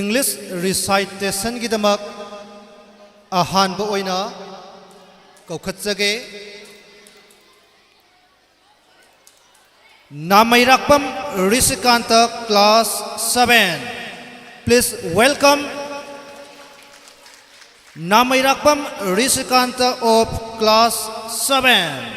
English recitation gidamak ahanba oina kaukhatsage Namairakpam Risikanta class 7. Please welcome Namairakpam Risikanta of class 7.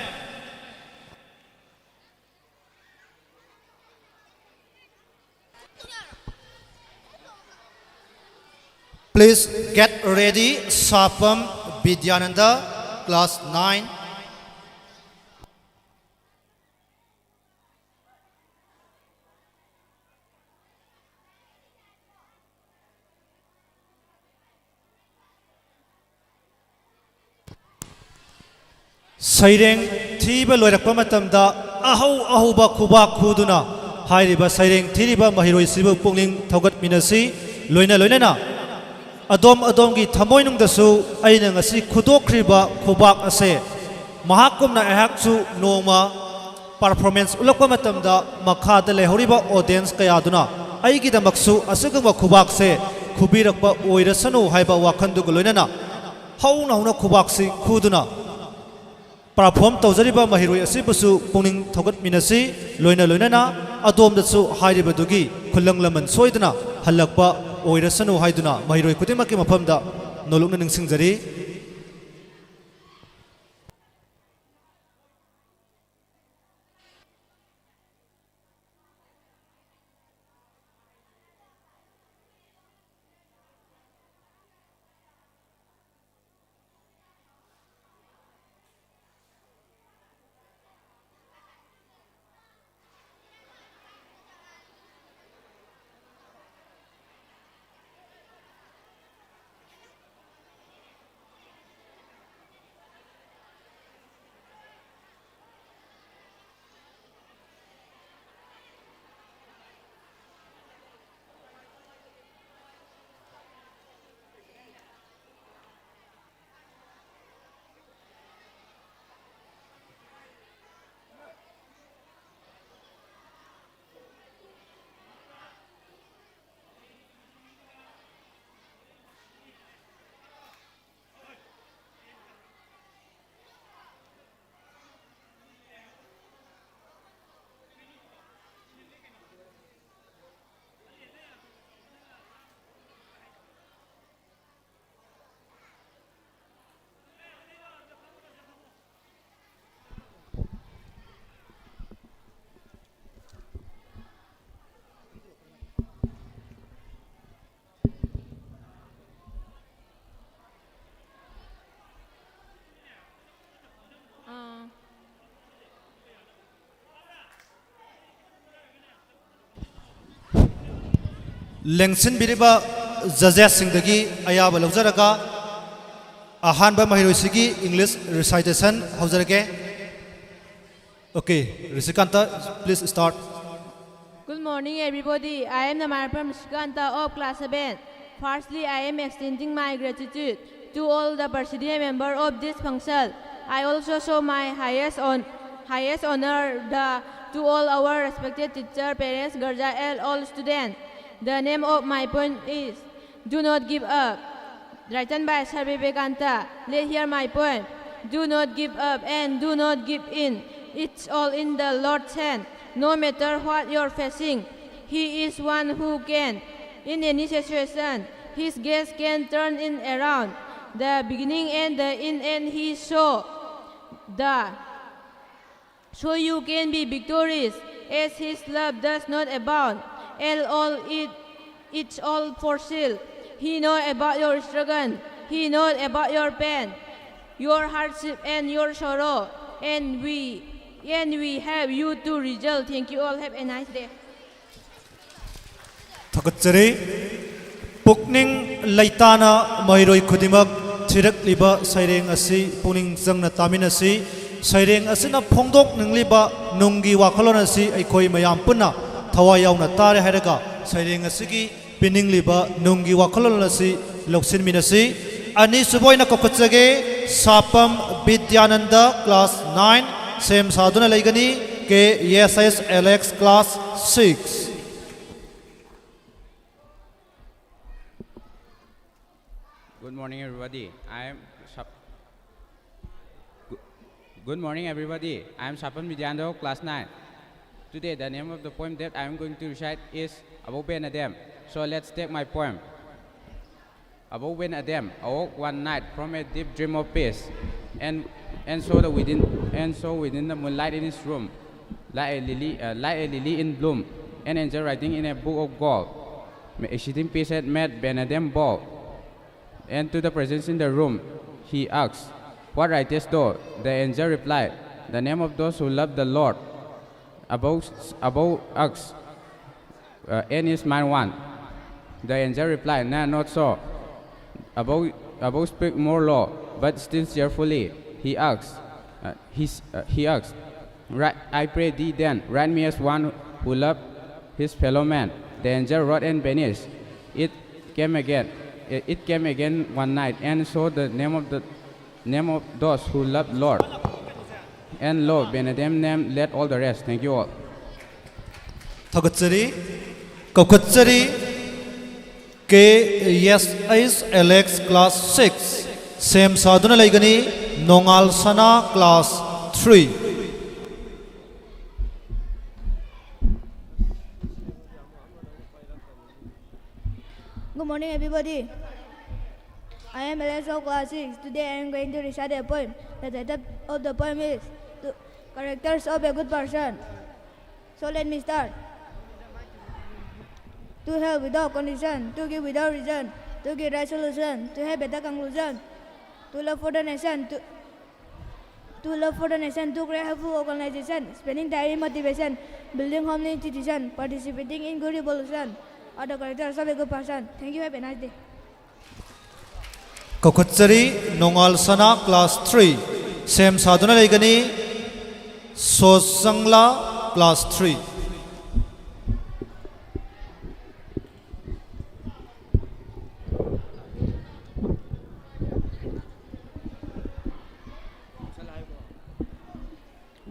Please get ready, Sapam Vidyananda, class 9. Saireng thiba loirakpa matamda ahuba khuba khuduna hairiba saireng thiriba mahiroi sibu pungling thogat minasi loina adom gi thamoinung dasu aina ngasi khudokriba khubak ase mahakumna ehaksu noma performance ulakpa matamda makhada lehoriba audience kayaduna aigi damaksu asuguma khubak se khubirakpa oirasanu haiba wakhandu loinana hauna khubak si khuduna perform tawjariba mahiroi asibusu pungning thogat minasi loina adom dasu hairiba dugi khulang laman soidana halakpa oirasanu haiduna mahiroi kutimaki mafamda nolokna ningsingjari Lengsin biriba judges singdagi ayaba lawjaraga ahanba mahiroi sigi English recitation haujarage. Okay, Risikanta, please start. Good morning, everybody. I am Namairakpam Risikanta of class 7. Firstly, I am extending my gratitude to all the presidium members of this function. I also show my highest honor to all our respected teachers, parents, guardians, and all students. The name of my poem is Do Not Give Up, written by Sir Vivekananda. Let's hear my poem. Do not give up and do not give in. It's all in the Lord's hand. No matter what you're facing, He is one who can. In any situation, His gaze can turn it around. The beginning and the end He saw. So you can be victorious, as His love does not abound. It's all for sale. He knows about your struggle. He knows about your pain, your hardship and your sorrow. And we have you to result. Thank you all. Have a nice day. Thakachari Pukning Laitana Mahiroi Kudimak Tirak Liba Saireng Asi Puning Zangna Taminasi Saireng Asina Pongdok Ningliba Nungi Wakolonasi Aikoi Mayam Puna Tawayaw na tare haraga Saireng Asigi Pining Liba Nungi Wakolonasi Loksin Minasi Ani Suboy na Kokatsage Sapam Vidyananda class 9 Same Saduna Laigani K ESS LX class 6 Good morning, everybody. Good morning, everybody. I am Sapan Vidyando, class 9. Today, the name of the poem that I am going to recite is Above Ben Adem. So let's take my poem. Above Ben Adem awoke one night from a deep dream of peace, and so within the moonlight in his room, like a lily in bloom, an angel writing in a book of gold. Exceeding peace had made Ben Adem bold, and to the presence in the room, he asked, "What writest thou?" The angel replied, "The name of those who love the Lord." Above asked, "And is mine one?" The angel replied, "No, not so. Above speak more low, but still cheerfully." He asked, "I pray thee then, write me as one who loved his fellow man." The angel wrote and vanished. It came again one night, and so the name of those who love Lord. And lo, Ben Adem name led all the rest. Thank you all. Thagatsari, Kaukatsari, KSS Alex class 6, Sam Sadhuna Laigani, Nongal Sana class 3. Good morning, everybody. I am Alex of class 6. Today I am going to recite a poem. The title of the poem is The Characters of a Good Person. So let me start. To help without condition, to give without reason, to give right solution, to have better conclusion, to love for the nation, to create helpful organization, spending time in motivation, building homely institution, participating in good evolution, are the characters of a good person. Thank you. Have a nice day. Kaukatsari, Nongal Sana class 3, Sam Sadhuna Laigani, Sosangla class 3.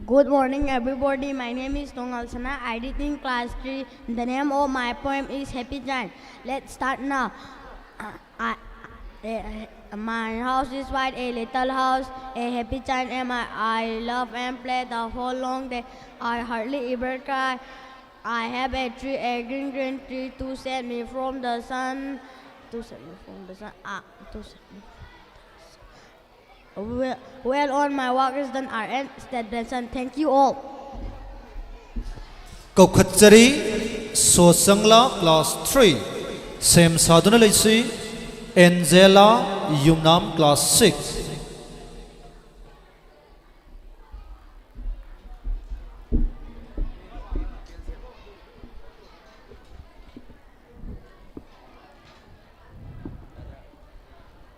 Good morning, everybody. My name is Nongal Sana. I read in class 3. The name of my poem is Happy Giant. Let's start now. My house is white, a little house, a happy child am I love and play the whole long day. I hardly ever cry. I have a tree, a green tree to save me from the sun. To save me from the sun. To save me. Well, all my work is done. I end that lesson. Thank you all. Kaukatsari, Sosangla class 3, Sam Sadhuna Laisi, Angela Yumnam class 6.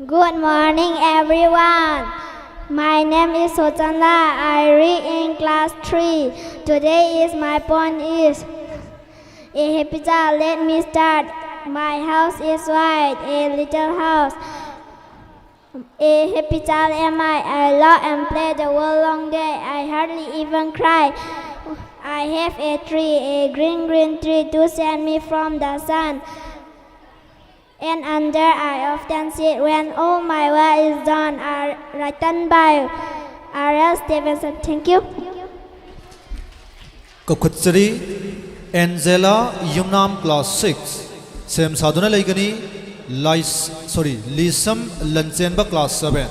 Good morning, everyone. My name is Sotanda. I read in class 3. Today is my poem is a happy child. Let me start. My house is white, a little house. A happy child am I love and play the whole long day. I hardly even cry. I have a tree, a green tree to send me from the sun. And under I often sit when all my work is done. Are written by R.L. Stevenson. Thank you. Kaukatsari, Angela Yumnam class 6, Sam Sadhuna Laigani, Lisam Lanchenba class 7.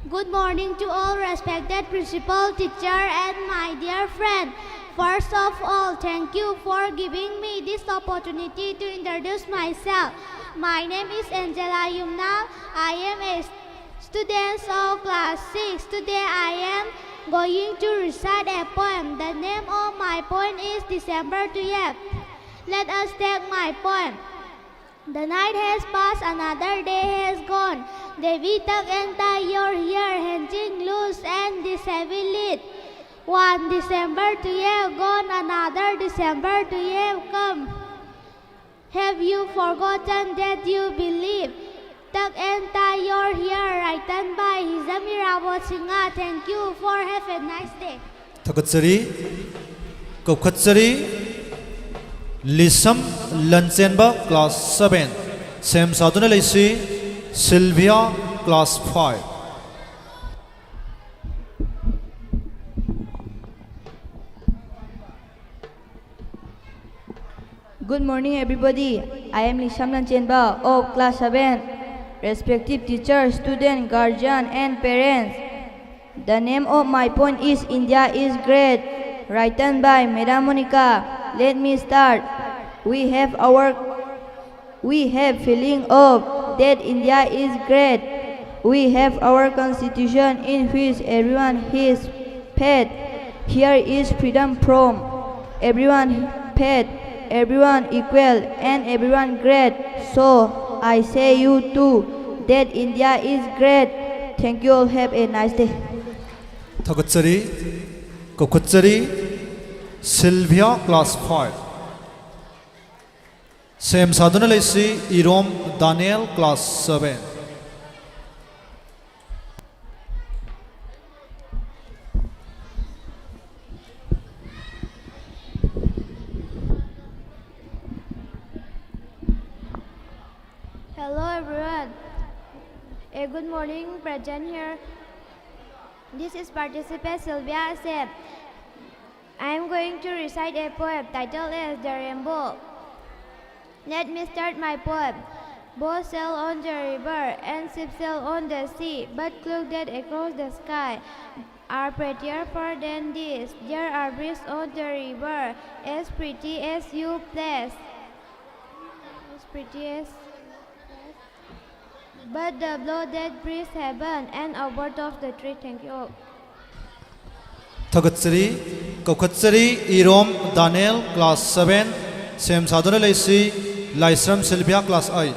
Good morning to all respected principal, teacher, and my dear friend. First of all, thank you for giving me this opportunity to introduce myself. My name is Angela Yumna. I am a student of class 6. Today I am going to recite a poem. The name of my poem is December 12th. Let us take my poem. The night has passed, another day has gone. The vitak and your here hanging loose and this heavy lid. One December to have gone, another December to have come. Have you forgotten that you believe Tuck and Tie Your Hair, written by Hizamira Wotsinga. Thank you for have a nice day. Thakatsari, Kaukatsari, Lisam Lansenba, class 7. Sam Saduna Lacey, Sylvia, class 5. Good morning, everybody. I am Lisham Lanchenba of class 7. Respective teachers, student, guardian, and parents. The name of my poem is India is Great, written by Madam Monica. Let me start. We have feeling of that India is great. We have our constitution in which everyone is paid. Here is freedom from everyone paid, everyone equal, and everyone great. So I say you too that India is great. Thank you all. Have a nice day. Thakatsari, Kaukatsari, Sylvia, class 5. Sam Saduna Lacey, Irom Daniel, class 7. Hello everyone. A good morning, present here. This is participant Sylvia Asep. I am going to recite a poem titled as The Rainbow. Let me start my poem. Boats sail on the river and ships sail on the sea, but look that across the sky are prettier far than this. There are breezes on the river, as pretty as you please. As pretty as. But the blow that breeze heaven and above of the tree. Thank you all. Thakatsari, Kaukatsari, Irom Daniel, class 7. Sam Saduna Lacey, Lysram Sylvia, class 8.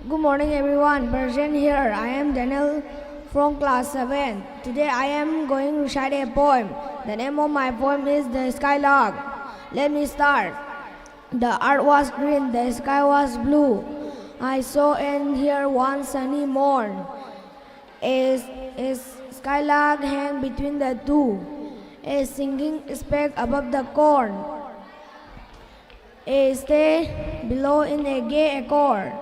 Good morning everyone, present here. I am Daniel from class 7. Today I am going to recite a poem. The name of my poem is The Skylark. Let me start. The earth was green, the sky was blue. I saw and hear one sunny morn. A skylark hang between the two, a singing speck above the corn, a stay below in a gay accord.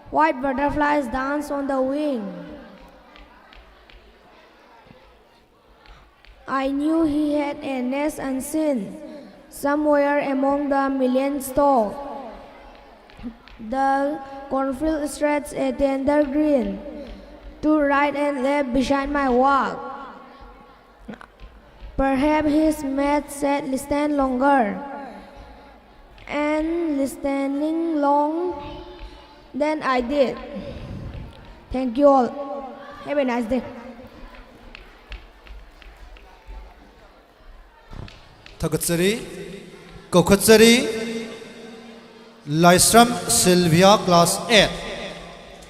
White butterflies dance on the wing. I knew he had a nest unseen, somewhere among the million stalks. The cornfield stretched a tender green, to right and left beside my walk. Perhaps his mate said, "Listen longer," and listening long, then I did. Thank you all. Have a nice day. Thakatsari, Kaukatsari, Lysram Sylvia, class 8.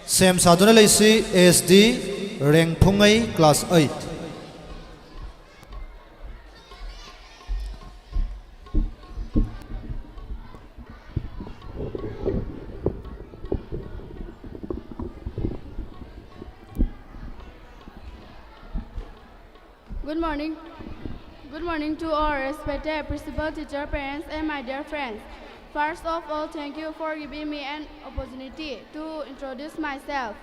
Sam Saduna Lacey, SD, Rengpungai, class 8. Good morning. Good morning to all respected principal, teacher, parents, and my dear friends. First of all, thank you for giving me an opportunity to introduce myself.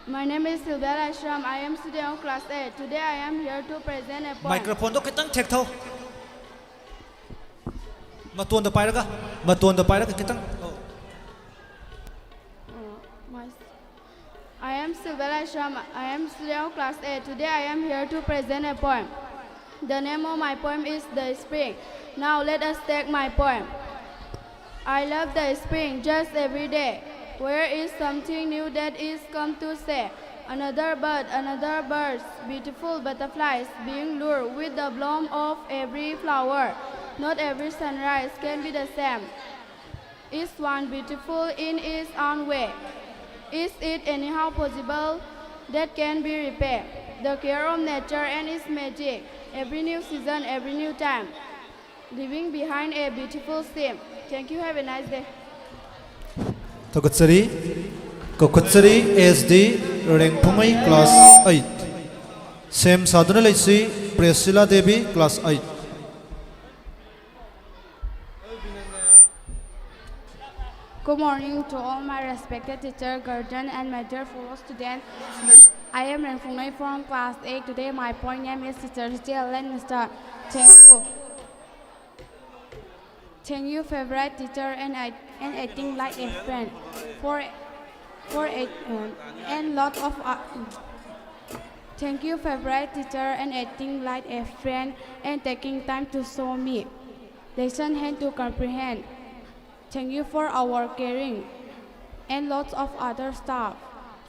My name is Sylvia Ashram. I am student of class 8. Today I am here to present a poem. Microphone do kitang check thau. Matuan da pairaga kitang. I am Sylvia Ashram. I am student of class 8. Today I am here to present a poem. The name of my poem is The Spring. Now let us take my poem. I love the spring just every day. Where is something new that is come to say? Another bird, beautiful butterflies being lured with the bloom of every flower. Not every sunrise can be the same. is one beautiful in its own way. Is it anyhow possible that can be repaired? The care of nature and its magic, every new season, every new time, leaving behind a beautiful scene. Thank you, have a nice day. Tokutsari, Kokutsari SD, Rengpumai class 8. Sem Sadhana Laisi, Priscilla Devi class 8. Good morning to all my respected teacher, guardian, and my dear fellow students. I am Renfungai from class 8. Today my point name is Teacher Let me start. Thank you. Thank you, favorite teacher, and acting like a friend. For it, and lot of thank you, favorite teacher, and acting like a friend and taking time to show me lesson hand to comprehend. Thank you for our caring and lots of other stuff.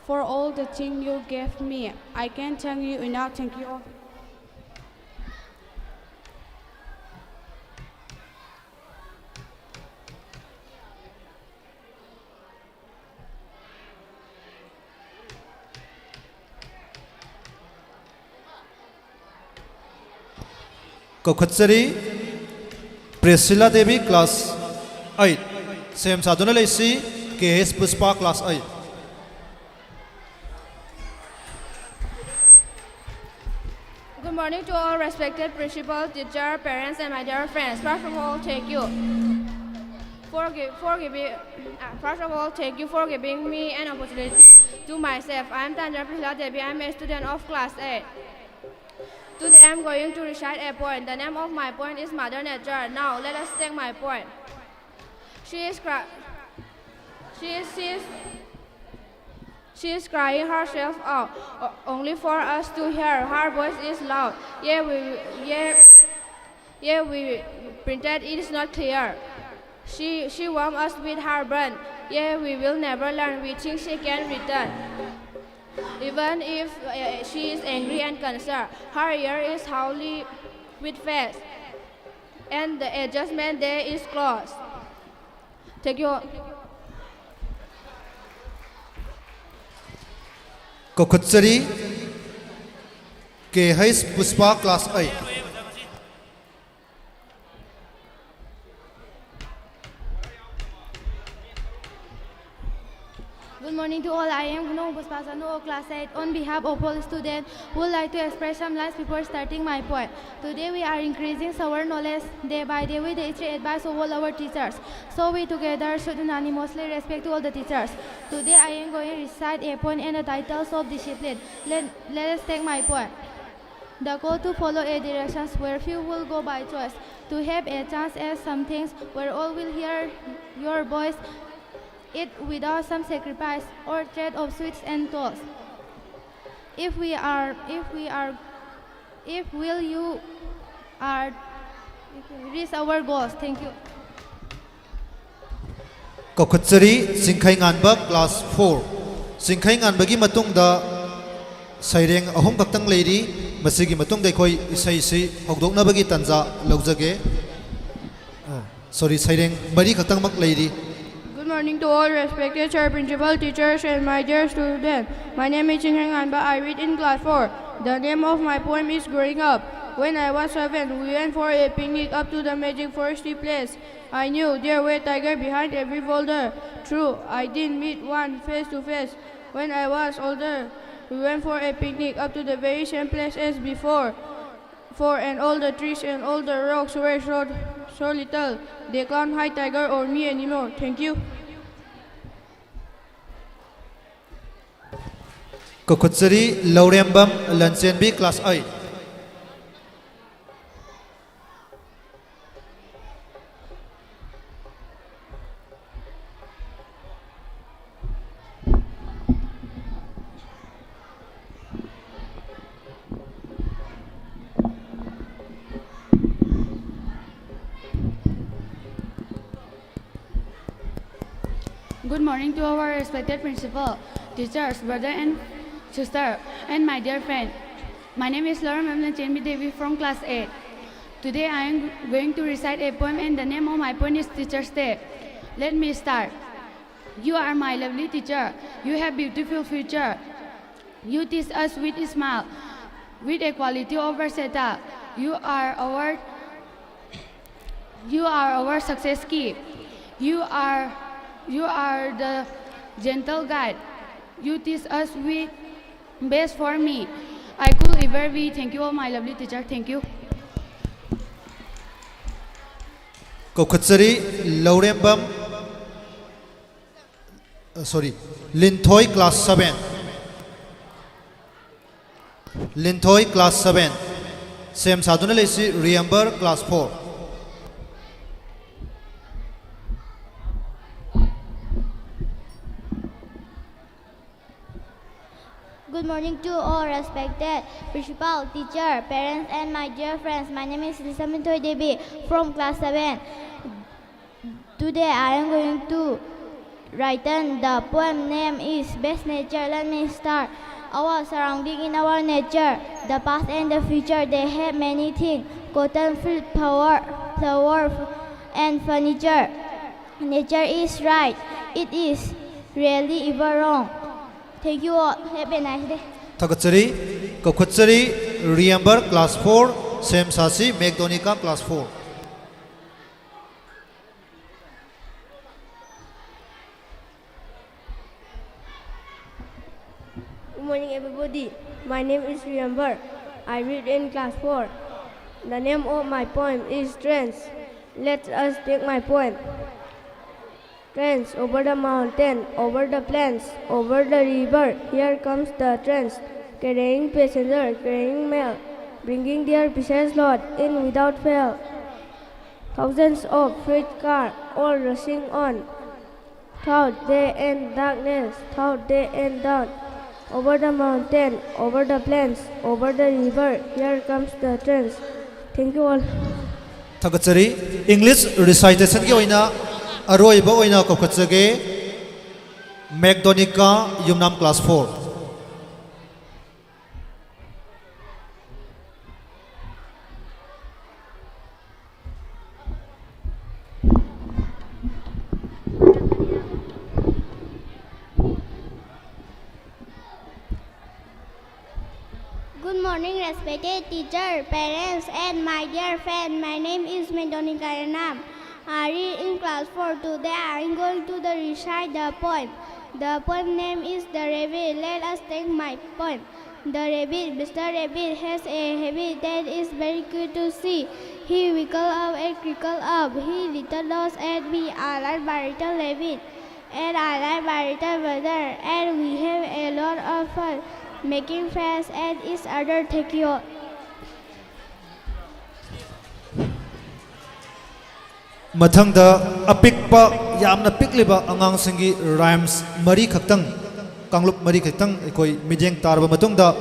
For all the things you gave me, I can't thank you enough. Thank you all. Kokutsari, Priscilla Devi class 8. Sem Sadhana Laisi, KS Puspa class 8. Good morning to all respected principal, teacher, parents, and my dear friends. First of all, thank you for giving me an opportunity to myself. I am Tanja Priscilla Devi. I am a student of class 8. Today I am going to recite a poem. The name of my poem is Mother Nature. Now let us take my poem. She is crying herself out, only for us to hear. Her voice is loud. We pretend it is not clear. She warms us with her burn. We will never learn. We think she can return. Even if she is angry and concerned, her ear is howling with face, and the adjustment day is closed. Thank you. Kokutsari, KS Puspa class 8. Good morning to all. I am Gunung Puspasanu of class 8. On behalf of all students, would like to express some lines before starting my poem. Today we are increasing our knowledge day by day with the advice of all our teachers. So we together should unanimously respect all the teachers. Today I am going to recite a poem and the titles of discipline. Let us take my poem. The call to follow a directions where few will go by choice. To have a chance at some things where all will hear your voice. It without some sacrifice or trade of sweets and tolls. If you are reach our goals. Thank you. Kokutsari, Singkai Nganba class 4. Singkai Nganbagi matungda Saireng ahom kaktang lady, masigi matung dekoi isaisi hogdoknabagi tanja laujage. Sorry, Saireng bari kaktang mak lady. Good morning to all respected chair, principal, teachers, and my dear students. My name is Chingheng Anba. I read in class 4. The name of my poem is Growing Up. When I was 7, we went for a picnic up to the magic foresty place. I knew there were tigers behind every boulder. True, I didn't meet one face to face. When I was older, we went for a picnic up to the very same place as before. And all the trees and all the rocks were so little. They can't hide tiger or me anymore. Thank you. Kokutsari, Laurembam, Lansenbi class 8. Good morning to our respected principal, teachers, brother and sister, and my dear friend. My name is Laura Mamlan Devi from class 8. Today I am going to recite a poem and the name of my poem is Teacher's Day. Let me start. You are my lovely teacher. You have beautiful future. You teach us with a smile, with a quality over setup. You are our success key. You are the gentle guide. You teach us with best for me. I could ever be. Thank you, all my lovely teacher. Thank you. Kokhatsari Laurembam Linthoi class 7. Linthoi class 7. Sam Saduna Lesi Riamber class 4. Good morning to all respected principal, teacher, parents, and my dear friends. My name is Lisa Mintoy Devi from class 7. Today I am going to write the poem name is Best Nature. Let me start. Our surrounding in our nature, the past and the future, they have many things. Cotton, fruit, flower, and furniture. Nature is right. It is really ever wrong. Thank you all. Have a nice day. Thakatsari Kokhatsari Riamber class 4. Sam Sasi Megdonika class 4. Good morning, everybody. My name is Riamber. I read in class 4. The name of my poem is Trends. Let us take my poem. Trends over the mountain, over the plains, over the river. Here comes the trains, carrying passengers, carrying mail, bringing their precious load in without fail. Thousands of freight cars all rushing on, throughout day and darkness, throughout day and dawn. Over the mountain, over the plains, over the river, here comes the trains. Thank you all. Thakatsari English recitation ki oina aroiba oina kokhatsage Megdonika Yumnam class 4. Good morning, respected teacher, parents, and my dear friend. My name is Mendonika Yanam. I read in class 4. Today I am going to recite the poem. The poem name is The Rabbit. Let us take my poem. The rabbit, Mr. Rabbit, has a habit that is very good to see. He wiggle up and crinkle up. He little nose at me. I like my little rabbit, and I like my little brother, and we have a lot of fun making friends and each other. Thank you. Mathangda apikpa yamna pikliba angang singi rhymes mari khaktang kanglup mari khaktang ekoi mijeng tarba matungda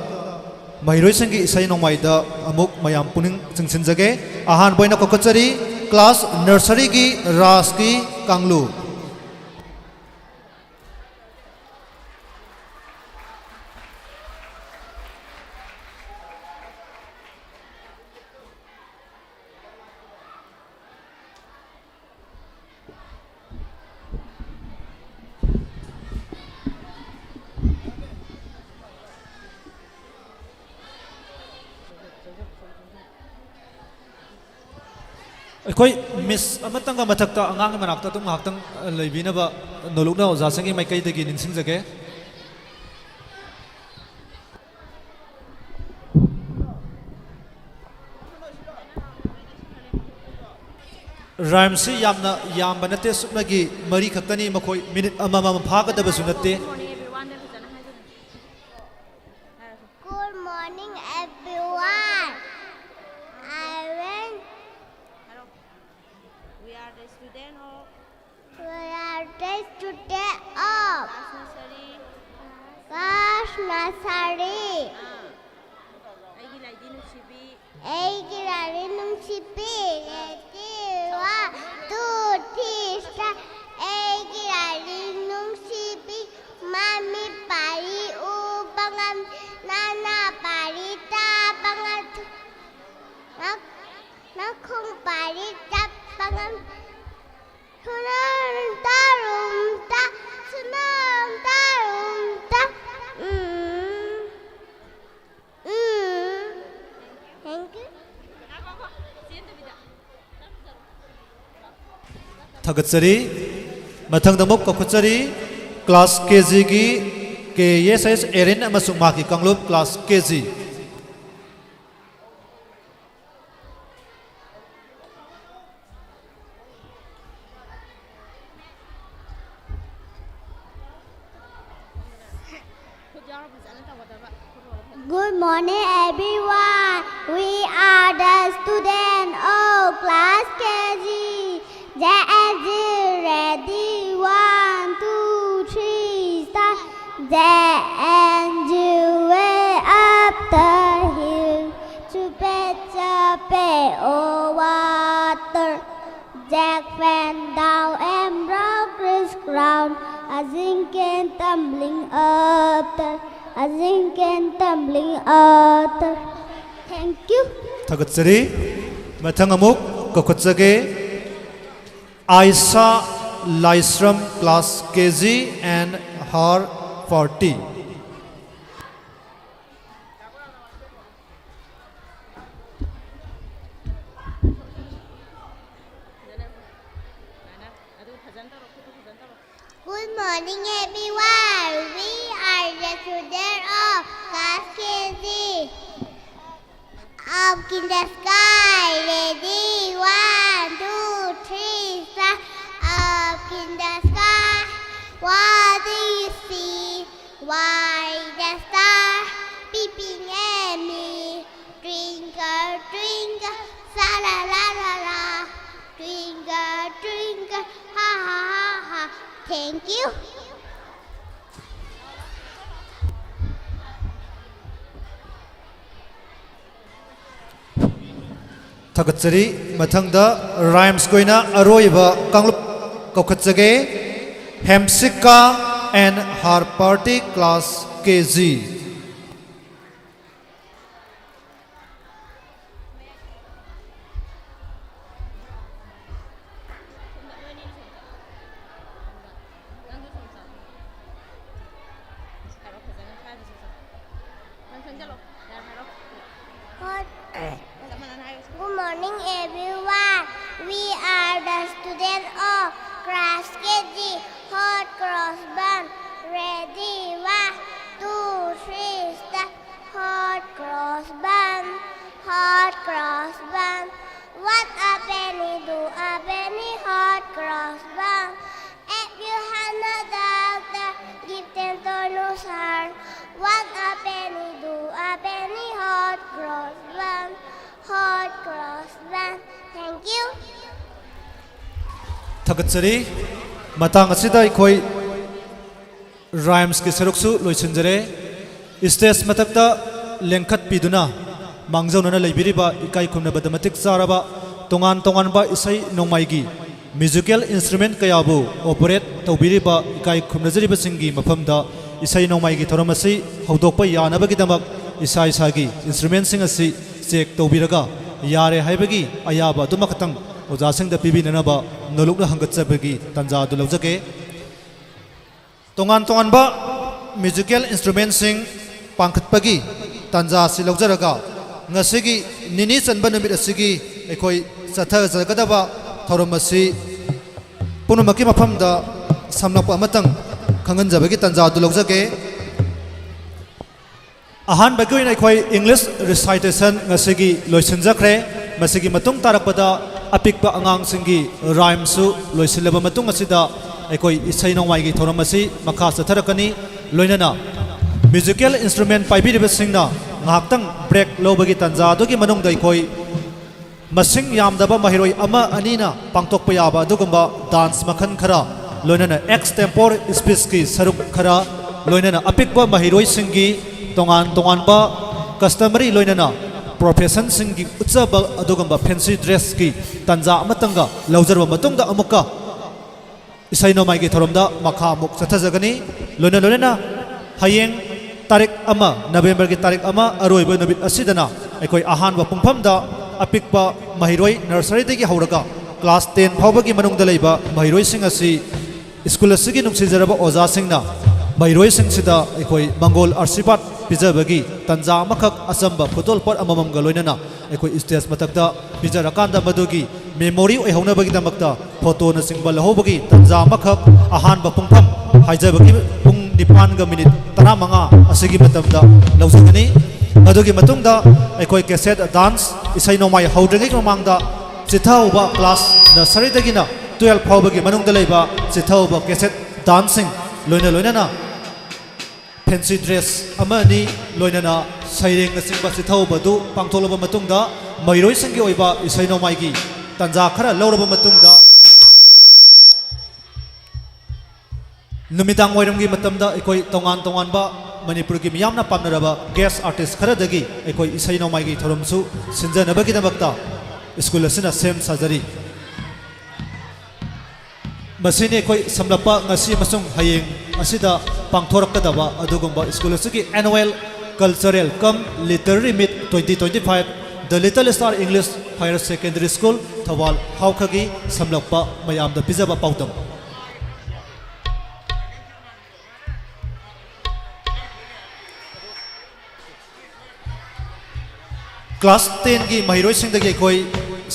mahiroi singi isai nongmai da amuk mayam puning chingsinjage ahan boina kokachari class nursery gi ras ki kanglu. Koi miss amatang ka mathakta angang manakta tum haktang leibinaba nolokna oza sangi maikai dagi ninsingjage rhyme si yamna yamba nate supnagi mari khaktani makoi minute amama phagada basu nate. Good morning, everyone. We are the student of class nursery. Eigi lari nungsipi. One, two, three, start. Eigi lari nungsipi. Mami pari upangam. Nana pari tapangam. Nakong pari tapangam. Sunang tarum ta, sunang tarum ta. Thank you. Thagatsari mathang damok kakutsari class KG gi KSS Erin amasung maki kanglup class KG. Good morning, everyone. We are the students of class KG. JSG ready. 1, 2, 3, start. JSG way up the hill to fetch a pail of water. Jack went down and broke his crown. A zinc came tumbling up the. A zinc came tumbling up the. Thank you. Thagatsari mathang amuk kakutsage Aisa Laisram class KG and her party. Good morning, everyone. We are the students of class KG. Up in the sky, ready. 1, 2, 3, start. Up in the sky, what do you see? Why the star peeping at me? Twinkle, twinkle, sa la la la la. Twinkle, twinkle, ha ha ha ha. Thank you. Thagatsari mathangda rhymes koina aroiba kanglup kakutsage Hemsika and her party class KG. Good morning, everyone. We are the students of class KG. Hot cross bun. Ready? 1, 2, 3, start. Hot cross bun. Hot cross bun. What a penny do a penny hot cross bun. If you have no doctor, give them to no harm. What a penny do a penny hot cross bun. Hot cross bun. Thank you. Thagatsari matang asida ikoi rhymes ki saruksu loisinjare stage matakta lengkhat piduna mangjaunana leibiriba ikai khumnabada matik charaba tongan tongan ba isai nongmai gi musical instrument kayabu operate tawbiriba ikai khumnajariba singi mafamda isai nongmai gi thoramasi hodokpa yanabagi damak isai sagi instrument sing asi check tawbiraga yare haibagi ayaba dumakatang oja singda pibinanaba nolokna hangatsabagi tanja du lawjake tongan tongan ba musical instrument sing pangkhatpagi tanja si lawjaraga ngasigi nini chanba numit asigi ekoi chatha jagadaba thoramasi punamaki mafamda samlakpa amatang khanganjabagi tanja du lawjake ahan bagoin ekoi English recitation ngasigi loisinjakre masigi matung tarakpada apikpa angang singi rhyme su loisilaba matung asida ekoi isai nongmai gi thoramasi makha satharakani loinana musical instrument paibiriba singna ngaktang break lobagi tanja dogi manung dai koi masing yamdaba mahiroi ama anina pangtokpa yaba dugumba dance makhan khara loinana extempore speech ki saruk khara loinana apikpa mahiroi singi tongan tongan ba customary loinana profession singi utsaba adugamba fancy dress ki tanja amatanga lawjarba matungda amuka isai nomai gi thoromda makha muk chathajagani loina loina hayeng tarik ama November gi tarik ama aroiba nabit asidana ekoi ahan ba pungphamda apikpa mahiroi nursery degi hauraga class 10 फाउबगी मनुंगदा लेबा महिरोई सिंह असि school असigi नुंगसिजरबा ओजा सिंहना महिरोई सिंह सिदा एकोई Mongol आशीर्वाद पिजबगी तंजा मखक असंबा फोटोल पर अममम गलोइनना एकोई stage मतकदा पिजरकांदा मदुगी memory ओइहौनबगी दमकता photo न सिंगबा लहोबगी तंजा मखक अहानबा पुंगफम हाइजबगी पुंग 9 minute 15 असigi मतमदा लौजगनी अदुगी मतुंगदा एकोई cassette dance इसै नोमाय हौद्रगी ममांगदा चिथाउबा class nursery दगिना 12 फाउबगी मनुंगदा लेबा चिथाउबा कैसेट डांसिंग लोइना फैंसी ड्रेस अमनी लोइना सैरेंग सिंबा चिथाउबदु पांथोलबा मतुंगदा महिरोई सिंगी ओइबा इसै नोमायगी तंजा खरा लौरबा मतुंगदा नुमिदांग वायरमगी मतमदा एकोई तोंगान मणिपुर की मियामना पामनरबा गेस्ट आर्टिस्ट खरदगी एकोई इसै नोमायगी थोरमसु सिंजनबगीदमक्ता स्कूल असिना सेम साजरी मसिने एकोई समलपा ngasi masung hayeng asida pangthorakadaba adugumba school असigi annual cultural cum literary meet 2025 the Little Star English Higher Secondary School Thawal Haukhagi samlappa mayamda pizaba pautam class 10 की महिरोई सिंह दगी कोई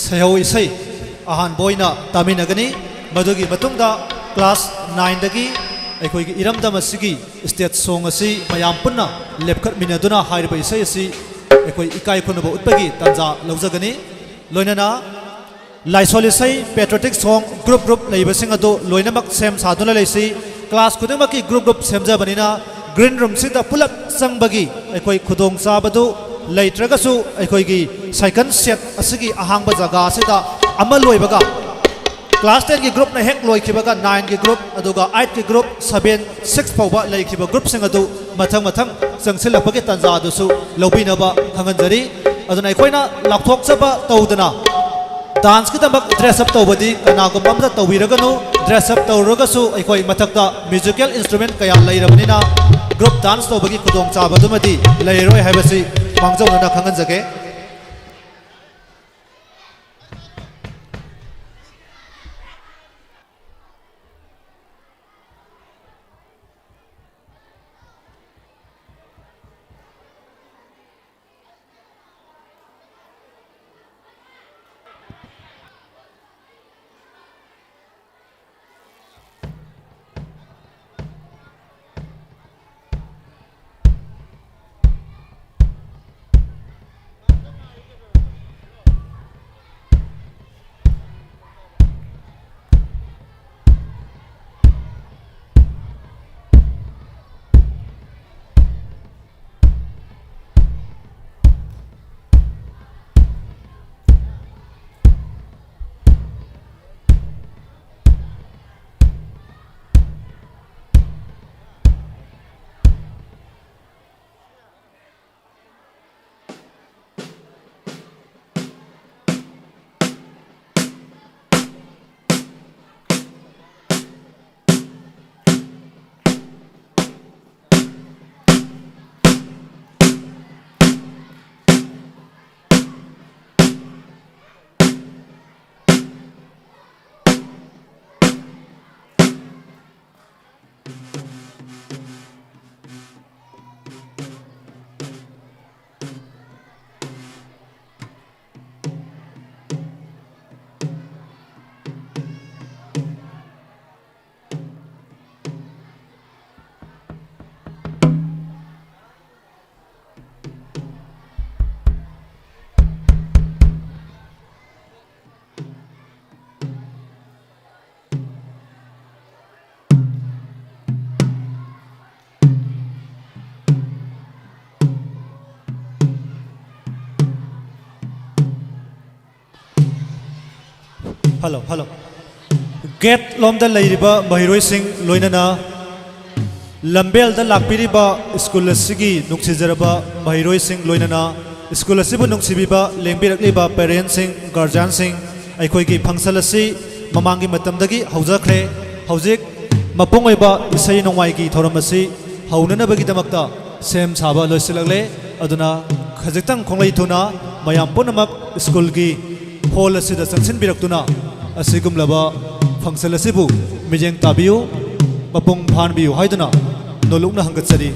सहौ इसै आहान बोइना तामिनगनी मदुगी मतुंगदा क्लास 9 दगी अखोई की इरमदम असगी स्टेट सॉन्ग असि मयाम पुन्ना लेपखत मिनदुना हाइरबा इसै असि अखोई इकाई खुनबो उत्पगी तंजा लौजगनी लोइनना लाइसोलिसै पेट्रियोटिक सॉन्ग ग्रुप लेबसिंग अदो लोइनमक सेम सादुना लेसि क्लास खुदमकी ग्रुप सेमजबनिना ग्रीन रूम सिदा पुलप संगबगी अखोई खुदोंग चाबदु लेट्रगसु अखोईगी साइकल सेट असगी अहांग जगह असिदा अमा लोइबगा क्लास 10 की ग्रुप ने हेक लोइखिबगा 9 की ग्रुप अदुगा 8 की ग्रुप 7 6 फाउबा लेखिबा ग्रुप सिंग अदु मथंग संगसिलपगे तंजा अदुसु लौबिनबा खंगनजरी अदुना अखोइना लाथोकसबा तौदना डांस की तमक ड्रेस अप तौबदी कनागो पमदा तौबिरगनु ड्रेस अप तौरगसु अखोई मथक्ता म्यूजिकल इंस्ट्रूमेंट कया लैरबनिना ग्रुप डांस तौबगी खुदोंग चाबदुमदी लैरोय हाइबसि मांगजौना खंगनजगे हेलो हेलो गेट लोमदा लैरिबा महिरोई सिंह लोइनना लंबेलदा लाक्पिरिबा स्कूल असगी नुक्सिजरबा महिरोई सिंह लोइनना स्कूल असिबु नुक्सिबिबा लेंबिरक्लिबा पेरेंट्स सिंह गार्जियन सिंह अखोईगी फंक्शन असि ममांगी मतमदगी हौजख्रे हौजिक मपुंग ओइबा इसै नोंमाइगी थोरम असि हौननबगीदमक्ता सेम साबा लोइसिलगले अदुना खजिक्तंग खोंगलै थुना मयाम पुनमक स्कूल की हॉल असिदा संगसिनबिरक्तुना ꯑꯁꯤꯒꯨꯝꯂꯕ ꯐꯪꯁꯟ ꯑꯁꯤꯕꯨ ꯃꯤꯠꯌꯦꯡ ꯇꯥꯕꯤꯌꯨ ꯃꯄꯨꯡ ꯐꯥꯍꯟꯕꯤꯌꯨ ꯍꯥꯏꯗꯨꯅ ꯅꯣꯂꯨꯛꯅ ꯍꯪꯒꯠꯆꯔꯤ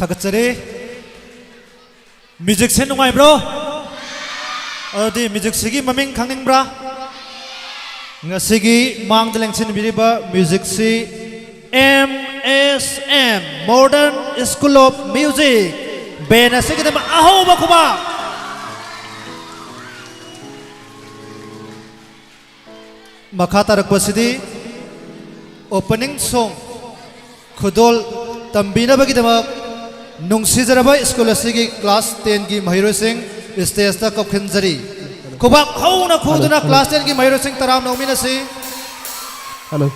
थागतचरी म्यूजिक से नुंगाइब्रो अदि music सिगी ममिंग खांगनिंब्रा ngasigi mang delengsin biriba music si MSM Modern School of Music bena sigidam aho bakuba makhata rakbasidi opening song khudol tambina bagidama nungsijaraba school asigi class 10 gi mahiro sing stage ta kopkhinjari kubak hauna khuduna class 10 gi mahiro sing taram nomina si hello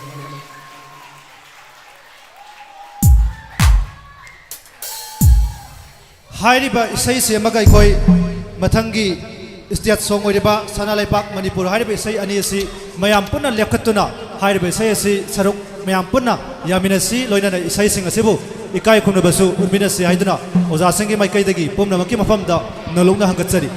hairiba isai se magai koi mathangi state song oiriba sanalaipak manipur hairiba isai ani si mayam punna lepkhatuna hairiba isai si saruk mayam punna yamina si loinana isai sing asibu ikai khunbasu urmina si haiduna oja singi maikai dagi pomna maki mafamda nalungna hangatsari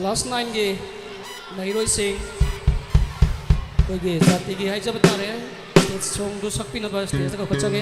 Class 9 gi Mahiroi sing Kogi jati gi haija batare stage song du sakpi na ba stage ka khachage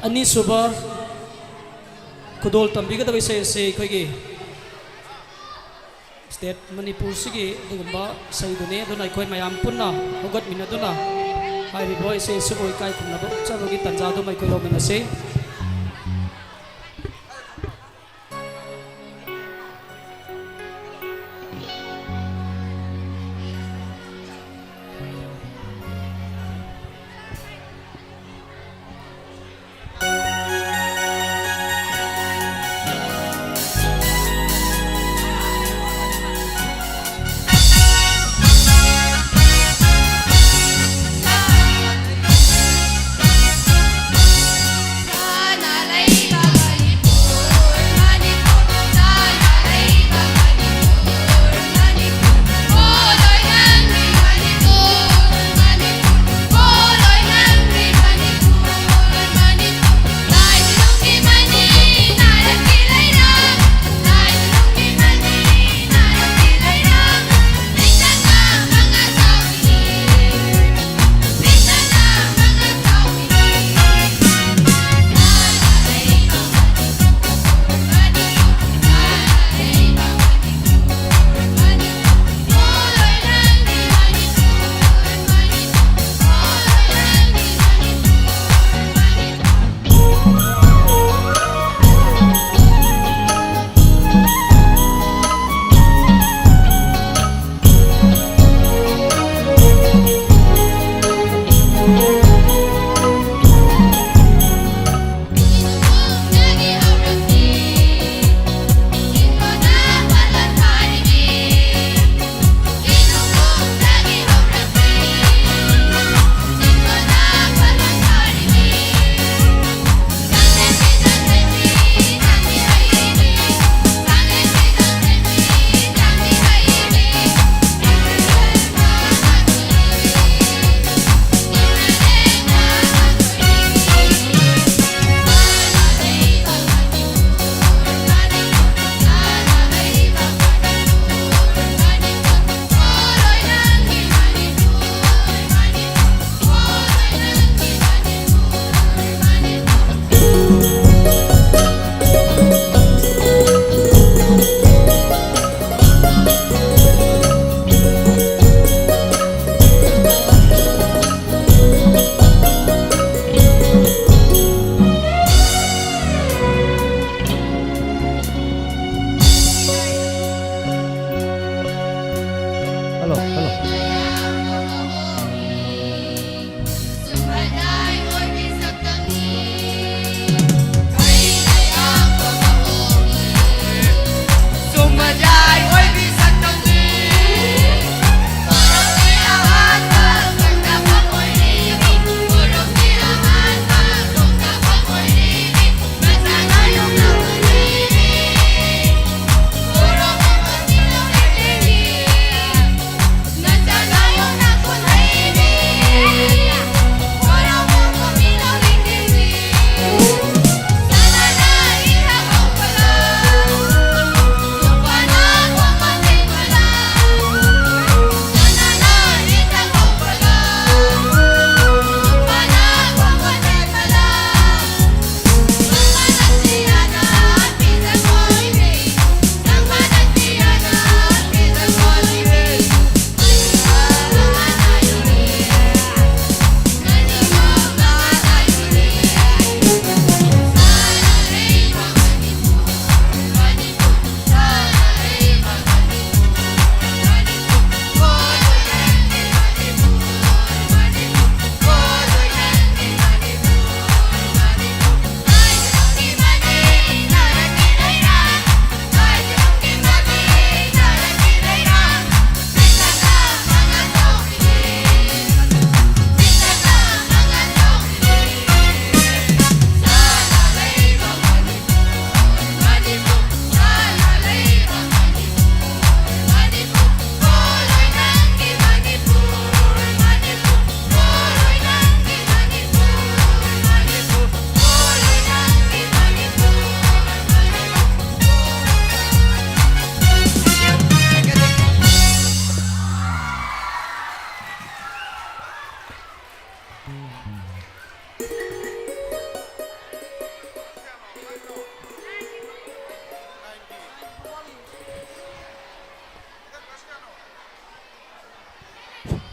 Ani suba kudol tambi ka tabi se koigi state Manipur sige dugumba sai dune duna koi mayam punna hogat mina duna hai boy se suboi kai kumna bo chabogi tanja do mai koi lo mina se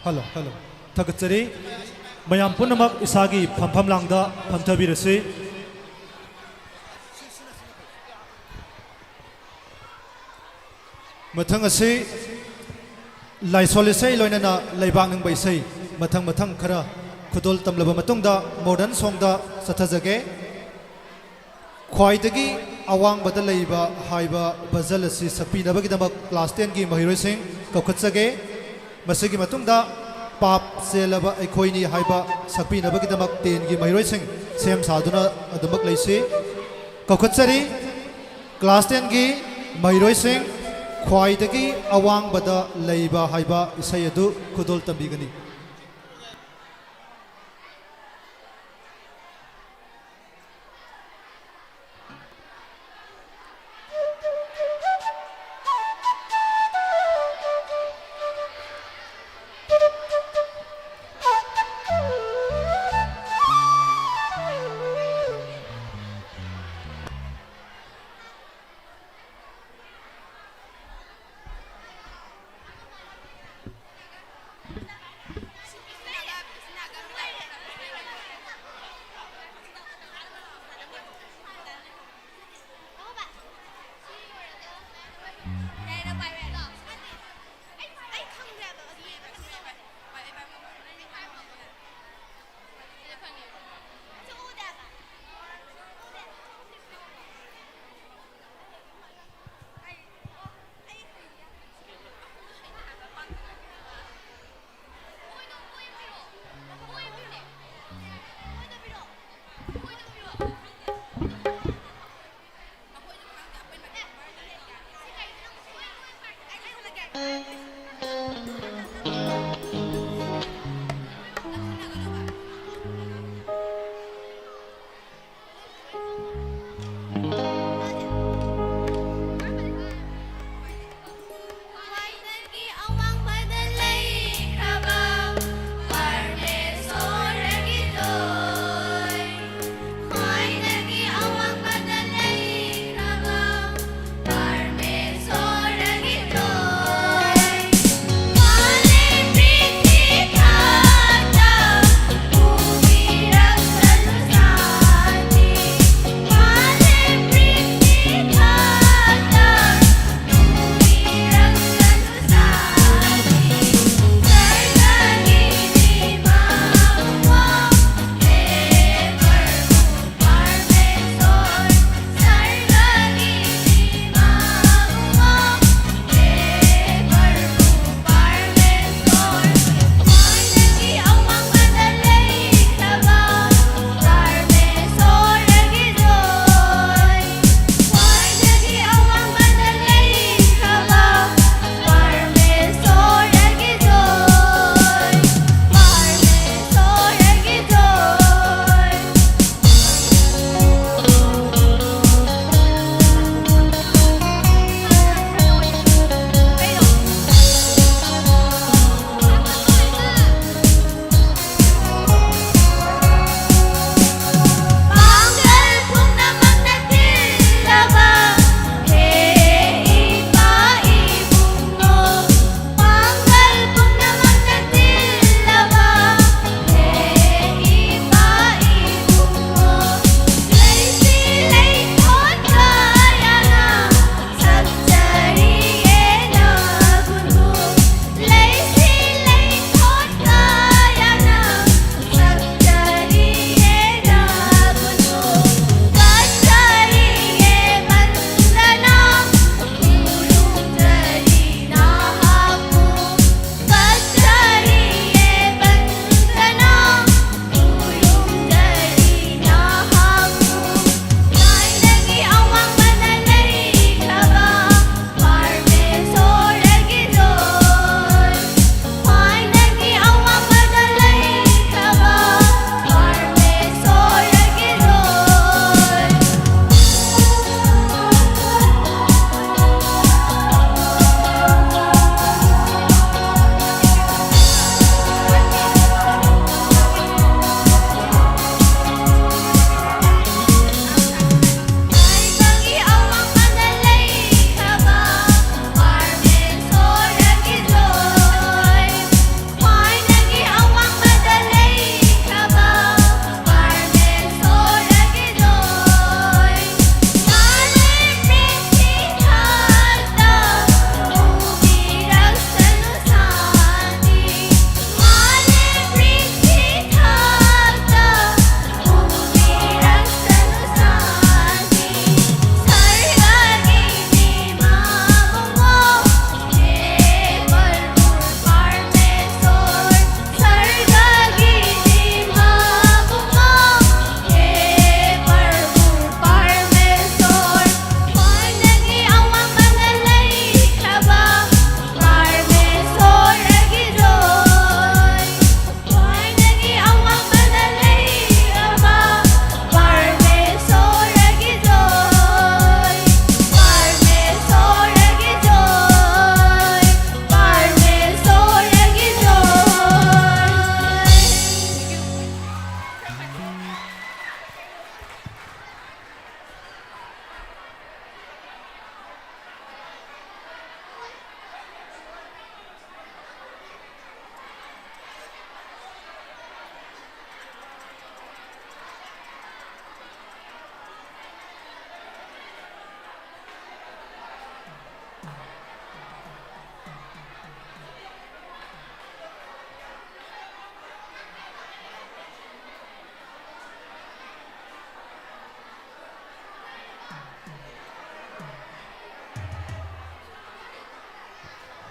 Hello, hello. Thagatsari, mayam punamak isagi phampam langda phamthabirasi. Mathang asi laisolisai loinana laibang nang baisai mathang khara khudol tamlaba matungda modern song da sathajage khwaidagi awang badalaiba haiba bazal asi sakpi nabagidama class 10 gi mahiroi sing kokhatsage masigi matungda pap selaba aikhoini haiba sakpi nabagidama 10 gi mahiroi sing sem saduna adumak leisi kokhatsari class 10 gi mahiroi sing khwaidagi awang bada leiba haiba isai adu khudol tambigani.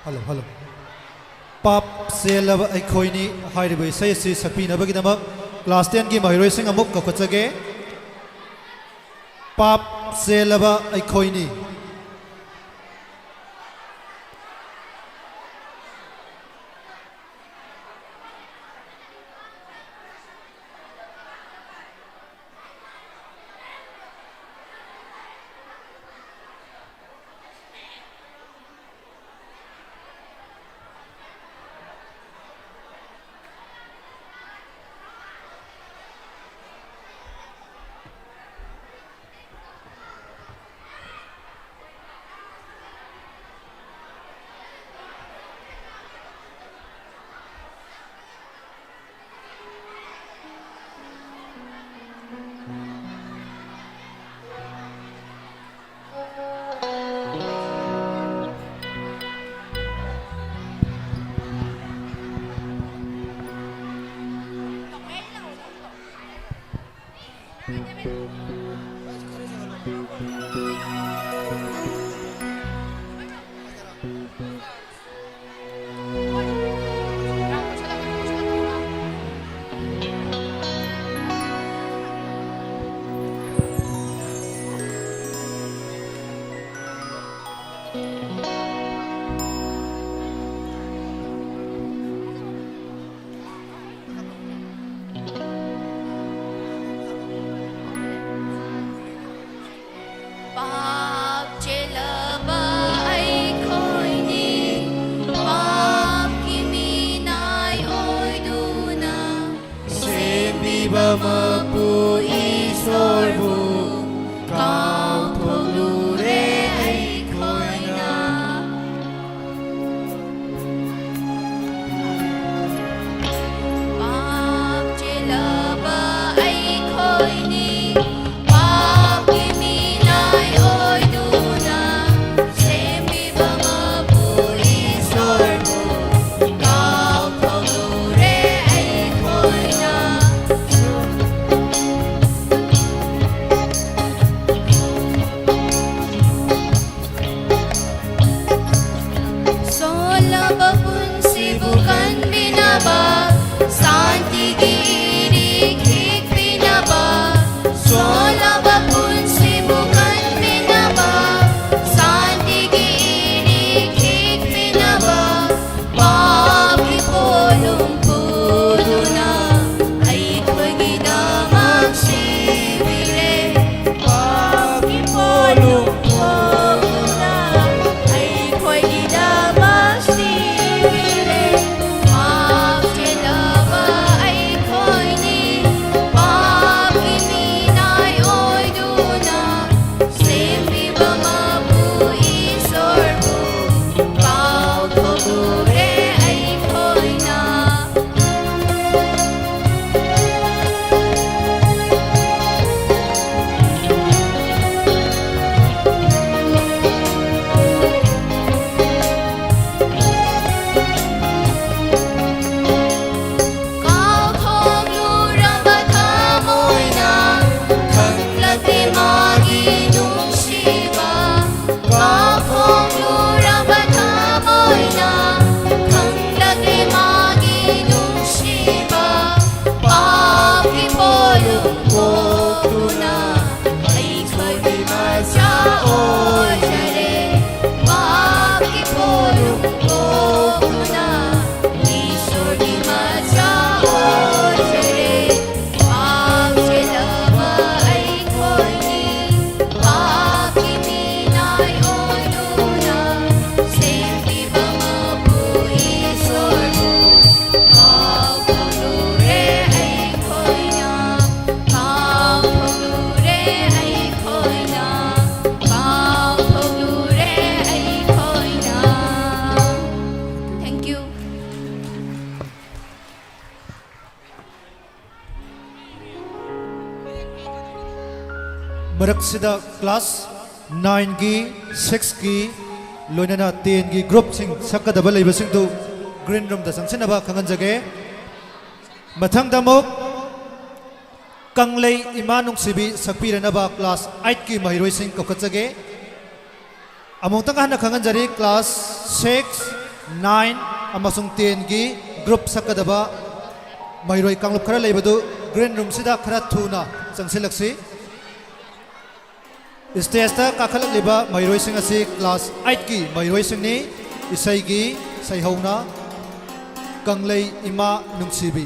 Hello, hello. Pap selaba aikhoini hairibai sai si sakpi nabagidamak class 10 gi mahiroi sing amuk kakhachage. Pap selaba aikhoini. Maraksida class 9 gi 6 gi loinana 10 gi group sing sakadaba leibasing tu green room da sangsinaba khanganjage mathang damok kanglei imanung sibi sakpiranaba class 8 gi mahiroi sing kokachage among tang hana khanganjari class 6 9 amasung 10 gi group sakadaba mairoi kanglup khara leibadu green room sida khara thuna changsilaksi stage ta kakhalak liba mairoi sing asi class 8 gi mairoi sing ni isai gi saihona kanglei ima nungsibi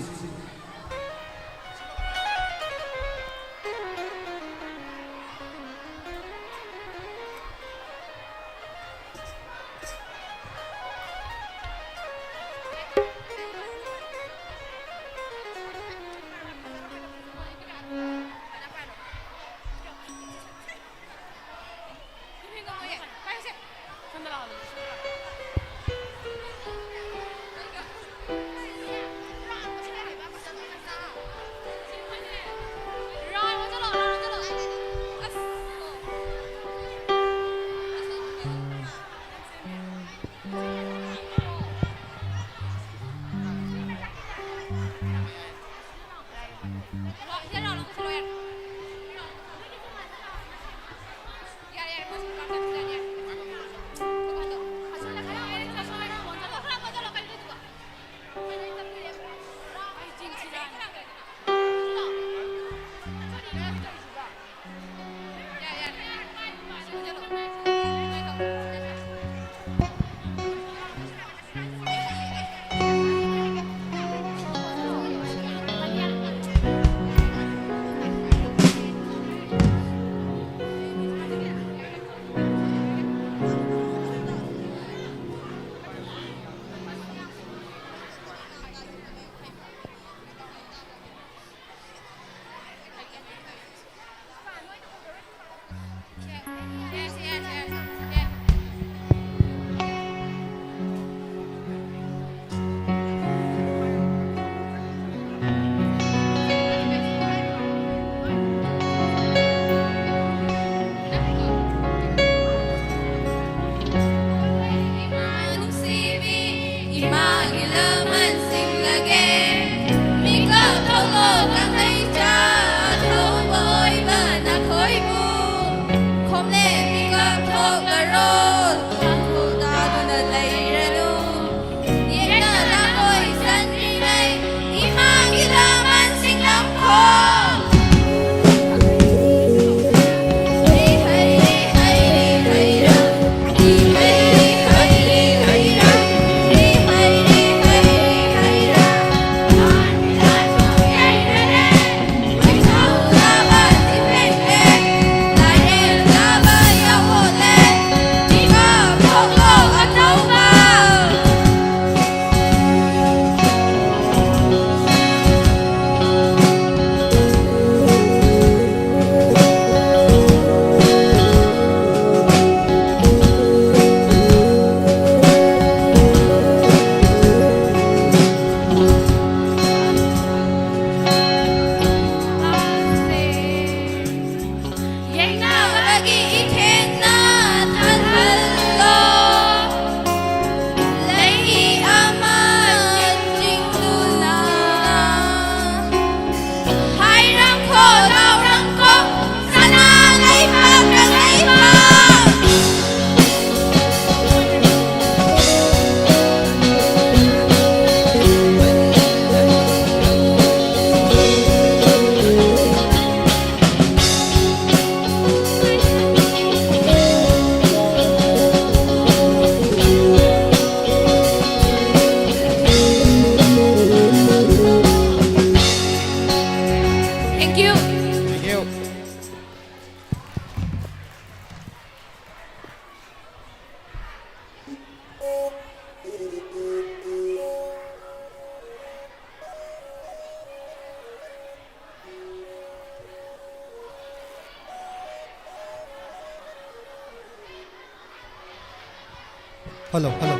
hello hello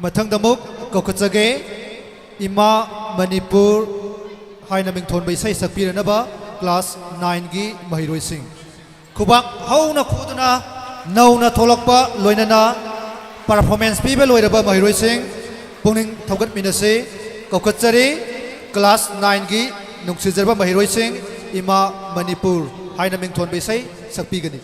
mathang damuk kokachage ima manipur haina mingthon bai sai sakpirana ba class 9 gi mahiroi sing khubak hauna khuduna nauna tholakpa loinana performance pibe loiraba mahiroi sing pungning thogat minase kokachari class 9 gi nungsijarba mahiroi sing ima manipur haina mingthon bai sai sakpigani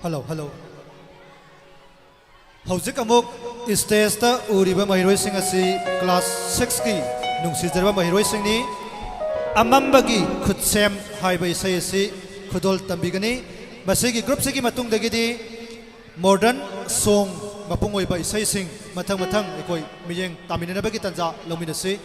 Hello, hello. Hojik amuk stage ta uriba mahiroi sing asi class 6 ki nungsijarba mahiroi sing ni amambagi khutsem haiba isai asi khudol tambigani masigi group sigi matung dagidi modern song mapungoi ba isai sing mathang mathang ekoi miyeng taminana bagi tanja lominasi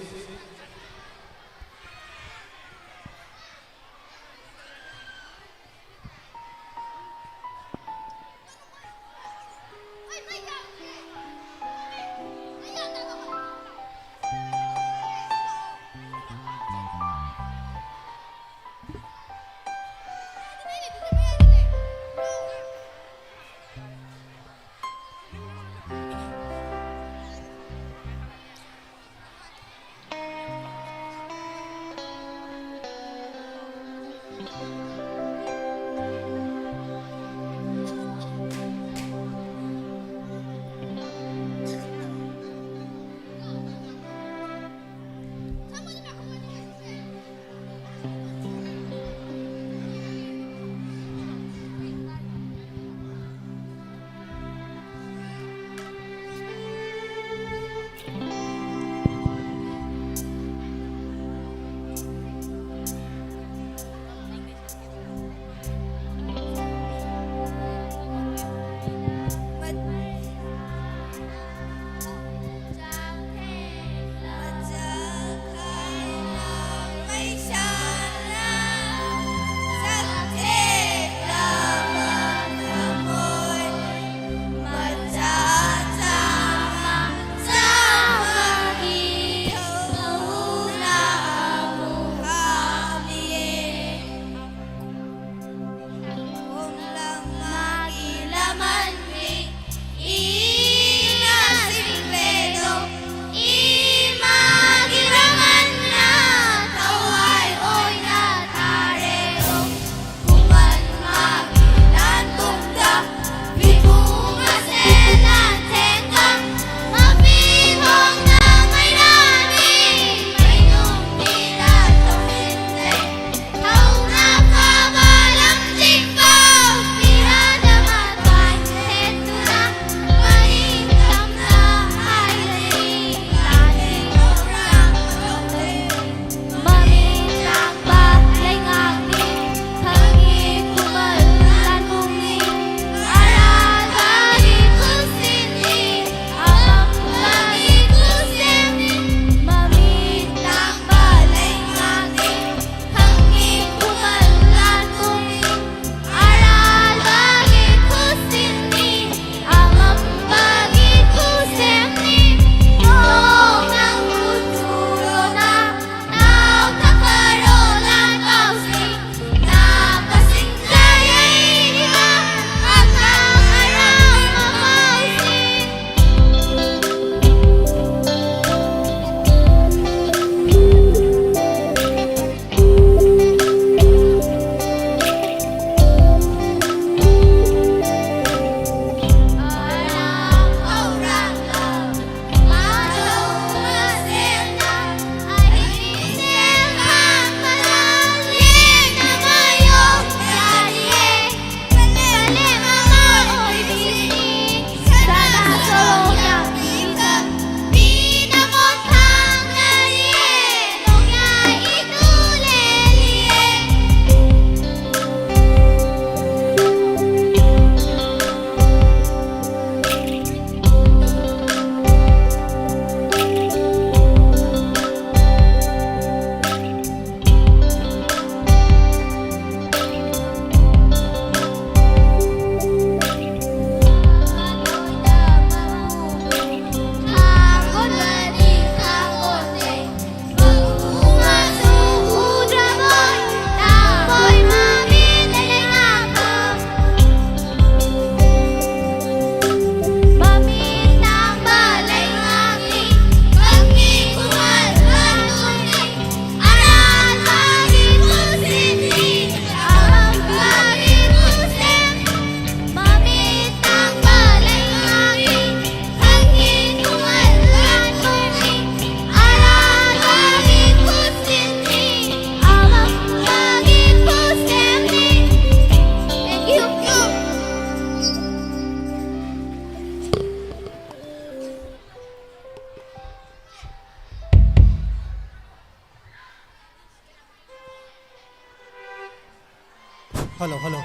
ฮัลโหลฮัลโหล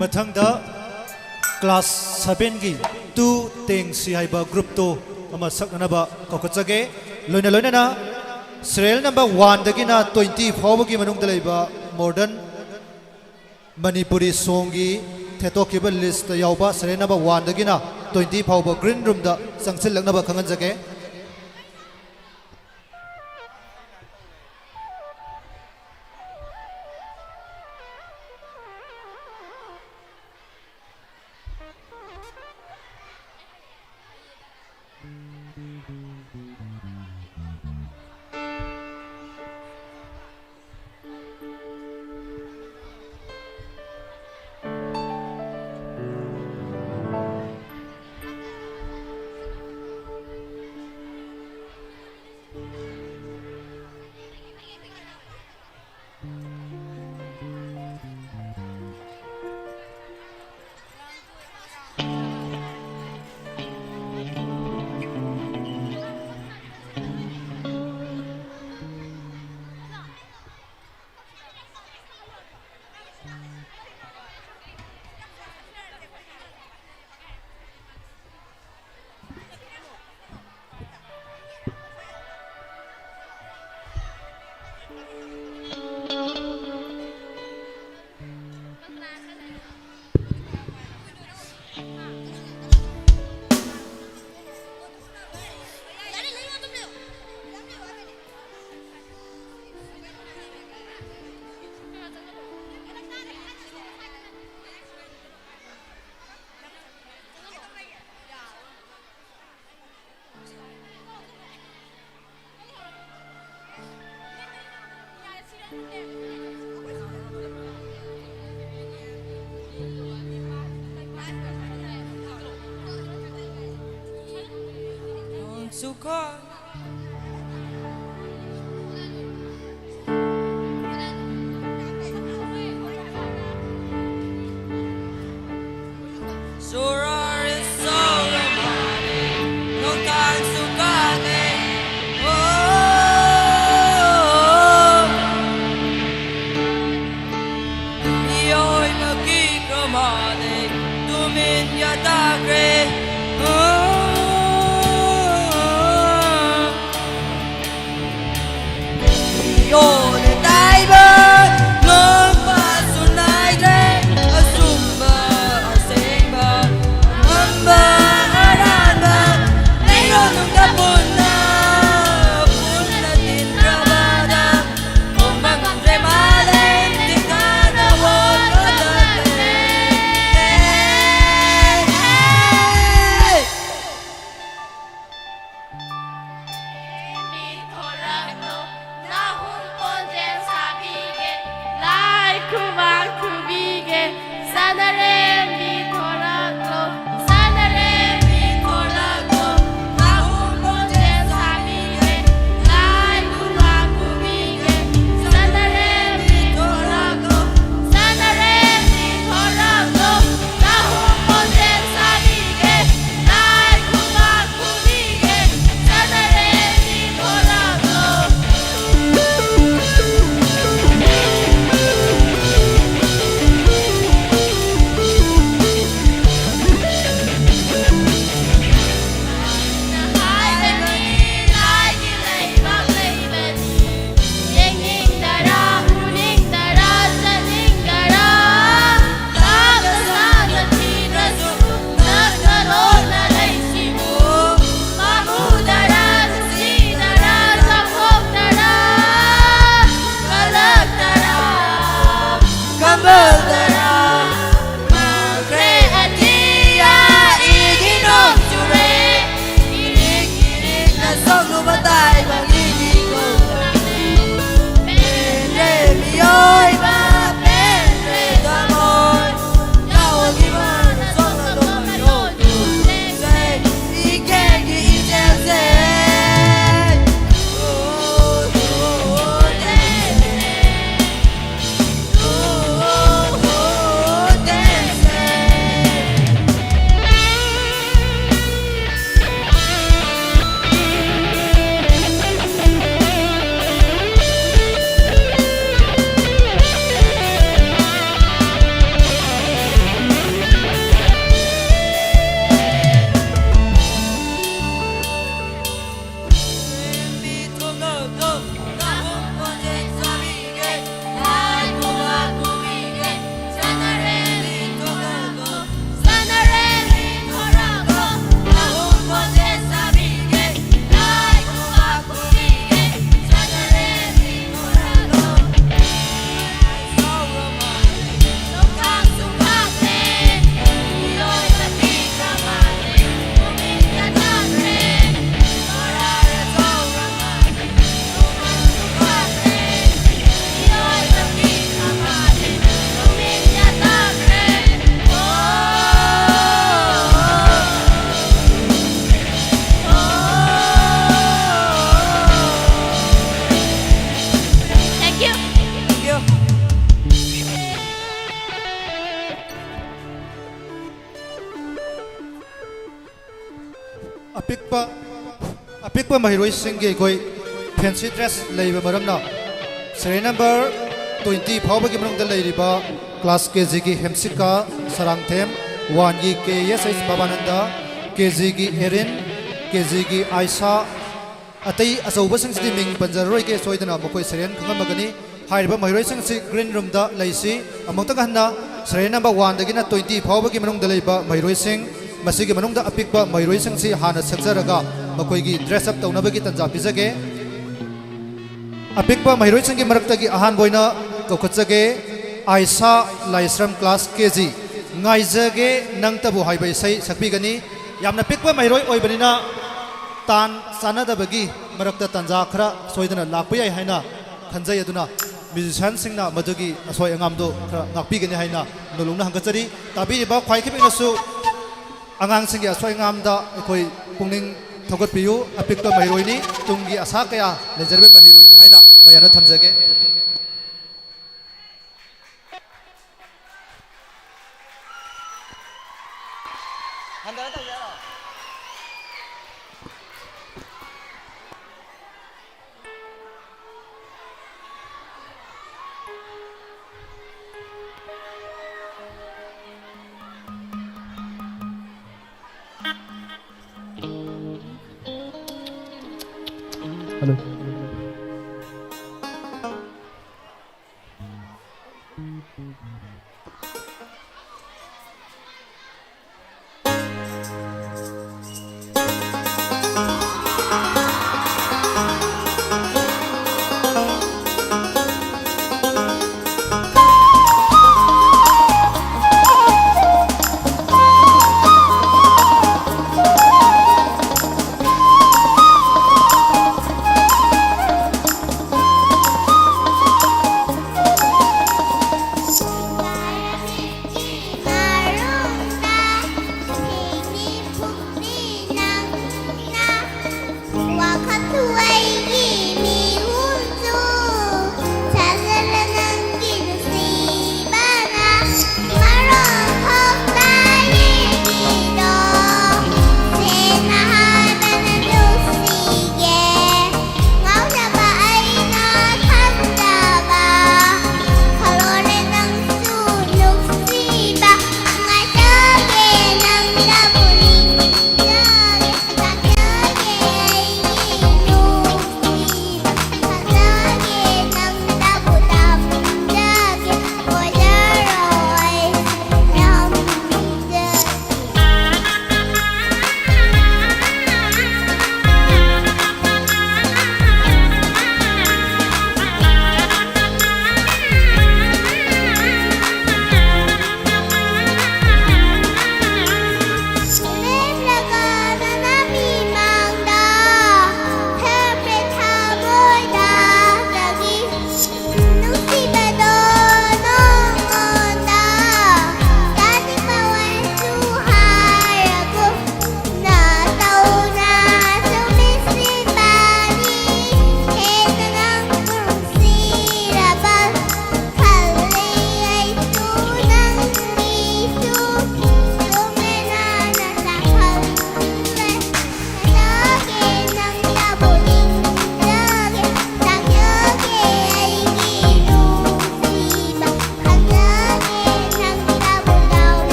มาทางเดคลาส7กี2เต็งสีไฮบะกรุ๊ป2มาสักนับก็กระจายลอยนะserial number 1 dagi na 20 phawba gi manung dalai ba modern manipuri song gi thetokibal list yawba serial number 1 dagi na 20 phawba green room da sangsil lakna ba khangan jage Suka Surar is so romantic No time suka ne Oh Ioy magkikramade Tumin yata gre Oh apikpa mahiroi singi koi fancy dress leiba maramna serial number 20 phawba gi manung da leiriba class KG gi hemsika sarangthem 1 gi KSH Babananda KG gi Erin KG gi Aisha atai asauba sing sti ming panjaroi ke soidana mokoi serial khangamagani hairiba mahiroi sing si green room da leisi amongta ganna serial number 1 dagina 20 phawba gi manung da leiba mahiroi sing masigi manung da apikpa mahiroi sing si hana sakjaraga mokoi gi dress up taunabagi tanja pizage apikpa mahiroi sing gi maraktagi ahan boina kokhotsage Aisha Laisram class KG ngaijage nangtabu haibai sai sakpigani yamna pikpa mahiroi oibanina tan sanadabagi marakta tanja khara soidana lakpa yai haina khanjai aduna musician singna madugi asoi angamdo khara ngakpigani haina nolungna hangachari tabi ba khwai khibinasu angang singi asoi angamda ekoi pungning thogot piyu apikpa mahiroi ni tungi asa kaya lejarbe mahiroi ni haina mayana thamjage Hello.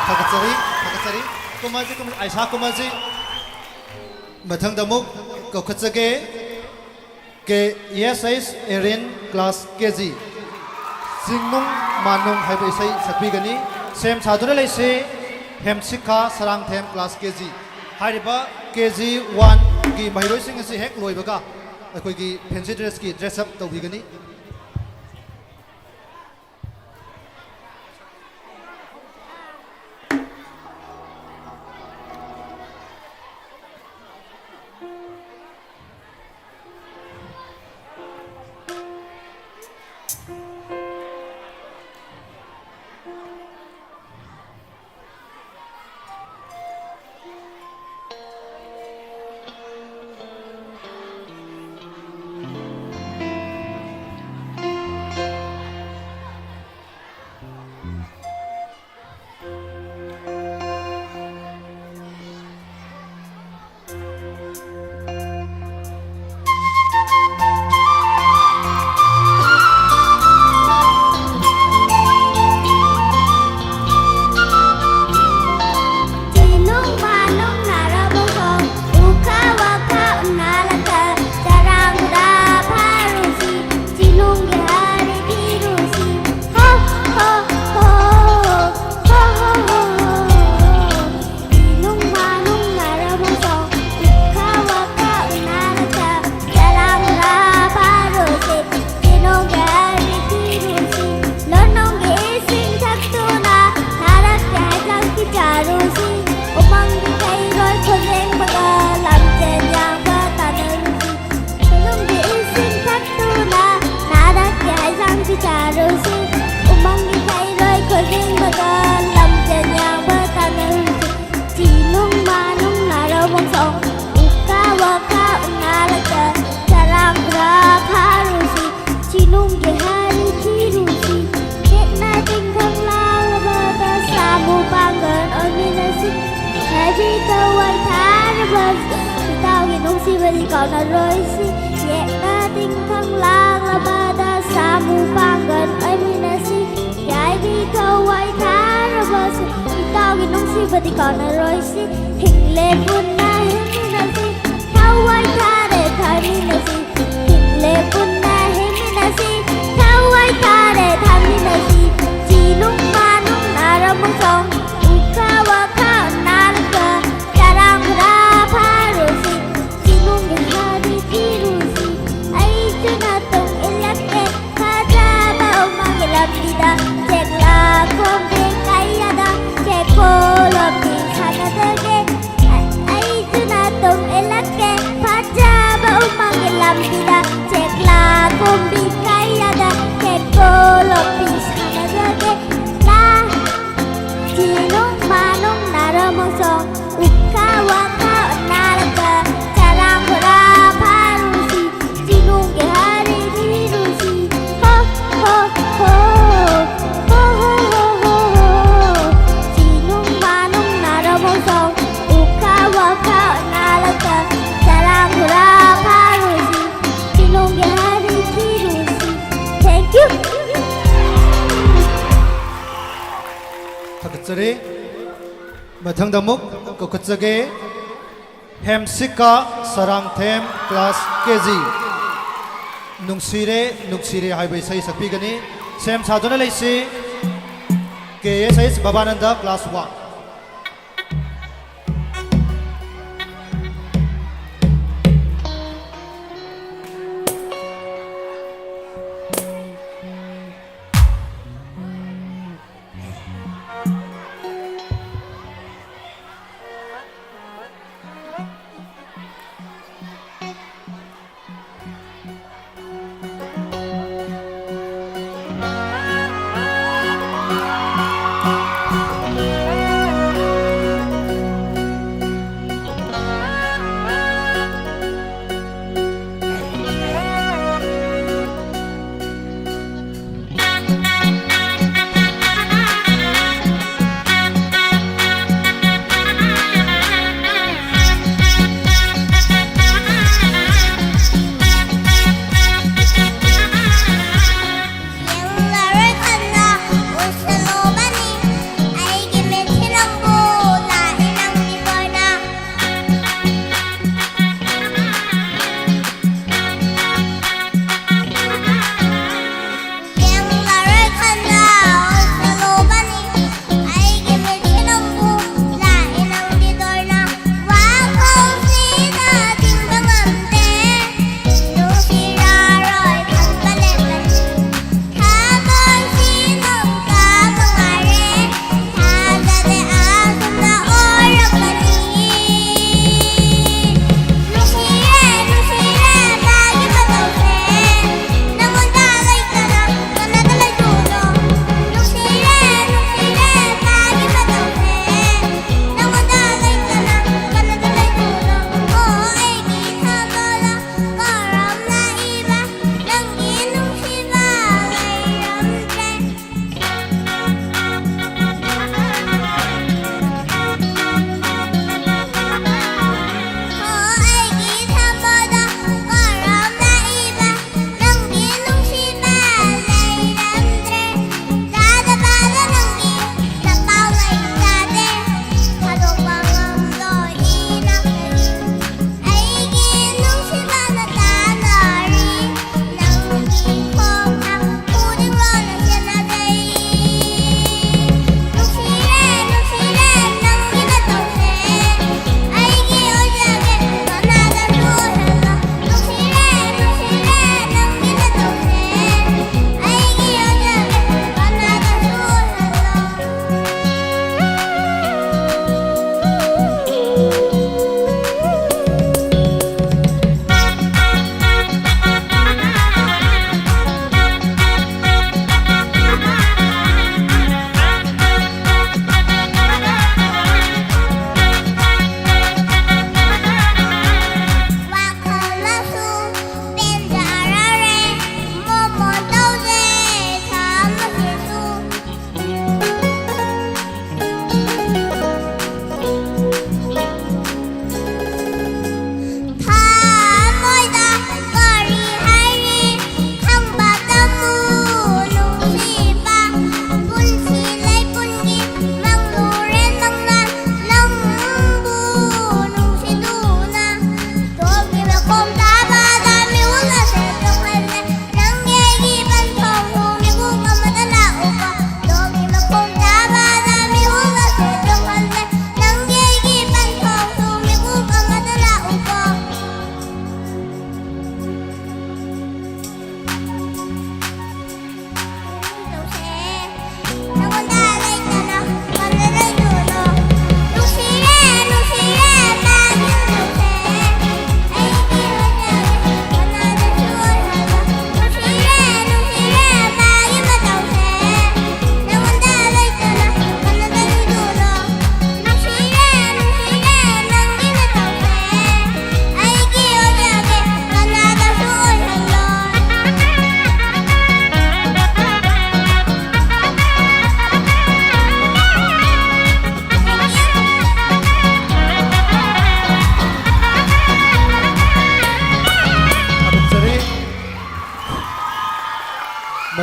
Thakachari kumaji Aisha kumaji mathang damuk kokhatsage ke ESS Erin class KG Singnung manung haibai sai sakpi gani sem saduna leise hemsikha sarang them class KG हाइरिबा KG 1 की महिरोइसिंग असी हेक लोइबगा अखोइगी fancy dress की dress up तौबिगनी còn là rơi si nhẹ ta tinh thăng lang là ba ta sa mu bang gần ấy mi na si gái đi câu ai thá ra bờ si đi tao cái nông si và thì còn là rơi si hình lệ buồn na hết mi na si thao ai thá để thay mi na si hình lệ buồn na hết mi na si thao ai thá để thay mi na si chỉ nung ma nung na ra mong song uka wa ka na la ka jarang ra pha rồi si chỉ nung cái hari tiru si ai chu na tong elak e pha ra ba o ma ke la vida cek la kom be kaya da cek ko lo pi khana de ke ai chu na tong elak e pha ra ba o ma ke la vida cek la kom be kaya da cek ko lo pi khana de ke la chỉ nung ma nung na ra mong song uka wa ka na la ka jarang ra pha ru si chỉ nung ke hari tiru si ho ho ho ho ho ho ho chỉ nung ma nung na ra mong song uka wa ka na la ka jarang ra pha ru si chỉ nung ke hari tiru si thank you थकचरे मथंग दमुक कोकचगे हेमसिका Sarangthem class KG नुंगसिरे नुंगसिरे हाइबे सही सकपीगनी सेम साधुना लेसी KSH Babananda class 1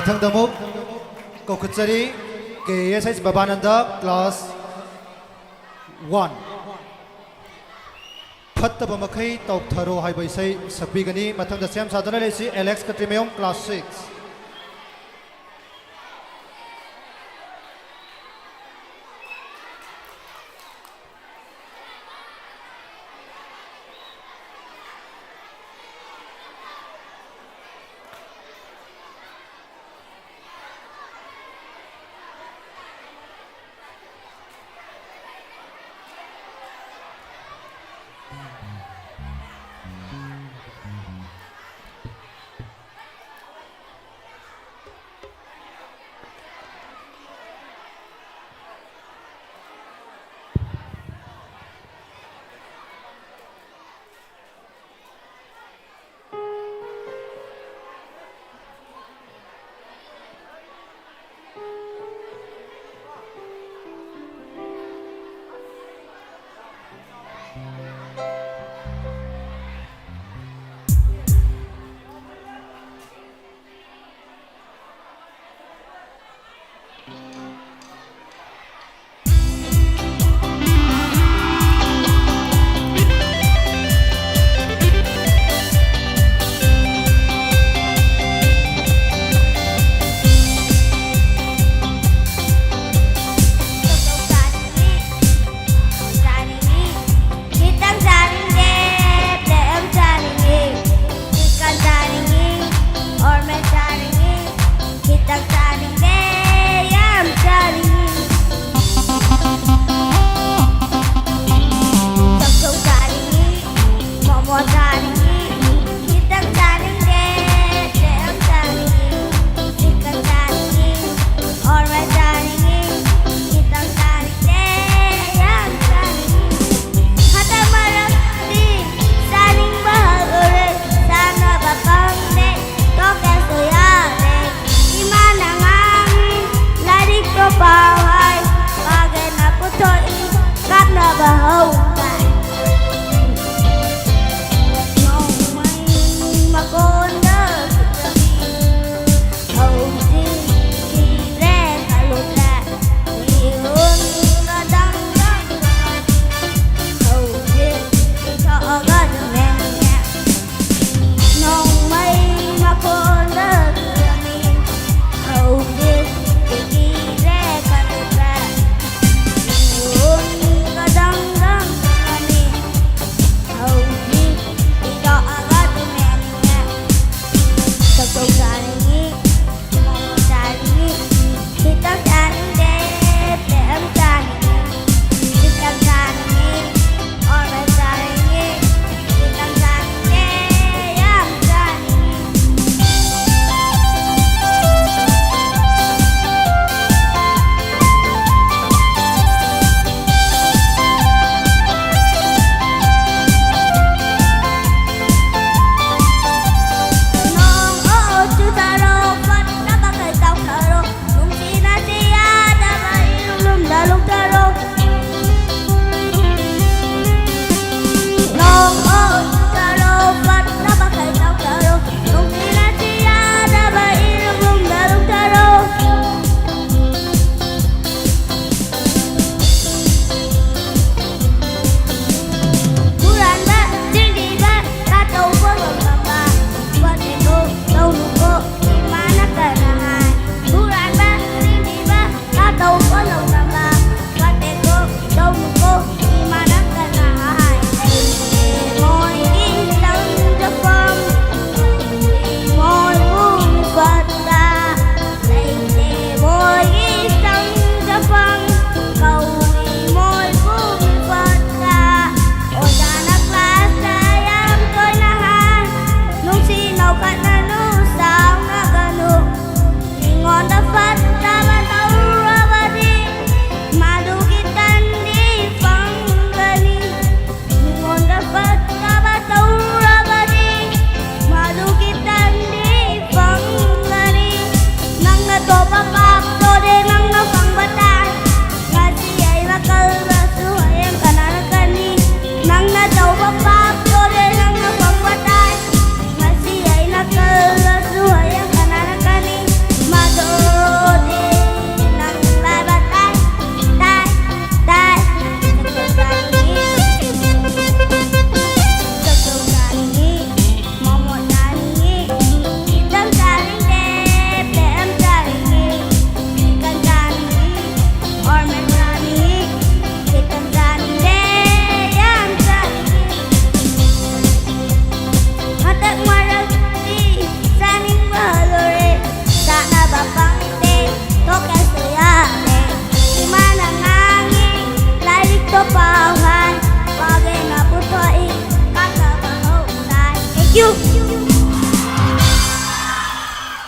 Mathang Damuk Kokutsari KSH Babananda Class 1 Fattaba Makai Tok Tharo Hai Baisai Sapigani Mathang the Sam Sadana Lesi Alex Katrimeum Class 6.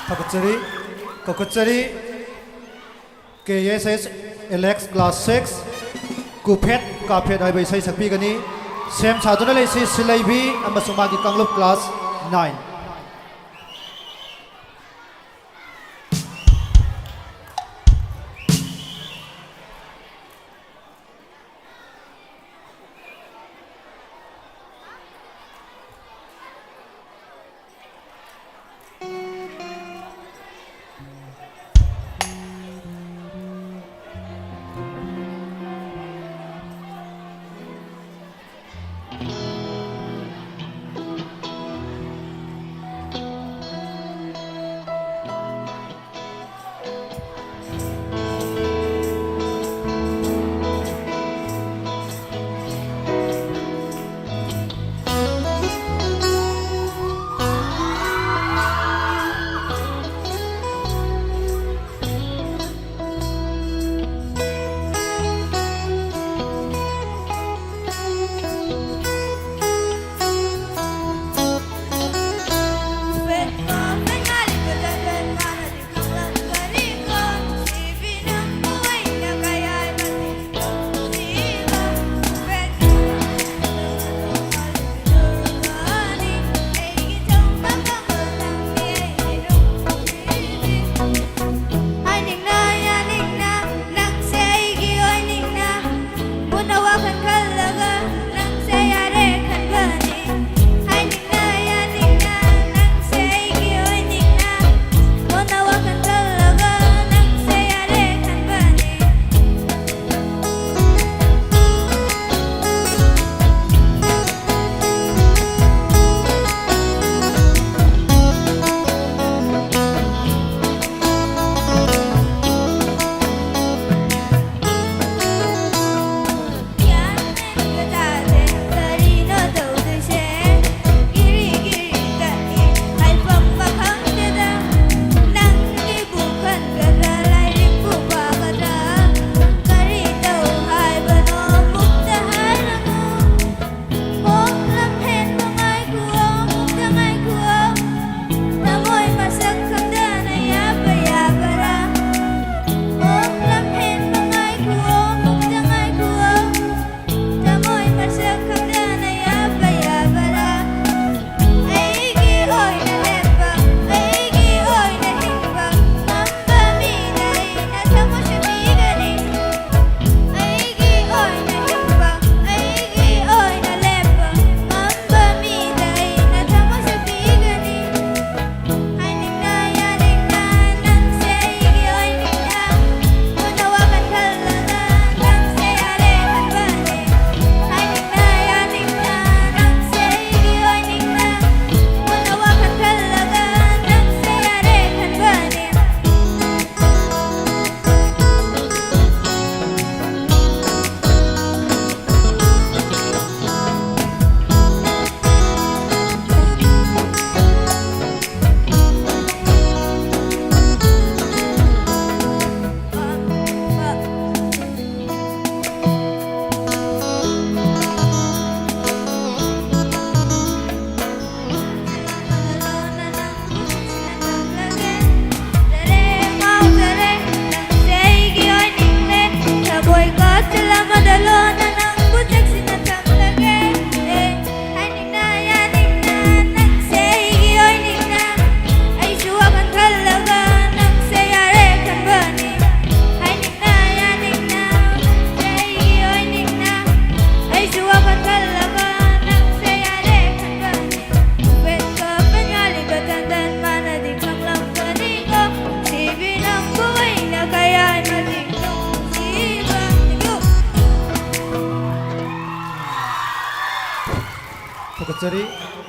Takachari, Kakachari, KSS Alex Class 6, Kupet, Kapet, I say Sapigani, Sam Sadunale, Silabi, and Masumagi Kanglup Class 9.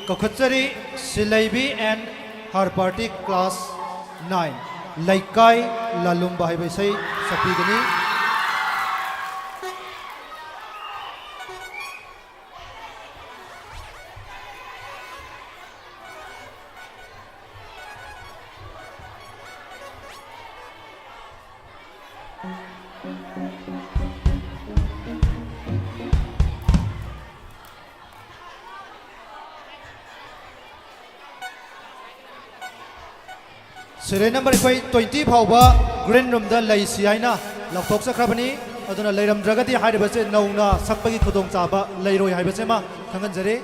Kakachari, Silaibi and her party class 9. Laikai Lalumba Haibasai Sapigani. Serial number 20 phauba green room da lei si aina lakthok sakhrabani aduna leiram dragati hairibase nauna sakpagi khudong chaba leiroi haibase ma thangan jare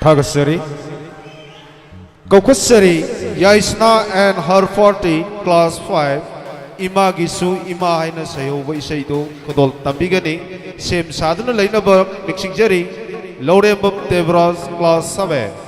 Thagasari, Kaukusari, Yaisna and her 40, class 5, Ima Gisu, Ima Haina Sayo, Vaisaido, Kodol Tambigani, Same Sadhana Lainabak, Mixing Jerry, Lodembum Devras, class 7.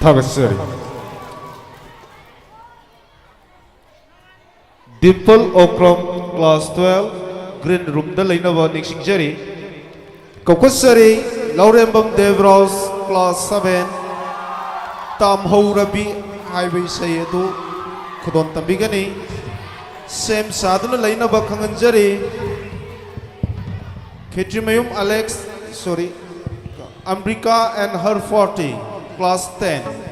Thagasari. Dimple Okram, class 12, green room da lainaba Nikshingjari. Kokosari, Laurembam Devros, class 7, Tam Rabi, Highway Sayedu, Kudon Tambigani, Sam Sadana lainaba Kanganjari, Ketrimayum Alex, sorry, Ambrika and her 40, class 10.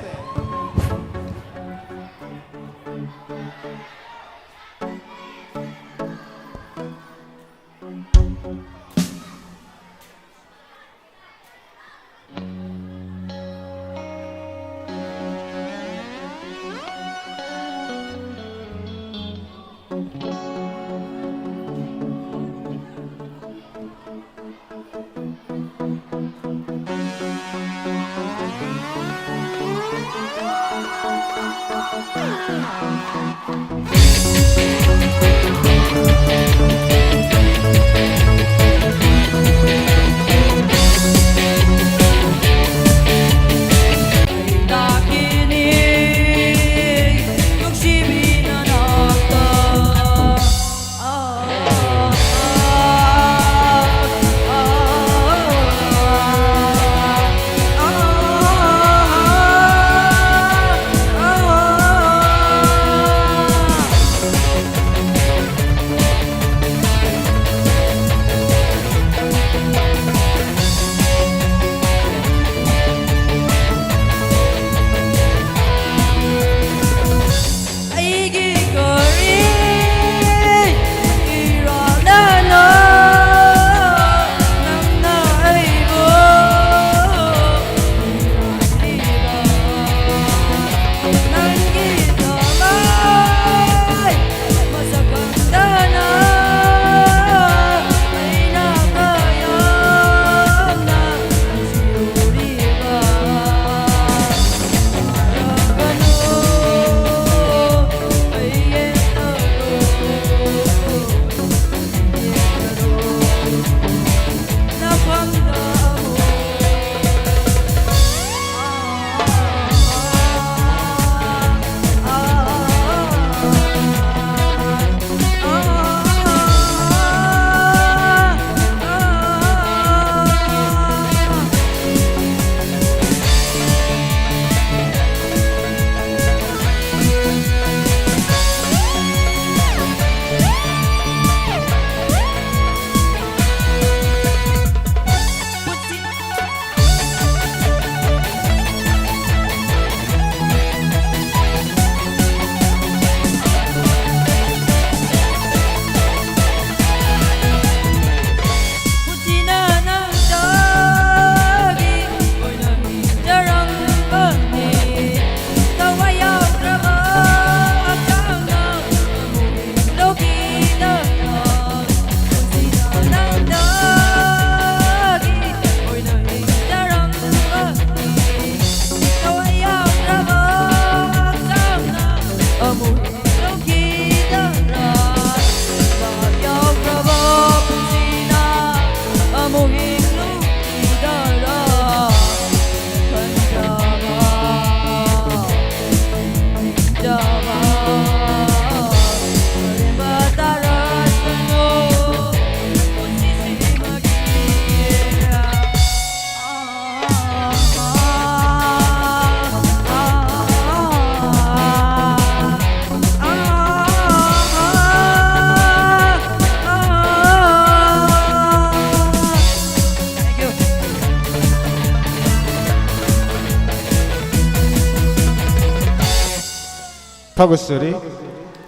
Thagasari,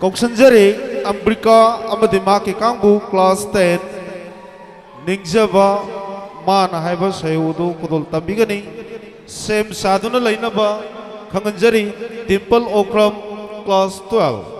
Koksanjari, Ambrika, Amadimaki Kambu, class 10, Ningjaba, Mana Haiba Sayudu, Kudul Tambigani, Sam Saduna Lainaba, Kanganjari, Dimple Okram, class 12.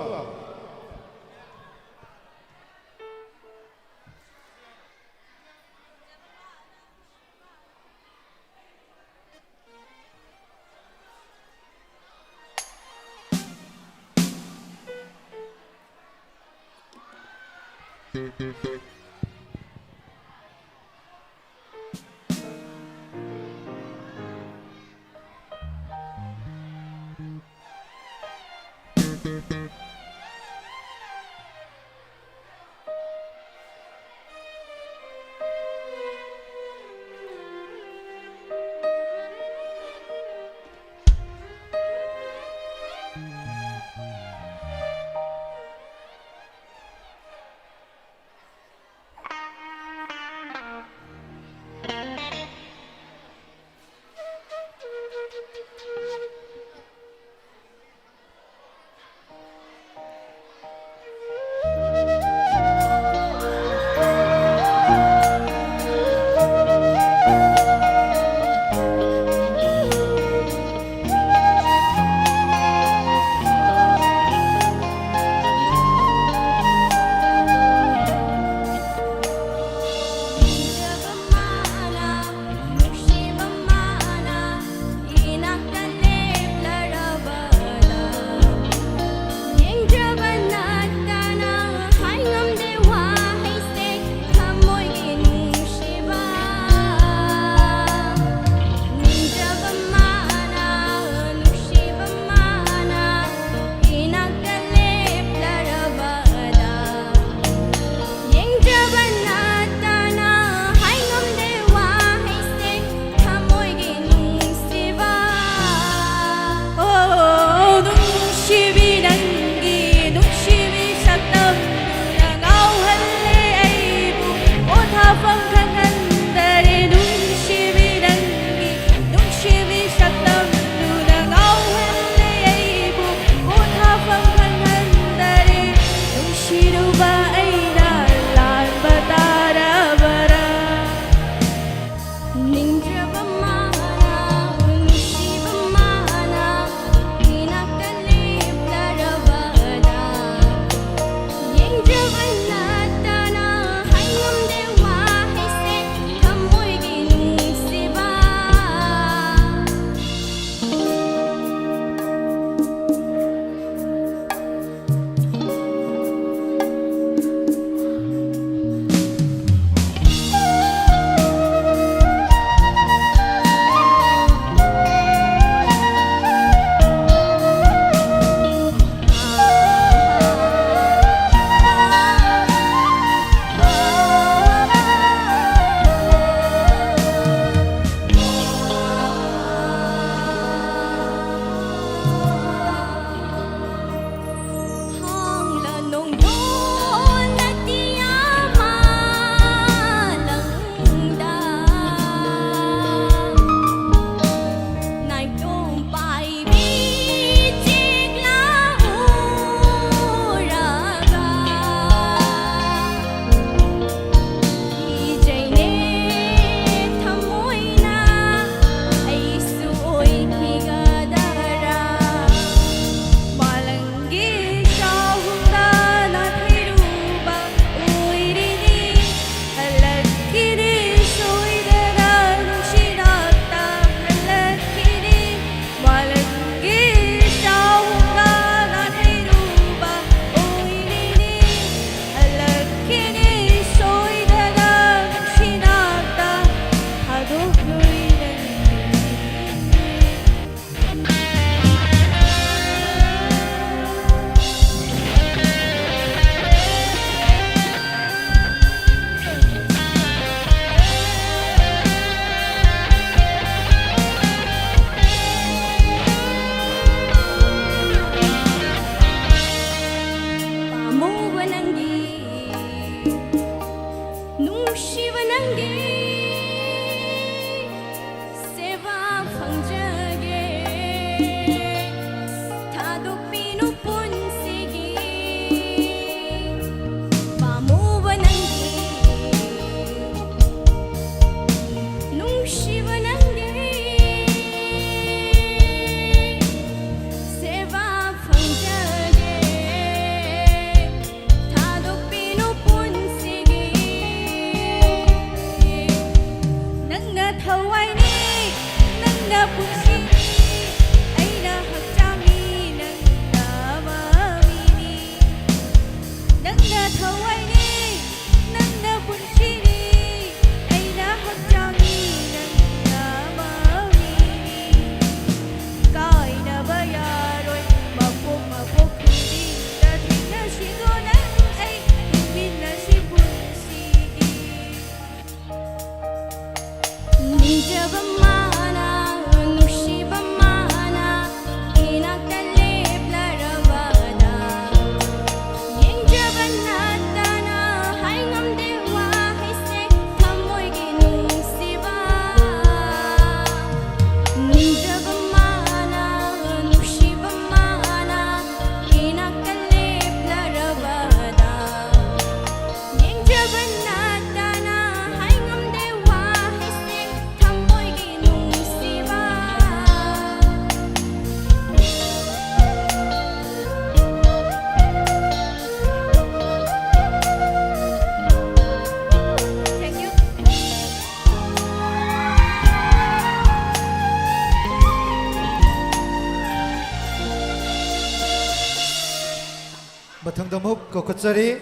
Matangdamuk Kokotsari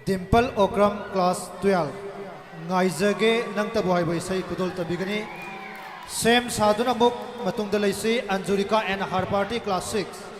Dimple Okram Class 12 Ngaizage Nang Tabuhay Boy Say Kudol Tabigani Same Saduna Muk Matung Dalaisi Anjurika and Har Party Class 6.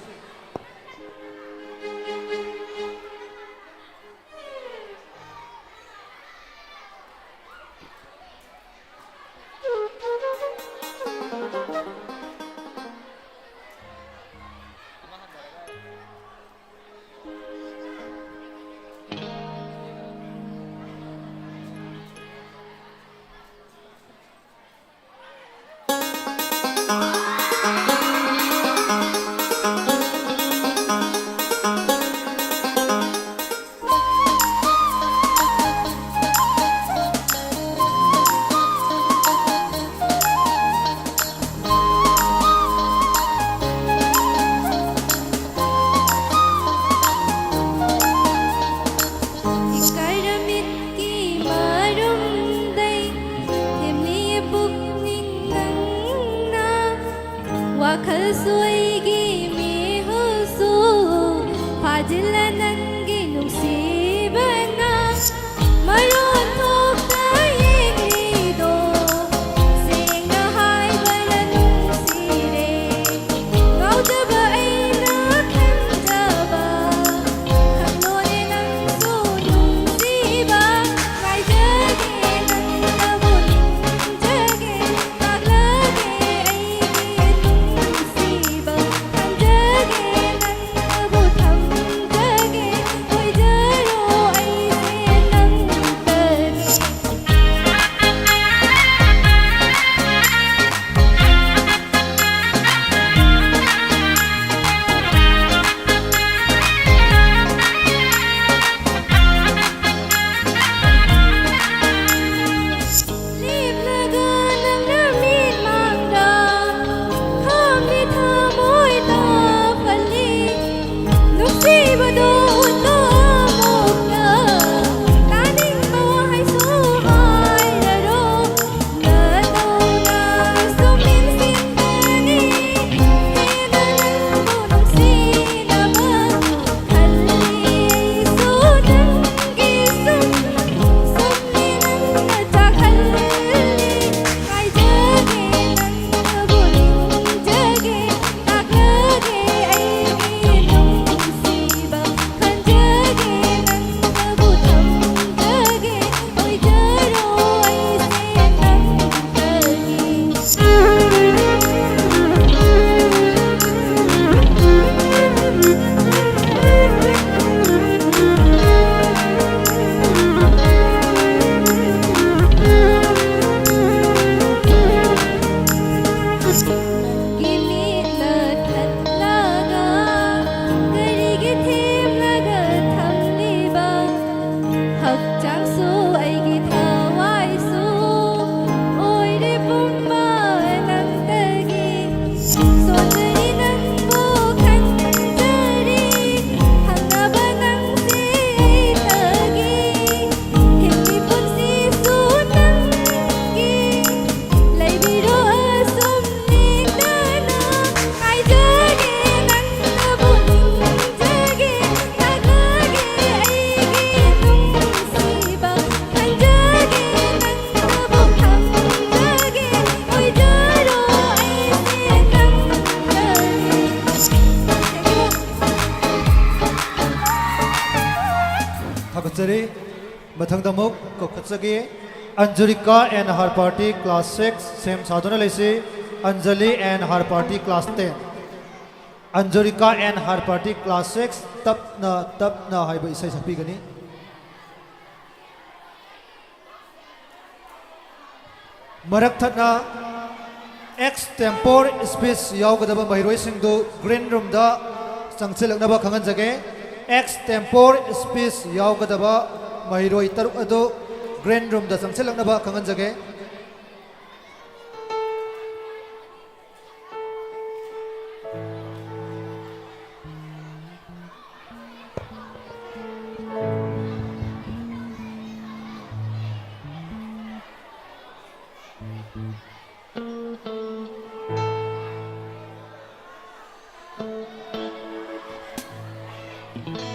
Matangdamuk Kokotsagi Anjurika and Har Party Class 6 Same Saduna Laisi Anjali and Har Party Class 10 Anjurika and Har Party Class 6 Tapna Haiba Isai Sapigani Marakthana Extempore Space Yaugadaba Mahiroi Singdu Green Room da Sangsilaknaba Kanganjage Extempore Space Yaugadaba Mahiroi Taruk Ado Grand Room da Sangsilaknaba Kanganjage Thank you.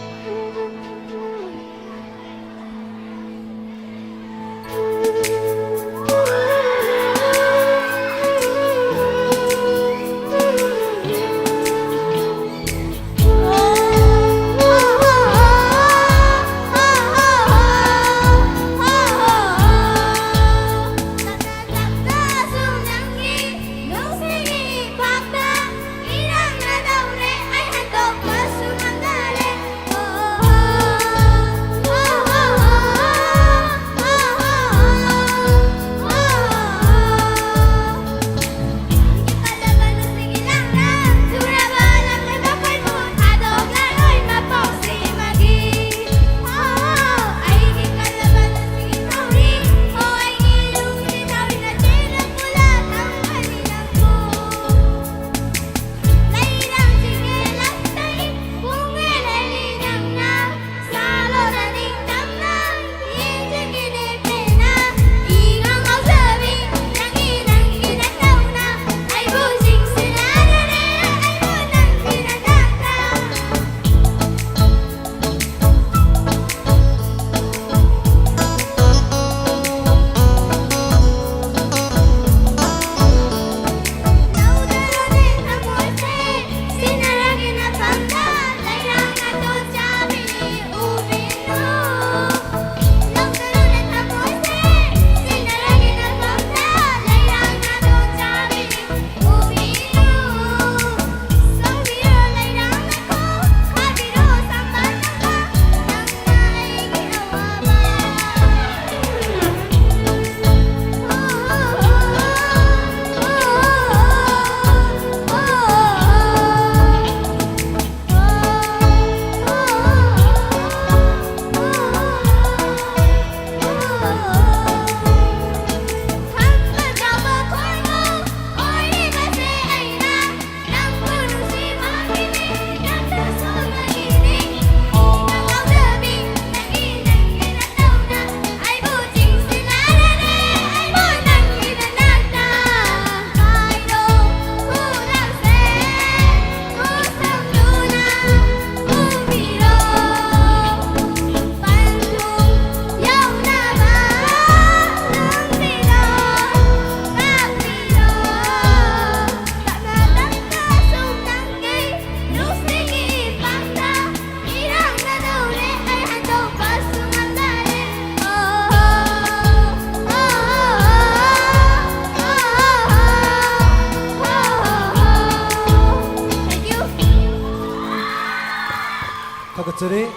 Thakachari,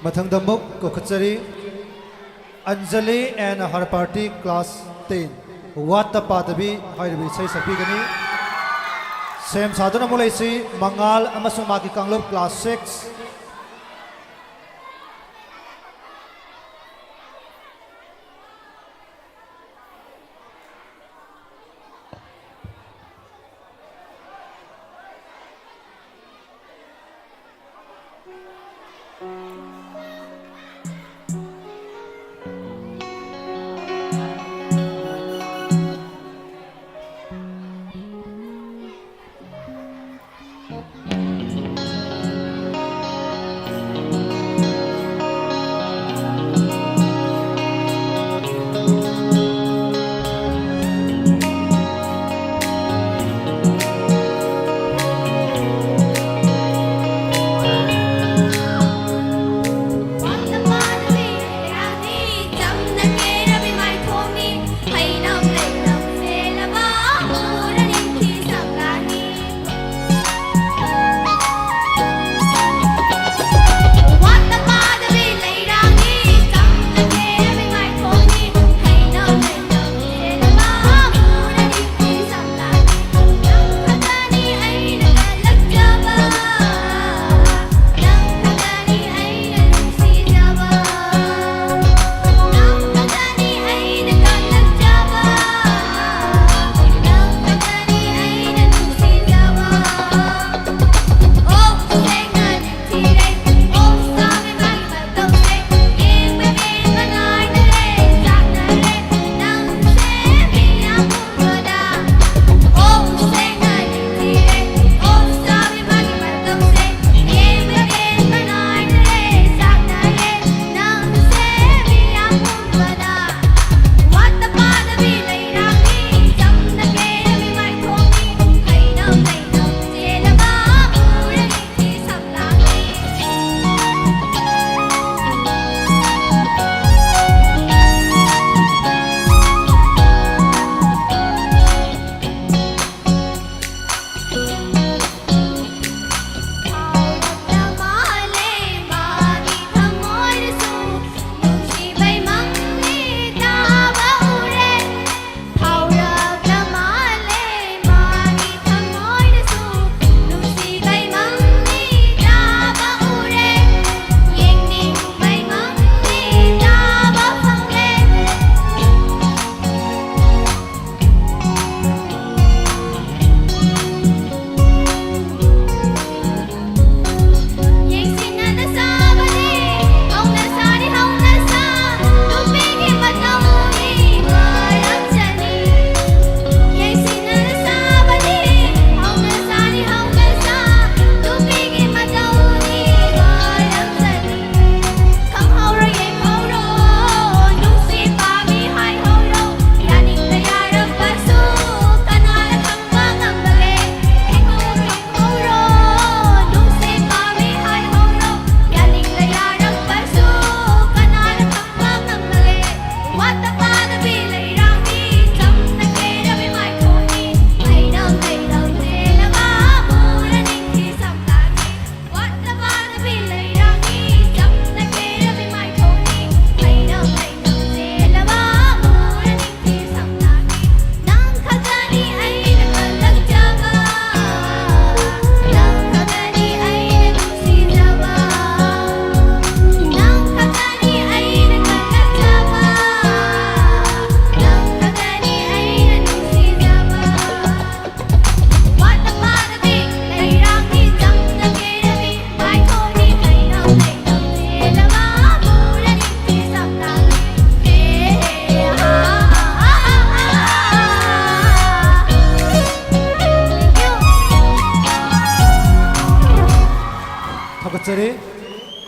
Mathangdamuk, Kokachari, Anjali and her party class 10. What the Patabi, Haibi say Sapigani. Same Sadhana Mulaisi, Mangal, Amasumaki Kanglop class 6.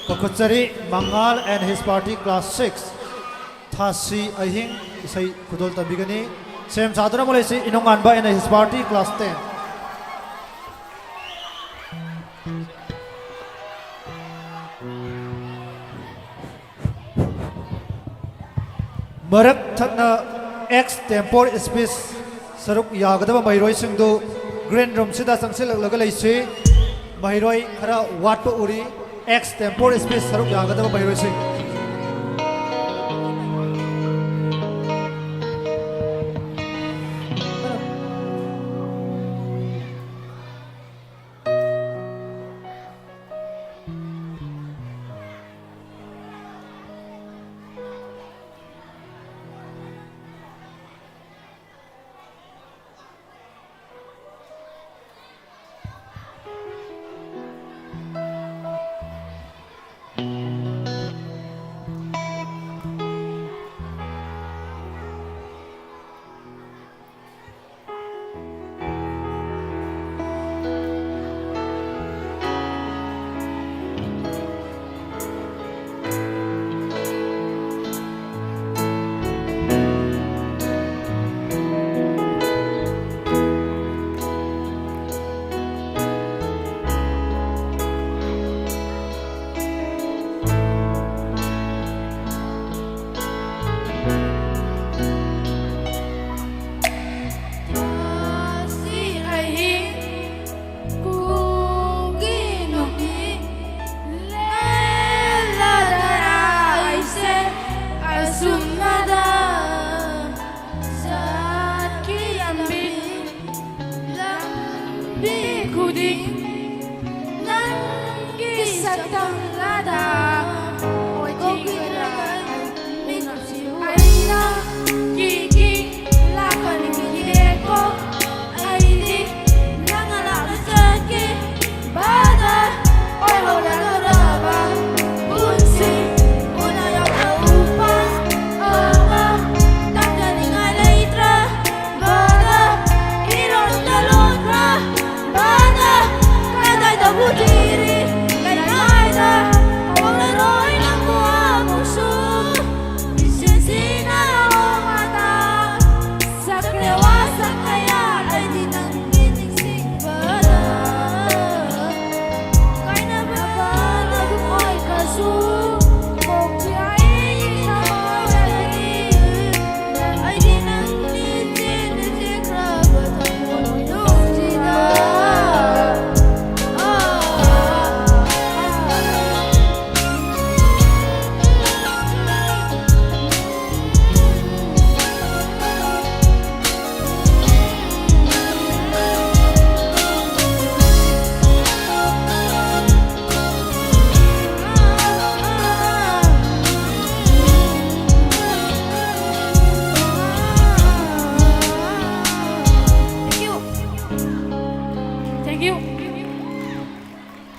Kokochari Mangal and his party class 6. Thasi Ahing Isai Kudol Tabigani. Same Sadhana Malaysi Inonganba and his party class 10. Marak Thakna X Tempor Space Saruk Yagadava Mairoi Singdu Grand Room Sida Sangsil Lagalai Mahiroi Kara Watpa Uri extempore speech saruk yagadaba mahiroi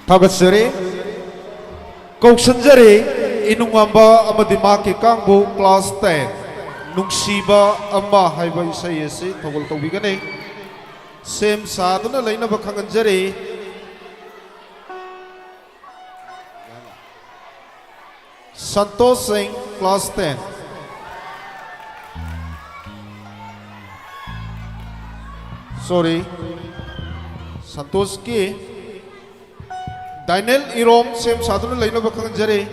Tabatsari, Kauksanjari, Inungamba amadi maki kangbu class 10, Nungsiba ama haiba isay esi, Tawal tawigani, Sem saduna laina bakanganjari, Santos Singh class 10. Sorry, Santos ki Daniel Irom Sem Saduna Laina Bakanjare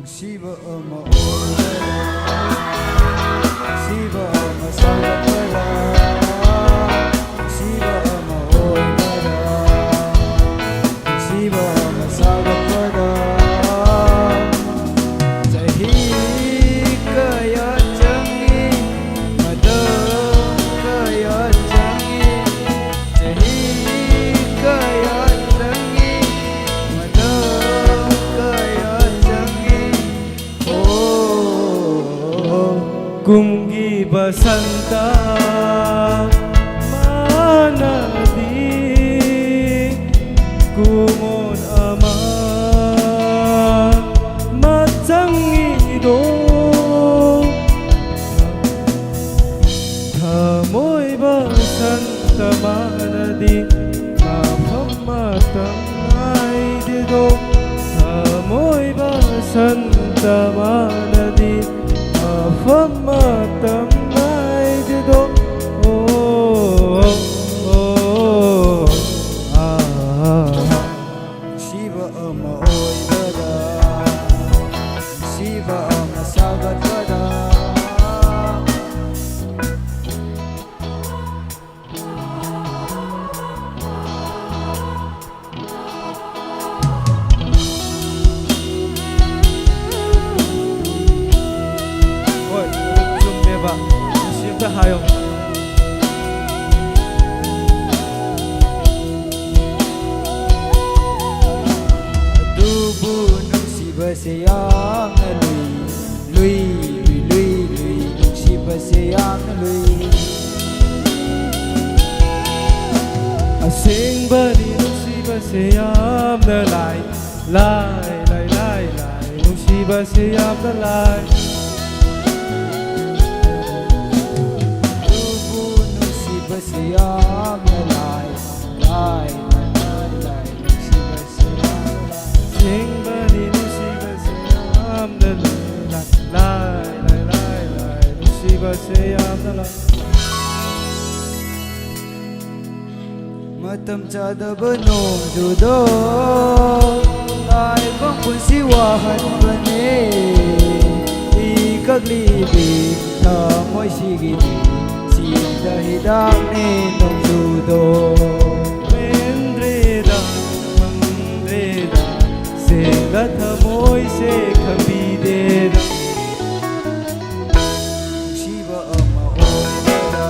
Siva, Masala, ꯀꯨꯝꯒꯤ ꯕꯁꯟꯇ ꯃꯥꯅꯗꯤ ꯀꯨꯃꯣꯟ ꯑꯃ ꯃꯆꯪꯏꯗꯣ ꯊꯃꯣꯏ ꯕꯁꯟꯇ ꯃꯥꯅꯗꯤ ꯃꯐꯝ ꯃꯇꯝ ꯅꯥꯏꯗꯦꯗꯣ ꯊꯃꯣꯏ ꯕꯁꯟꯇ ꯃꯥꯅꯗꯤ mafam matam naidido Shiva ama oibada Shiva ama sagadada hayo Adubu nungsiba se yamna lui nungsiba se yamna lui Asingba ni nungsiba se yamna lai nungsiba se yamna lai Siyam na lai Shiva siyam na Sing bani nu Shiva siyam na lai nu Shiva siyam na lai Matam chadaba nong judo Ai bang pun siwahan bane Ikagli bi na moy sigidi Hidak ni nong judo Mendreda Senga thamoy se khabideda Shiva ama oibada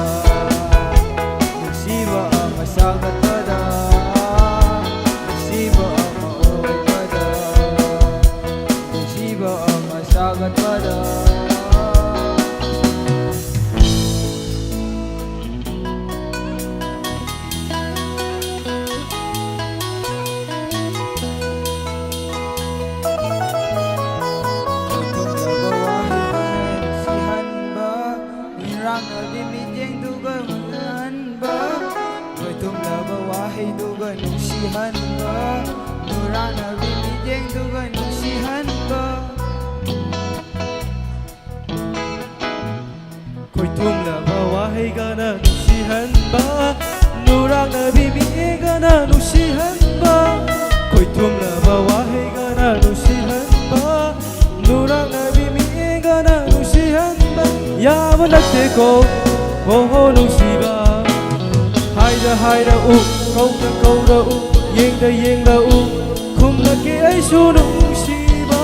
Shiva ama sagadada Shiva ama oibada Shiva ama sagadada Oh Luciba Haida câu da yeng da khum la ke ai su Luciba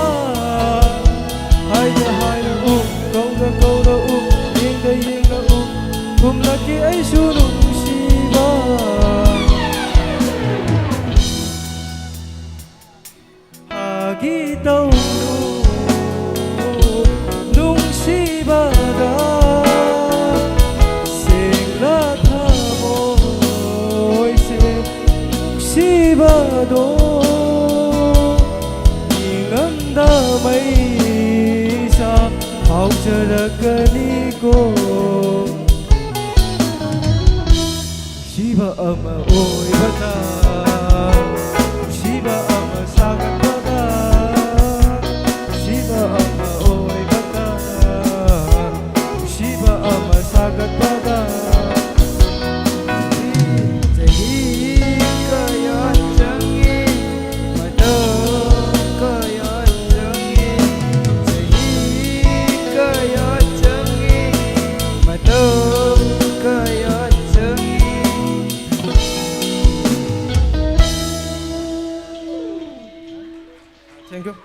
Haida câu da yeng da khum la ke ai su Luciba Agi tau Luciba da Sibado inganda mai sa hau charakani ko Shiva ama oibada Shiva ama sagadada Shiva ama oibada Shiva ama sagadada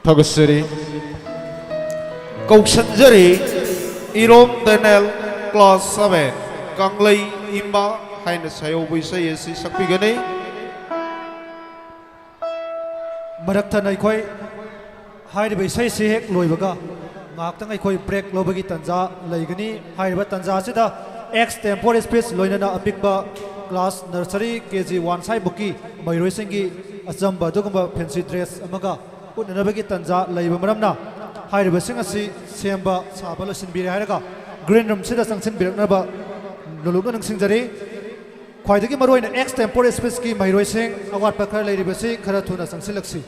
Thagusari Kauksanjari Irom Daniel Class 7 Kanglai Imba Haina Sayo Buisay Yasi Sakpigani Maraktan ay koy Haida Buisay Sihek Loibaga ngak tang ai khoi break lobagi tanja leigani haiba tanja sida extempore speech loinana apikba class nursery kg 1 sai buki mairoi singi achamba dugumba fancy dress amaga utnabagi tanja leiba maramna haiba sing asi semba sabalo sinbiri hairaga green room sida sangsin biraknaba luluk nang singjari khwaidagi maroina extempore speech ki mairoi sing awat pakhar leiribasi khara thuna sangsilaksi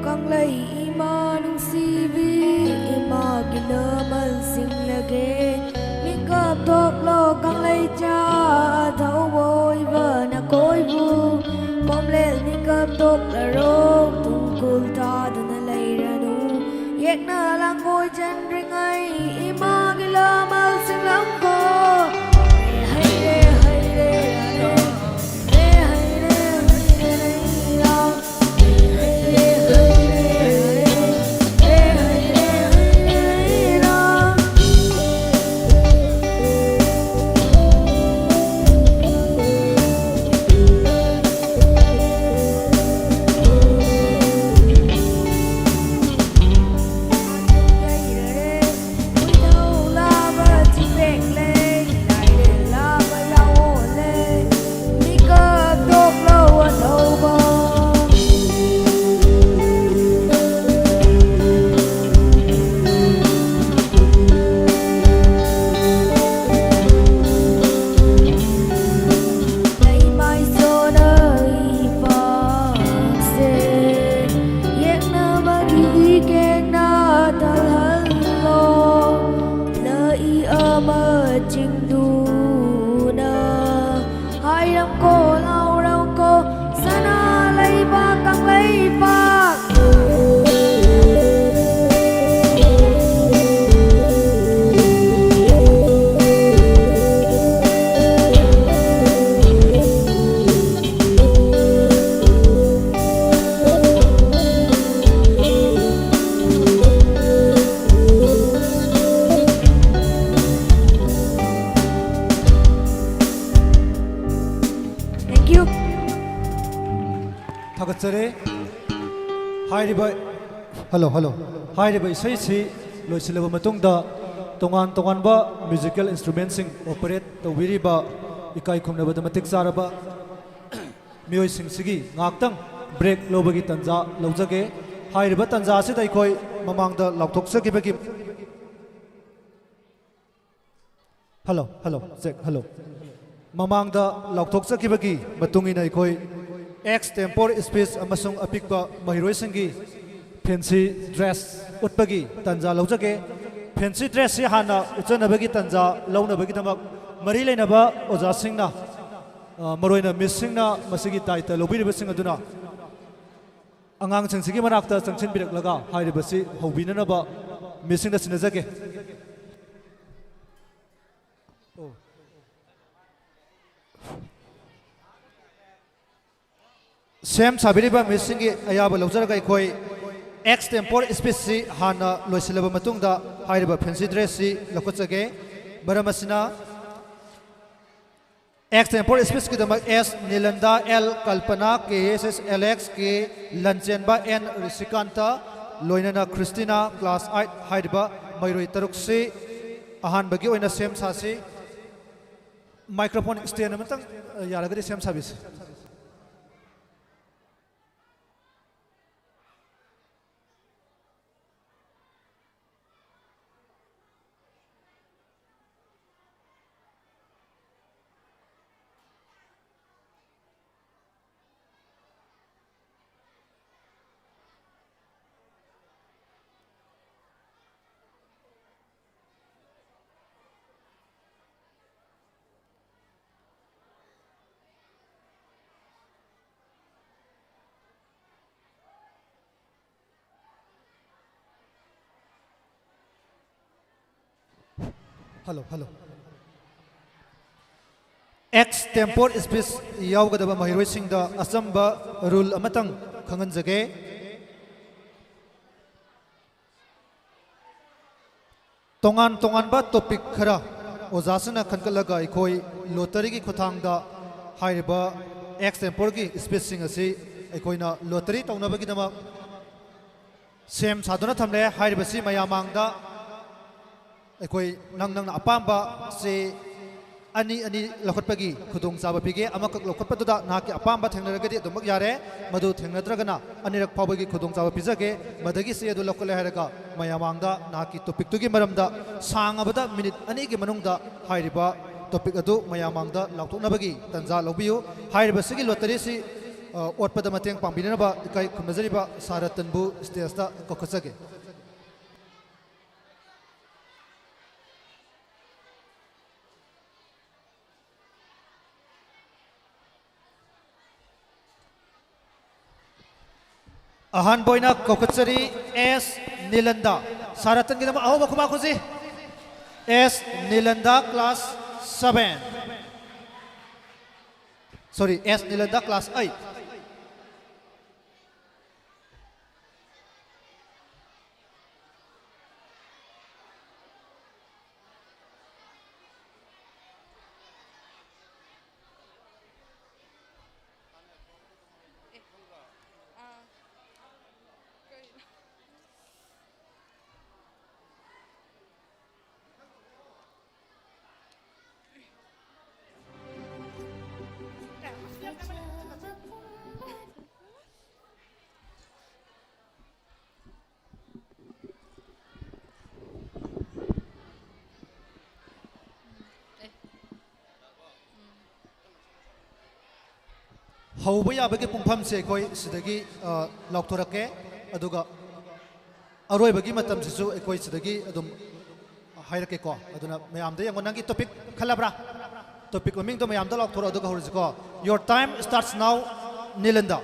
Kang lay ima nung sivi ima ginaman sing lage mikap tok lo kang lay cha thau boy va na koi vu kom le mikap tok la rok tung kul ta na lay ra nu yek na lang boy chen ring ai ima ginaman sing lam ko hey re hey re Thagatsare hairiba hello hairiba isai si loisilaba matungda tongan ba musical instruments sing operate tawiriba ikai khumnabada matik saraba mioi sing sigi ngaktang break lobagi tanja lojage hairiba tanja sida ikoi mamangda laukthoksagebagi hello check hello mamangda laukthoksagebagi matungina ikoi extempore speech amasung apikba mahiroi singi fancy dress utpagi tanja lojage fancy dress si hana uchanabagi tanja launabagi tamak mari leinaba oja singna maroina miss singna masigi title lobiriba sing aduna angang changsigi manakta changchin birak laga hairibasi hobinanaba missing da sinajage Sem sabiriba misingi ayaba lojaraga ikoi extempore speech si hana loisilaba matungda hairiba fancy dress si lokochage baramasina extempore speech ki damak S Nilanda L Kalpana K S Alex K Lanchenba N Risikanta loinana Christina class 8 hairiba mairoi taruk si ahan bagi oina sem sasi microphone stand amatang yaragadi sem sabis hello extempore speech yaugdaba mahiroi-singda achamba rule amatang khanganjage tongan ba topic khara ojasana khankalaga ikoi lottery gi khuthangda hairiba extempore gi speech sing asi aikoina lottery taunabagi dama sem saduna thamle hairiba si mayamangda aikoi nang apamba se ani lakhotpagi khudong chaba pige amakak lakhotpaduda nahaki apamba thengnaragadi adumak yare madu thengnadragana anirak phawbagi khudong chaba pijage madagi se adu lokale haraga mayamangda nahaki topic tugi maramda sangabada minute ani gi manungda hairiba topic adu mayamangda lautoknabagi tanja lobiyu hairiba sigi lottery si otpada mateng pangbinaba kai khumnajariba saratanbu stage ta kokhachage ahan boina kokachari S Nilanda saratan gidama aho bakuma khuji S Nilanda class 7 sorry S Nilanda class 8 hauba yabagi pungpham se koi sidagi laukthorake aduga aroibagi matam sisu ekoi sidagi adum hairake ko aduna mayamda yango nangi topic khalabra topic ming to mayamda laukthora aduga horji ko your time starts now Nilanda.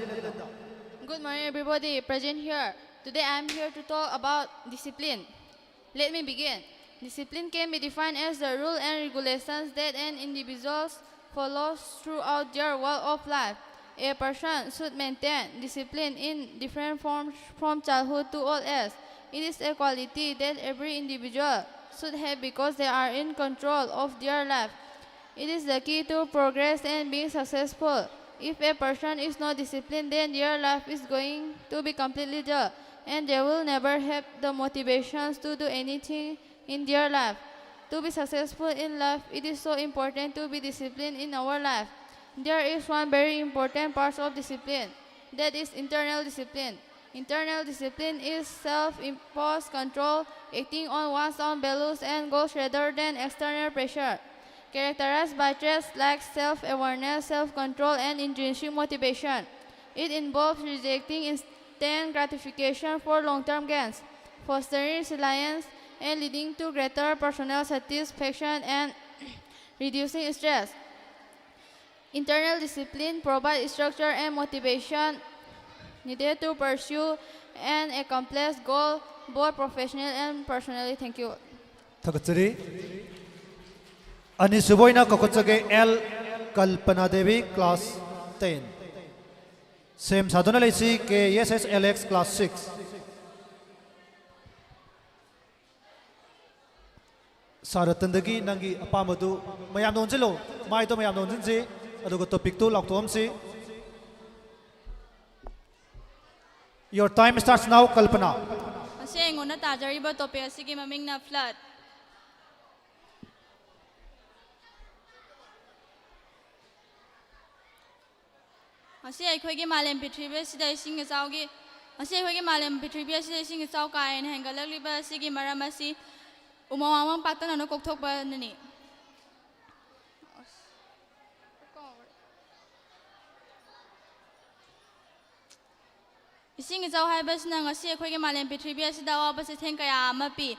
Good morning everybody present here. Today I am here to talk about discipline. Let me begin. Discipline can be defined as the rules and regulations that an individual follows throughout their walk of life. A person should maintain discipline in different forms from childhood to old age. It is a quality that every individual should have because they are in control of their life. It is the key to progress and being successful. If a person is not disciplined, then their life is going to be completely dull, and they will never have the motivations to do anything in their life. To be successful in life, it is so important to be disciplined in our life. There is one very important part of discipline, that is internal discipline. Internal discipline is self-imposed control, acting on one's own values and goals rather than external pressure. Characterized by traits like self-awareness, self-control, and intrinsic motivation. It involves rejecting instant gratification for long-term gains, fostering resilience, and leading to greater personal satisfaction and reducing stress. Internal discipline provides structure and motivation needed to pursue and accomplish goals both professionally and personally. Thank you. Thakachari Ani Suboina Kokochage L Kalpana Devi class 10 Same Sadhana Lesi KSS LX class 6 Saratandagi Nangi Apamadu Mayam Donzilo Maito Mayam Donzi aduga topic tu lauktomsi Your time starts now Kalpana Ase ngona tajariba topic asigi maming na flood Ase aikoigi malem pitribe sida ising chawgi ase aikoigi malem pitribe sida ising chaw kain hangalakliba asigi maramasi umawamang patana no kokthokba nani Ising izaw haibasina ngasi aikoigi malem pitribe asida awabase theng kaya ama pi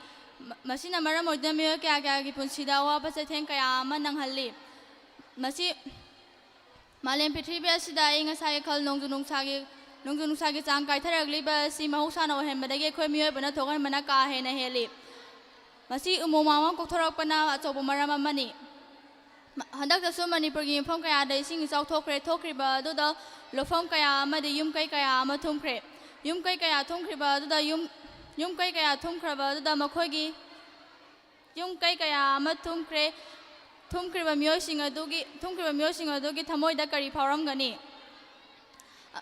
masina maram oidna miyo kya kya gi punsida awabase theng kaya ama nanghalli masi Malem pitribe asida inga sai khal nongju nungsagi chang kai tharagli si mahausa na hem badage khoi miyo bana thogan mana ka he na heli masi umomama kokthorok pana achobo maram amani ꯍꯟꯗꯛꯇꯁꯨ ꯃꯅꯤꯄꯨꯔꯒꯤ ꯃꯐꯝ ꯀꯌꯥꯗ ꯏꯁꯤꯡ ꯏꯆꯥꯎ ꯊꯣꯛꯈ꯭ꯔꯤꯕ ꯑꯗꯨꯗ ꯂꯧꯐꯝ ꯀꯌꯥ ꯑꯃꯗꯤ ꯌꯨꯝ ꯀꯩ ꯀꯌꯥ ꯑꯃ ꯊꯨꯝꯈ꯭ꯔꯦ ꯌꯨꯝ ꯀꯩ ꯀꯌꯥ ꯊꯨꯝꯈ꯭ꯔꯤꯕ ꯑꯗꯨꯗ ꯌꯨꯝ ꯀꯩ ꯀꯌꯥ ꯊꯨꯝꯈ꯭ꯔꯕ ꯑꯗꯨꯗ ꯃꯈꯣꯏꯒꯤ ꯌꯨꯝ ꯀꯩ ꯀꯌꯥ ꯑꯃ ꯊꯨꯝꯈ꯭ꯔꯤꯕ ꯃꯤꯑꯣꯏꯁꯤꯡ ꯑꯗꯨꯒꯤ ꯊꯃꯣꯏꯗ ꯀꯔꯤ ꯐꯥꯎꯔꯝꯒꯅꯤ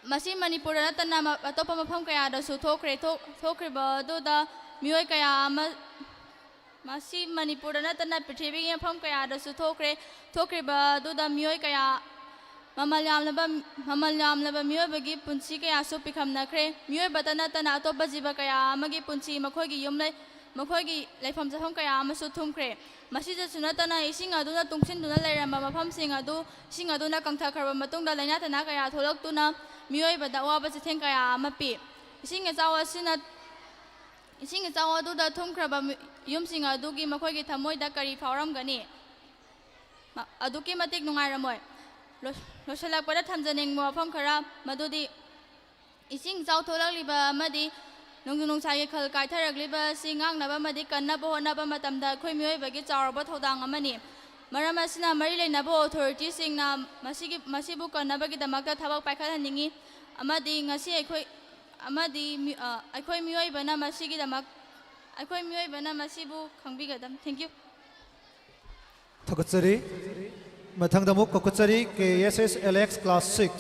ꯃꯁꯤ ꯃꯅꯤꯄꯨꯔꯗ ꯅꯠꯇꯅ ꯑꯇꯣꯞꯄ ꯃꯐꯝ ꯀꯌꯥꯗꯁꯨ ꯊꯣꯛꯈ꯭ꯔꯤꯕ ꯑꯗꯨꯗ ꯃꯤꯑꯣꯏ ꯀꯌꯥ ꯑꯃ ꯃꯁꯤ ꯃꯅꯤꯄꯨꯔꯗ ꯅꯠꯇꯅ ꯄ꯭ꯔꯤꯊꯤꯕꯤꯒꯤ ꯃꯐꯝ ꯀꯌꯥꯗꯁꯨ ꯊꯣꯛꯈ꯭ꯔꯤꯕ ꯑꯗꯨꯗ ꯃꯤꯑꯣꯏ ꯀꯌꯥ ꯃꯃꯜ ꯌꯥꯝꯂꯕ ꯃꯤꯑꯣꯏꯕꯒꯤ ꯄꯨꯟꯁꯤ ꯀꯌꯥꯁꯨ ꯄꯤꯈꯝꯅꯈ꯭ꯔꯦ ꯃꯤꯑꯣꯏꯕꯇ ꯅꯠꯇꯅ ꯑꯇꯣꯞꯄ ꯖꯤꯕ ꯀꯌꯥ ꯑꯃꯒꯤ ꯄꯨꯟꯁꯤ ꯃꯈꯣꯏꯒꯤ ꯂꯩꯐꯝ ꯆꯠꯐꯝ ꯀꯌꯥ ꯑꯃꯁꯨ ꯊꯨꯝꯈ꯭ꯔꯦ ꯃꯁꯤꯗꯁꯨ ꯅꯠꯇꯅ ꯏꯁꯤꯡ ꯑꯗꯨꯅ ꯇꯨꯡꯁꯤꯟꯗꯨꯅ ꯂꯩꯔꯝꯕ ꯃꯐꯝꯁꯤꯡ ꯑꯗꯨ ꯏꯁꯤꯡ ꯑꯗꯨꯅ ꯀꯪꯊꯈ꯭ꯔꯕ ꯃꯇꯨꯡꯗ ꯂꯩꯅꯥ ꯇꯤꯟꯅꯥ ꯀꯌꯥ ꯊꯣꯛꯂꯛꯇꯨꯅ ꯃꯤꯑꯣꯏꯕꯗ ꯑꯋꯥꯕ ꯆꯩꯊꯦꯡ ꯀꯌꯥ ꯑꯃ ꯄꯤ ꯏꯁꯤꯡ ꯏꯆꯥꯎ ꯑꯗꯨꯗ ꯊꯨꯝꯈ꯭ꯔꯕ ꯌꯨꯝꯁꯤꯡ ꯑꯗꯨꯒꯤ ꯃꯈꯣꯏꯒꯤ ꯊꯃꯣꯏꯗ ꯀꯔꯤ ꯐꯥꯎꯔꯝꯒꯅꯤ ꯑꯗꯨꯛꯀꯤ ꯃꯇꯤꯛ ꯅꯨꯡꯉꯥꯏꯔꯝꯃꯣꯏ ꯂꯣꯏꯁꯤꯜꯂꯛꯄꯗ ꯊꯝꯖꯅꯤꯡꯕ ꯋꯥꯐꯝ ꯈꯔ ꯃꯗꯨꯗꯤ ꯏꯁꯤꯡ ꯏꯆꯥꯎ ꯊꯣꯛꯂꯛꯂꯤꯕ ꯑꯃꯗꯤ ꯅꯣꯡꯖꯨ ꯅꯨꯡꯁꯥꯒꯤ ꯈꯜ ꯀꯥꯏꯊꯔꯛꯂꯤꯕ ꯑꯁꯤ ꯉꯥꯛꯅꯕ ꯑꯃꯗꯤ ꯀꯟꯅꯕ ꯍꯣꯠꯅꯕ ꯃꯇꯝꯗ ꯑꯩꯈꯣꯏ ꯃꯤꯑꯣꯏꯕꯒꯤ ꯆꯥꯎꯔꯕ ꯊꯧꯗꯥꯡ ꯑꯃꯅꯤ ꯃꯔꯝ ꯑꯁꯤꯅ ꯃꯔꯤ ꯂꯩꯅꯕ ꯑꯣꯊꯣꯔꯤꯇꯤꯁꯤꯡꯅ ꯃꯁꯤꯕꯨ ꯀꯟꯅꯕꯒꯤꯗꯃꯛꯇ ꯊꯕꯛ ꯄꯥꯏꯈꯠꯍꯟꯅꯤꯡꯉꯤ ꯑꯃꯗꯤ ꯉꯁꯤ ꯑꯩꯈꯣꯏ ꯃꯤꯑꯣꯏꯕꯅ ꯃꯁꯤꯕꯨ ꯈꯪꯕꯤꯒꯗꯝ ꯊꯦꯡꯛ ꯌꯨ ꯊꯥꯒꯠꯆꯔꯤ ꯃꯊꯪꯗ ꯑꯃꯨꯛ ꯀꯧꯈꯠꯆꯔꯤ KSS LX Class 6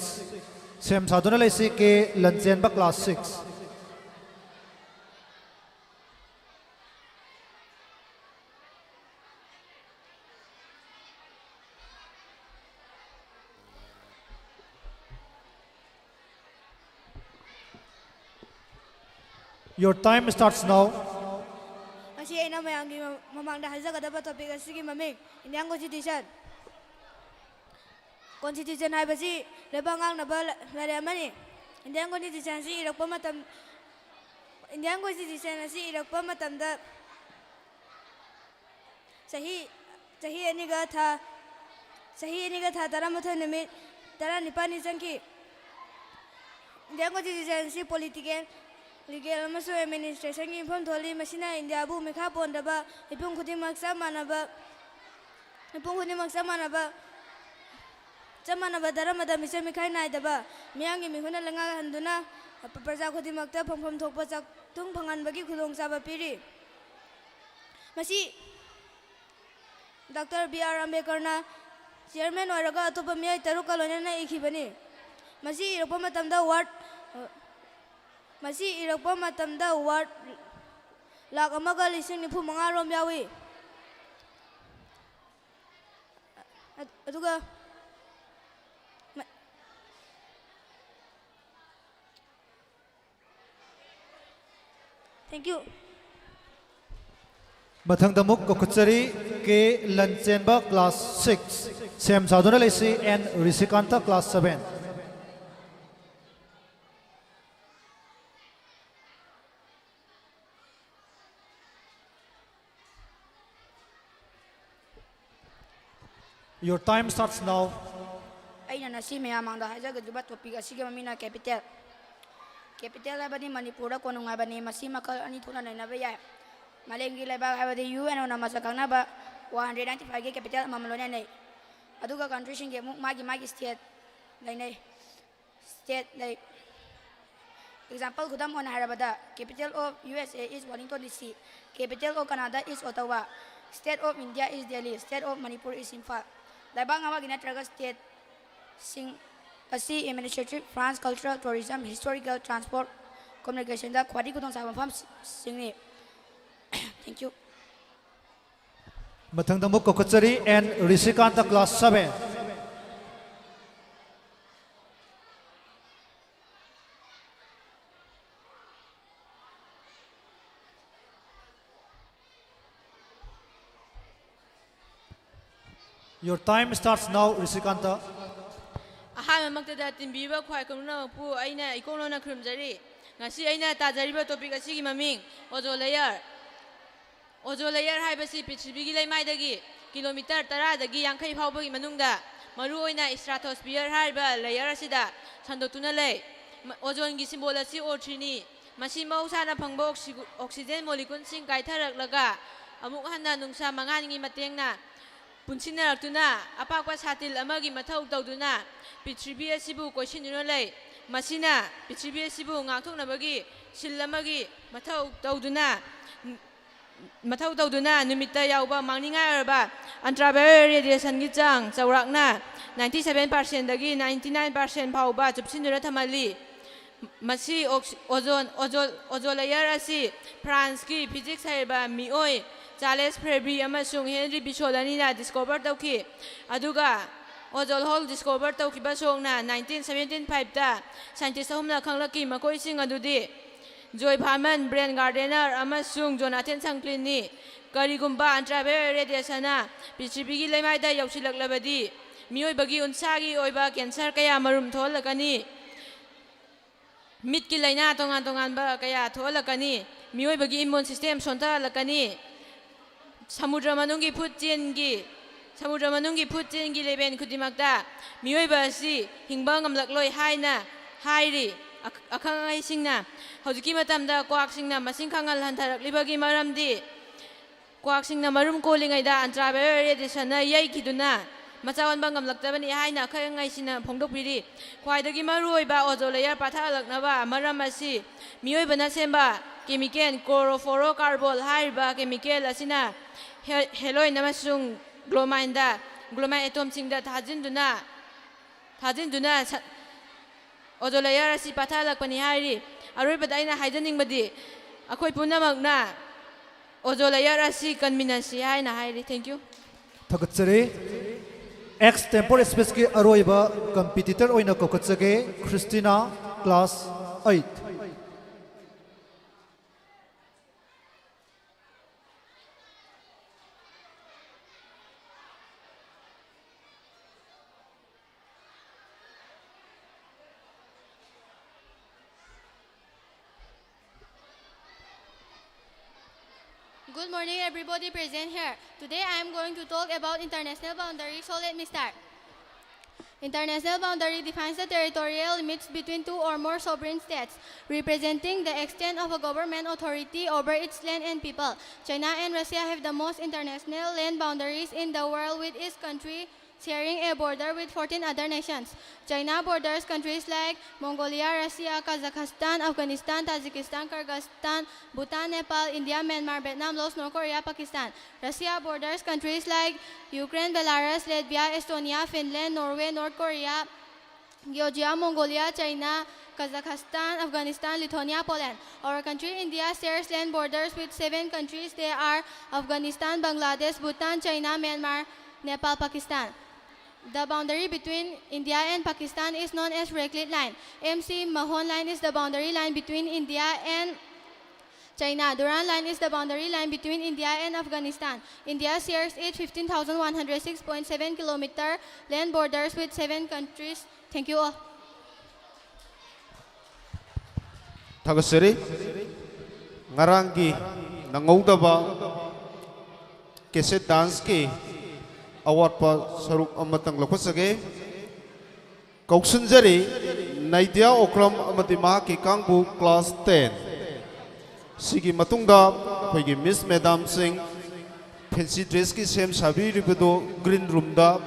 ꯁꯦꯝ ꯁꯥꯗꯨꯅ ꯂꯩꯁꯤ K ꯂꯟꯆꯦꯟꯕ Class 6 Your time starts now. Asi ay na mayanggi mamangda hazagadaba topic asigi maming Indian Constitution. Constitution ay basi lebangang na ba laramani. Indian Constitution si irakpa matam Indian Constitution si irakpa matam da sahi aniga tha taramatha nimit tara nipani sanki Indian Constitution si political legal amasung administration ki inform tholi masina India bu mekha pondaba ipung khudimak samanaba daramada mise mekhai naidaba miyangi mihuna langa handuna praja khudimakta phangpham thokpa chak tung phangan bagi khudong chaba piri masi Dr. B.R. Ambedkar na chairman oiraga atopa miyai taruk kalona na ikhibani masi irakpa matamda ward lak amaga lising nifu manga rom yawi aduga thank you Mathangda muk kukhutsari K Lanchenba Class 6 Sem Saduna Lesi and Risikanta Class 7 Your time starts now. Aina nasi mayamangda hajagadriba topic asige mamina capital. Capital abadi Manipura konung abani masi makal ani thuna nainaba yai. Malengi leba abadi UN ona masakangna ba 195 ge capital mamlone nei. Aduga country shinge magi state nainai. State like example gudam on harabada capital of USA is Washington DC. Capital of Canada is Ottawa. State of India is Delhi. State of Manipur is Imphal. Labang awag inatraga state sing asi administrative France cultural tourism historical transport communication da kwadi kutong sa mafam singni thank you Mathangda muk kukhutsari and Risikanta Class 7 Your time starts now, Risikanta. Aha magtada timbiba khwai kamna pu aina ikolona khrimjari ngasi aina tajariba topic asigi maming ozone layer haibasi prithibigi leimaidagi kilometer 10 dagi 50 faubagi manungda maru oina stratosphere haiba layer asida sandotuna lei ozone gi symbol asi O3 ni masi mausana phangba oxygen molecule sing kaitharaklaga amuk hanna nungsa mangan ngi matengna ꯄꯨꯟꯁꯤꯟꯅꯔꯛꯇꯨꯅ ꯑꯄꯥꯛꯄ ꯁꯥꯇꯤꯜ ꯑꯃꯒꯤ ꯃꯊꯧ ꯇꯧꯗꯨꯅ ꯄ꯭ꯔꯤꯊꯤꯕꯤ ꯑꯁꯤꯕꯨ ꯀꯣꯏꯁꯤꯟꯗꯨꯅ ꯂꯩ꯫ ꯃꯁꯤꯅ ꯄ꯭ꯔꯤꯊꯤꯕꯤ ꯑꯁꯤꯕꯨ ꯉꯥꯛꯊꯣꯛꯅꯕꯒꯤ ꯁꯤꯜ ꯑꯃꯒꯤ ꯃꯊꯧ ꯇꯧꯗꯨꯅ ꯅꯨꯃꯤꯠꯇ ꯌꯥꯎꯕ ꯃꯥꯡꯅꯤꯡꯉꯥꯏ ꯑꯣꯏꯔꯕ ꯑꯜꯇ꯭ꯔꯥꯚꯥꯏꯑꯣꯂꯦꯠ ꯔꯦꯗꯤꯌꯦꯁꯟꯒꯤ ꯆꯥꯡ ꯆꯥꯎꯔꯥꯛꯅ 97%ꯗꯒꯤ 99% ꯐꯥꯎꯕ ꯆꯨꯞꯁꯤꯟꯗꯨꯅ ꯊꯝꯍꯜꯂꯤ꯫ ꯃꯁꯤ ꯑꯣꯖꯣꯟ ꯂꯦꯌꯔ ꯑꯁꯤ ꯐ꯭ꯔꯥꯟꯁꯀꯤ ꯐꯤꯖꯤꯛꯁ ꯍꯩꯔꯕ ꯃꯤꯑꯣꯏ ꯆꯥꯔꯂꯦꯁ ꯐꯦꯕ꯭ꯔꯤ ꯑꯃꯁꯨꯡ ꯍꯦꯅꯔꯤ ꯕꯤꯁꯣꯜ ꯑꯅꯤꯅ ꯗꯤꯁꯀꯣꯚꯔ ꯇꯧꯈꯤ꯫ ꯑꯗꯨꯒ ꯑꯣꯖꯣꯟ ꯍꯣꯜ ꯗꯤꯁꯀꯣꯚꯔ ꯇꯧꯈꯤꯕ ꯁꯣꯛꯅ 1975ꯗ ꯁꯥꯏꯟꯇꯤꯁ ꯑꯍꯨꯝꯅ ꯈꯪꯂꯛꯈꯤ, ꯃꯈꯣꯏꯁꯤꯡ ꯑꯗꯨꯗꯤ ꯖꯣꯏ ꯐꯥꯔꯃꯟ, ꯕ꯭ꯔꯦꯟ ꯒꯥꯔꯗꯦꯅꯔ ꯑꯃꯁꯨꯡ ꯖꯣꯅꯥꯊꯟ ꯁꯟꯀ꯭ꯂꯤꯟꯅꯤ꯫ ꯀꯔꯤꯒꯨꯝꯕ ꯑꯜꯇ꯭ꯔꯥꯚꯥꯏꯑꯣꯂꯦꯠ ꯔꯦꯗꯤꯌꯦꯁꯟꯅ ꯄ꯭ꯔꯤꯊꯤꯕꯤꯒꯤ ꯂꯩꯃꯥꯏꯗ ꯌꯧꯁꯤꯜꯂꯛꯂꯕꯗꯤ ꯃꯤꯑꯣꯏꯕꯒꯤ ꯎꯟꯁꯥꯒꯤ ꯑꯣꯏꯕ ꯀꯦꯟꯁꯔ ꯀꯌꯥ ꯃꯔꯨꯝ ꯊꯣꯛꯍꯜꯂꯛꯀꯅꯤ, ꯃꯤꯠꯀꯤ ꯂꯥꯏꯅꯥ ꯇꯣꯉꯥꯟ ꯇꯣꯉꯥꯟꯕ ꯀꯌꯥ ꯊꯣꯛꯍꯜꯂꯛꯀꯅꯤ, ꯃꯤꯑꯣꯏꯕꯒꯤ ꯏꯃ꯭ꯌꯨꯟ ꯁꯤꯁꯇꯦꯝ ꯁꯣꯟꯊꯍꯜꯂꯛꯀꯅꯤ, ꯁꯃꯨꯗ꯭ꯔ ꯃꯅꯨꯡꯒꯤ ꯐꯨꯗ ꯆꯦꯟꯒꯤ ꯂꯦꯚꯦꯜ ꯈꯨꯗꯤꯡꯃꯛꯇ ꯃꯤꯑꯣꯏꯕ ꯑꯁꯤ ꯍꯤꯡꯕ ꯉꯝꯂꯛꯂꯣꯏ ꯍꯥꯏꯅ ꯍꯥꯏꯔꯤ꯫ ꯑꯈꯪ ꯑꯍꯩꯁꯤꯡꯅ ꯍꯧꯖꯤꯛꯀꯤ ꯃꯇꯝꯗ ꯀ꯭ꯋꯥꯛꯁꯤꯡꯅ ꯃꯁꯤꯡ ꯈꯪꯍꯜ ꯍꯟꯊꯔꯛꯂꯤꯕꯒꯤ ꯃꯔꯝꯗꯤ ꯀ꯭ꯋꯥꯛꯁꯤꯡꯅ ꯃꯔꯨꯝ ꯀꯣꯜꯂꯤꯉꯩꯗ ꯑꯜꯇ꯭ꯔꯥꯚꯥꯏꯑꯣꯂꯦꯠ ꯔꯦꯗꯤꯌꯦꯁꯟꯅ ꯌꯩꯈꯤꯗꯨꯅ ꯃꯆꯥ ꯑꯣꯟꯕ ꯉꯝꯂꯛꯇꯕꯅꯤ ꯍꯥꯏꯅ ꯑꯈꯪ ꯑꯍꯩꯁꯤꯡꯅ ꯐꯣꯡꯗꯣꯛꯄꯤꯔꯤ꯫ ꯈ꯭ꯋꯥꯏꯗꯒꯤ ꯃꯔꯨꯑꯣꯏꯕ ꯑꯣꯖꯣꯟ ꯂꯦꯌꯔ ꯄꯥꯊꯍꯜꯂꯛꯅꯕ ꯃꯔꯝ ꯑꯁꯤ ꯃꯤꯑꯣꯏꯕꯅ ꯁꯦꯝꯕ ꯀꯦꯃꯤꯀꯦꯜ ꯀ꯭ꯂꯣꯔꯣꯐ꯭ꯂꯣꯔꯣꯀꯥꯔꯕꯣꯟ ꯍꯥꯏꯔꯤꯕ ꯀꯦꯃꯤꯀꯦꯜ ꯑꯁꯤꯅ ꯍꯦꯂꯣꯏꯟ ꯑꯃꯁꯨꯡ ꯒ꯭ꯂꯣꯃꯥꯏꯟ ꯑꯦꯇꯣꯝꯁꯤꯡꯗ ꯊꯥꯖꯤꯟꯗꯨꯅ ꯑꯣꯖꯣꯟ ꯂꯦꯌꯔ ꯑꯁꯤ ꯄꯥꯊꯍꯜꯂꯛꯄꯅꯤ ꯍꯥꯏꯔꯤ꯫ ꯑꯔꯣꯏꯕꯗ ꯑꯩꯅ ꯍꯥꯏꯖꯅꯤꯡꯕꯗꯤ ꯑꯩꯈꯣꯏ ꯄꯨꯝꯅꯃꯛꯅ ꯑꯣꯖꯣꯟ ꯂꯦꯌꯔ ꯑꯁꯤ ꯀꯟꯃꯤꯟꯅꯁꯤ ꯍꯥꯏꯅ ꯍꯥꯏꯔꯤ꯫ Thank you. ꯊꯥꯒꯠꯆꯔꯤ꯫ X ꯇꯦꯝꯄꯣꯔ ꯁ꯭ꯄꯦꯁꯀꯤ ꯑꯔꯣꯏꯕ ꯀꯝꯄꯤꯇꯤꯇꯔ ꯑꯣꯏꯅ ꯀꯧꯈꯠꯆꯒꯦ, ꯈ꯭ꯔꯤꯁꯇꯤꯅꯥ, class 8꯫ Good morning, everybody present here. Today I am going to talk about international boundaries, so let me start. International boundary defines the territorial limits between two or more sovereign states, representing the extent of a government authority over its land and people. China and Russia have the most international land boundaries in the world, with each country sharing a border with 14 other nations. China borders countries like Mongolia, Russia, Kazakhstan, Afghanistan, Tajikistan, Kyrgyzstan, Bhutan, Nepal, India, Myanmar, Vietnam, Laos, North Korea, Pakistan. Russia borders countries like Ukraine, Belarus, Latvia, Estonia, Finland, Norway, North Korea, Georgia, Mongolia, China, Kazakhstan, Afghanistan, Lithuania, Poland. Our country, India, shares land borders with 7 countries. They are Afghanistan, Bangladesh, Bhutan, China, Myanmar, Nepal, Pakistan. The boundary between India and Pakistan is known as Raklit Line. MC Mahon Line is the boundary line between India and China. Durand Line is the boundary line between India and Afghanistan. India shares its 15,106.7 kilometer land borders with 7 countries. Thank you all. Thagasari, ngarangi nangaudaba cassette dance ki award pa saruk amatang lakhosage kauksunjari Naidya Okram amati mahaki kangbu class 10 sigi matungda khoigi Miss Madam Singh fancy dress ki sem sabi ribedo green room da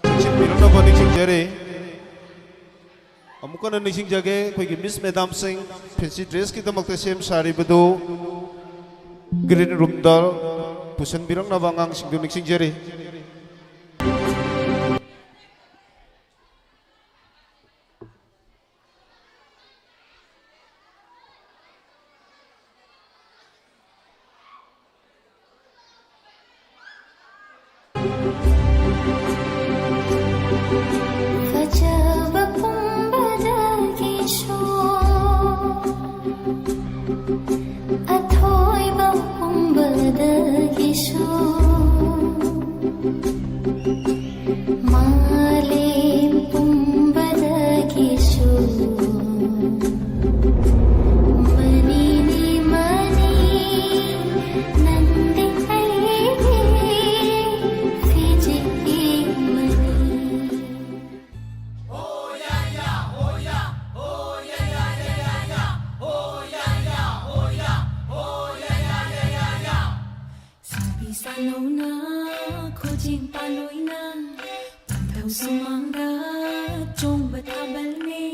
chipirona bani chingjare amukana nising jage khoigi Miss Madam Singh fancy dress ki tamakte sem sari bedo green room da pusan birang na bangang singdu niksing jere. sumanga chong batabalni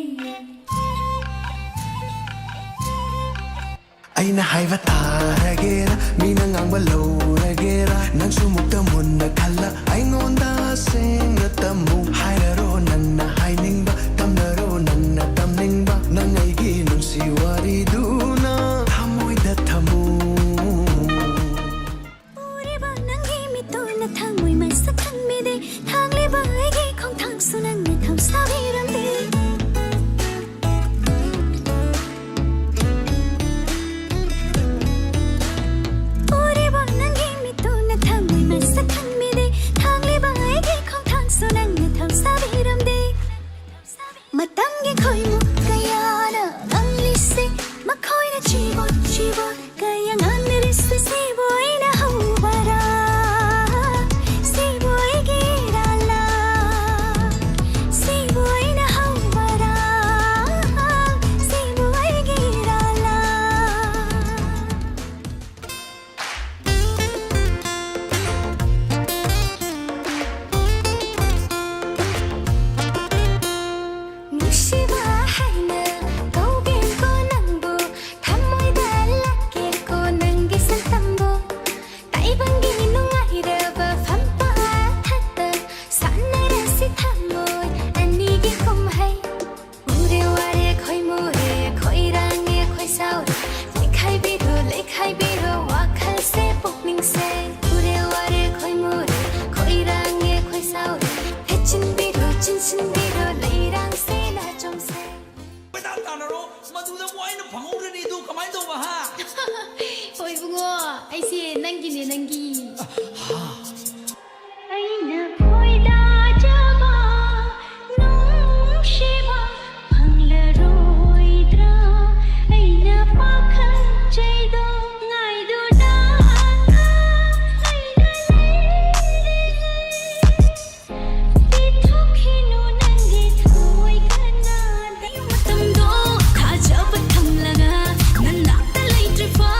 aina haiva taragera mina ngangba loragera nang sumukta munna khalla aingonda sengna tamu hairaro nangna hainingba tamnaro nangna tamningba nang aigi nungsi wari duna thamoida thamu Uriba nangi mito na thamoi masakan mide thangli baigi khong thang sunang na tham saviram de Uriba nangi mito na thamoi masakan mide thangli baigi khong thang sunang na tham saviram de Matamgi khoimu kayana nangli se makhoi na chibo kaya nganri se boy na hubara se boy girala se boy na hubara se boy girala Mushiba haina tawgen ko nangbo thamoy dalake ko nangi santambo taibangi nungairaba fampa thata sanara si thamoy anigi komhai ure ware khoi mohe khoi range khoi sao lekhai biro wakhal se pokning se ure ware khoi mohe khoi range khoi sao hechin biro chin biro leirang se na chom se Oi bungo, ai si nangi ne nangi. aina phoida jaba nungshiba phangla roidra aina pakhan chaido ngai do da aina pithokinu nangi thoi kana dai matam do thajaba thamlaga nanakta leitri fa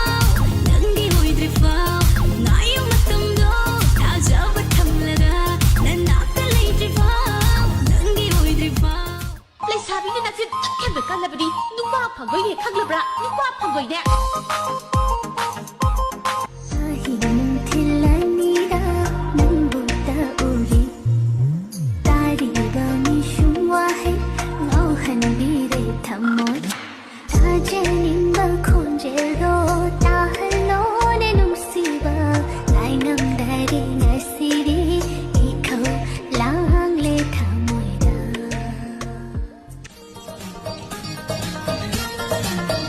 nangi hoidri fa ngai matam do thajaba thamlaga nanakta leitri fa nangi hoidri fa Leisabi ni naksin kembe kalabadi nuwa phangoi ne khaglabra nuwa phangoi ne. Ahin thilanira nangbuta uri tariga mi shumwa hai ngau hanbire thamoy tajeninba khonjero tahalo ne nungsiba lainam dare nasiri ikho langle thamoyda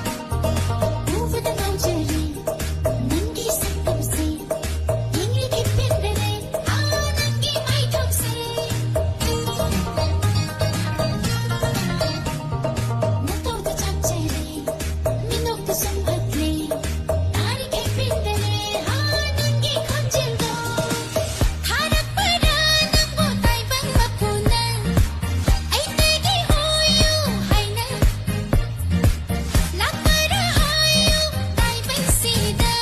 Over the mountain nangi satam se ingri ki pendere nangi mai thom se Natok the chapchere minok the samphatli tari ki pendere nangi khonjel do tharak para nangbo tai bang mapuna ai tegi hoyu haina Lakpara hayu tai bang sida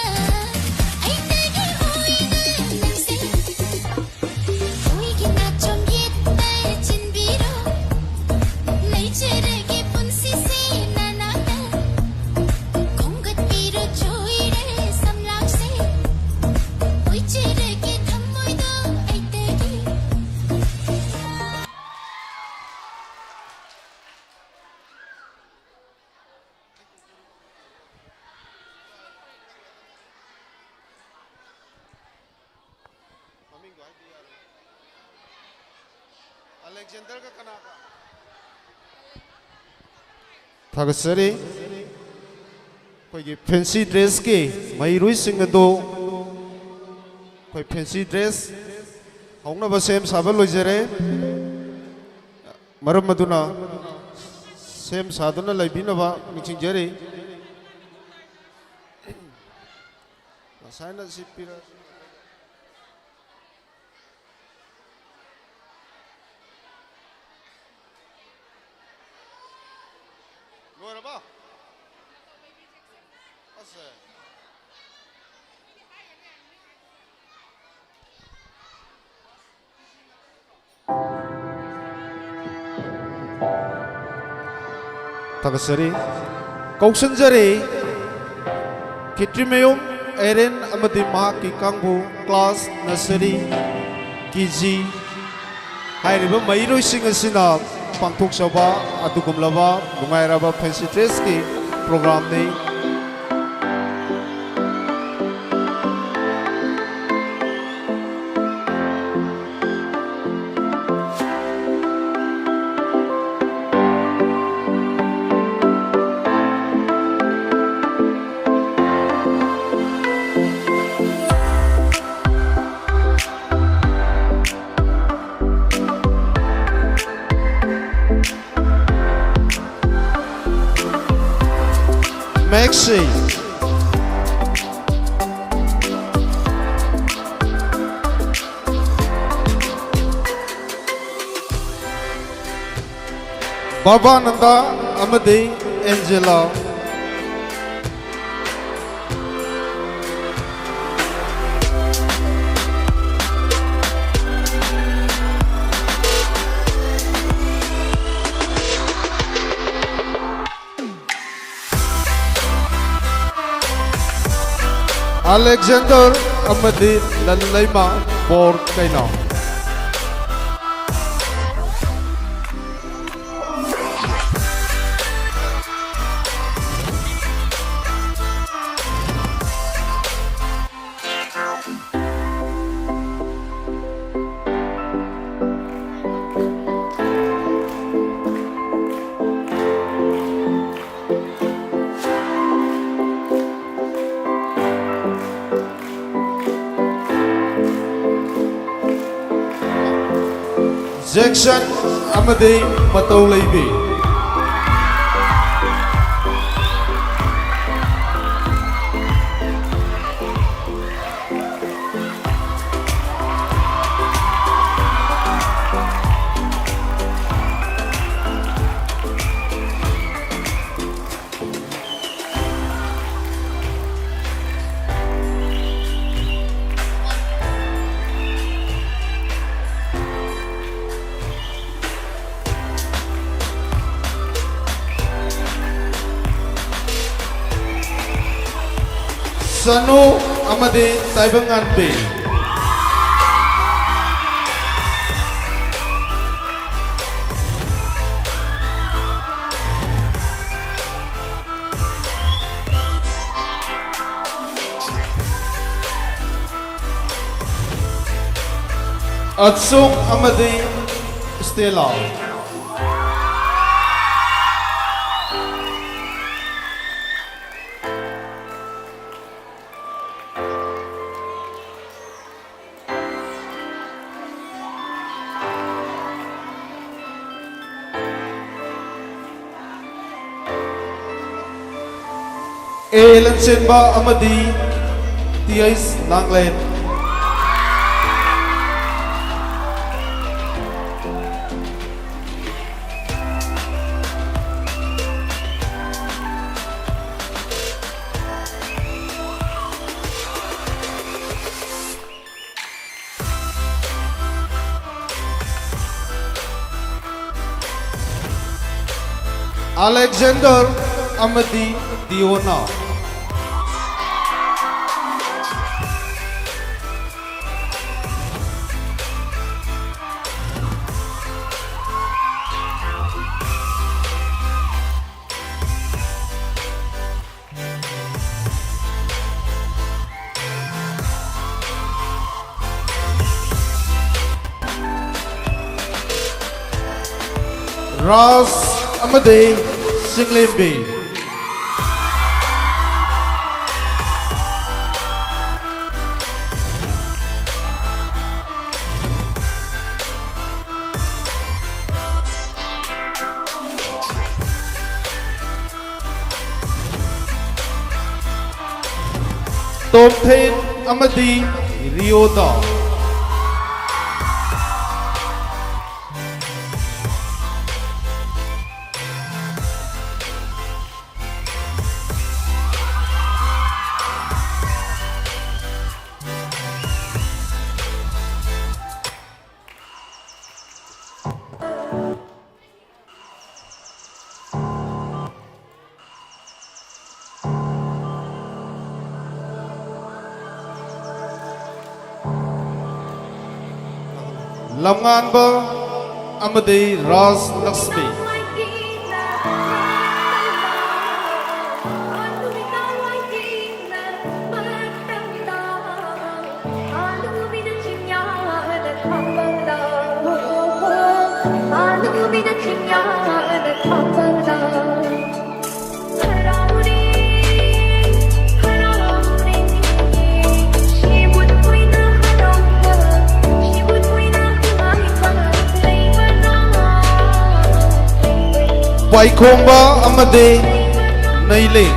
ai tegi hoina nangse Oi ki na chom yet ta chin biro Lai chere ki punsi se nanana Kongat biro choi re samlak se Oi chere ki thamoy do ai tegi Alexander ka kanaka Thagasari koi fancy dress ke mairui sing ado koi fancy dress hauna ba sem sabal loijare maram maduna sem saduna laibina ba mixing jare asana sipira Lora ba? Asa. Tagasari Kausanjari Kitrimayum Erin Amadi Mahaki Kangbu Class Nursery KG Hairiba Mairoi Singasina Pangtuk Saba Adugumlava Lungairaba Fancy Dress Ki Program ni Maxi Baba Nanda Amadi Angela Alexander Amadi Lalaima Bor Kaino Jackson Amadi Matau Leibi Sanu Amadi Taibangan B Atsung Amadi Stella Ellen Senba Amadi Tiais Langlen Alexander Amadi Diona Ras Amadi Singlimbi Tomthen Amadi Rioda Lamnganba amadi Raj Lakshmi. Waikomba amadi Nailing.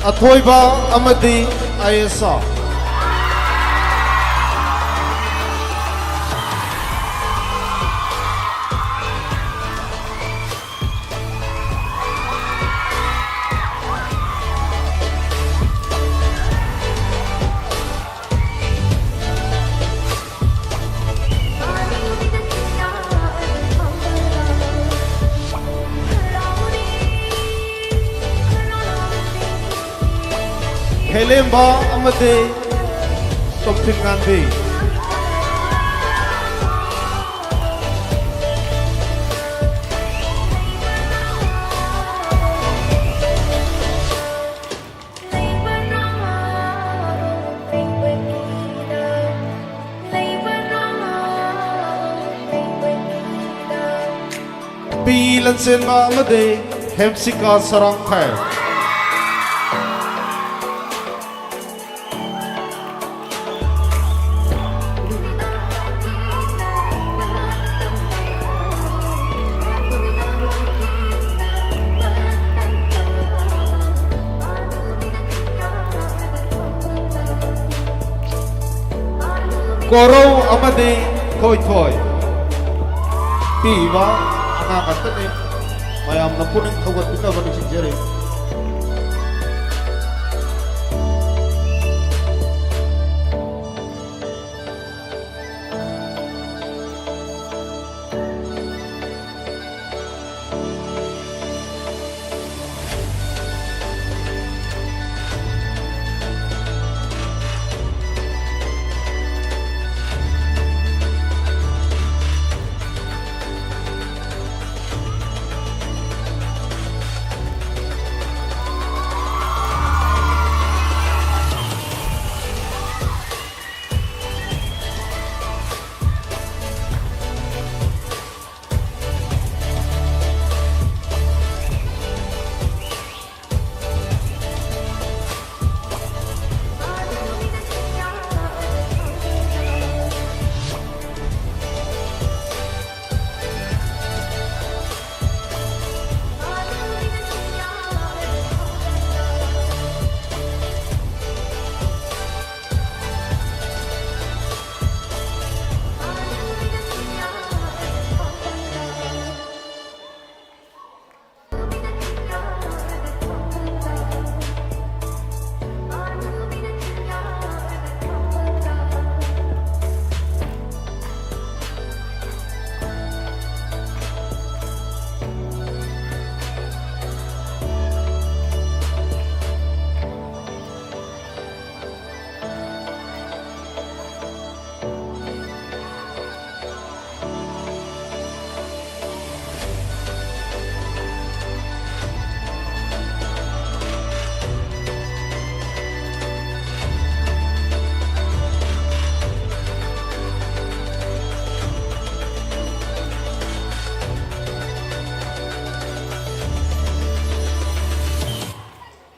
Athoiba amadi Ayesa. Helemba amadi Tompinganbi. Bilan senba amadi Hemsika Sarangkai. Koro amadi Khoi Thoi. Piba nakakatani mayam na puning tawat kita ba ni Jerry.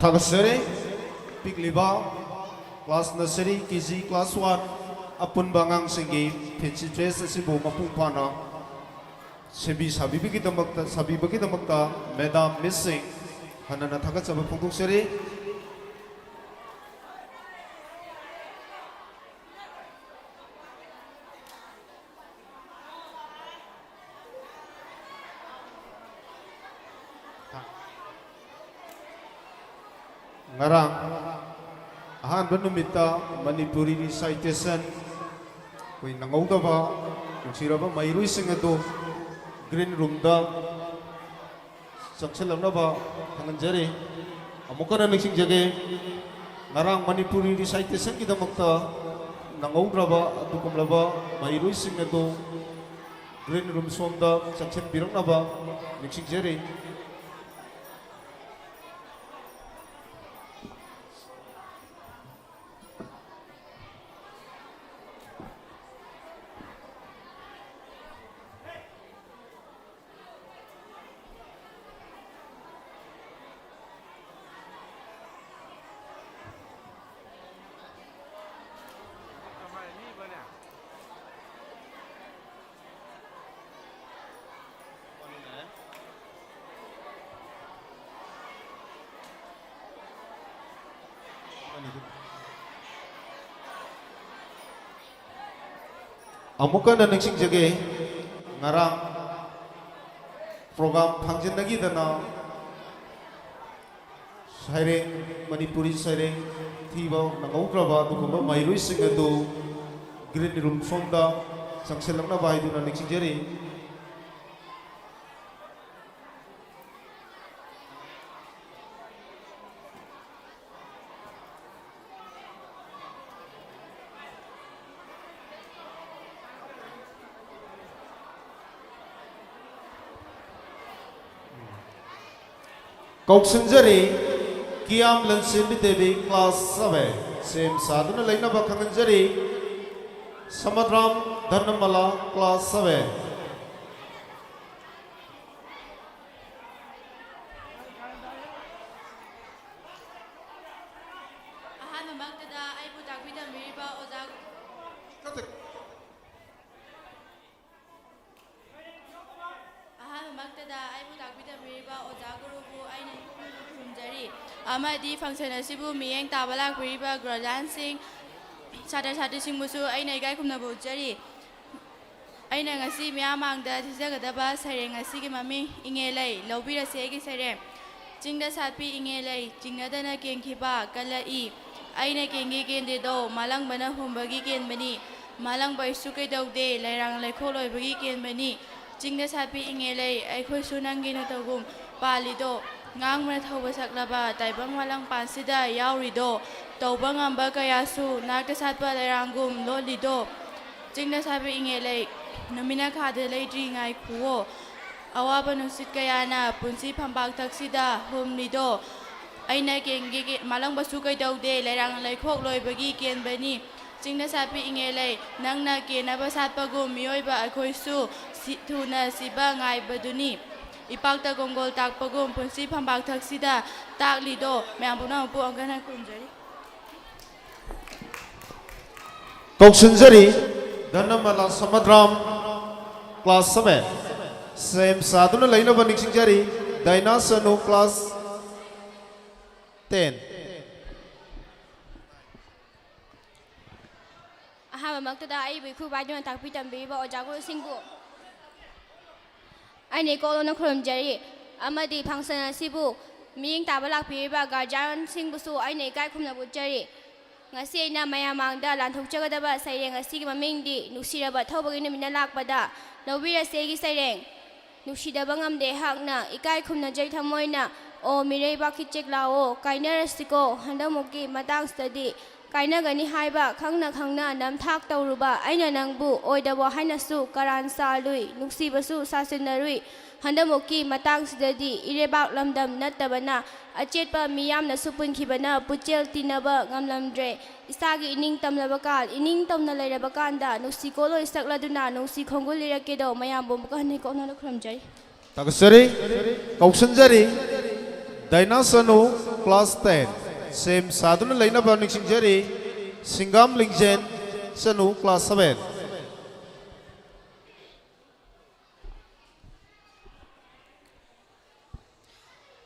Thagasari, Pigliba, Class Nursery, KG, Class 1, Apun Bangang Singi, Pensi Dress, Sibo, Mapumpana, Sebi Sabibiki Damakta, Madam Missing, Hanana Tagasaba Punkusari, Ngarang ahan numita Manipuri recitation kui nangauda ba ꯅꯨꯡꯁꯤꯔꯕ ꯃꯍꯩꯔꯣꯏꯁꯤꯡ ꯑꯗꯨ green ꯔꯨꯝꯗ ꯆꯪꯁꯤꯜꯂꯛꯅꯕ ꯈꯪꯍꯟꯖꯔꯤ ꯑꯃꯨꯛꯀ ꯅꯤꯡꯁꯤꯡꯖꯒꯦ ꯉꯔꯥꯡ ꯃꯅꯤꯄꯨꯔꯤ ꯔꯤꯁꯥꯏꯇꯦꯁꯟꯒꯤꯗꯃꯛꯇ ꯅꯪꯍꯧꯗ꯭ꯔꯕ ꯑꯗꯨꯒꯨꯝꯂꯕ ꯃꯍꯩꯔꯣꯏꯁꯤꯡ ꯑꯗꯨ green room somda changchen biraknaba ningsingjari amuka na ningsingjage ngarang program phangjinnagidana saireng manipuri saireng thiba nangaukraba dugumba mairuising adu green room somda sangselangna baiduna ningsingjari Kauksinjari Kiam Lansin Devi class 7 Same Sadhana Laina Bakanganjari Samadram Dhanamala class 7 amadi function asibu miyeng tabala kuriba graduate sing chatra chhatri sing musu aina gai khumna bu jari aina ngasi miyamang da thijagadaba sareng ngasi gi mami ingelai lobira se gi sare jingda satpi ingelai jingnadana kengkhiba kalai aina kengi kende do malang bana humbagi ken bani malang bai su kai dawde lairang laikho loi bagi ken bani jingda satpi ingelai ai khoi sunangi na tawgum palido ngang mana thau basaklaba taibang walang pansida yaurido tawbang amba kayasu nakta satpa lairangum lolido jingna sabi ingelai namina khade leidri ngai khuo awaba nusit kayana punsi phambak taksida humnido aina kengi malang basu kai daude lairang laikhok loibagi kenbani jingna sabi ingelai nangna kenaba satpagum mioiba akhoisu thuna siba ngai baduni ipakta gongol takpagum punsi phambak taksida taklido mayambuna pu angana kunjari Kauksinjari Dhanamala Samadram class 7 Same Sadhana Laina Ningsingjari Daina Sanu class 10 ahaba maktada ai bikhu baidon takpi tambi ba ojago singbu aine kolona khurumjari amadi function asibu miyeng tabalak piba guardian singbusu aine gai khumna bujari ngasi aina mayamangda lanthokchagadaba saireng asigi mamingdi nusiraba thobagi numina lakpada lobira segi saireng nusidaba ngamde hakna ikai khumna jai thamoina o mirei bakhichek lao kainarasiko handamuki matang study kainagani haiba khangna khangna namthak tawruba aina nangbu oidabo hainasu karan salui nuksibasu sasinarui handamuki matang sidadi irebak lamdam nattabana achetpa miyamna supunkhibana puchel tinaba ngamlamdre isagi ining tamlabakal ining tamna lairabakanda nuksikolo isakladuna nungsi khongul lirakedo mayambo mukahne ko nana khramjai Tagasari Kauksinjari Daina Sanu class 10 Same Sadhana Laina Ningsingjari Singam Lingjen Sanu class 7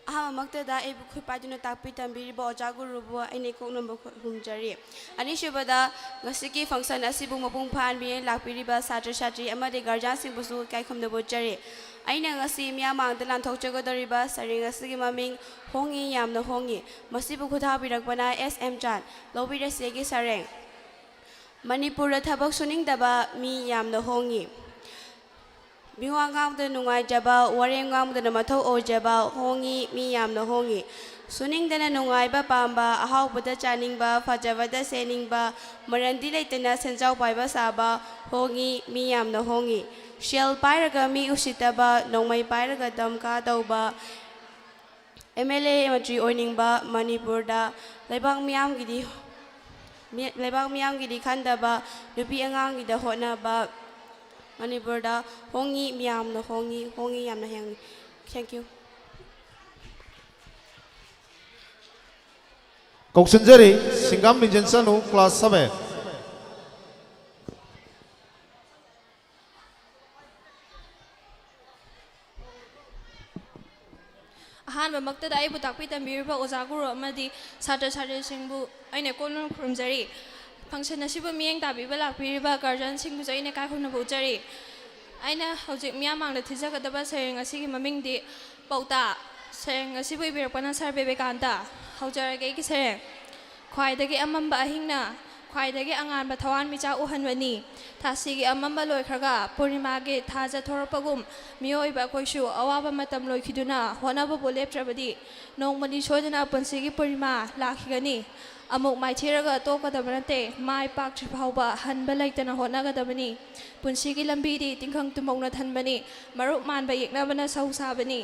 ahama maktada ai bukhu paduna takpi tambiri ba ojagu rubu aine kok number humjari ani shubada ngasiki function asibu mapung phan bi lakpiri ba satra satri amade garja singbusu kai khumda bojari aina ngasi miyamang dalan thokchagadari ba saring asigi maming hongi yamna hongi masibu khutha birakbana SM Chan lobira segi sareng manipur thabak suning daba mi yamna hongi Miwa ngam the nungai jaba, warring ngam the mato o jaba, hongi, miyam the hongi. Suning the nungai ba pamba, a how but the channing ba, fajavada sending ba, marandi latena senjao baiba saba, hongi, miyam the hongi. Shell pyraga mi usitaba, no my pyraga damka doba. MLA Matri Oining ba, Manipurda, Lebang Miam Gidi. Lebang Miam Gidi Kandaba, Nupi Angang Gida Hona ba. Manipurda, Hongi Miam the Hongi Yam the Hang. Thank you. Koksunjari, Singam Mijansanu, class 7. अहानबा मक्तदा आइबु ताकपि तंबिरबा ओजा गुरु अमदि छात्र छात्रीसिंबु आइने कोलुन खुरुमजरी function असिबु मियेंग ताबिबा लाकपिरिबा guardian सिंबु जैने काखुना बुजरी आइना हौजिक मियामांगदा थिजगदबा Tshering असिगि ममिंगदि पौता Tshering असिबु इबिरपना sir बेबेकांता हौजरगे कि सरेंग ख्वाइदगी अमंबा अहिंगना ख्वाइदगी अंगानबा थवान मिचा उहनवनी थासिगी अमंबा लोइखरगा पूर्णिमागे थाजा थोरपगुम मियोइबा कोइसु अवाबा मतम लोइखिदुना होनाबो लेप्ट्रबदी नोंमनि सोदना पनसिगी पूर्णिमा लाखिगनी अमुक माइथेरगा तोकदबा नते माइ पाक्ट्रि फावबा हनबा लैतना होनागदबनी पुनसिगी लंबीदी तिंखंग तुमौना थनबनी मरुप मानबा येकनाबना सौसाबनी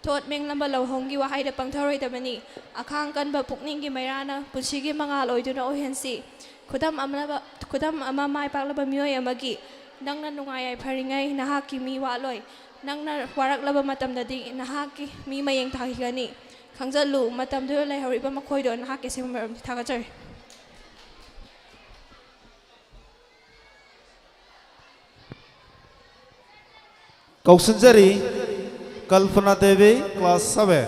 thought मेंलंबा लौहोंगी वाहाइदा पंगथरोइदबनी अखांग कनबा पुकनिंगी मैराना पुनसिगी मंगाल ओइदुना ओहेंसी खुदम अमा माइ पाकलबा मियोय अमगी नंगना नुंगाय फरिङै नहाकी मी वालोय नंगना वारकलबा मतमददी नहाकी मी मयेंग थाखिगनी खंगजलु मतमदु लैहौरिबा मखोइदो नहाकी सेमरम थागजरी Koksunjari, Kalpana Devi, class 7.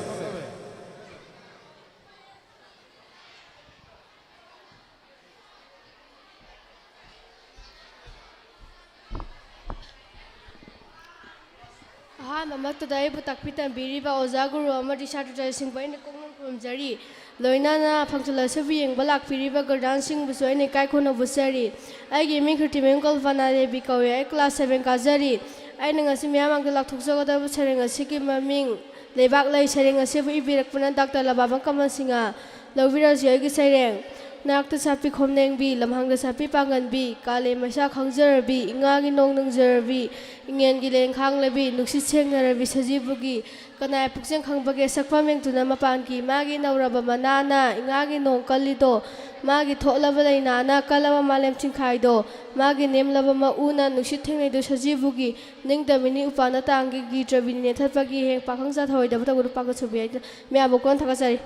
Mamaktada ibu takpitan biriba ozaguru amadi shatra sing bain kongon kurumjari loinana phangtula sabi yeng balak biriba gardan sing buso ine kai khono busari ai gi mi khurti men kolfana devi kawe ai class 7 kajari ai ngasi miyamang lak thukjagada bu sereng asiki maming lebak lai sereng asibu ibirakpuna dr lababang kamal singa lowira jai sereng nakta sapi khomneng bi lamhangda sapi pangan bi kale masa khangjar bi ingagi nong nang jar bi ingen gi leng khang lebi nuksi chengna bi sajibugi kanai pukjeng khangbage sakpameng tuna mapan ki magi nauraba manana ingagi nong kalido magi tholaba leina na kalaba malem chingkhaido magi nemlaba ma una nuksi thengnai do sajibugi ningdamini upana tangi gi trabini thatpagi heng pakhangja thoida bata guru paga chubi me abokon thakasari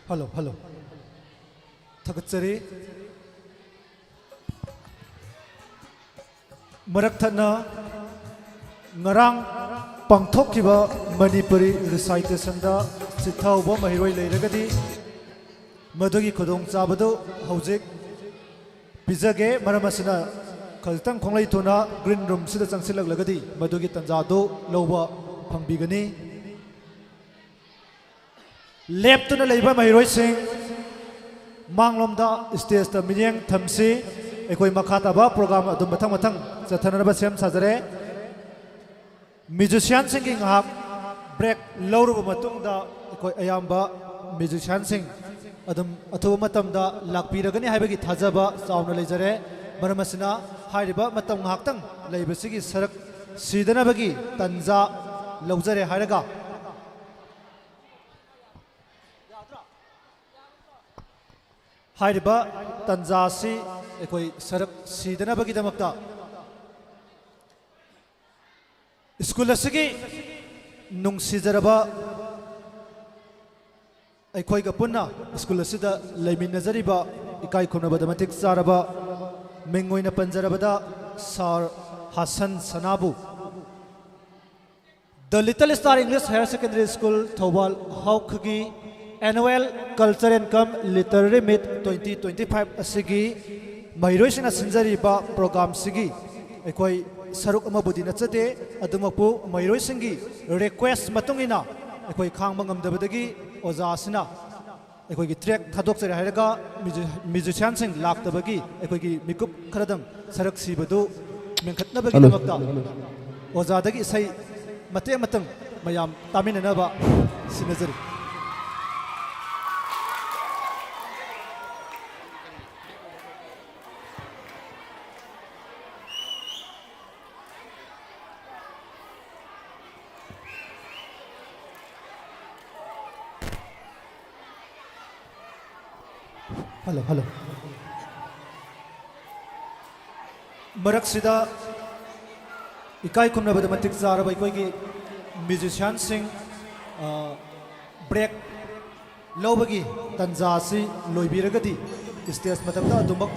Hello. Thagatsari. Maraktana Ngarang Pangthokiba Manipuri recitation da Sithauba Mahiroi Leiragadi Madugi Kodong Sabado Hojik Pizage Maramasana Kaltang Konglai Tuna Green Room Sida Changsilak Lagadi Madugi Tanjado Loba Pangbigani Leptuna Leiba Mahiroi Singh Manglomda stage the Minyang Thamsi Ekoi Makataba program Adum Matang Matang Sathanaba Sem Sadare Musician singing hak break Lauru Matungda Ekoi Ayamba Musician sing Adum Atu Matamda Lakpiragani Habagi Tazaba Sauna Lezare Maramasina Hariba Matam Haktang Laibasigi Sarak Sidanabagi Tanza Lauzare Haraga Hariba Tanzasi Ekoi Sarak Sidanabagi Damakta Skulasigi Nung Sizaraba Ekoi Gapuna Skulasida Lemin Nazariba Ikai Kunabadamatik Saraba Mengoina Panjarabada Sar Hassan Sanabu The Little Star English Higher Secondary School Thobal Haukagi Annual Culture and Come Literary Meet 2025 Asigi Mahirosina Sinjariba Program Sigi Ekoi Saruk Amabudi Natsate Adumapu Mahirosingi Request Matungina Ekoi Kang Mangam Dabadagi Ozasina ꯑꯩꯈꯣꯏꯒꯤ track ꯊꯥꯗꯣꯛꯆꯔꯦ ꯍꯥꯏꯔꯒ ꯃ꯭ꯌꯨꯖꯤꯁꯤꯌꯥꯟꯁꯤꯡ ꯂꯥꯛꯇꯕꯒꯤ ꯑꯩꯈꯣꯏꯒꯤ ꯃꯤꯀꯨꯞ ꯈꯔꯗꯪ ꯁꯔꯛ ꯁꯤꯕꯗꯨ ꯃꯦꯟꯈꯠꯅꯕꯒꯤꯗꯃꯛꯇ ꯑꯣꯖꯥꯗꯒꯤ ꯏꯁꯩ ꯃꯇꯦꯛ ꯑꯃꯇꯪ ꯃꯌꯥꯝ ꯇꯥꯃꯤꯟꯅꯅꯕ ꯁꯤꯟꯅꯖꯔꯤ Hello, hello. Maraksida ikai kumnabada matik zaraba ikoigi musician sing break lobagi tanjasi loibiragadi stage matamda adumak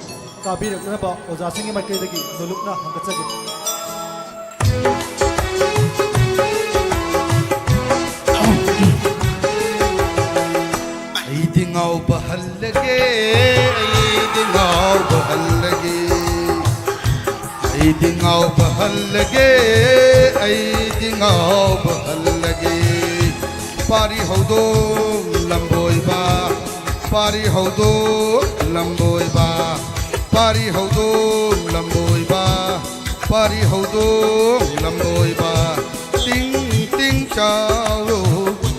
kabiraknaba oja singi maikaidagi nolukna hangatsagi Ngau bahal lage ngau bahal lage ngau bahal lage ngau bahal lage pari hodo lamboi ba pari hodo lamboi ba pari hodo lamboi ba pari hodo lamboi ba ting ting chao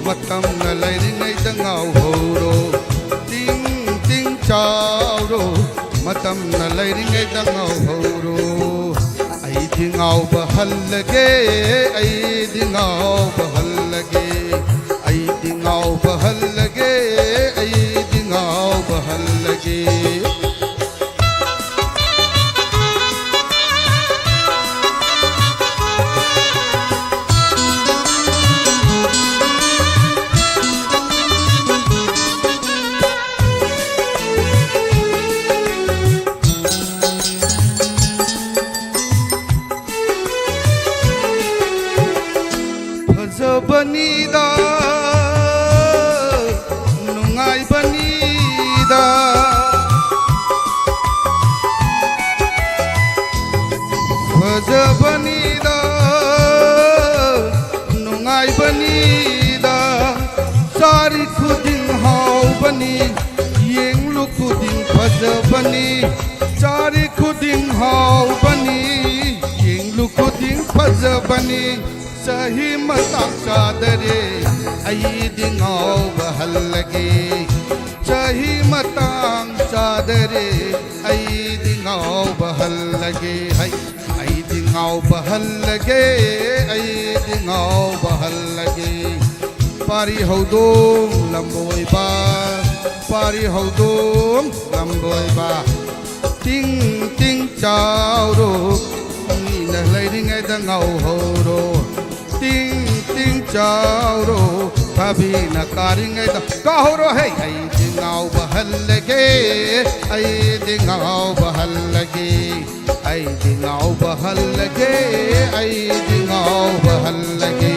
matam na lai ngai da ngau horo chao matam na lairingai da ngau horo ai di ngau bahal lage ai di ngau bahal lage ai di ngau bahal lage ai di ngau bahal lage Banida nungai banida Faza banida nungai banida sari khuding hau bani yeng lu khuding faza bani sari khuding hau bani yeng lu khuding faza bani Sahi matang sadare ai di ngau bahal lage Sahi matang sadare ai di ngau bahal lage ai di ngau bahal lage ai di ngau bahal lage pari hodom lamboi ba pari hodom lamboi ba ting ting chao ro ni na lai ding ai da ngau ho ro ting ting chao ro kabhi na karingai da kaho ro hey ai di ngau bahal lage ai di ngau bahal lage ai di ngau bahal lage ai di ngau bahal lage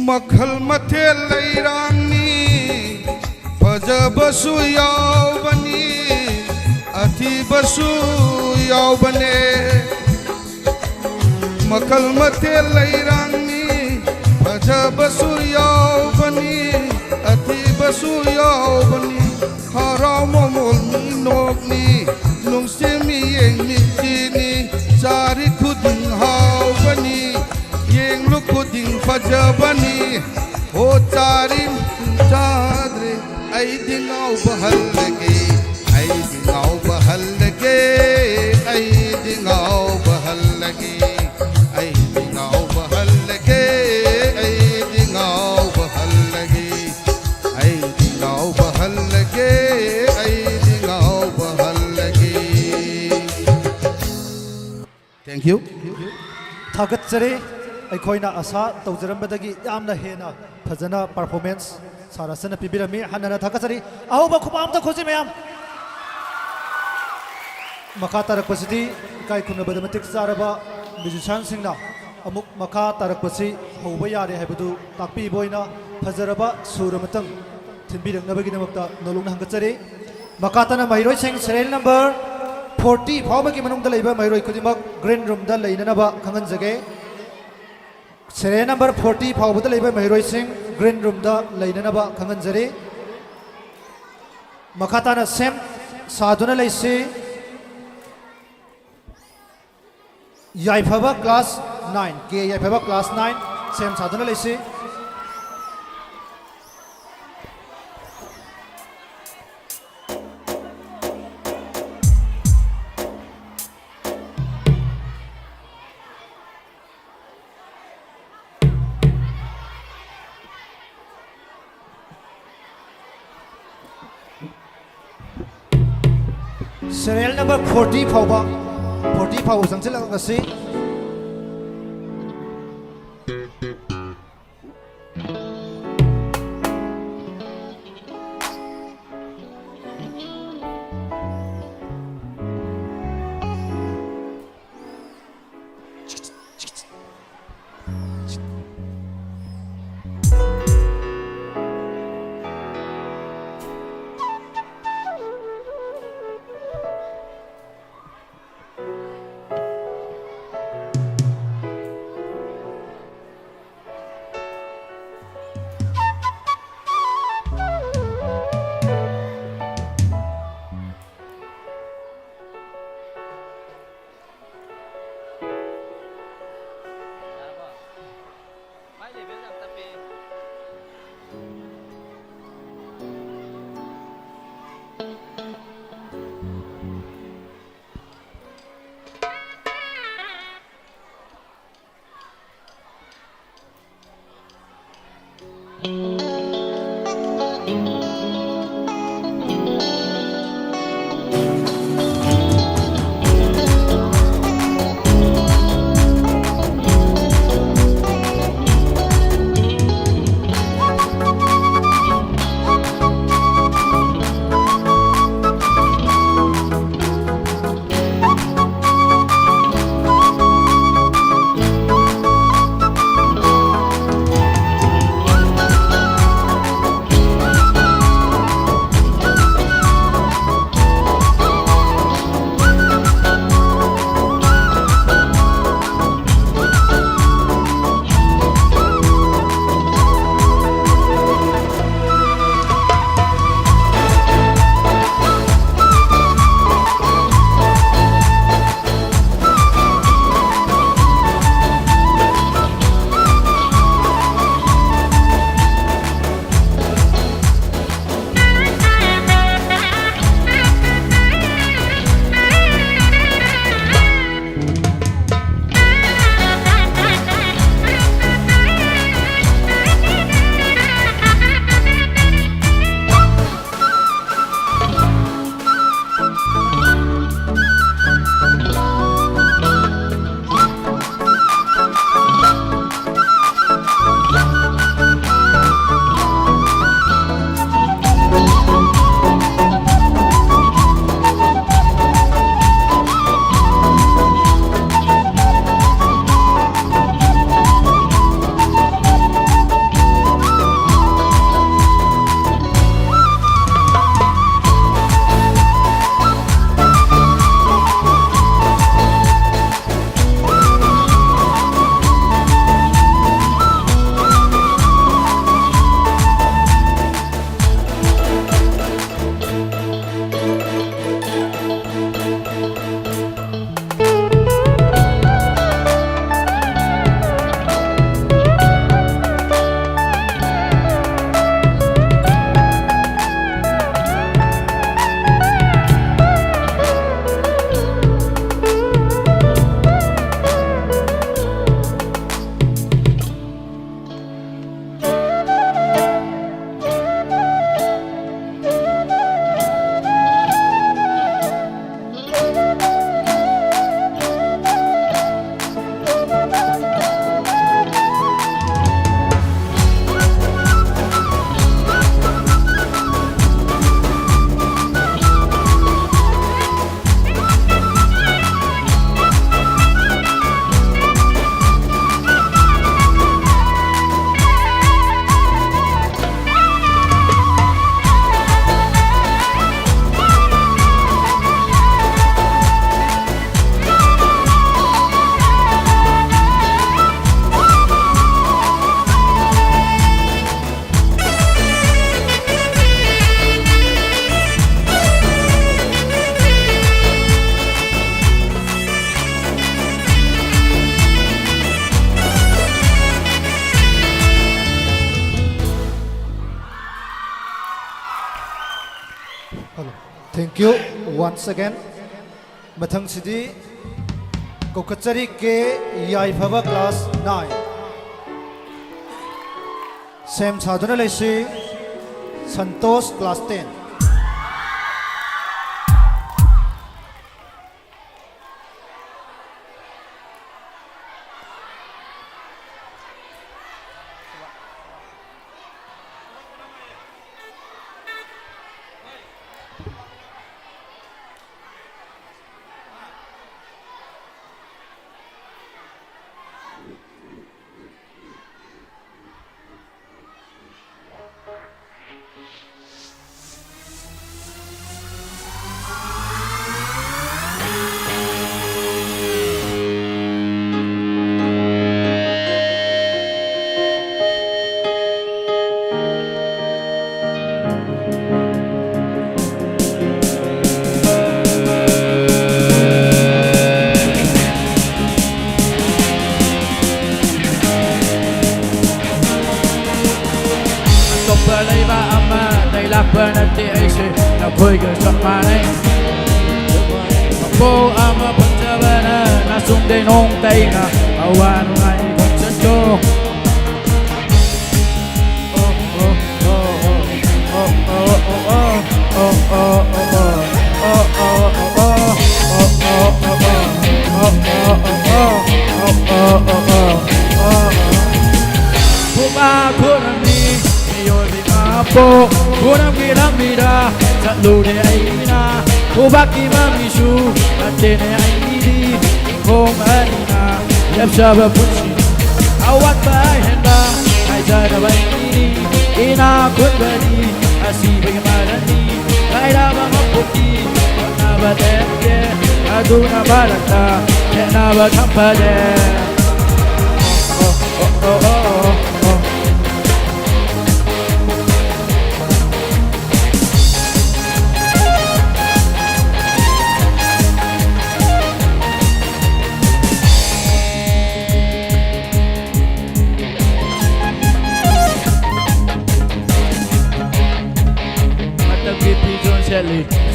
Makhal mathel lairangni fajabasu yaubani athibasu yaubane Makhal mathel lairangni fajabasu yaubani athibasu yaubani harau momol ni nokni lungsemi yeng ni chini sari khudin haubani yeng lu khuding fajabani ho charim chadre ai di ngau bahal lage ai di ngau bahal lage ai di ngau bahal lage ai di ngau bahal lage ai di ngau bahal lage ai di ngau bahal lage ai di ngau bahal lage Thank you Thagatsare ꯑꯩꯈꯣꯏꯅ ꯑꯁꯥ ꯇꯧꯖꯔꯝꯕꯗꯒꯤ ꯌꯥꯝꯅ ꯍꯦꯟꯅ ꯐꯖꯅ performance ꯁꯥꯔꯁꯅ ꯄꯤꯕꯤꯔꯝꯃꯤ ꯍꯟꯅꯅ ꯊꯥꯒꯠꯆꯔꯤ ꯑꯍꯧꯕ ꯈꯨꯄꯥꯛ ꯑꯝꯇ ꯈꯣꯠꯁꯤ ꯃꯌꯥꯝ ꯃꯈꯥ ꯇꯥꯔꯛꯄꯁꯤꯗꯤ ꯏꯀꯥꯏ ꯈꯨꯝꯅꯕꯗ ꯃꯇꯤꯛ ꯆꯥꯔꯕ ꯃ꯭ꯌꯨꯖꯤꯁꯤꯌꯥꯟꯁꯤꯡꯅ ꯑꯃꯨꯛ ꯃꯈꯥ ꯇꯥꯔꯛꯄꯁꯤ ꯍꯧꯕ ꯌꯥꯔꯦ ꯍꯥꯏꯕꯗꯨ ꯇꯥꯛꯄꯤꯕ ꯑꯣꯏꯅ ꯐꯖꯔꯕ ꯁꯨꯔ ꯑꯃꯇꯪ ꯊꯤꯟꯕꯤꯔꯛꯅꯕꯒꯤꯗꯃꯛꯇ ꯅꯣꯂꯨꯛꯅ ꯍꯪꯒꯠꯆꯔꯤ Makatana Mahiroi Singh serial number 40 Pawmaki Manungda Labor Mahiroi Kudimak Green Room da Lainanaba Kanganzage. Serial number 40 Pawbuda Labor Mahiroi Singh Green Room da Lainanaba Kanganzare. Makatana Sem Saduna Laisi Yaipava class 9. K Yaipava class 9 Sem Saduna Laisi. Serial number 40 Pauba 40 Pauba Sangchila Ngasi Thank you once again. Mathang sidi kokachari ke yaifava class 9. Sem sadhana leisi Santosh class 10. Shabba pushi, awat bay henda, ay jada bay ini, ina kunbani, asi bagaimana ay nama mapuki, na batenge, aduna balata, na batampade. Oh oh oh oh oh.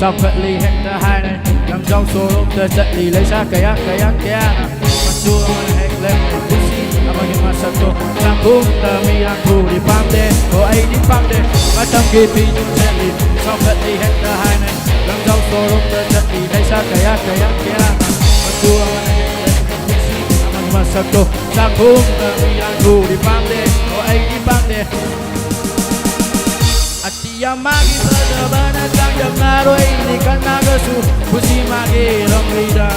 Sao phật ly hẹn ta hai này làm trong số lúc ta chạy đi lấy xa cái ác kia mà xua mà hẹn lên để pussy mà hiện mà sao tôi làm cũng ta mi làm thù đi bám đê cô ấy đi bám đê mà trong kia phi nhung chạy đi sao phật ly hẹn ta hai này làm trong số lúc ta chạy đi lấy xa cái ác kia mà xua mà hẹn lên để pussy mà hiện mà sao tôi làm cũng ta mi làm thù đi bám đê cô ấy đi bám đê. Atia magi pada bana kang jam naroi ni kana gasu pusi magi longrida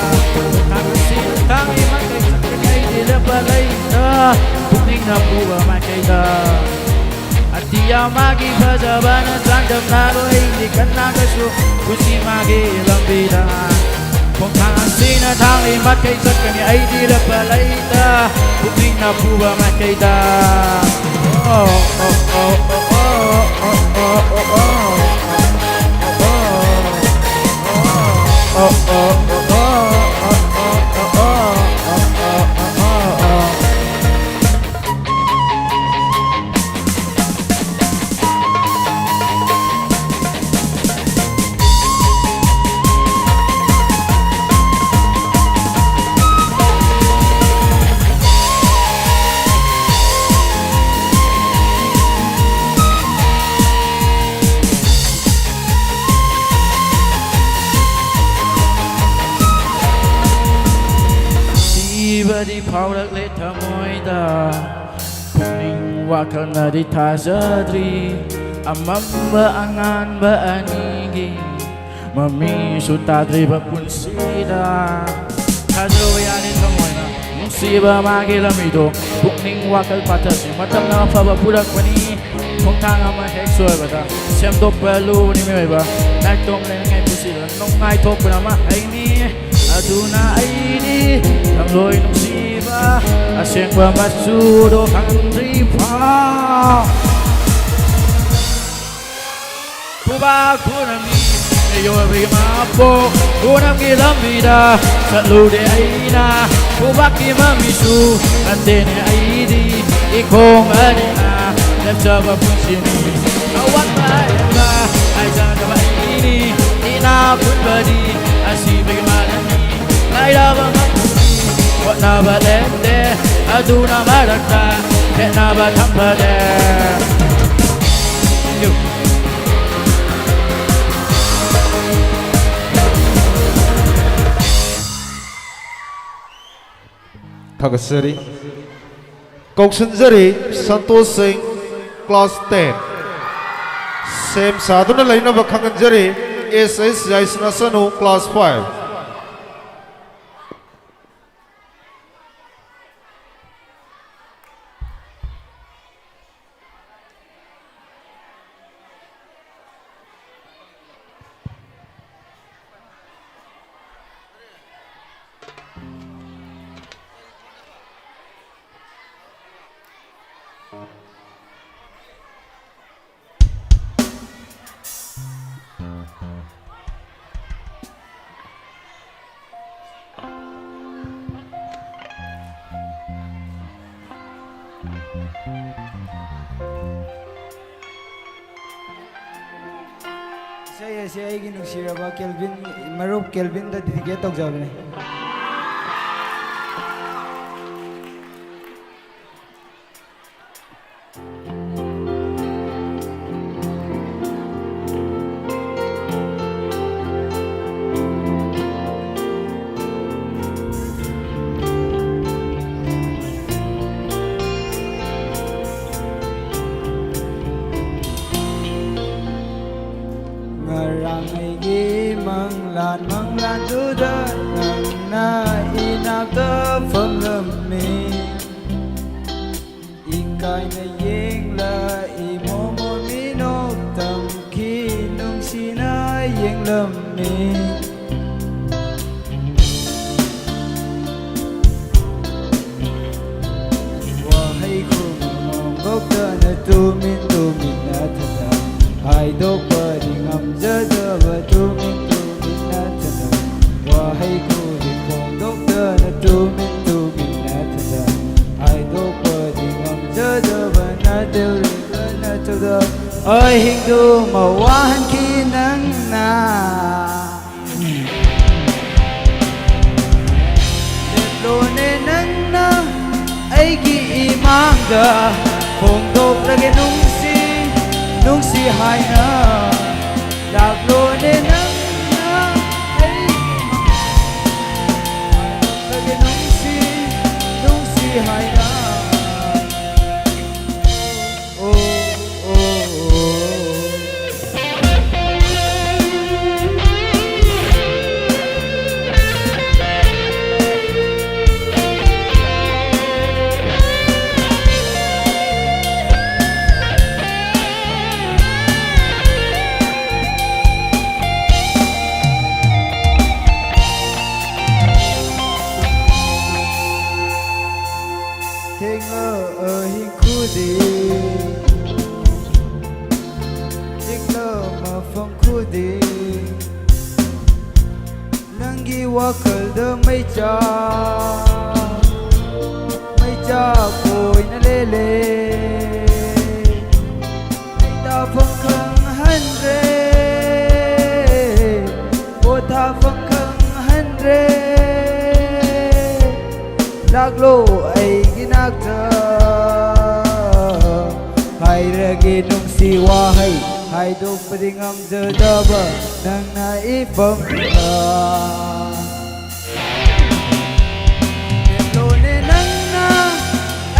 taksi tangi makai sakai di lepalai da puning na buwa makai da Atia magi pada bana kang jam naroi ni kana gasu pusi magi longrida Kong tangan sina tangi makai sakai ai di lepalai da puning na buwa makai da. Oh oh oh oh oh. Di powder let moida kuning wakana di tazadri amamba angan ba anigi mami sutadri ba punsida tazro yani tomoina musiba magilamido kuning wakal patasi matam na fa ba pudak pani kong tanga ma hexo ba sem do pelu ni me ba nai tom le ngai pusila nong ngai thok na ma ai ni aduna ai ni tam loi nong Asing ba masudo kang ripa Kuba kunami Eyo rimapo Kunam gilam vida Salude aina Kuba kimamisu Antene aidi Ikong adina Lepsa ba punsini Awat ba Aizan ba ini Ina Pulbadi Asibig malani Laila ba makuni Wat na ba lende Adu na marakta Nek na ba tampade Thagasari Kauksanjari Santosh Singh Class 10 Sem Sadhuna Laina Bakhanganjari SS Jaisna Sanu Class 5 Saya aigi nuksiraba Kelvin Marup Kelvin da dedicate tawjabane. Ngarang aigi manglan duda nang na inagda famlami Ikay na yeng la imomo minok tamki nung sinayeng lami Wahai ko monggok na tumin na tada Hai dok paring amjada batumin na tada Wahai ko di kong dokta na tumin na tada Hai dok paring amjada banatil na tada Ay hingdo mawahan kinang na Lone nang na ay giimangga Kong dok lagi nung si hai na lạc lối đến nắng ấy lagi nung si hai na Thiên ở hiên khu đi Chiếc lơ mà phong khu đi Nang ghi wa khởi đơ mây cha côi na lê lê Anh ta phong khăn hân rê Cô ta phong khăn hân rê Lạc lô ay ginagda Hai ragi nung si wahai Hai dok paring amjada ba Nang naipam ka Lone nang na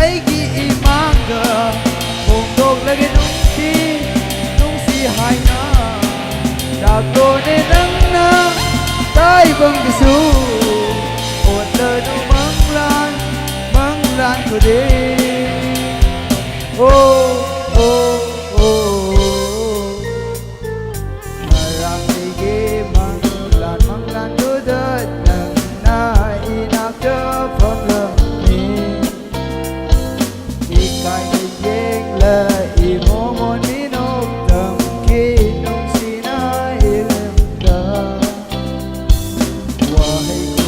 ay giimangga Kung dok lagi nung si hai na Lạc lone nang na tay bang gisu Ot lơ nung mang lan của đi marang igi mang lan đôi đất nang na inak cho phong lâm mi ikay yeng la imo mon minok tam ki nung sina ilim da wahai ku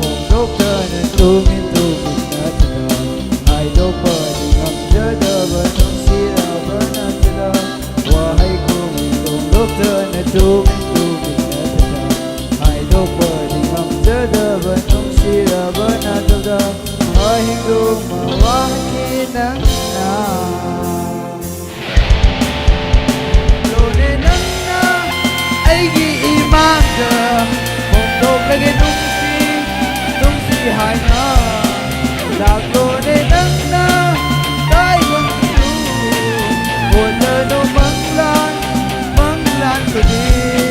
phong dok na tumin Hãy subscribe cho kênh Ghiền Mì Gõ Để không bỏ lỡ mawahi nang na Lone nang na ay giimanga Mongdog lagi nung si hai na Lone nang na kay wang tu Wala no manglan ko din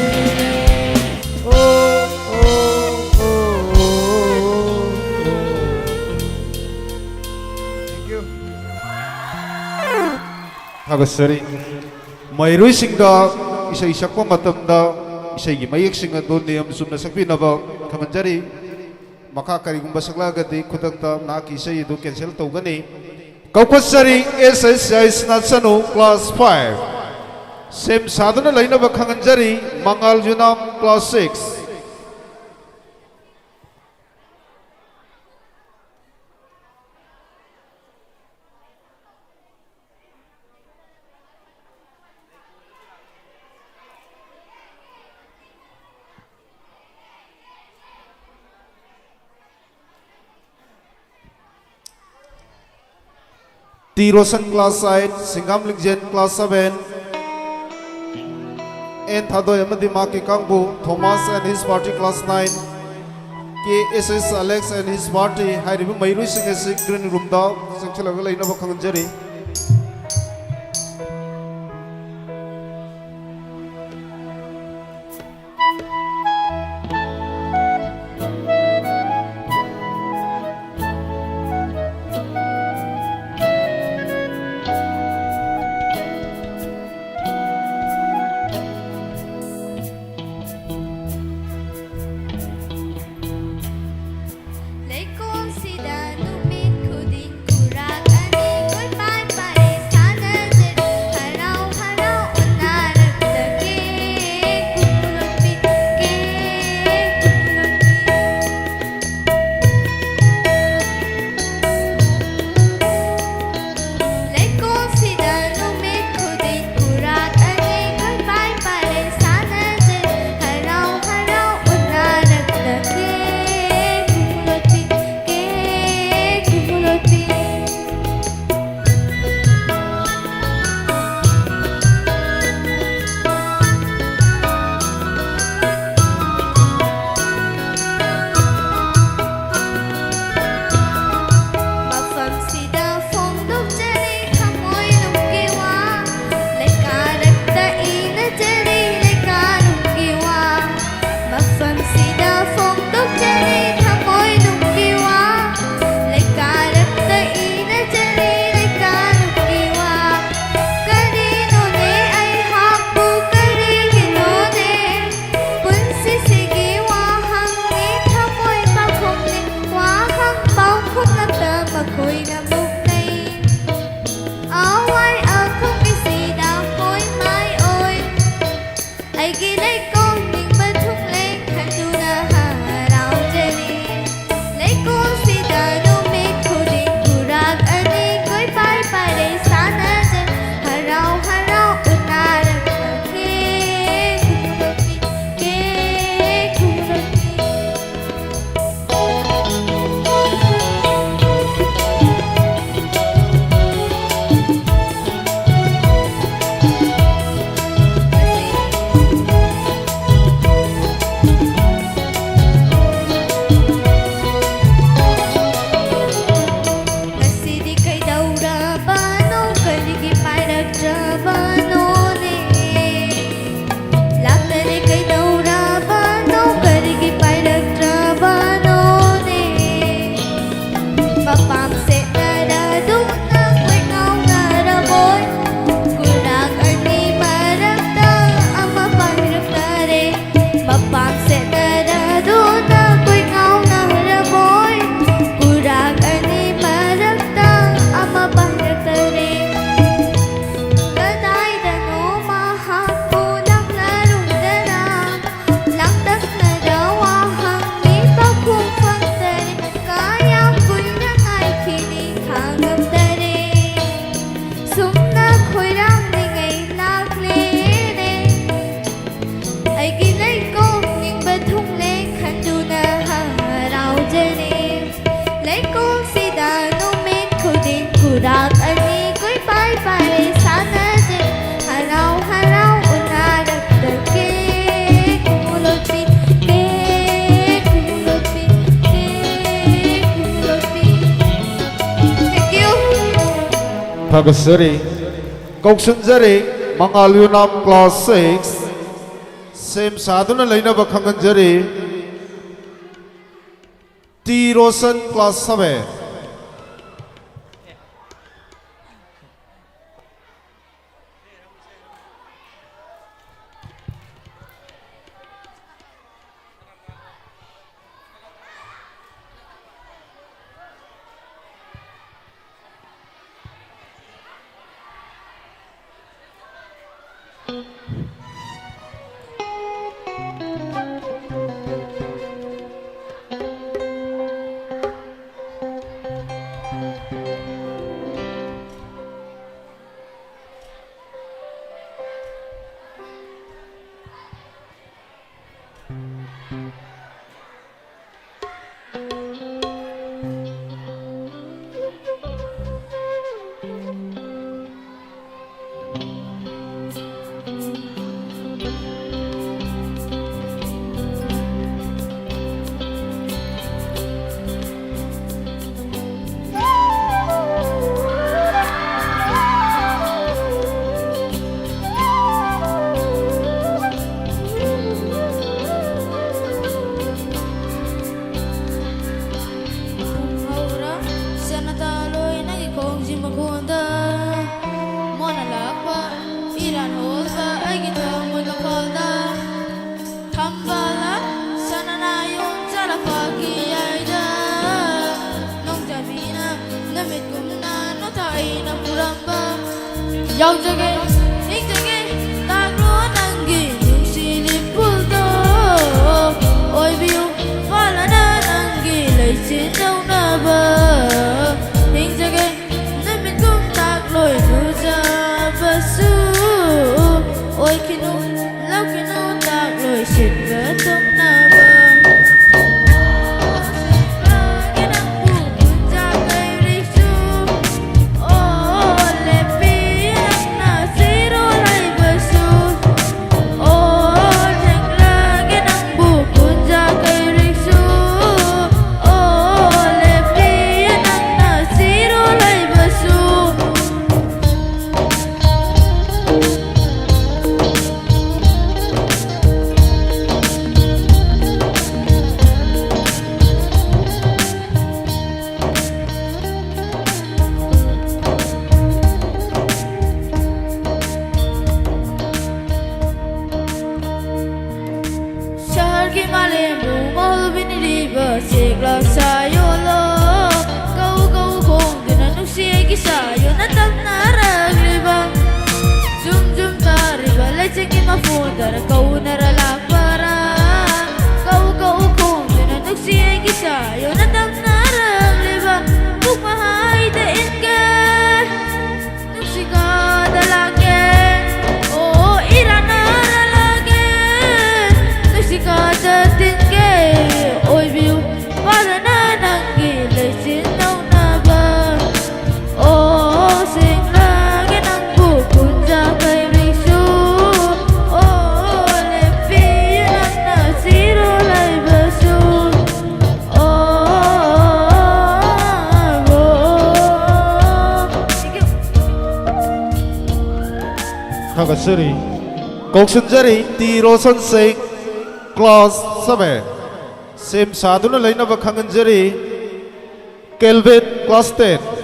하겠으리 마이루이싱다 이사이 삭과 마tamda 이사이기 마이익싱 도 니엄 숨나 sakbinaba kamanjari maka karigumba saklagadi khudakta nak isai do cancel tawgani kaupasari SSI snatsanu class 5 sem sadana lainaba khanganjari mangal junam class 6 T. Rosan class 8, Singam Ligjen class 7, N. Thadoy Amadi Maki Kangbu, Thomas and his party class 9, KSS Alex and his party, Haribu Mayru Singh Green Room Da, Sanchalagala Inaba Kanganjari. Lấy cô si đã lúc biết khu đi khu ra ta đi với bay Thagasari Kauksanjari Mangalyunam Class 6 Sem Sadhuna Laina Bakhanganjari T. Rosen Class 7 Yaujage, ingjage, tagro nangi, nungsili pulto. Oi biu, wala na nangi, lay sin đâu na ba. Ingjage, namin kum tagloi nuja basu. Oi kinu, lau kinu tagloi sin gatong na ba. Thagasari Kauksanjari T. Rosen Singh Class 7 Sem Sadhuna Laina Bakhanganjari Kelvin Class 10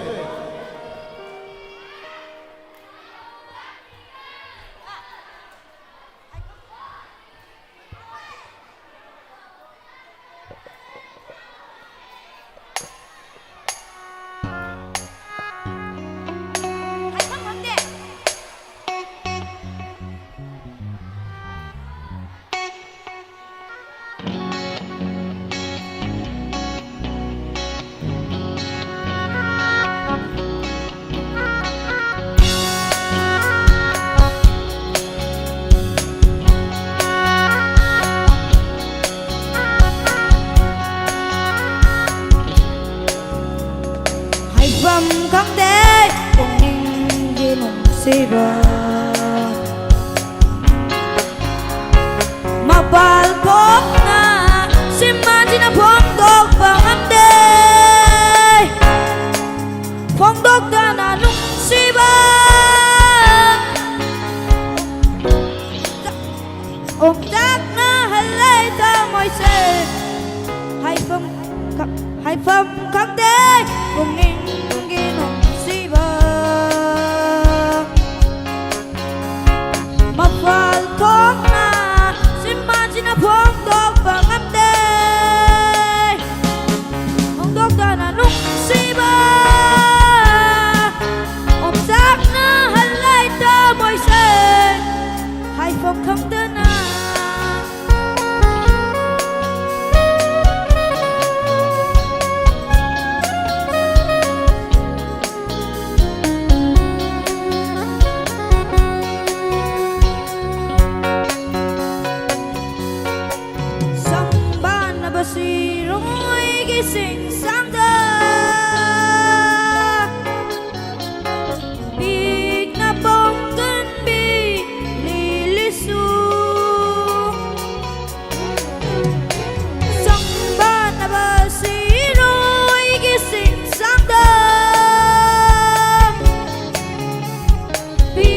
Mapal ko nga si Manjina Phong Dok na nung nungsiba dak na halay ta moi se hai phẩm khắc đế cùng ninh ghi nungsiba mà phal thong na simman sina phong dok bang am de phong dok ta na nungsiba dak na halay ta moi se hai phẩm khắc đế na si roi cái sinh sáng thơ bị na bông cơn bị lì lì su sông ba na ba si roi cái sinh sáng thơ bị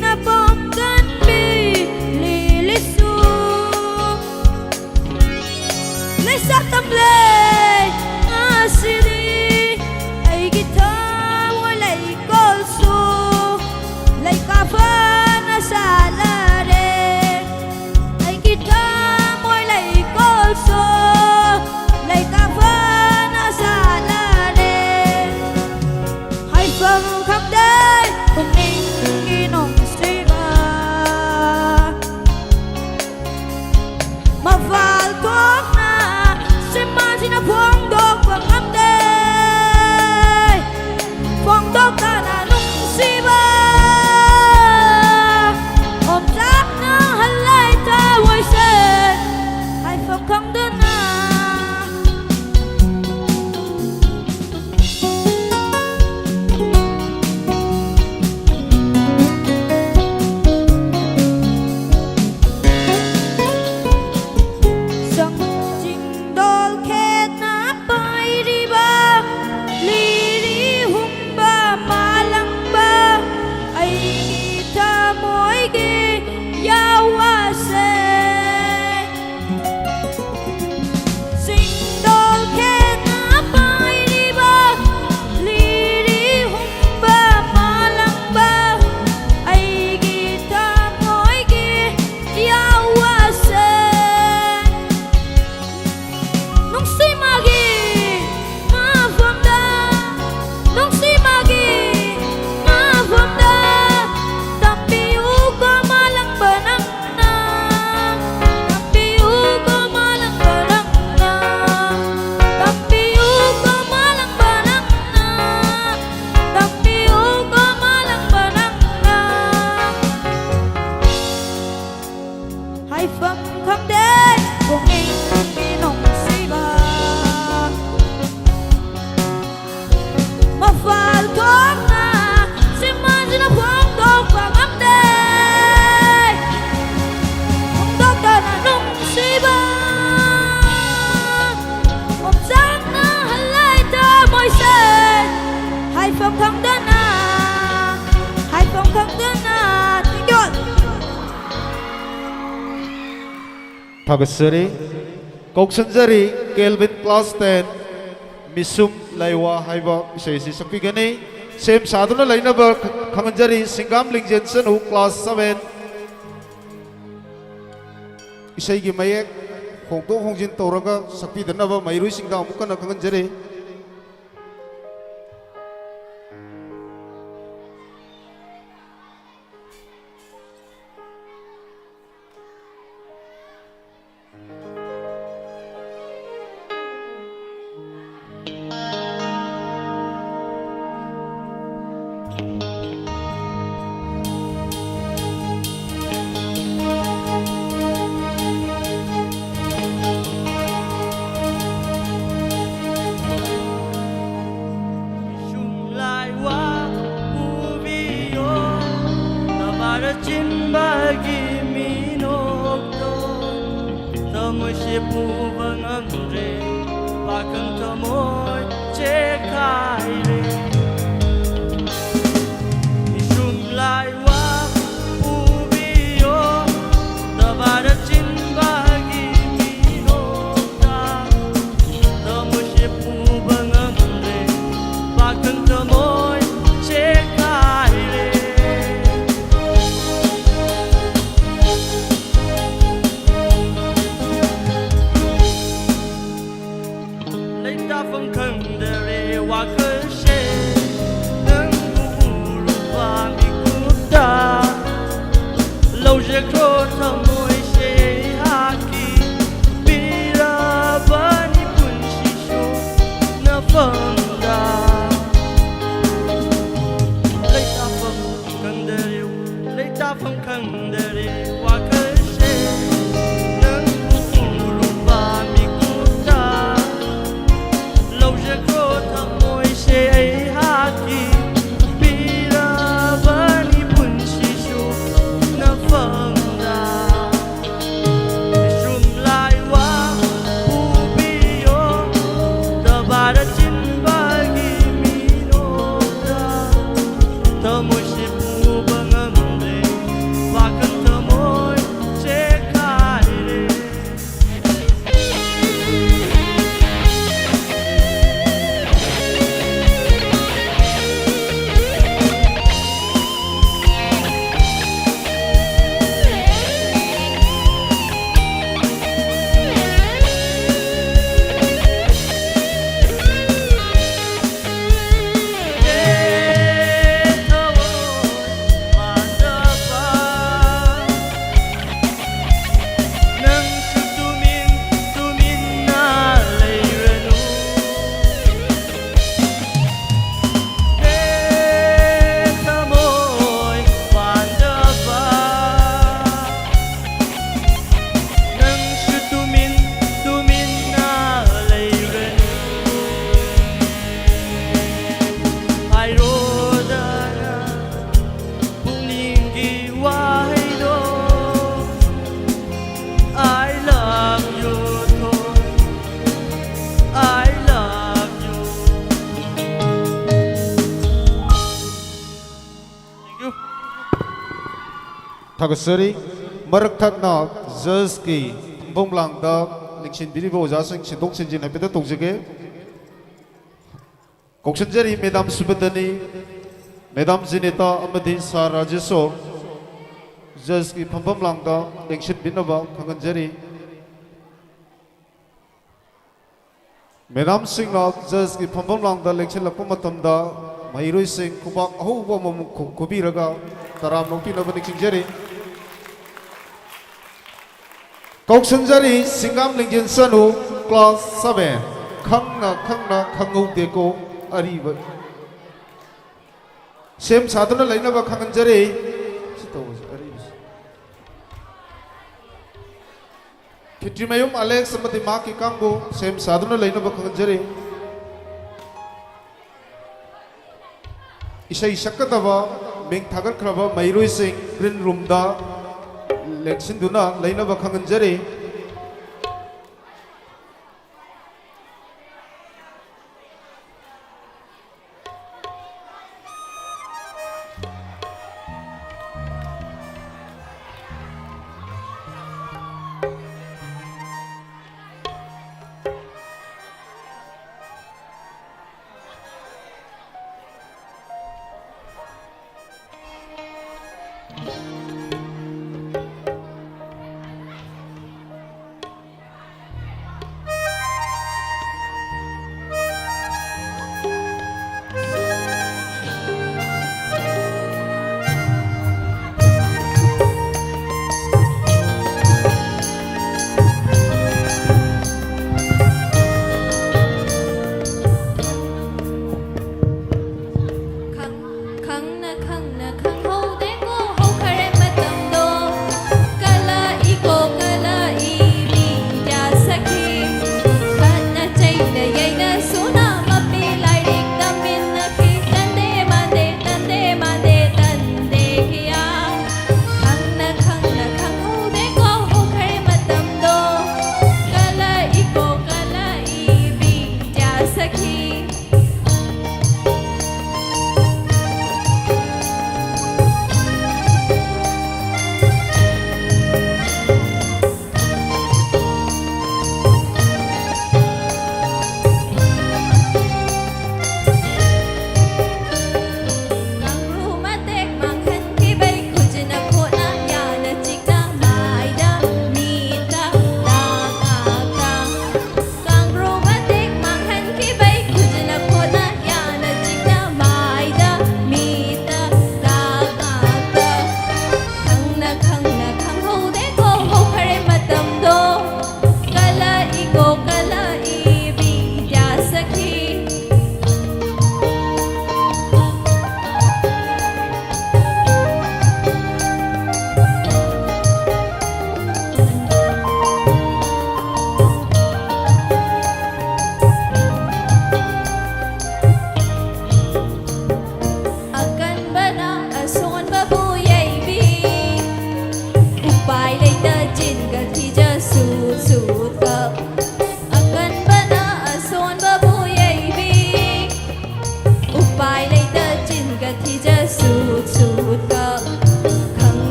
na bông cơn bị lì lì su lấy sắc tâm lệ asiri ai guitar mua lấy cô su lấy cà phê na salade ai guitar mua lấy cô su lấy cà phê na salade hai phần khắp đây cùng ninh ghi nồng siva mà vào thuốc simman sina phong dok bang am de phong dok ta na nungsiba om dak na halay ta moi se hai phẩm khắc đế na hai phẩm khắc đế cùng ninh ghi nồng siva mà phal thong na simman sina phong dok bang am de phong dok ta na nungsiba om dak na halay ta moi se hai phẩm khắc đế na hai phẩm khắc đế na thank you Pagasari, Koksanjari, Kelvin Class 10, Misum Laiwa Haiba, Shaisi Sakigani, Same Sadhana Lainaba, Kamanjari, Singam Ling Jensen, who Class 7, Ishaigi Mayek, Hongto Hongjin Toraga, Sapi the Nava, Mayru Singam, Mukana Kamanjari. थागसरी मरक थकना जज की बोंगलांगदा निक्सिन बिरिबो ओजासिंग सिंदोक Syngene हेपेदा तोंजगे कौशनजरी madam सुबदनी madam जिनेता अमदी सा राजेशो जज की फंफम Langda निक्सिन बिनबा खंगनजरी madam Singh जज की फंफम लांगदा लेक्शन लपम मतमदा महिरोई सिंह कुबा अहुबा ममु खुबीरगा तराम नोपिनबा निक्सिंजरी कौशनजरी सिंगाम लिंजिन सनु class 7 खंगना खंगौ देखो Areeb same साधना लाइनबा खंगनजरी फिट्रीमयुम Alex अमदी मा की कांगो सेम साधना लाइनबा खंगनजरी इसाई शकतबा मिंग थागतख्रबा मैरुई सिंह ग्रीन रूम दा लेक्सिन दुना लाइनबा खंगनजरी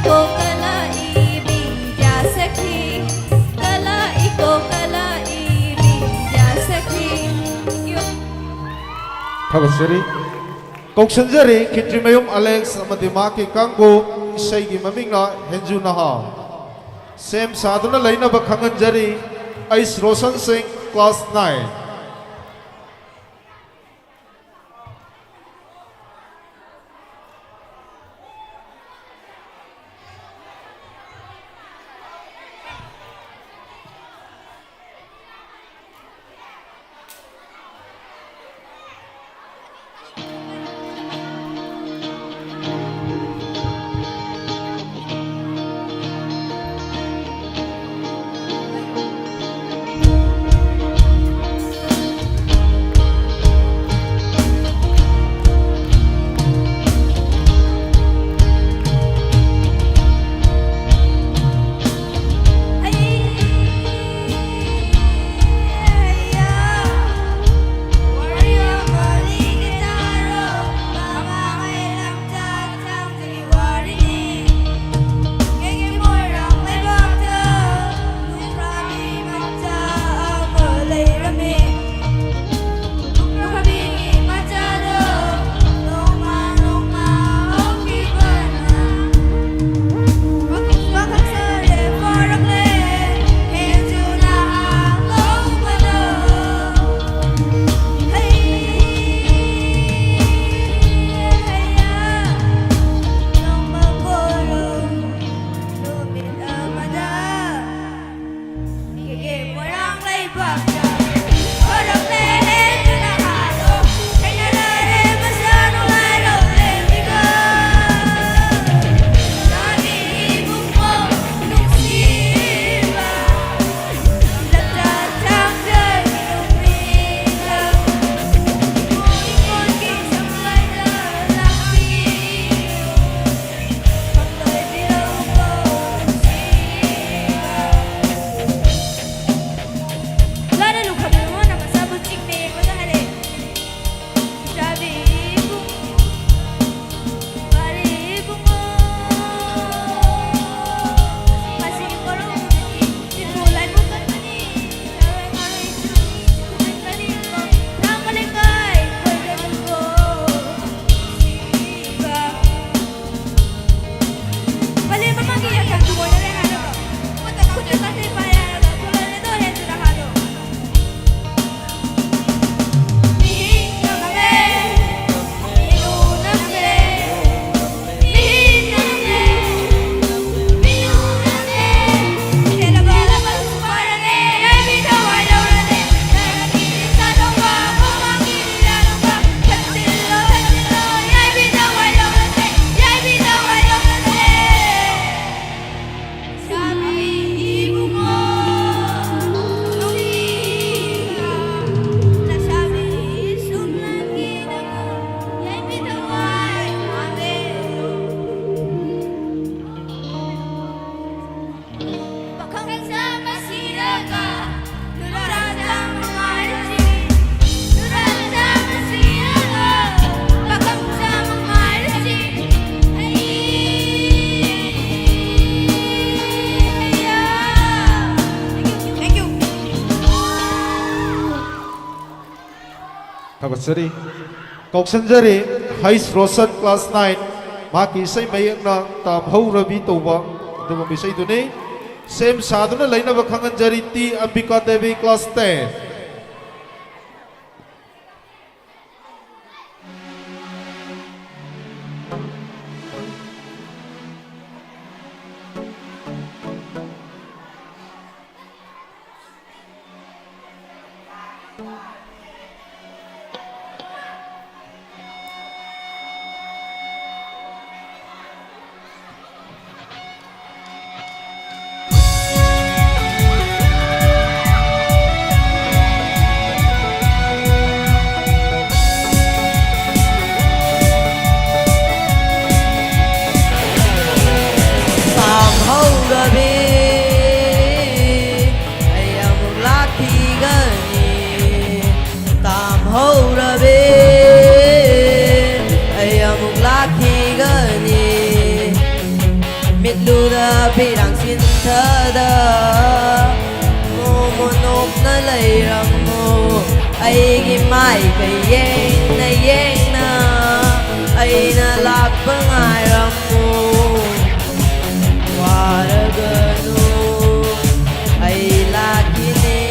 Go Thagachari Koksanjari Kitrimayum Alex Amadimaki Kango Isaigi Mamingna Henju Naha Sem Saduna Laina Bakhanganjari Ice Roshan Singh Class 9 Thagachari Koksanjari Ice Roshan Class 9 Maki Sai Mayakna Tam Ho Rabi Toba Duma Bisai Duni Sem Saduna Laina Bakhanganjari T Ambika Devi Class 10 Lura pirang sinthada Mo monop na layram mo Ay gimay kayen na pangayrammu waraganu ay lakini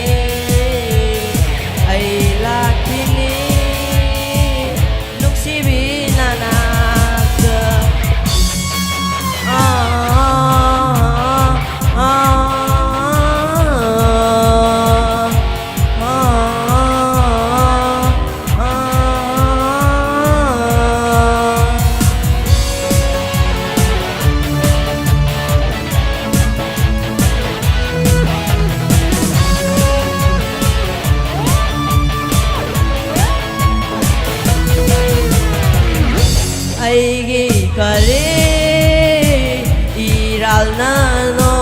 nuksibinanak aigi kare iral na no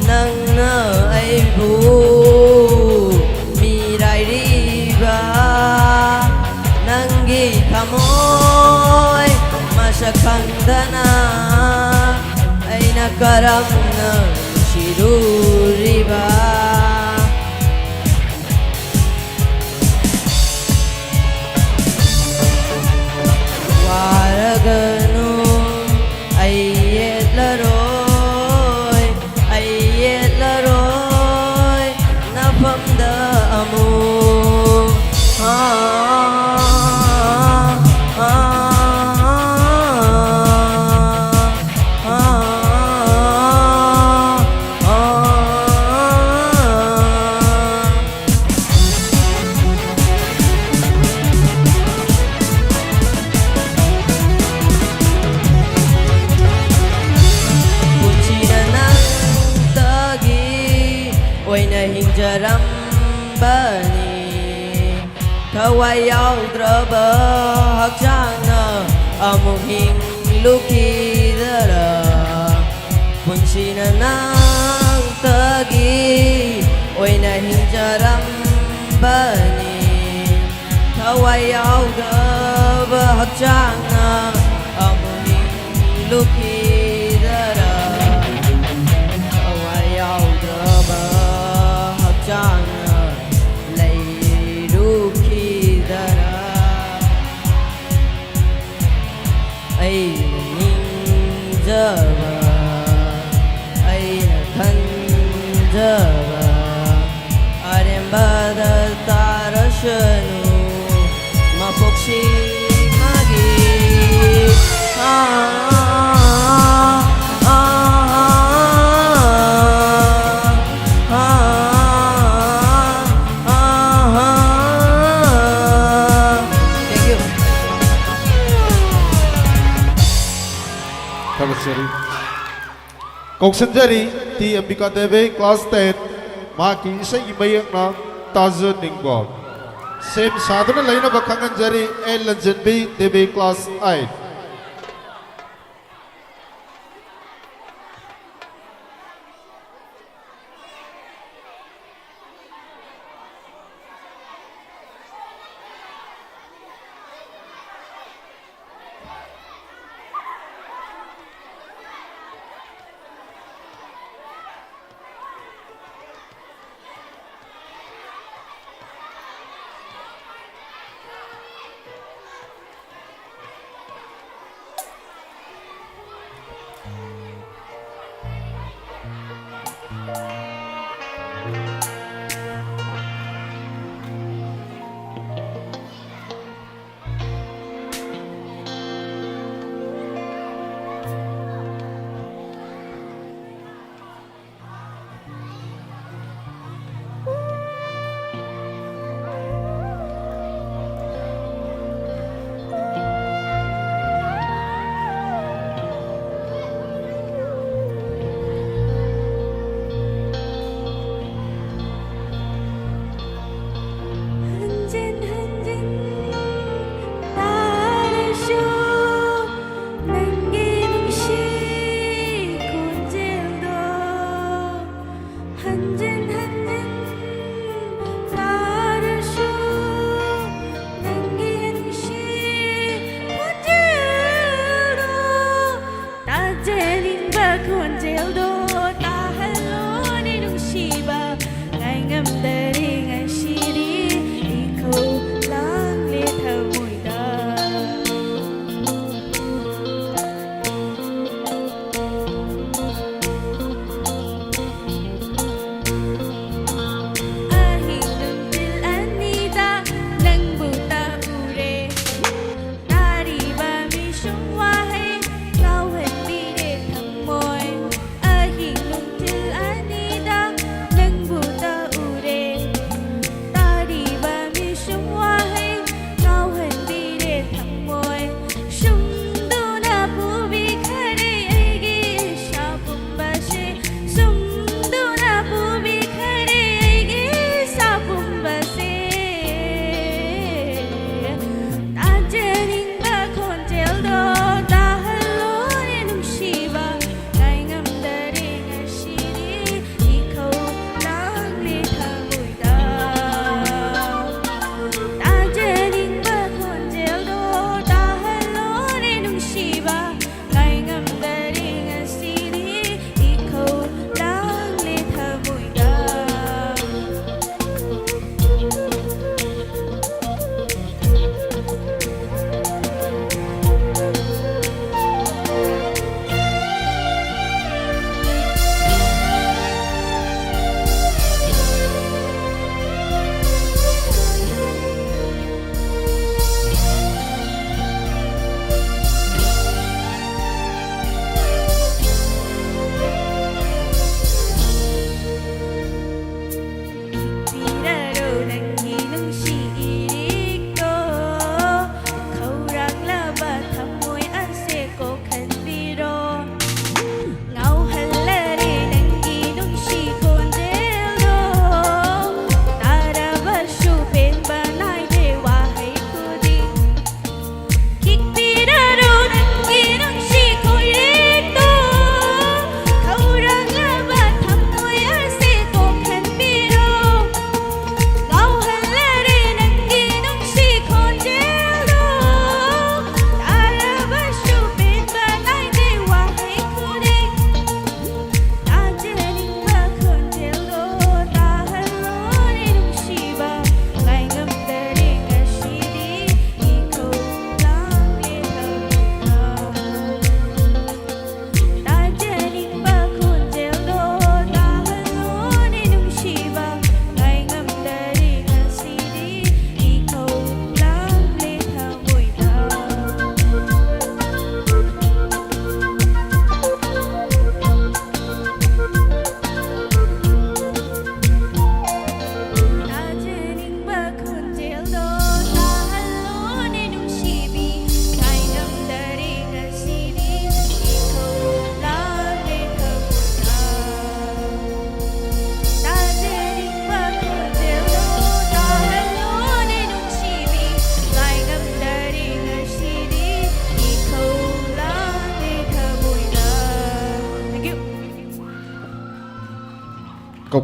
nang na aibu mirai riba nanggi kamoy masakandana ay nakaram na shiruriba waraganu ayet laroy napamda amu hinjarambani thawai yaudraba hakjana amuk hinglukidara punsina nang tagi oina hinjarambani thawai yaudraba hakjana amuk hinglukidara thawai yaudraba hakjana leirukidara aina ninjaba aina khanjaba arembada tarashanu mapoksi magi Kongsanjari ti Ambika Deve class 10 maki isay imayak na Tazo Ningbog. Same sadhana laina bakanganjari L Lanjanbi Deve class 8.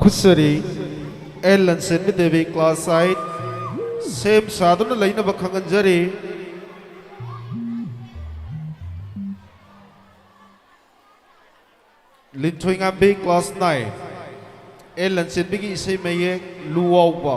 ꯈꯨꯠꯁꯔꯤ L Lanchenbi Devi class 8 ꯁꯦꯝ ꯁꯥꯗꯨꯅ ꯂꯩꯅꯕ ꯈꯪꯍꯟꯖꯔꯤ ꯂꯤꯟꯊꯣꯏ ꯉꯥꯝꯕꯤ class 9 L ꯂꯟꯁꯦꯟꯕꯤꯒꯤ ꯏꯁꯩ ꯃꯌꯦꯛ ꯂꯨꯋꯥꯎꯕ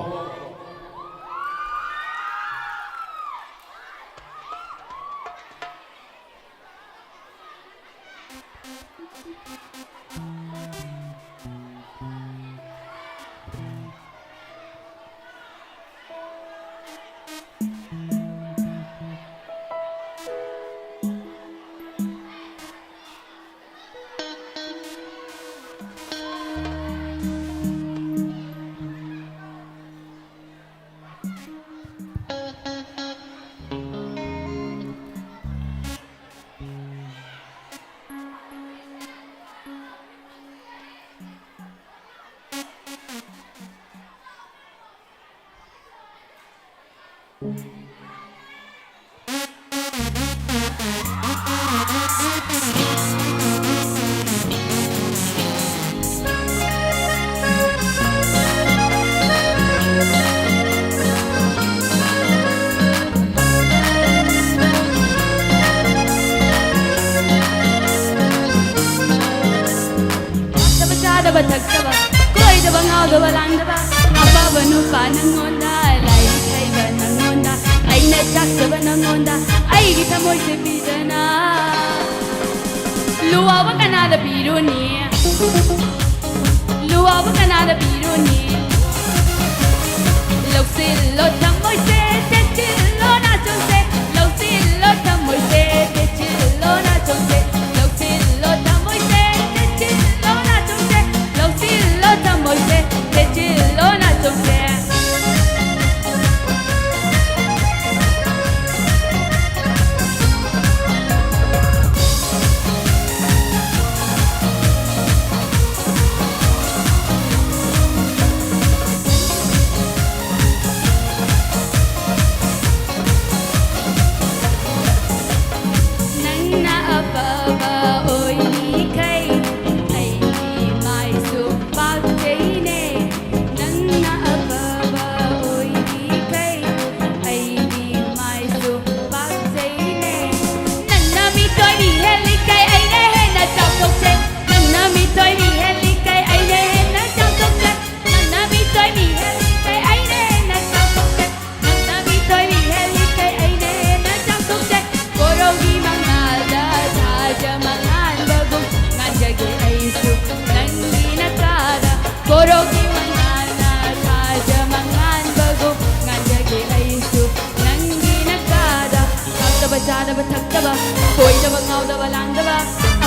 ꯆꯥꯗꯕ ꯊꯛꯇꯕ ꯀꯣꯏꯗꯕ ꯉꯥꯎꯗꯕ ꯂꯥꯡꯗꯕ ꯑꯐꯕ ꯅꯨꯄꯥ ꯅꯪꯉꯣꯟꯗ ꯂꯥꯏꯔꯤꯛ ꯍꯩꯕ ꯅꯪꯉꯣꯟꯗ ꯑꯩꯅ ꯆꯥꯛꯆꯕ ꯅꯪꯉꯣꯟꯗ ꯑꯩꯒꯤ ꯊꯃꯣꯏꯁꯦ ꯄꯤꯗꯅ ꯂꯨꯋꯥꯎꯕ ꯀꯅꯥꯗ ꯄꯤꯔꯨꯅꯤ ꯂꯨꯋꯥꯎꯕ ꯀꯅꯥꯗ ꯄꯤꯔꯨꯅꯤ ꯂꯧꯁꯤꯜꯂꯣ ꯊꯃꯣꯏꯁꯦ ꯆꯦꯠꯁꯤꯜꯂꯣ ꯅꯥꯆꯣꯝꯁꯦ ꯂꯧꯁꯤꯜꯂꯣ ꯊꯃꯣꯏꯁꯦ ꯆꯦꯠꯁꯤꯜꯂꯣ ꯅꯥꯆꯣꯝꯁꯦ ꯂꯧꯁꯤꯜꯂꯣ ꯊꯃꯣꯏꯁꯦ ꯆꯦꯠꯁꯤꯜꯂꯣ ꯅꯥꯆꯣꯝꯁꯦ ꯂꯧꯁꯤꯜꯂꯣ ꯊꯃꯣꯏꯁꯦ ꯆꯦꯠꯁꯤꯜꯂꯣ ꯅꯥꯆꯣꯝꯁꯦ nắng na apa ba oi ni kai ai ni mai su pa kai ne nắng na apa ba oi ni kai ai ni mai su pa kai ne nắng na mi toi ni heli kai ai ne he na chao tok se nắng na mi toi ni heli kai ai ne he na chao tok se nắng na mi toi ni heli kai ai ne he na chao tok se nắng na mi toi ni heli kai ai ne he na chao tok se koro gi mang Jamangan bagus ngajagi aisu nangi nakada korogi mangana jamangan bagus ngajagi aisu nangi nakada taba chada ba thakaba koi da ba ngau da ba lang da ba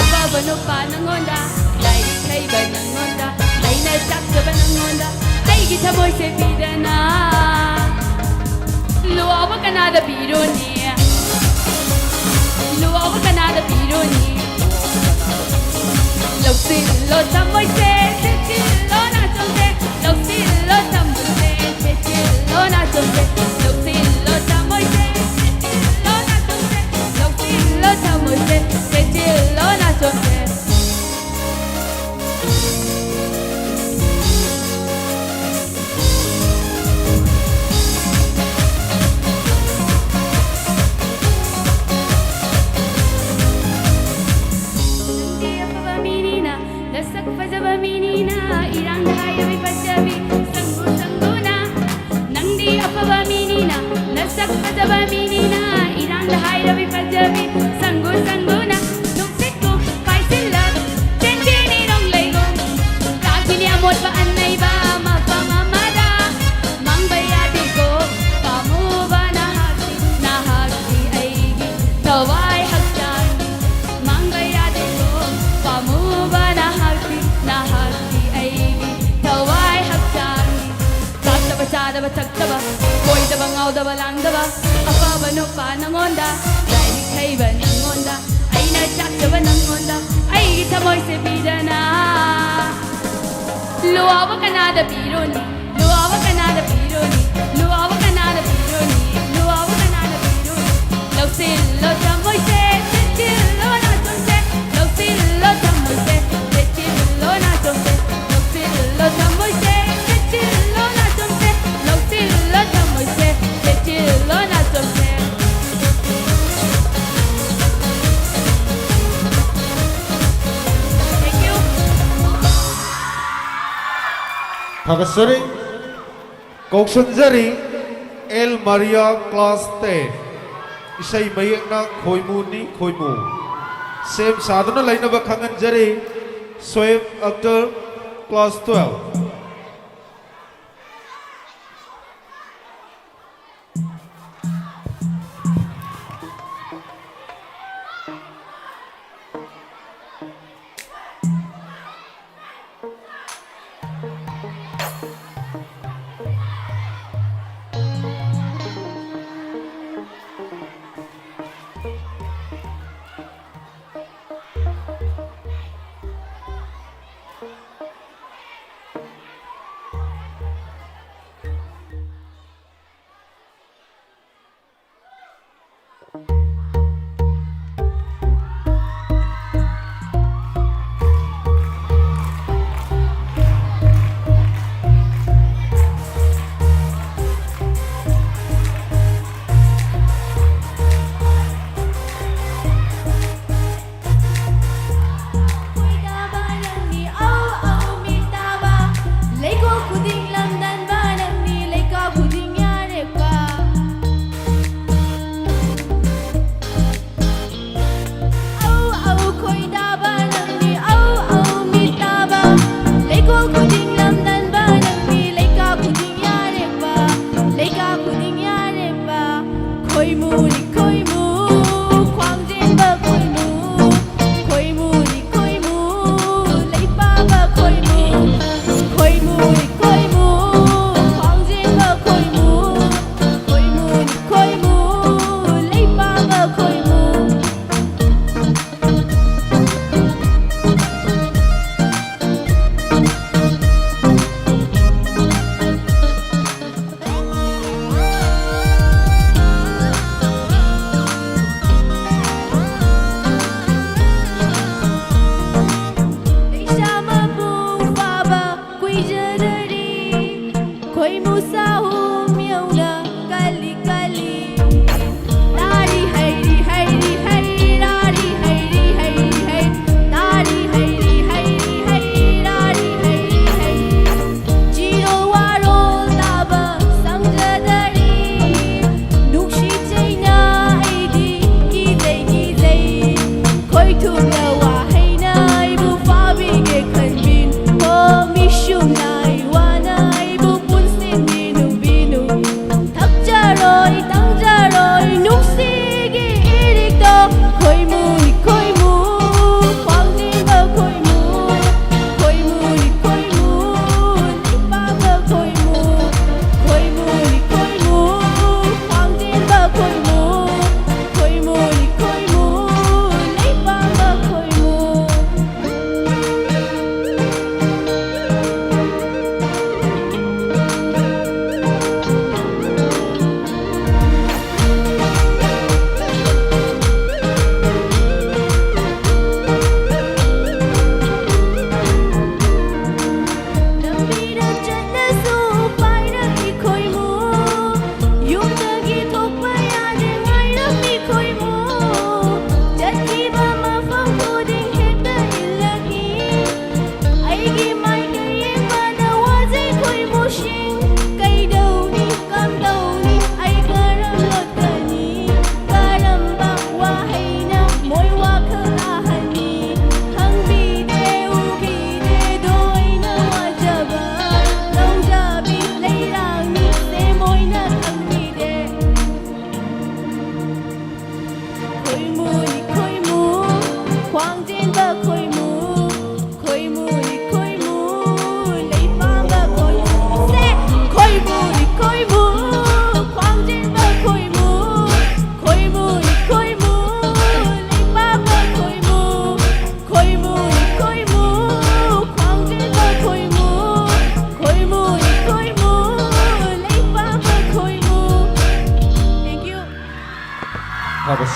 apa ba no pa nangonda lai kai ba nangonda lai na chak da ba nangonda ai gi thamoi se pidana luwa kana da bironi luwa kana da bironi Lo thamoi se chilo na chonse lo thamoi se chilo na chonse lo thamoi se chilo na chonse lo thamoi se chilo na chonse Sak fazaba menina irang hai we fajabi sangu sanguna nangdi afaba menina nasak fazaba menina irang hai we fajabi sangu sanguna nuksikku paisilla tenjini rong leigo rakini amot pa annai ba ma pa mamada mangbaya ko pamu ba na haki aigi tawai hakjan mangbaya ko pamu ba na nahati aigi tawai hakjani tataba chadaba taktaba koi daba ngau daba lang daba afaba no pa nangonda lai kai ba nangonda aina chakaba nangonda ai thamoi se bidana luwa kana da bironi luwa kana da bironi luwa kana da bironi luwa kana da bironi lausil lo thamoi se chilo na chonse lausil lo thamoi se chilo na chonse lausil lo thamoi Tagasari Koksanjari El Maria Class 10 Isay mayak na Khoimu ni Khoimu Sem sadhana lain ba khangan jari Soeb Akhtar Class 12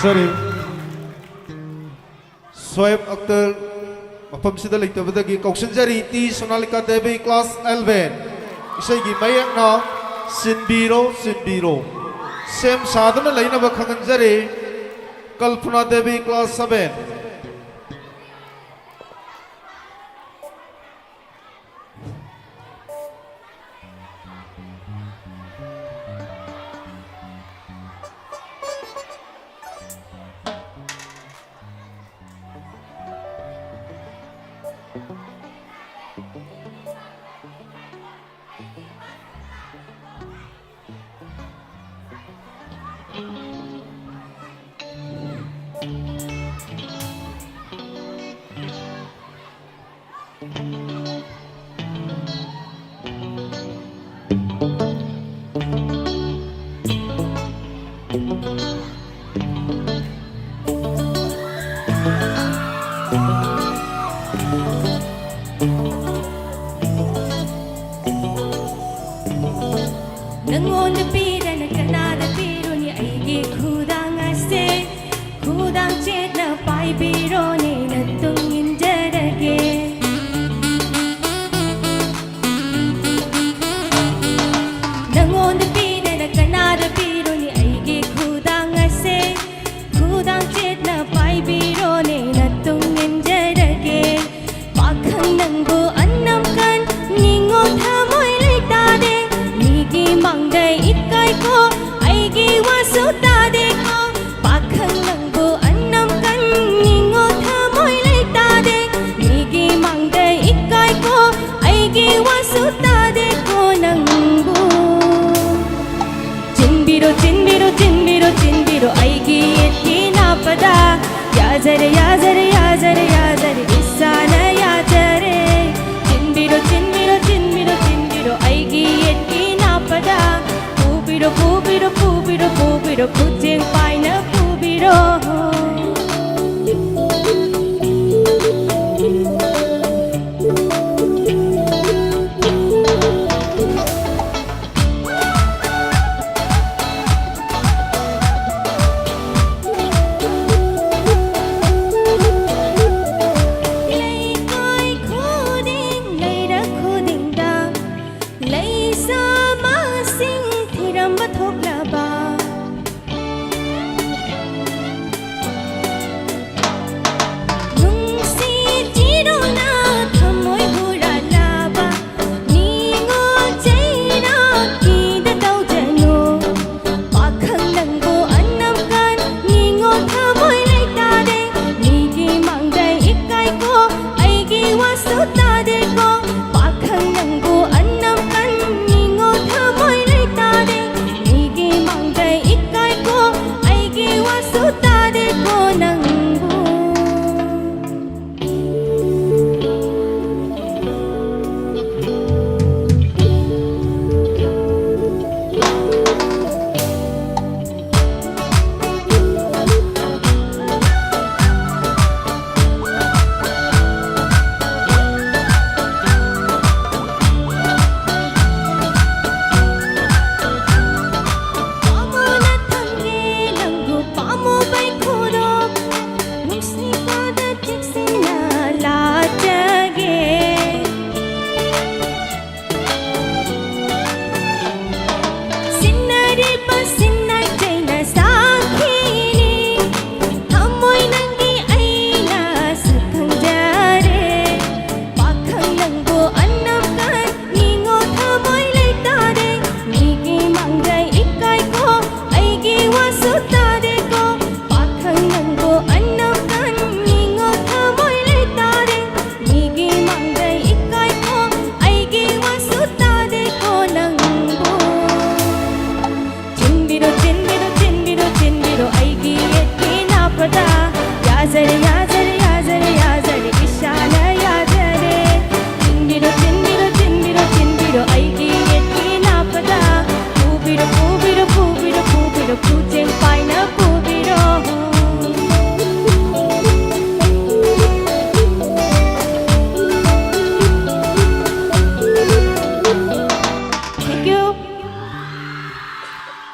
Sorry. Soeb Akhtar mafam sida leitabadagi Koksanjari T Sonalika Devi Class 11 Isaygi mayak na Sinbiro Sinbiro Sem sadhana lainaba khanganjari Kalpana Devi Class 7 야자래 야자래 야자래 야자래 이사나 야자래 진비로 진비로 진비로 진비로 아이기 옛기 나빠다 부비로 부비로 부비로 부비로 부쟁 파이나 부비로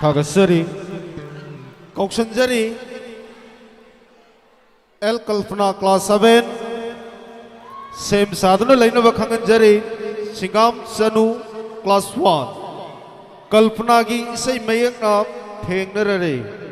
Kagasari, Kokshanjari, El Kalpana Class 7, Same Sadhana Line of Kanganjari, Singam Sanu Class 1, Kalpanagi Say Mayak na Pengnarare.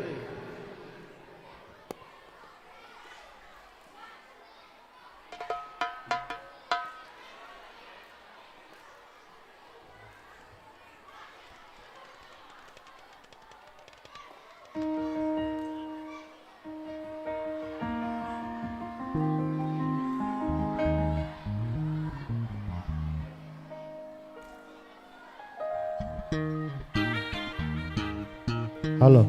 Hello.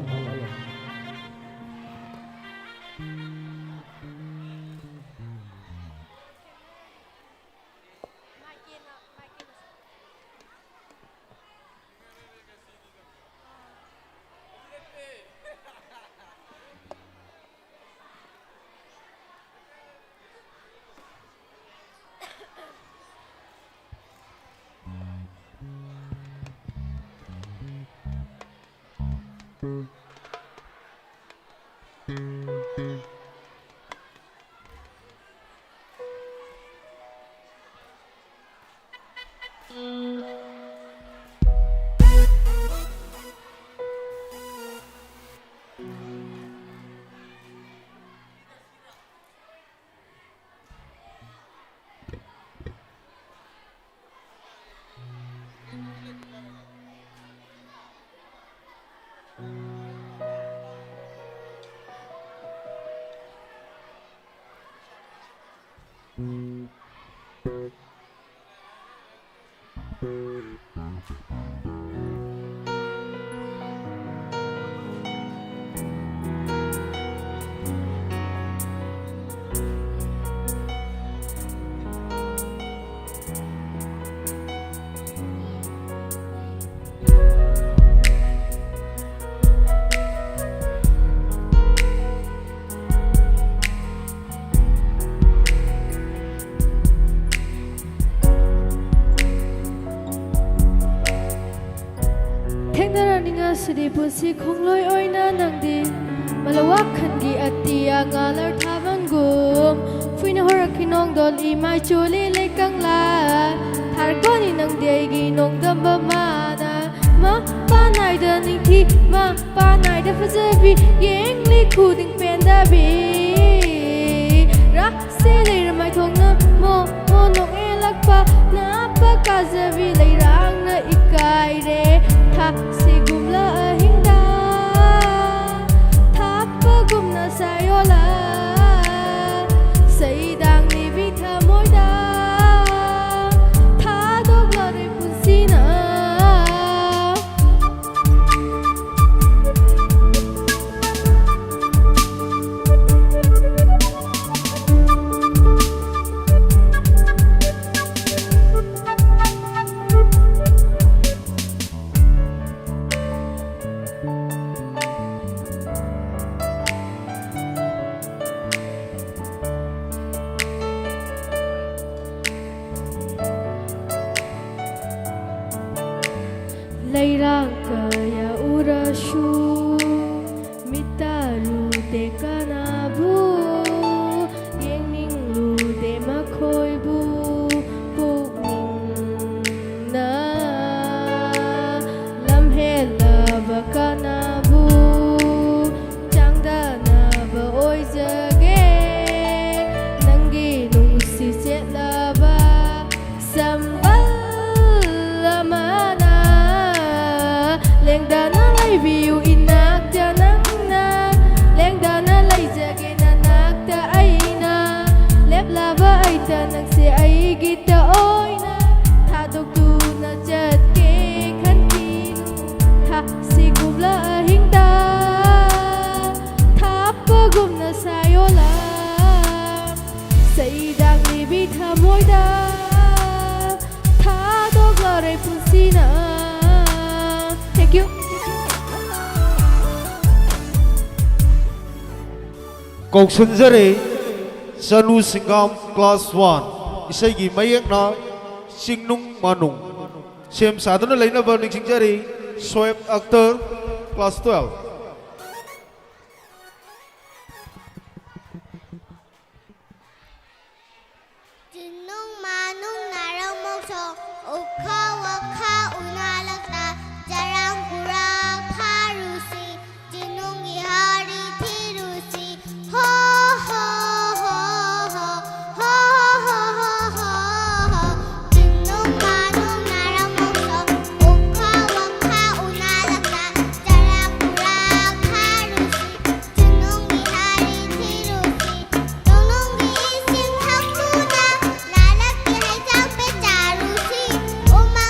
sadi punsi khongloi oina nangdi malawak khangi atia ngalar thabangum fuina horakinong don imai chuli lekang la thargoni nangdi aigi nongdamba mana ma panai da ningthi ma panai da fazabi yengli khuding pendabi ra se le ramai thongna mo nong elakpa na pa kazabi leirang na ikai re tha sigumla hinda tha pa gumna sayola saidang ni bitha moida tha dogla re punsina Leirang kaya urashu mitaru de kanabu yengning lu de makhoi bu pukning na lamhela ba kanabu changda na ba oijage nangi nungsi setlaba sambal lamana lengda na lai biu inak ta nang na lengda na lai jage na nak ta aina lep lava aita nang se ai gita oina tha dok tu na chat ke khan ki tha si kubla hingda tha pa gum na sayola sai dang ni bi tha moida tha dok la re pusina. Thank you. Kok sunjare Sanu Singam Class 1 isai gi mayak na Singnung Manung Sem sadana laina burning singjare Soeb Akhtar Class 12 Singnung Manung narang mokso ukha wakha unalakta jarang kurak harusi Singnung ihari thirusi ho ho ho ho ho ho ho ho Singnung Manung narang mokso ukha wakha unalakta jarang kurak harusi Singnung ihari thirusi Nunung ising hakuna lalaki hai jang pe charusi Uma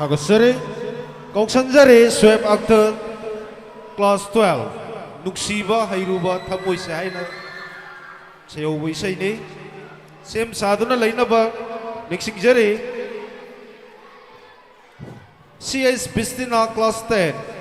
Hagasari, Kauksanjari, Swep Actor, Class 12, Nuksiba, Hairuba, Tamoy Sahaina, Sayo Wisayni, Same Saduna Lainaba, Mixing Jerry, CS Bistina, Class 10.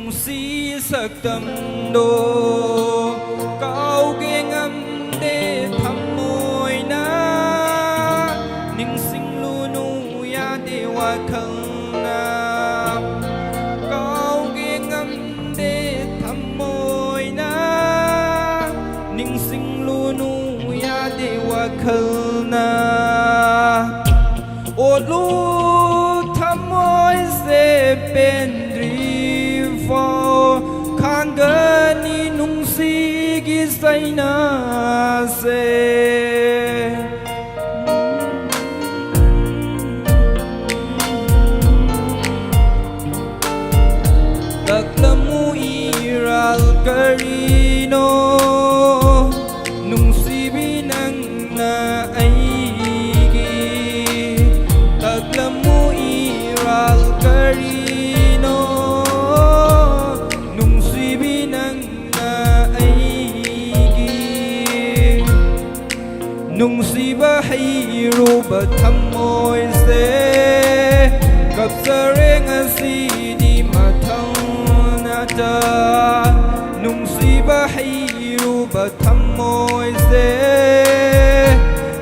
nungsi sakdamdo kauge ngamde thamoina ningsing lunu ya de wakhangna kauge ngamde thamoina ningsing lunu ya de wakhangna olu thamoy se pendri fo khangani nungsi gi saina se taklamu iral karino nungsi binang na aigi taklamu iral karino nungsi binang na aigi nungsi bahiru bathamoy se kapsareng asidi mathaunata nungsi bahiru bathamoy se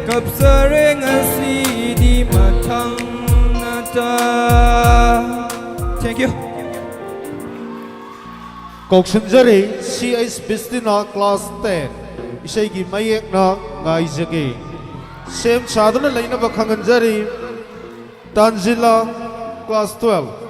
kapsareng asidi mathaunata. Thank you. Kok sunjari CH Bistina class 10 isai gi mayek na ngai jage sem sadana laina ba khanganjari Tanzila class 12.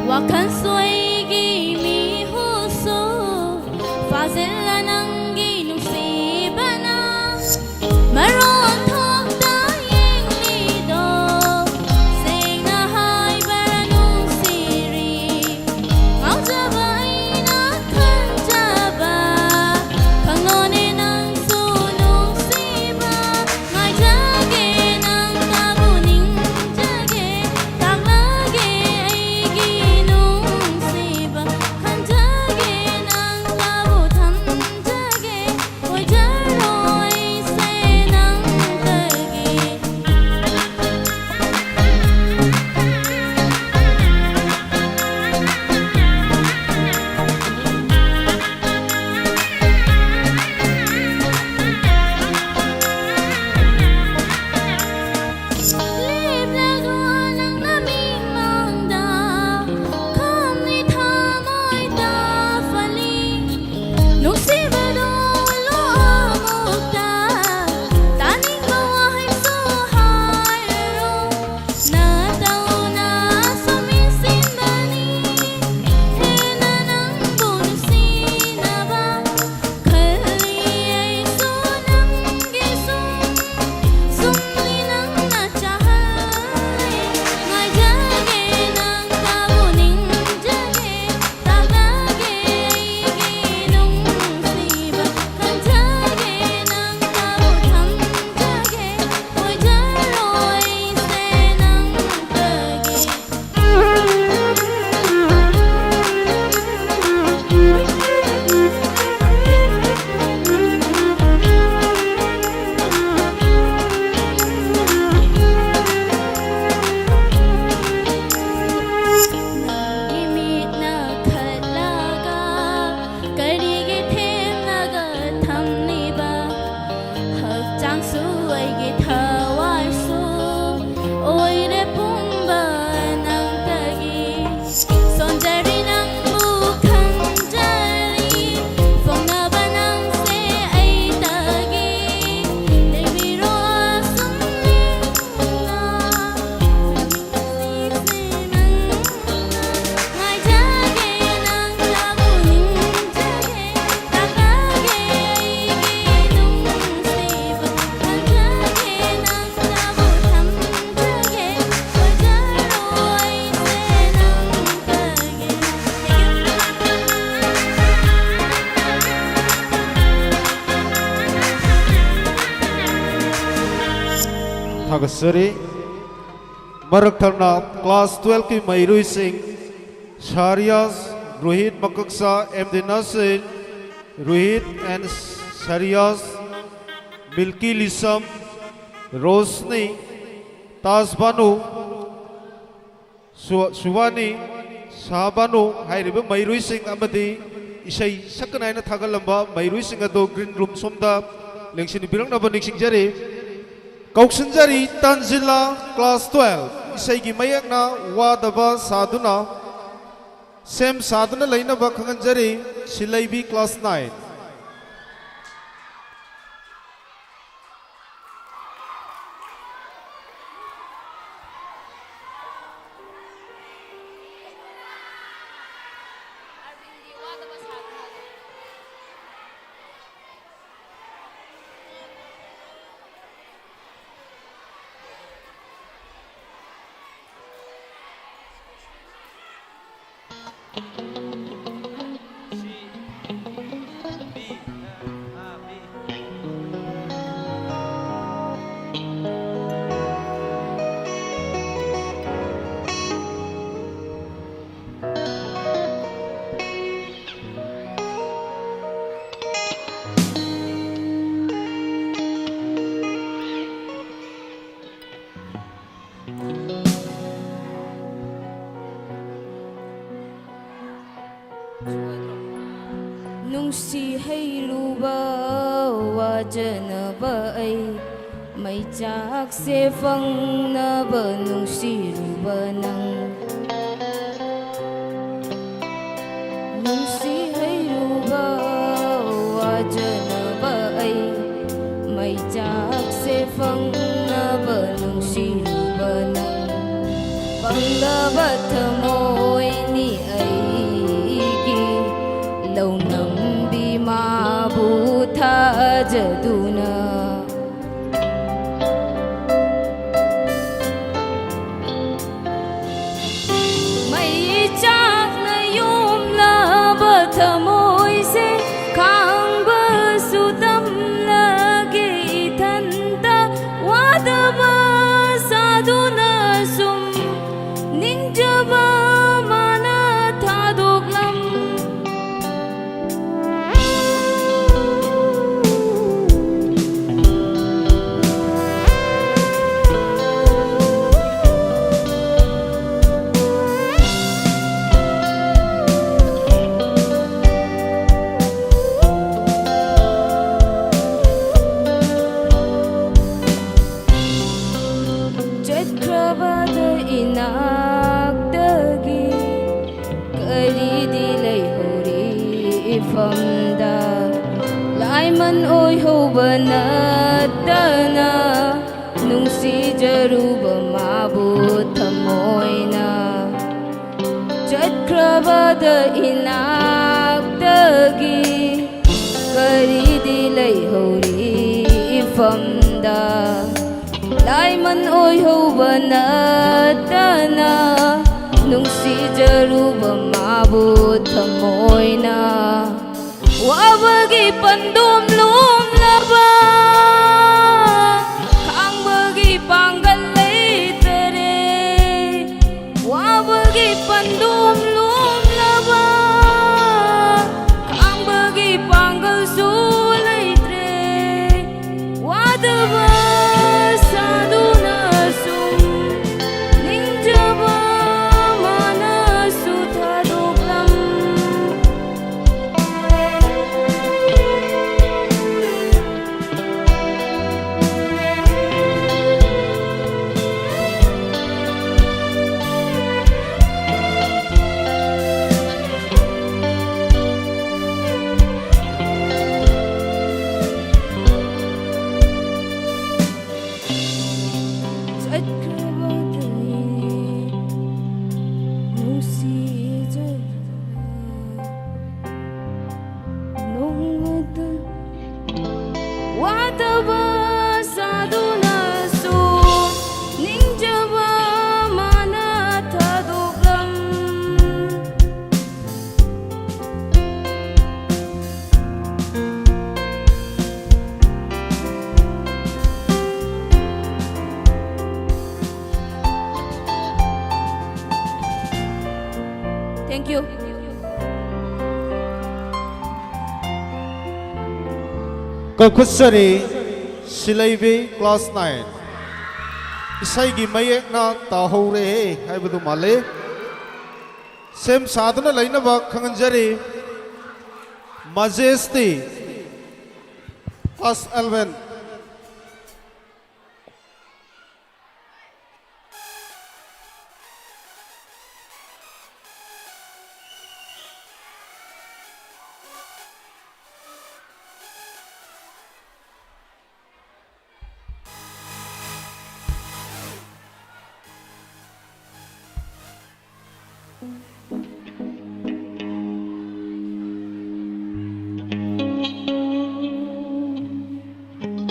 Wakan suigi mi husu Fazila nangi nusibana Maroon thong da yeng lido Sing na hai baranung siri Ngau jaba ina kan jaba Kangone nang sunung siba Ngai jage nang tabuning jage Tak lagi aigi nung siba थागसरी मरक थरना class 12 की मैरुई सिंह शारियास रोहित मकक्सा MD Nasir Rohit and Sharias Milky Lisam Roshni Tajbanu Suwani Shahbanu हाइरिबे मैरुई सिंह अमदी इसै सकनायना थागलंबा मैरुई सिंह अदो ग्रीन रूम सोमदा लेंसिनि बिरंगनाबो निक्सिंजारि कौसनजारि तानजिला क्लास 12 इसै की मयकना वादबा साधुना सेम साधुना लैनबा खंगनजारि सिलैबी क्लास 9 नुंसी हैरुबा वाजनबा मैचाक से फंगनब नुंसीरुबा नुंसी हैरुबा वाजनबा मैचाक से फंगनब नुंसीरुबा पंगबा थमोयनी लौनंबी माबू थाजदुना मई चाकना योमलाबा थमोयसे खांबा सुतम लगे इथंता वादबा साधुना सुम निंजबा माना थादोगलम Laiman oi hobana dana nungsi jaruba mabut thamoina Jatkrabada inagdagi kari dilay hori ifamda Laiman oi hobana dana nungsi jaruba mabut thamoina Wabagi pandum lum laba Kang bagi panggal leitere Wabagi pandum lum laba Kang bagi panggal suleitre Wadaba saduna sum Ningjaba mana suthadoklam Thank you. Kakusari Silaibi class 9 Isaigi mayek na tahore hai badu male Sem sadhana laina ba khanganjari Majesty class 11 Thank you.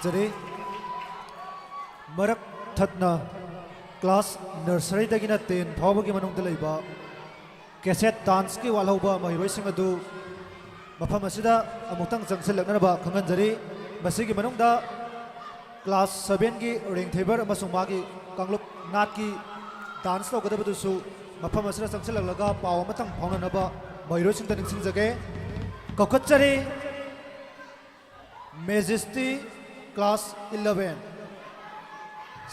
ꯂꯥꯛꯆꯔꯤ ꯃꯔꯛ ꯊꯠꯅ class ꯅꯔꯁꯔꯤꯗꯒꯤꯅ 10 ꯐꯥꯎꯕꯒꯤ ꯃꯅꯨꯡꯗ ꯂꯩꯕ cassette ꯗꯥꯟꯁꯀꯤ ꯋꯥꯜꯍꯧꯕ ꯃꯍꯩꯔꯣꯏꯁꯤꯡ ꯑꯗꯨ ꯃꯐꯝ ꯑꯁꯤꯗ ꯑꯃꯨꯛꯇꯪ ꯆꯪꯁꯤꯜꯂꯛꯅꯕ ꯈꯪꯍꯟꯖꯔꯤ ꯃꯁꯤꯒꯤ ꯃꯅꯨꯡꯗ ꯀ꯭ꯂꯥꯁ 7ꯒꯤ ꯔꯦꯡꯊꯩꯕꯔ ꯑꯃꯁꯨꯡ ꯃꯥꯒꯤ ꯀꯥꯡꯂꯨꯞ ꯅꯥꯠꯀꯤ ꯗꯥꯟꯁ ꯇꯧꯒꯗꯕꯗꯨꯁꯨ ꯃꯐꯝ ꯑꯁꯤꯗ ꯆꯪꯁꯤꯜꯂꯛꯂꯒ ꯄꯥꯎ ꯑꯃꯇꯪ ꯐꯥꯎꯅꯅꯕ ꯃꯍꯩꯔꯣꯏꯁꯤꯡꯗ ꯅꯤꯡꯁꯤꯡꯖꯒꯦ ꯀꯧꯈꯠꯆꯔꯤ ꯃꯦꯖꯦꯁꯇꯤ ꯀ꯭ꯂꯥꯁ 11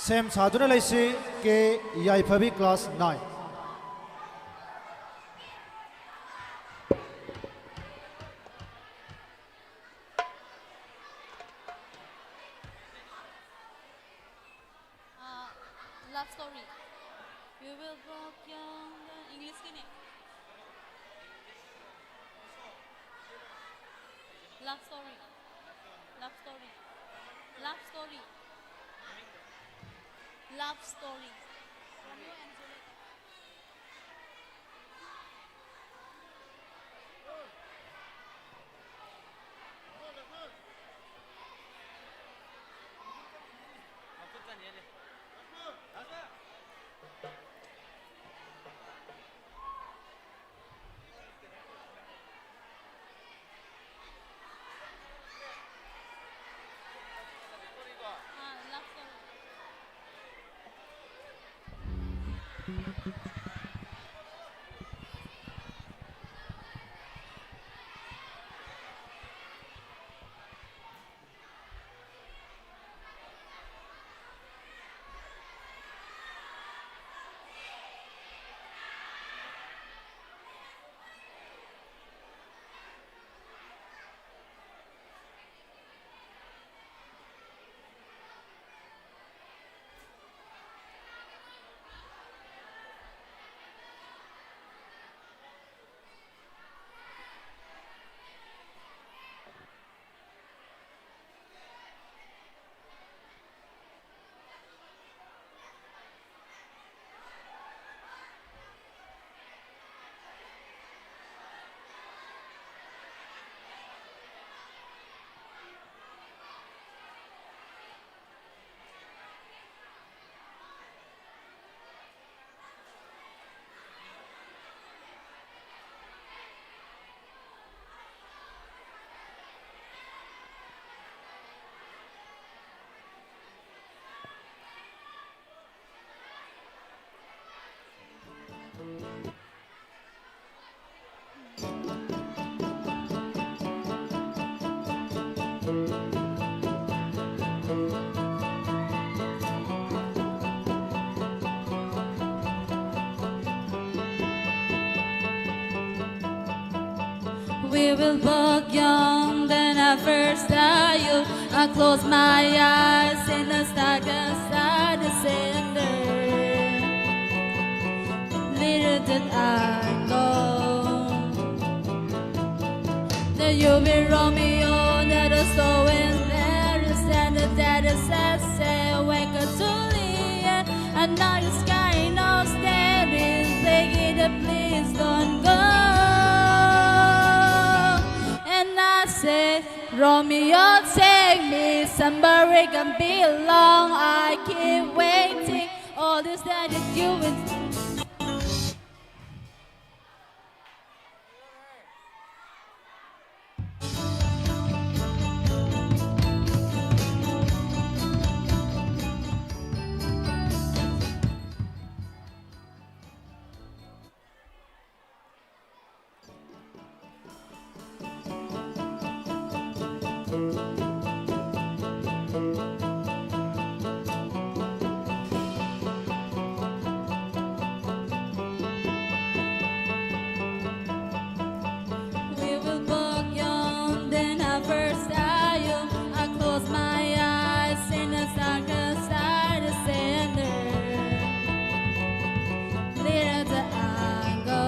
ꯁꯦꯝ ꯁꯥꯗꯨꯅ ꯂꯩꯁꯤ K Yaiphabi class 9 Love story. We will walk young. English kini. Love story. Love story. Love story. Love story. Romeo and Juliet. Love story. We will walk young, then I first saw you. I close my eyes in the dark inside the cinder. Little did I know that you'll be Romeo, that is so in Paris, and the dead is sad, say, wake up to Juliet. And now the sky no staring, begging to please don't go. And I say, Romeo, take me somewhere it can belong. I keep waiting, all this that you will. We will walk young, then I first saw you. I close my eyes in the dark side of cinder. Little did I go.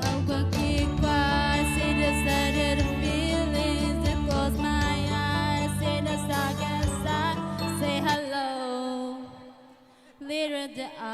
I will keep quiet, see the sudden feelings. I close my eyes in the dark side, say hello. Little did I.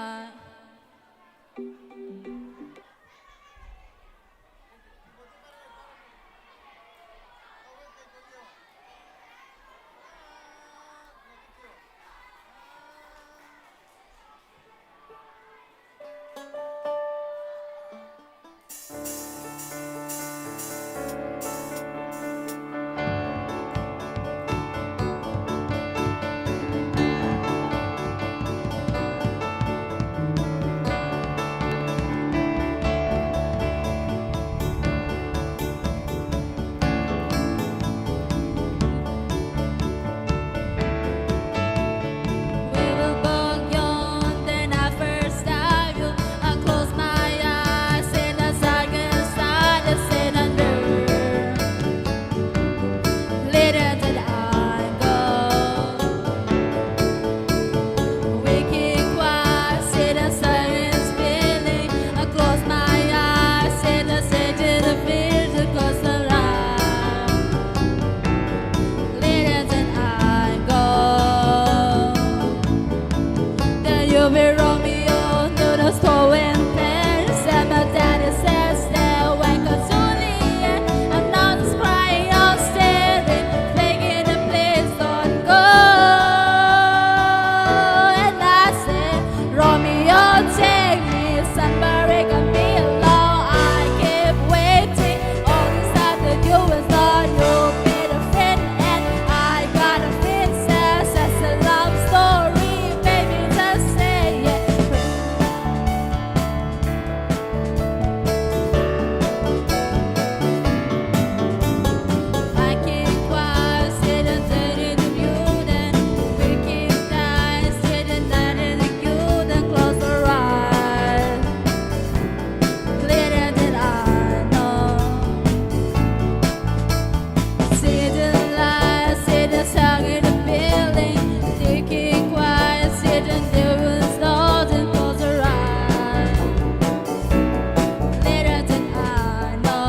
will be Romeo to the store in Paris. And my daddy says that when Juliet, I'm not just crying or staring, begging the please don't go. And I said, Romeo, take me somewhere it can be alone. I keep waiting all this time that you was on. You'll be the friend and I got a princess. That's a love story, baby, just say it. I keep quiet, sitting there in the view, then we keep dying, sitting there in the queue, then close our eyes. Clearer than I know. Sitting lies, sitting stuck in the building, taking quiet, sitting there with snow, then close our eyes. Clearer than I know.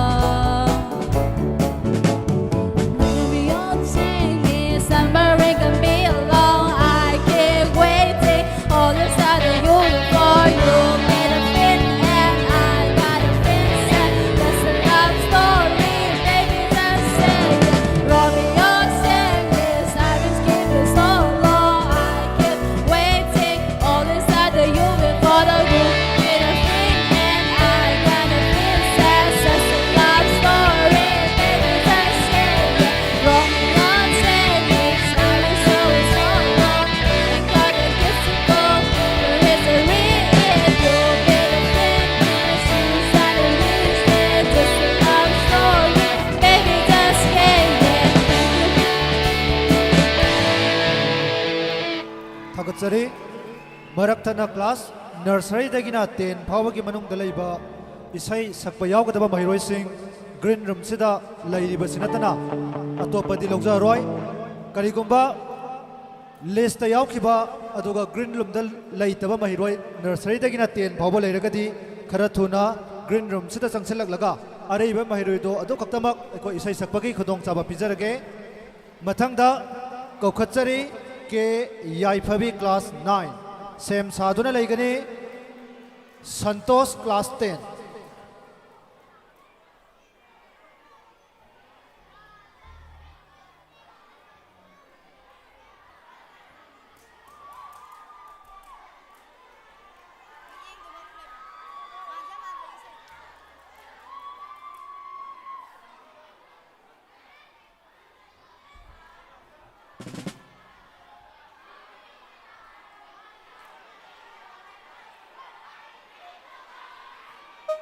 Romeo, take me somewhere it can be alone. I keep waiting all the time that you look for. You made a fit and I got a princess. That's a love story, baby, just say it. Romeo, take me, sirens keep it so long. I keep waiting all the time that you look for. You made a fit and I got a princess. That's a love story, baby, just say it. Romeo, take me, sirens keep it so long. I got a kiss to go. The history is you made a fit and she's not a reason. Just a love story, baby, just say it. थागतसरी मरक्थना class nursery दगिना 10 फावगी मनुंगदा लैबा इसै सकपा यावगदबा महिरोइसिंग ग्रीन रूम सिदा लैरिबा सिनतना अतोपदि लौजरोय करिगुंबा लिस्ट यावखिबा अदुगा ग्रीन रूम द लैतबा महिरोय नर्सरी दगिना 10 फावबा लैरगदि खरा थुना ग्रीन रूम सिदा चंगसलगलगा अरेबा महिरोयदो अदु खक्तमक एको इसै सकपगी खुदोंग चाबा पिजरगे मथंगदा कौखतसरी के याइफबी क्लास 9 सेम साधुना लैगनी संतोष क्लास 10 Thank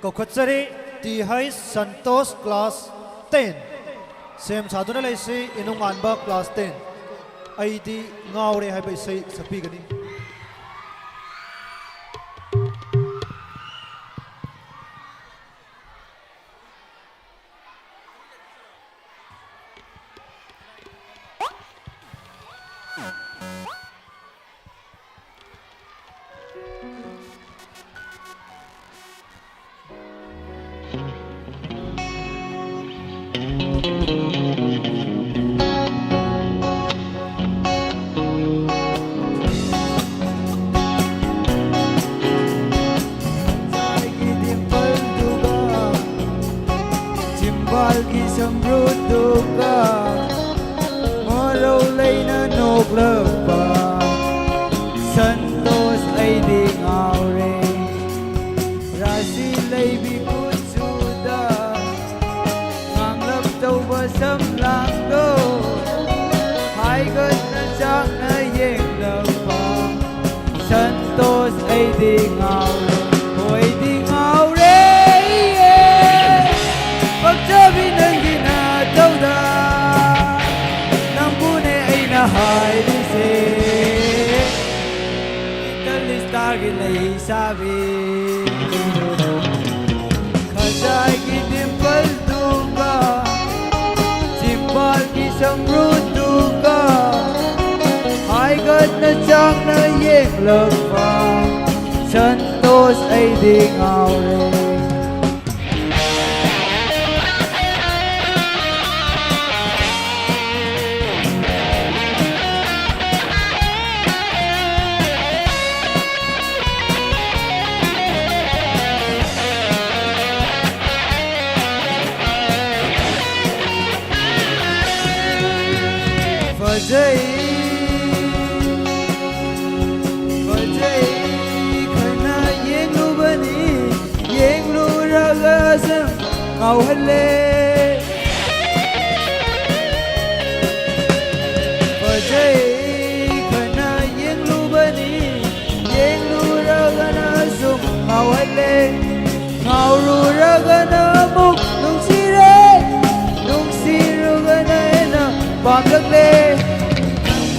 कौखचरी टी हाई संतोष क्लास 10 सेम साधुना लेसी इनुंग आनबा क्लास 10 आईदी गावरे हाइब इसै सपीगनी Balgi samrutuka Maraw lay na noglaba Santos ay di ngaure Rasi lay bikut suda Nganglap daw ba samlanggo Hay gat na siyak na yeng laba Santos ay di ngaure Hoy di ngaure Pagsabi ng ginagaw na Nang punay ay nahailisi Ikalistagin ay sabi Kasay kitimpal duka Simbal kisang rutuka Haigat na siyang na yenglagpa Santos ay di ngaure Fajai khana yenglu bani yenglu ragasam ngau halle Fajai khana yenglu bani yenglu ragana sum ngau halle ngau ru ragana muk nung siru gana na pamlagle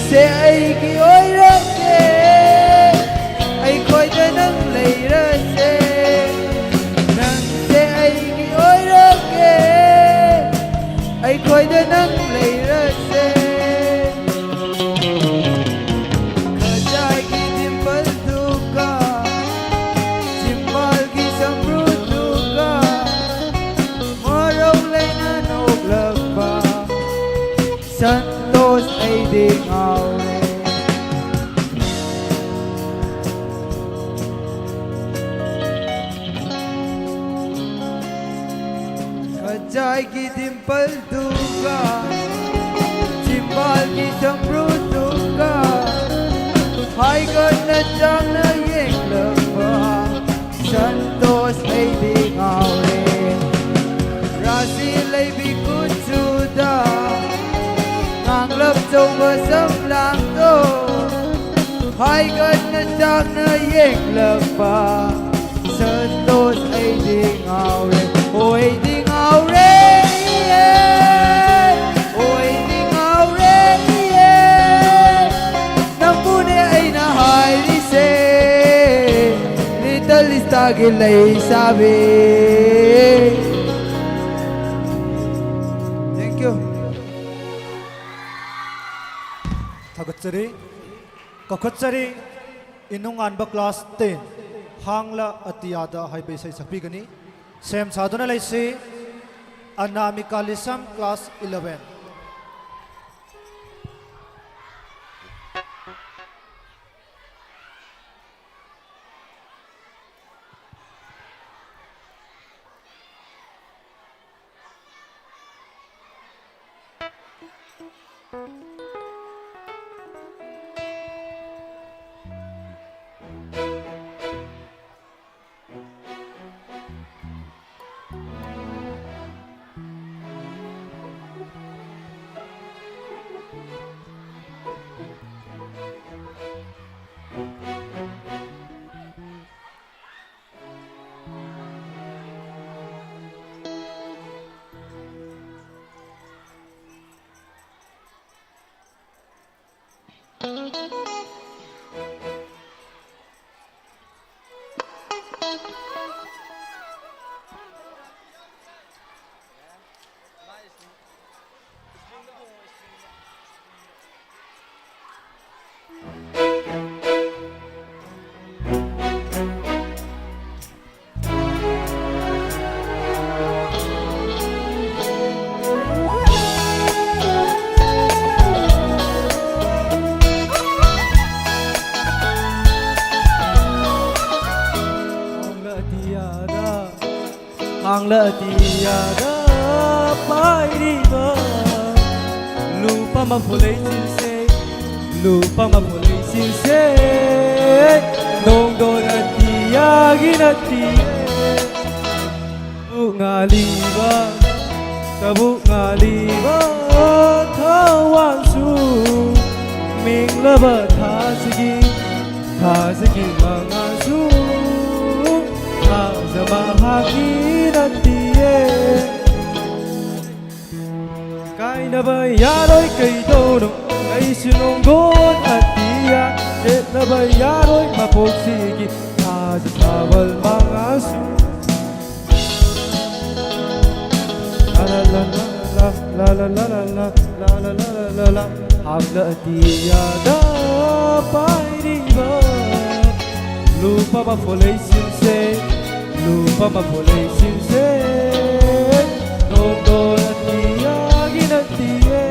Se ai ki oi ra se ai khoi da nang lei ra se nang se ai ki oi ra ke ai khoi da nang lei ra se khajai ki dimpal duka chimbal ki samru duka morau lei na nok lagpa Santos ay di ngaure Kajay ki dimpal duka Chimbal ki samru duka Hay gat na siyang na yenglagpa Santos ay di ngaure Rasil ay bikut suda Nganglap châu ba sam lang do Hay gat na siyak na yenglagpa Santos ay di ngaure Hoy di ngaure Hoy di ngaure Nang muna ay nahailise Little istagil ay sabi Thank you Thagachari Kakhachari Inung Anba class 10 Hangla Atiyada Haibe Sai Sapigani Sem Sadhana Laisi Anamikalism class 11 Ang la tiada pai di ba lupa ma pulei sin se lupa ma pulei sin se nong do na tia gi na ti ngali ba tabu ngali ba thawang su ming la ba tha sigi ma nga su tha zama ha ki cái na bay ya đôi cây đâu đâu ngày xưa nông gôn atia để na bay ya đôi mà phục sĩ taจะทำบลมังอาสุla la la la la la la la la la la la la la ham la tia da pai di ba lupa ma folei sin se lupa ma folei sin se Nondo natia ginatie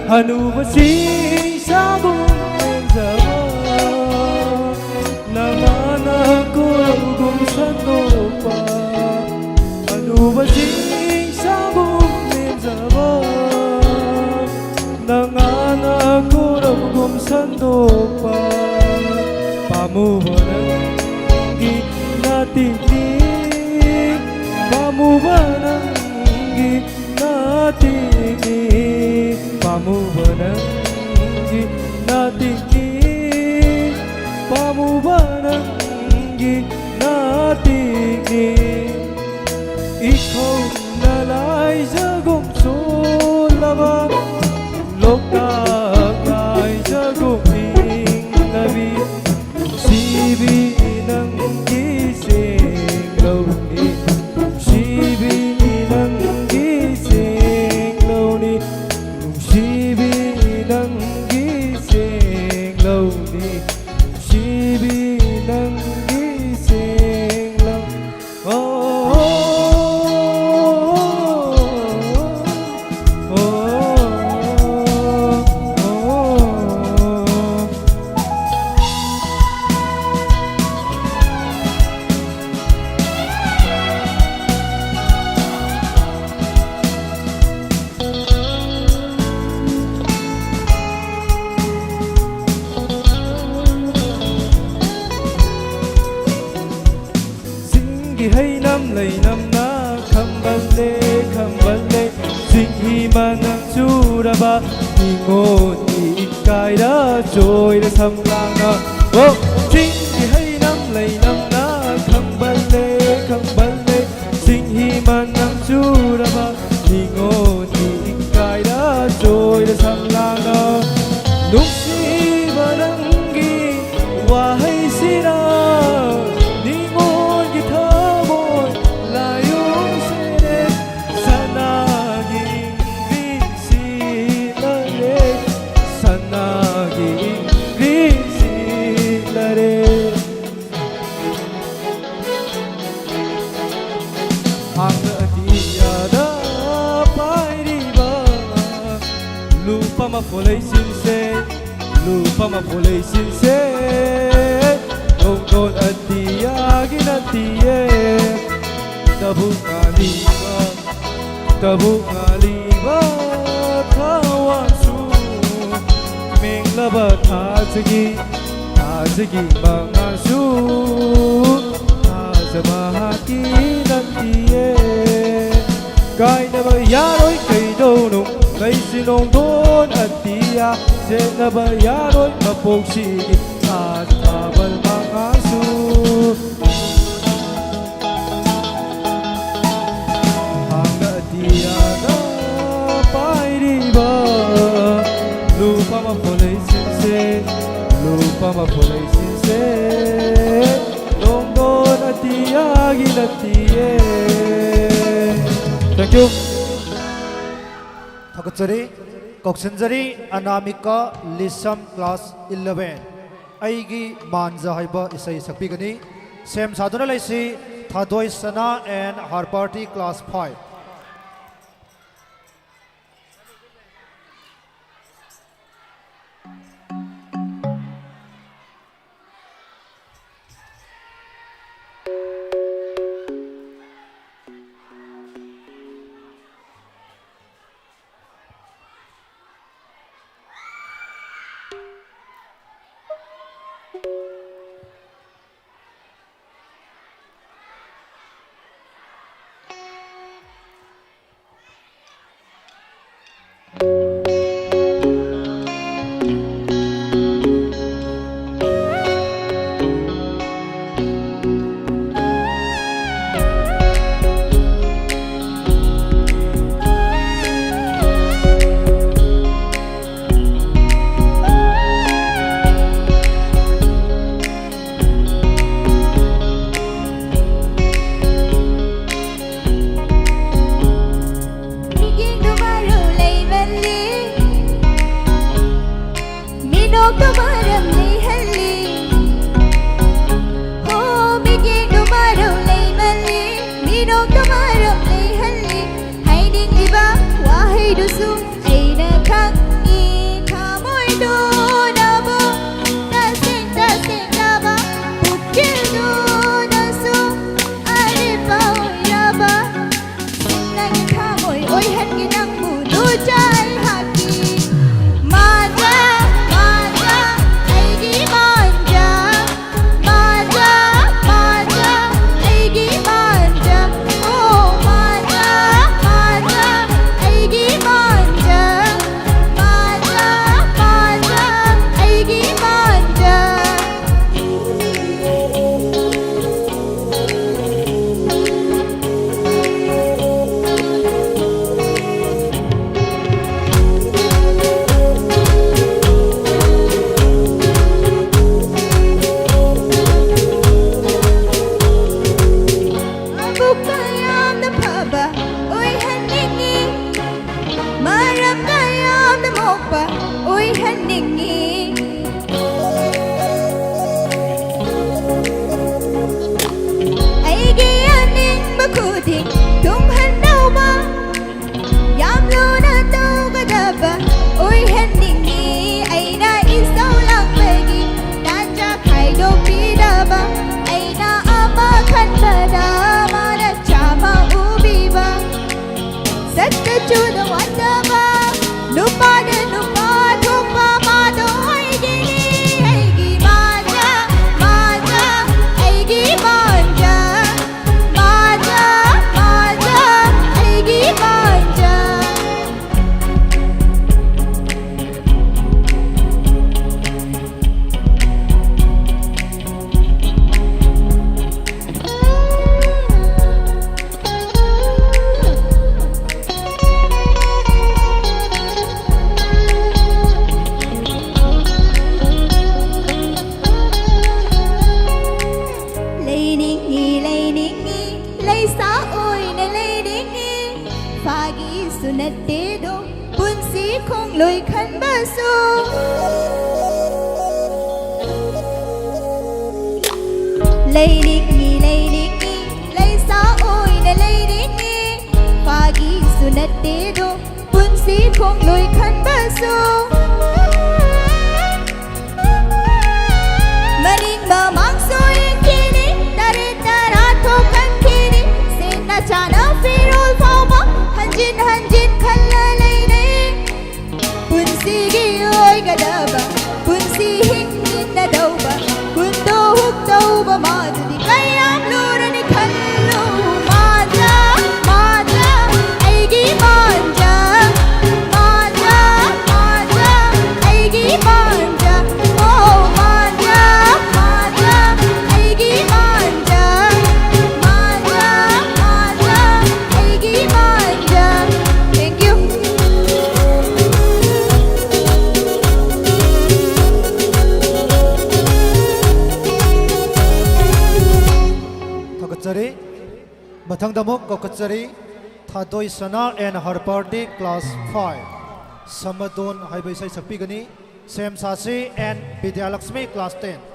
Hanu basi sabu Basing sa bukid sa bawah Nanganak ko na gumsandopa Pamubanang ginatinig Pamubanang ginatinig Pamubanang ginatinig Pamubanang ginatinig Ikaw na lay sa gumsulaba Lokak ay sa guming labi Sibi ng gising lawni Sibi ng gising lawni Sibi ng gising lawni Sibi ng gising lawni hay năm lầy năm na khăm ban lê sinh hi mà nang chu ra ba thì ngô thì cái đã trôi đã thầm lang na ô sinh hay năm lầy năm na khăm ban lê sinh hi mà nang chu ra ba thì ngô thì cái đã trôi đã thầm lang na lúc si mà nang gi wa hay si na Lupa ma folei sin se Nong don atia ginatie Tabu ngaliba Tawa su Ming laba tazagi mga su Tazama haki natie Kainaba yaroi kaidono Kaisinong don atia Senaba yaroi mapoksigi At tabal mga su Hanga atia na pairiba Lupa mapulay sinse Lupa mapulay sinse Nong don atia ginatiye Thank you. Thakachari, Koksinjari, Anamika, Lisam, class 11. Aigi Manja Haiba Isai Sakpigani. Sam Sadhana Laisi, Thadoi Sana and her party class 5. Ay ꯊꯥꯒꯠꯆꯔꯤ ꯃꯊꯪꯗ ꯑꯃꯨꯛ ꯀꯧꯈꯠꯆꯔꯤ ꯊꯥꯗꯣꯏ ꯁꯅꯥ and her party class 5 Samadon ꯍꯥꯏꯕ ꯏꯁꯩ ꯁꯛꯄꯤꯒꯅꯤ Sem Sasi and Vidyalakshmi class 10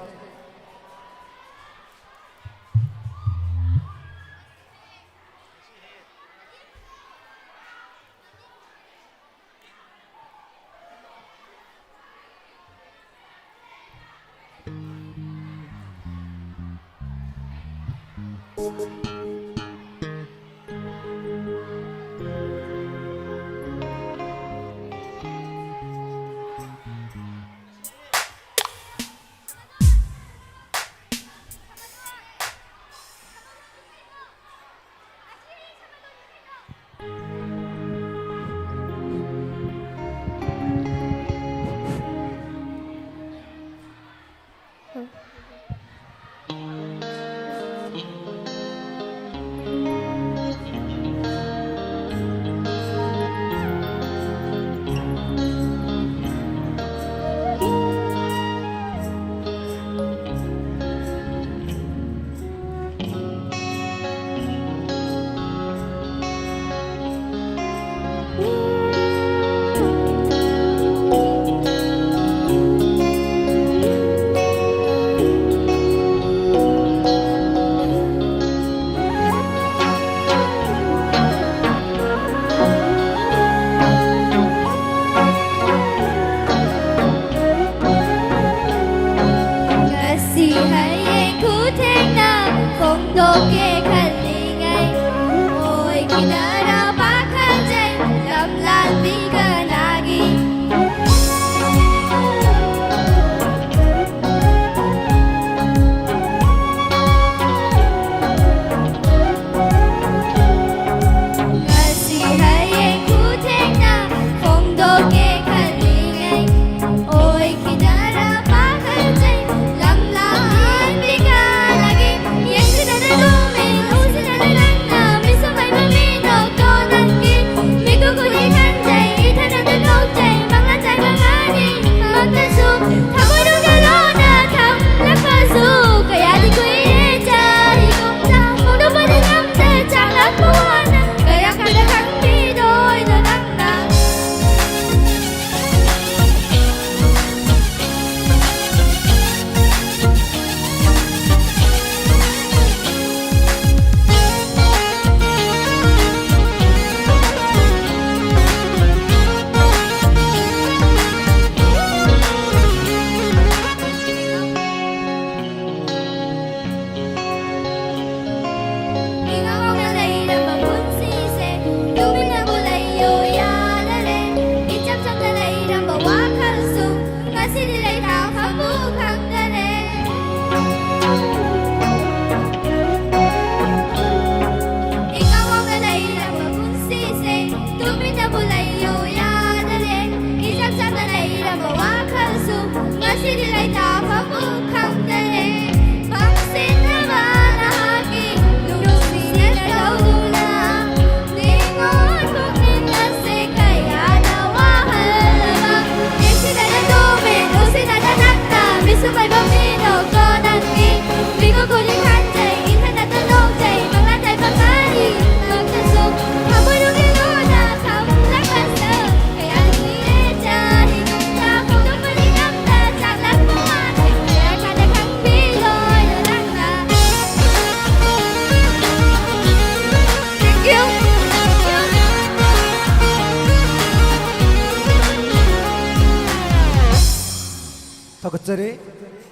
Thakachari,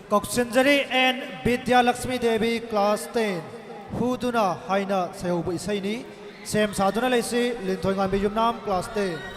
Kokchenjari and Vidyalakshmi Devi class 10 Huduna Haina Sayobu Isaini Sem Saduna Lesi Lintoingan Bijumnam class 10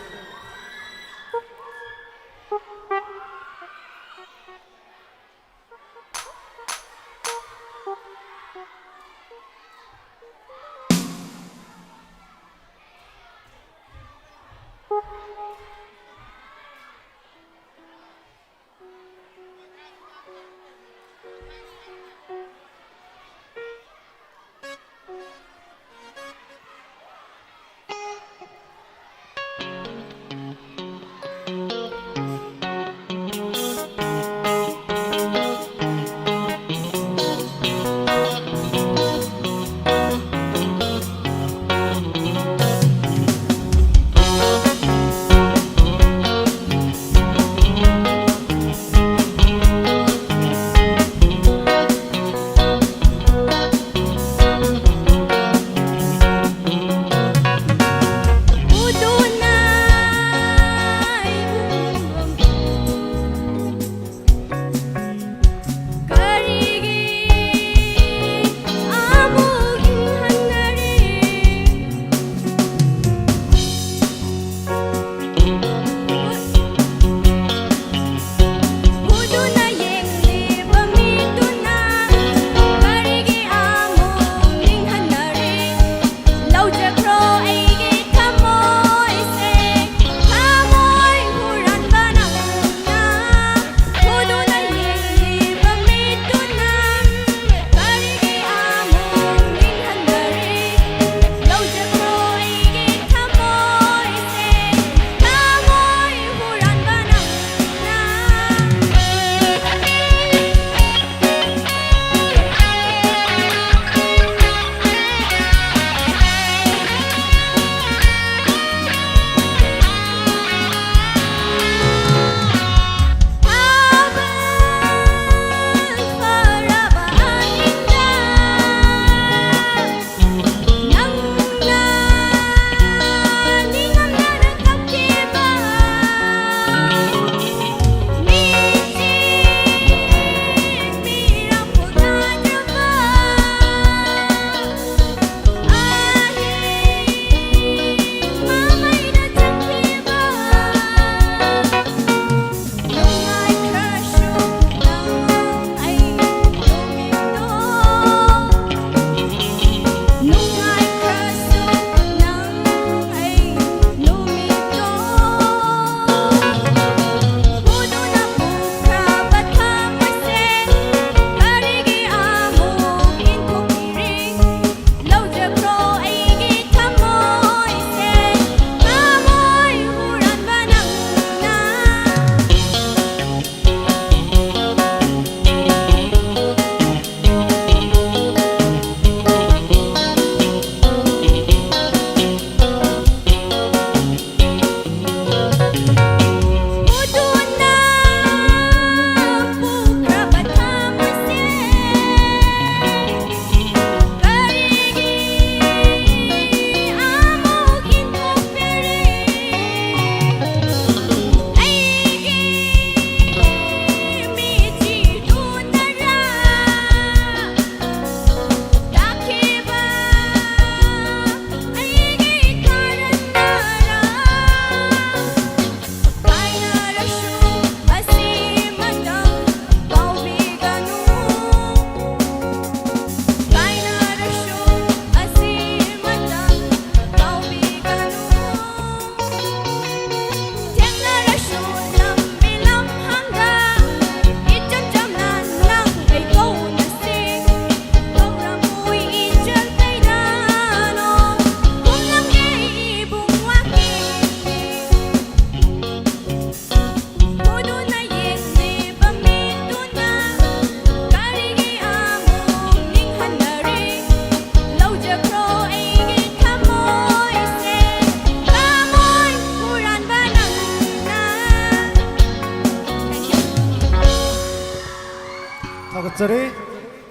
Thakzari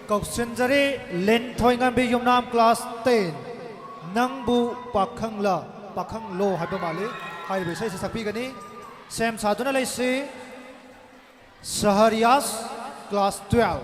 Kauksinjari Len Thoingambi Yumnam class 10 Nangbu Pakhangla Pakhang Lo Hypomali Hai Besai Sakpi Gani Sam Saduna Laisi Saharias class 12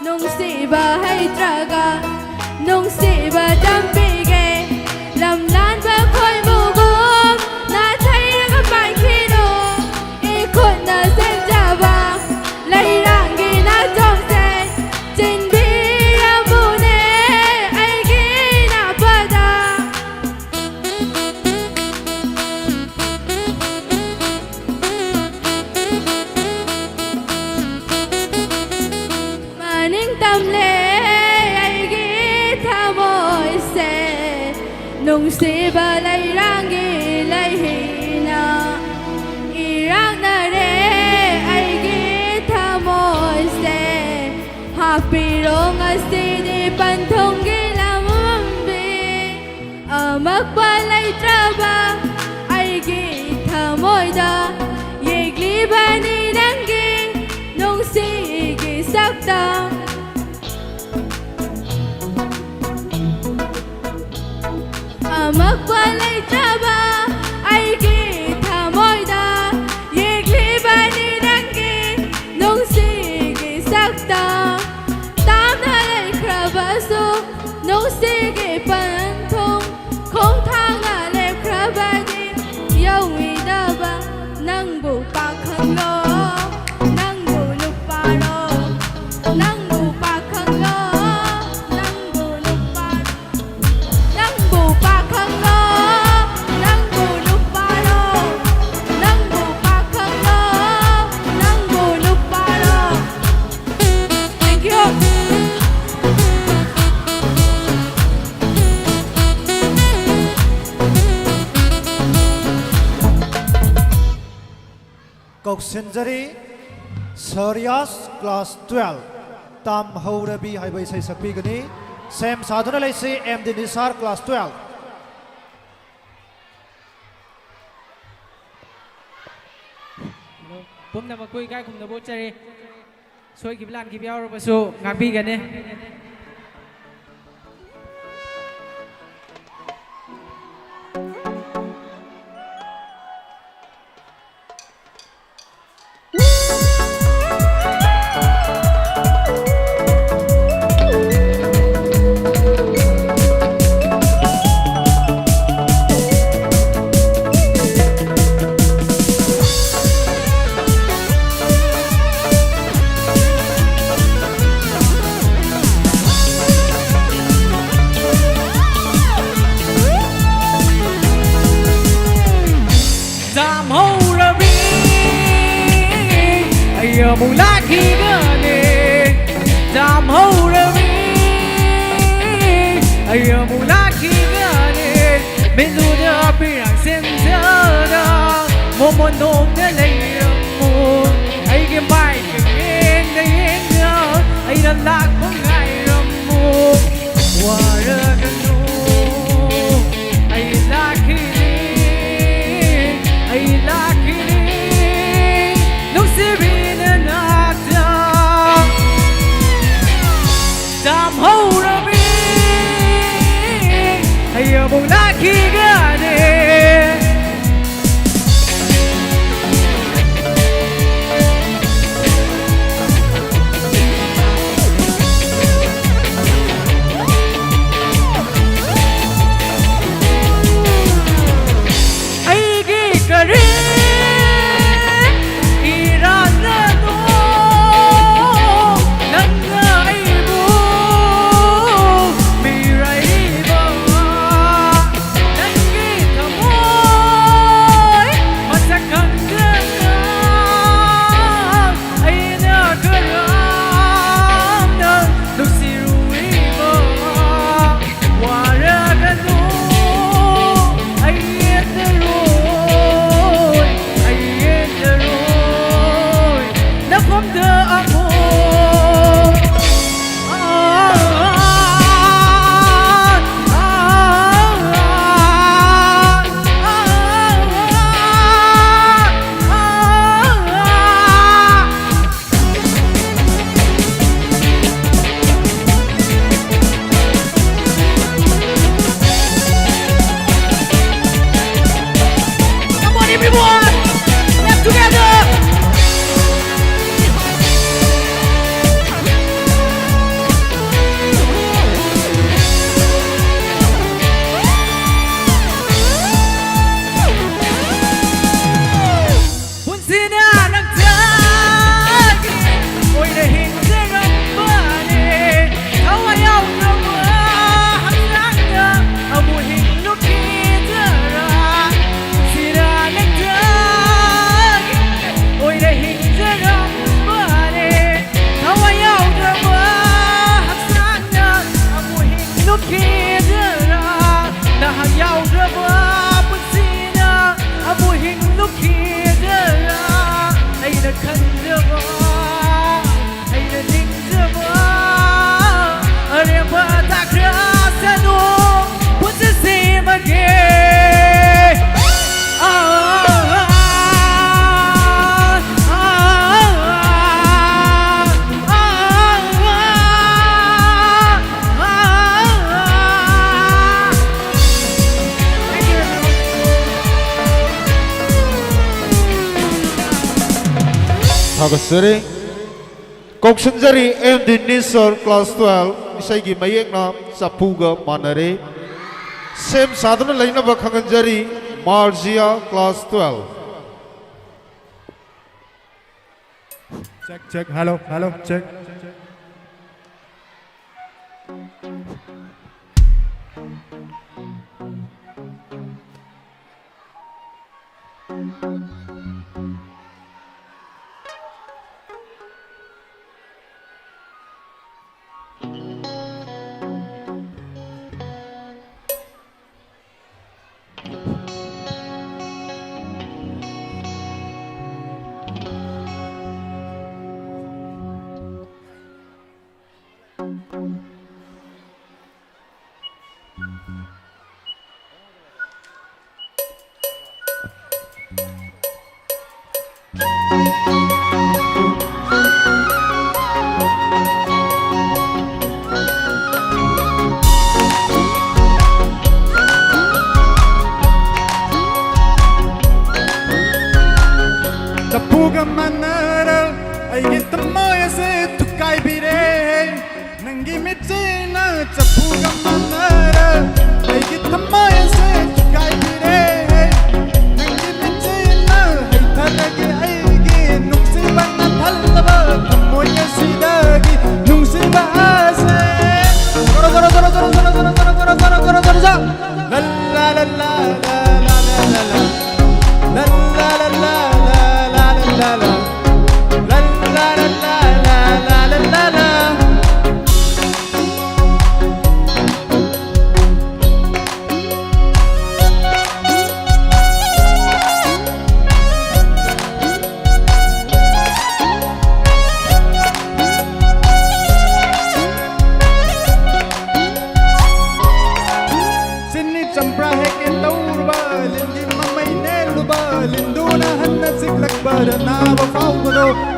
Nung si ba hay traga Nung si ba dampige Lam lan ba khoi mugum Na thay na kapay kino Ikot na sen java Lai rangi na trong sen Trên bi ra mune Ai ghi na pada Maning tâm lệ Nung si ba lai rangi lai hina Irang na re ay gita mo se Happy rong asi di pantong gilamambi Magpalay traba ay gita mo da Yegli ba ni nangi nung sige sakta Magpalay traba ay kita mo'y da Yegli ba ni nangi nung sige sakta Tam na lay krabaso nung sige pantong Kung tanga lay krabadi Yawi da ba nang bupak hanglo Nang bulok paro Nang bupak hanglo Nang bulok paro Nang bupak Kauksinjari Sarias class 12 Tam Haurabi Hai Bai Sai Sakpi Gani Sam Saduna Laisi MD Nisar class 12 Pum na magkuy kay kum na bochari Soy kiblan kibiyaw baso ngapi gani amuꯛลาคีကနေဒါမဟုတ်ရမီအမူလာคีကနေမင်းတို့အပြည့်စင်စရာမမနုံနဲ့လေရမို့အိကမိုက်ကင်းနေညာအိရလာကိုငိုင်ရမို့ဝါရကနိုအိလာคี amuꯛลาคีကနေHagasari Koksanjari MD Nisar Class 12 Isaigi Mayekna Sapuga Manare Same Sadhana Laina Bakhanganjari Marzia Class 12 check hello check Tapuga manara ay gitamoya se tukai bire nangi mitina tapuga manara ay gitamoya se tukai bire nangi mitina ay thalagi ay gi nungsi bana thalaba tamoya sidagi nungsi baase goro goro goro goro goro goro goro goro goro goro goro ja la la la la la la la la la la la la la la la la la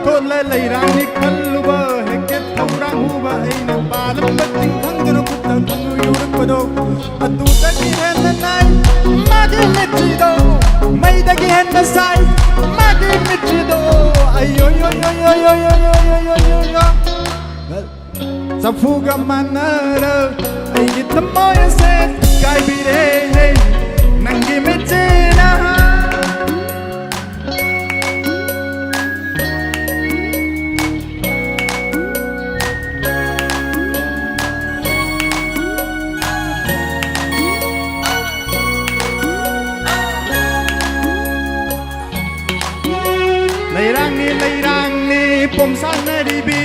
ꯊꯣꯠꯂ ꯂꯩꯔꯥꯡꯅꯤ ꯈꯜꯂꯨꯕ ꯍꯦꯛꯇ ꯊꯧꯔꯥꯡ ꯍꯨꯕ ꯑꯩꯅ ꯄꯥꯜꯂꯝꯕ ꯆꯤꯡꯈꯪꯗꯨꯅ ꯈꯨꯠꯇ ꯈꯪꯉꯨ ꯌꯧꯔꯛꯄꯗꯣ ꯑꯗꯨꯗꯒꯤ ꯍꯦꯟꯅ ꯅꯥꯏ ꯃꯥꯒꯤ ꯃꯤꯠꯆꯤꯗꯣ ꯃꯩꯗꯒꯤ ꯍꯦꯟꯅ ꯁꯥꯏ ꯃꯥꯒꯤ ꯃꯤꯠꯆꯤꯗꯣ ꯑꯌꯣ ꯆꯐꯨꯒ ꯃꯥꯟꯅꯔ ꯑꯩꯒꯤ ꯊꯃꯣꯏ ꯑꯁꯦ ꯀꯥꯏꯕꯤꯔꯦ ꯅꯪꯒꯤ ꯃꯤꯠꯆꯤꯅ ꯂꯩꯔꯥꯡꯅꯤ ꯄꯣꯝꯁꯥꯟꯅꯔꯤꯕꯤ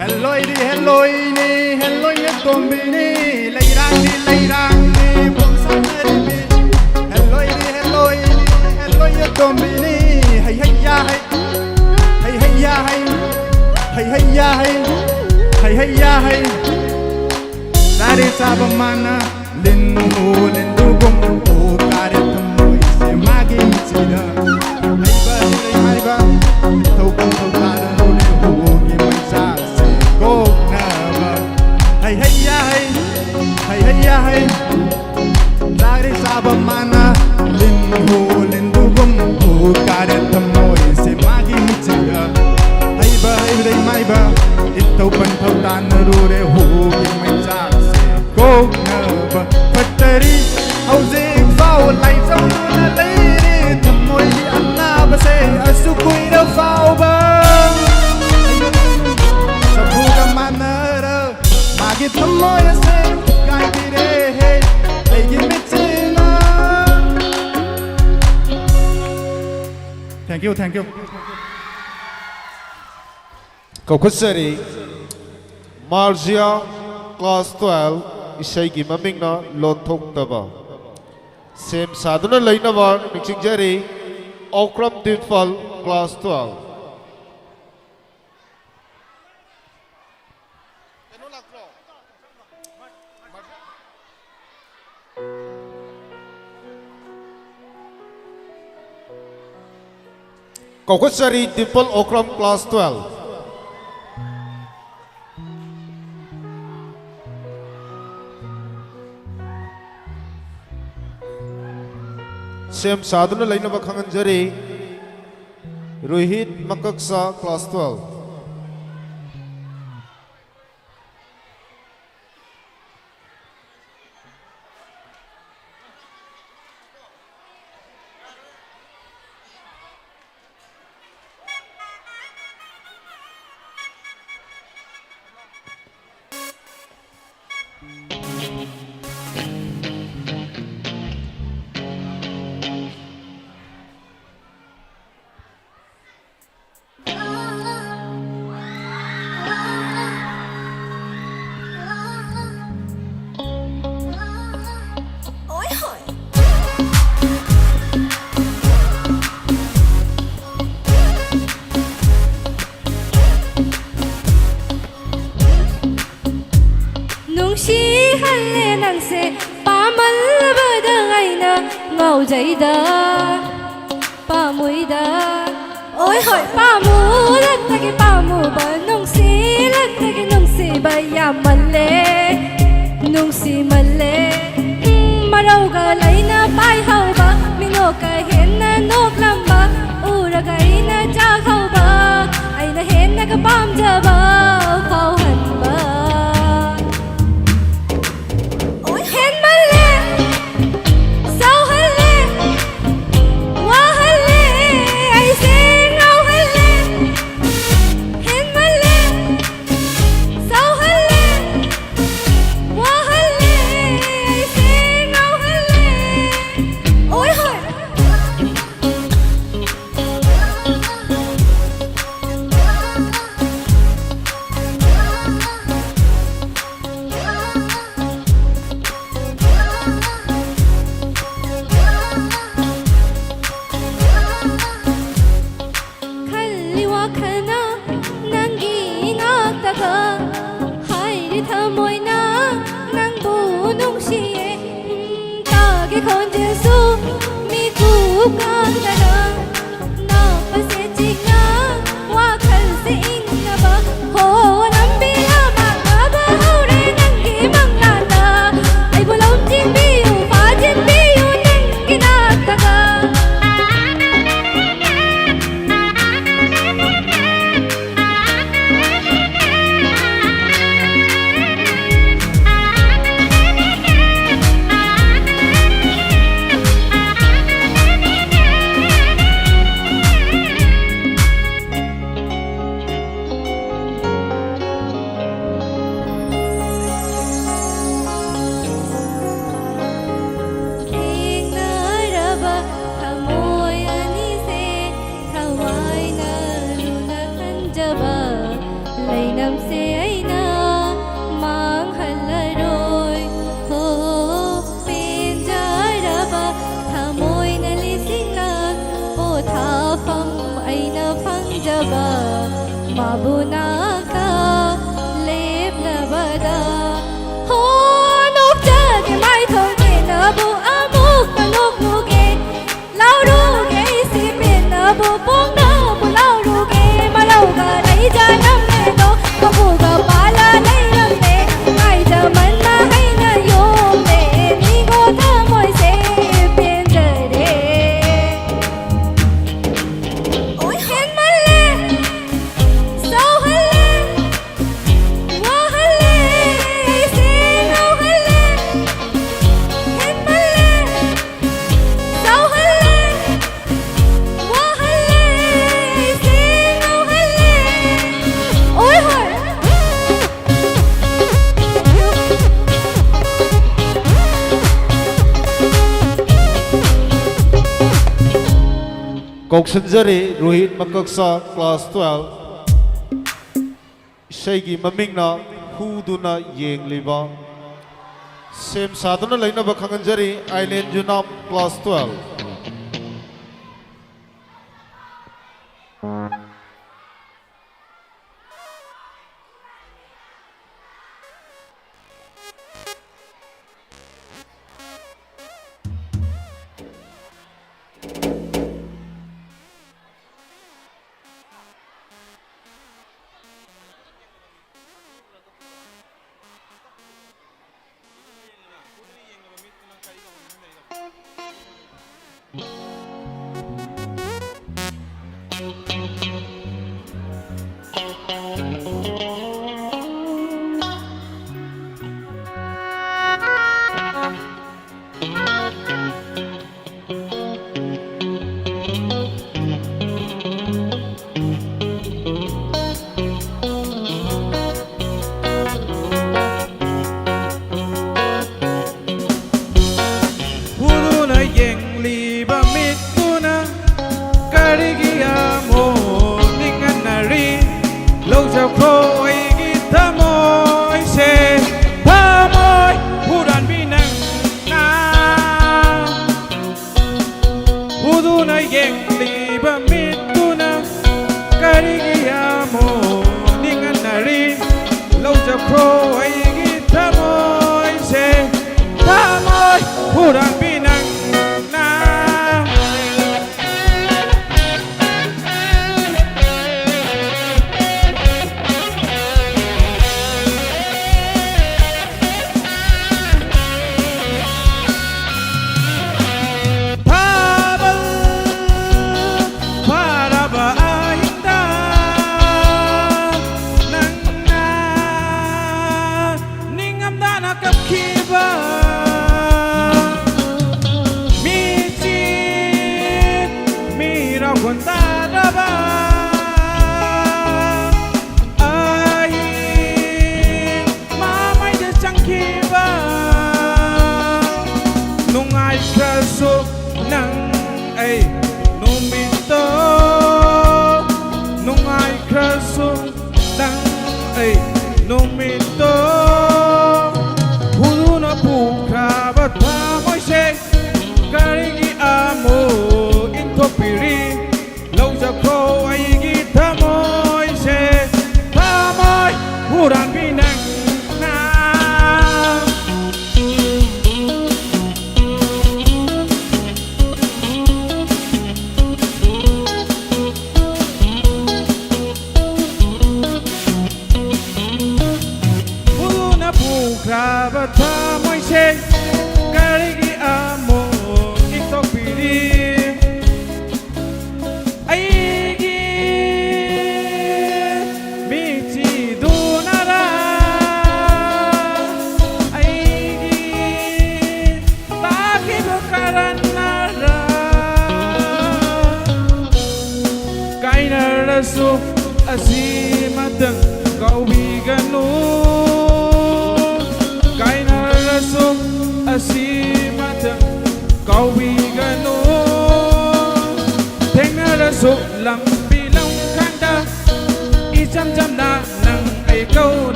ꯍꯦꯜꯂꯣꯏꯅꯤ ꯇꯣꯝꯕꯤꯅꯤ ꯂꯩꯔꯥꯡꯅꯤ ꯄꯣꯝꯁꯥꯟꯅꯔꯤꯕꯤ ꯍꯦꯜꯂꯣꯏ ꯇꯣꯝꯕꯤꯅꯤ ꯍꯩ ꯆꯥꯔꯦ ꯆꯥꯕ ꯃꯥꯅ ꯂꯤꯟꯗꯨꯒꯨꯝ ꯀꯥꯔꯦ ꯊꯝꯃꯣꯏꯁꯦ ꯃꯥꯒꯤ ꯃꯤꯠꯁꯤꯗ ꯍꯩꯕ ꯊꯧꯒꯝ ꯊꯧꯇꯥꯗꯅ ꯍꯨꯒꯤ ꯃꯩꯆꯥꯛꯁꯦ ꯀꯣꯛꯅꯕ ꯆꯥꯔꯦ ꯆꯥꯕ ꯃꯥꯅ ꯂꯤꯟꯗꯨꯒꯨꯝ ꯀꯥꯔꯦ ꯊꯝꯃꯣꯏꯁꯦ ꯃꯥꯒꯤ ꯃꯤꯠꯁꯤꯗ ꯍꯩꯕꯗꯩ ꯃꯥꯏꯕ ꯏꯊꯧ ꯄꯟꯊꯧ ꯇꯥꯟꯅꯔꯨꯔꯦ ꯍꯨꯒꯤ ꯃꯩꯆꯥꯛꯁꯦ ꯀꯣꯛꯅꯕ ꯐꯠꯇꯔꯤ ꯍꯧꯖꯤꯛ ꯐꯥꯎ ꯂꯥꯏꯖꯧꯗꯨꯅ ꯂꯩꯔꯤ ꯊꯝꯃꯣꯏꯒꯤ ꯑꯅꯥꯕꯁꯦ ꯑꯁꯨꯛ ꯀꯨꯏꯅ ꯐꯥꯎꯕ ꯆꯐꯨꯒ ꯃꯥꯟꯅꯔ ꯃꯥꯒꯤ ꯊꯝꯃꯣꯏ ꯑꯁꯦ ꯀꯥꯏꯕꯤꯔꯦ ꯑꯩꯒꯤ ꯃꯤꯠꯆꯤꯅ Thank you. ꯀꯧꯈꯠꯆꯔꯤ ꯃꯥꯔꯖꯤꯌꯥ ꯀ꯭ꯂꯥꯁ 12 ꯏꯁꯩꯒꯤ ꯃꯃꯤꯡꯅ ꯂꯣꯟꯊꯣꯛꯇꯕ ꯁꯦꯝ ꯁꯥꯗꯨꯅ ꯂꯩꯅꯕ ꯅꯤꯡꯁꯤꯡꯖꯔꯤ ꯑꯣꯀ꯭ꯔꯝ ꯗꯤꯝꯐꯜ ꯀ꯭ꯂꯥꯁ 12 ꯀꯧꯈꯠꯆꯔꯤ ꯗꯤꯝꯄꯜ ꯑꯣꯀ꯭ꯔꯝ ꯀ꯭ꯂꯥꯁ 12 ꯁꯦꯝ ꯁꯥꯗꯨꯅ ꯂꯩꯅꯕ ꯈꯪꯍꯟꯖꯔꯤ ꯔꯣꯍꯤꯠ ꯃꯀꯛꯁꯥ ꯀ꯭ꯂꯥꯁ 12 ꯅꯨꯡꯁꯤꯍꯜꯂꯦ ꯅꯪꯁꯦ ꯄꯥꯝꯃꯜꯂꯕꯗ ꯑꯩꯅ ꯉꯥꯎꯖꯩꯗ ꯄꯥꯝꯃꯨꯏꯗ ꯍꯣꯏ ꯄꯥꯝꯃꯨꯂꯛꯇꯒꯤ ꯄꯥꯝꯃꯨꯕ ꯅꯨꯡꯁꯤꯂꯛꯇꯒꯤ ꯅꯨꯡꯁꯤꯕ ꯌꯥꯝꯃꯜꯂꯦ ꯅꯨꯡꯁꯤꯃꯜꯂꯦ ꯃꯔꯧꯒ ꯂꯩꯅ ꯄꯥꯏꯍꯧꯕ ꯃꯤꯅꯣꯛꯀ ꯍꯦꯟꯅ ꯅꯣꯛꯂꯝꯕ ꯎꯔꯒ ꯑꯩꯅ ꯆꯥꯛꯍꯧꯕ ꯑꯩꯅ ꯍꯦꯟꯅꯒ ꯄꯥꯝꯖꯕ ꯐꯥꯎꯍꯟꯕ ꯈꯣꯟꯖꯦꯜꯁꯨ ꯃꯤꯀꯨꯞ ꯉꯥꯡꯗꯅ ꯅꯥꯞꯄꯁꯦ ꯆꯤꯡꯅ ꯋꯥꯈꯜ ꯀꯧꯁꯟꯖꯔꯤ ꯔꯣꯍꯤꯠ ꯃꯀꯛꯁꯥ ꯀ꯭ꯂꯥꯁ 12 ꯏꯁꯩꯒꯤ ꯃꯃꯤꯡꯅ ꯍꯨꯗꯨꯅ ꯌꯦꯡꯂꯤꯕ ꯁꯦꯝ ꯁꯥꯗꯨꯅ ꯂꯩꯅꯕ ꯈꯪꯍꯟꯖꯔꯤ island ꯌꯨꯅꯥꯝ class 12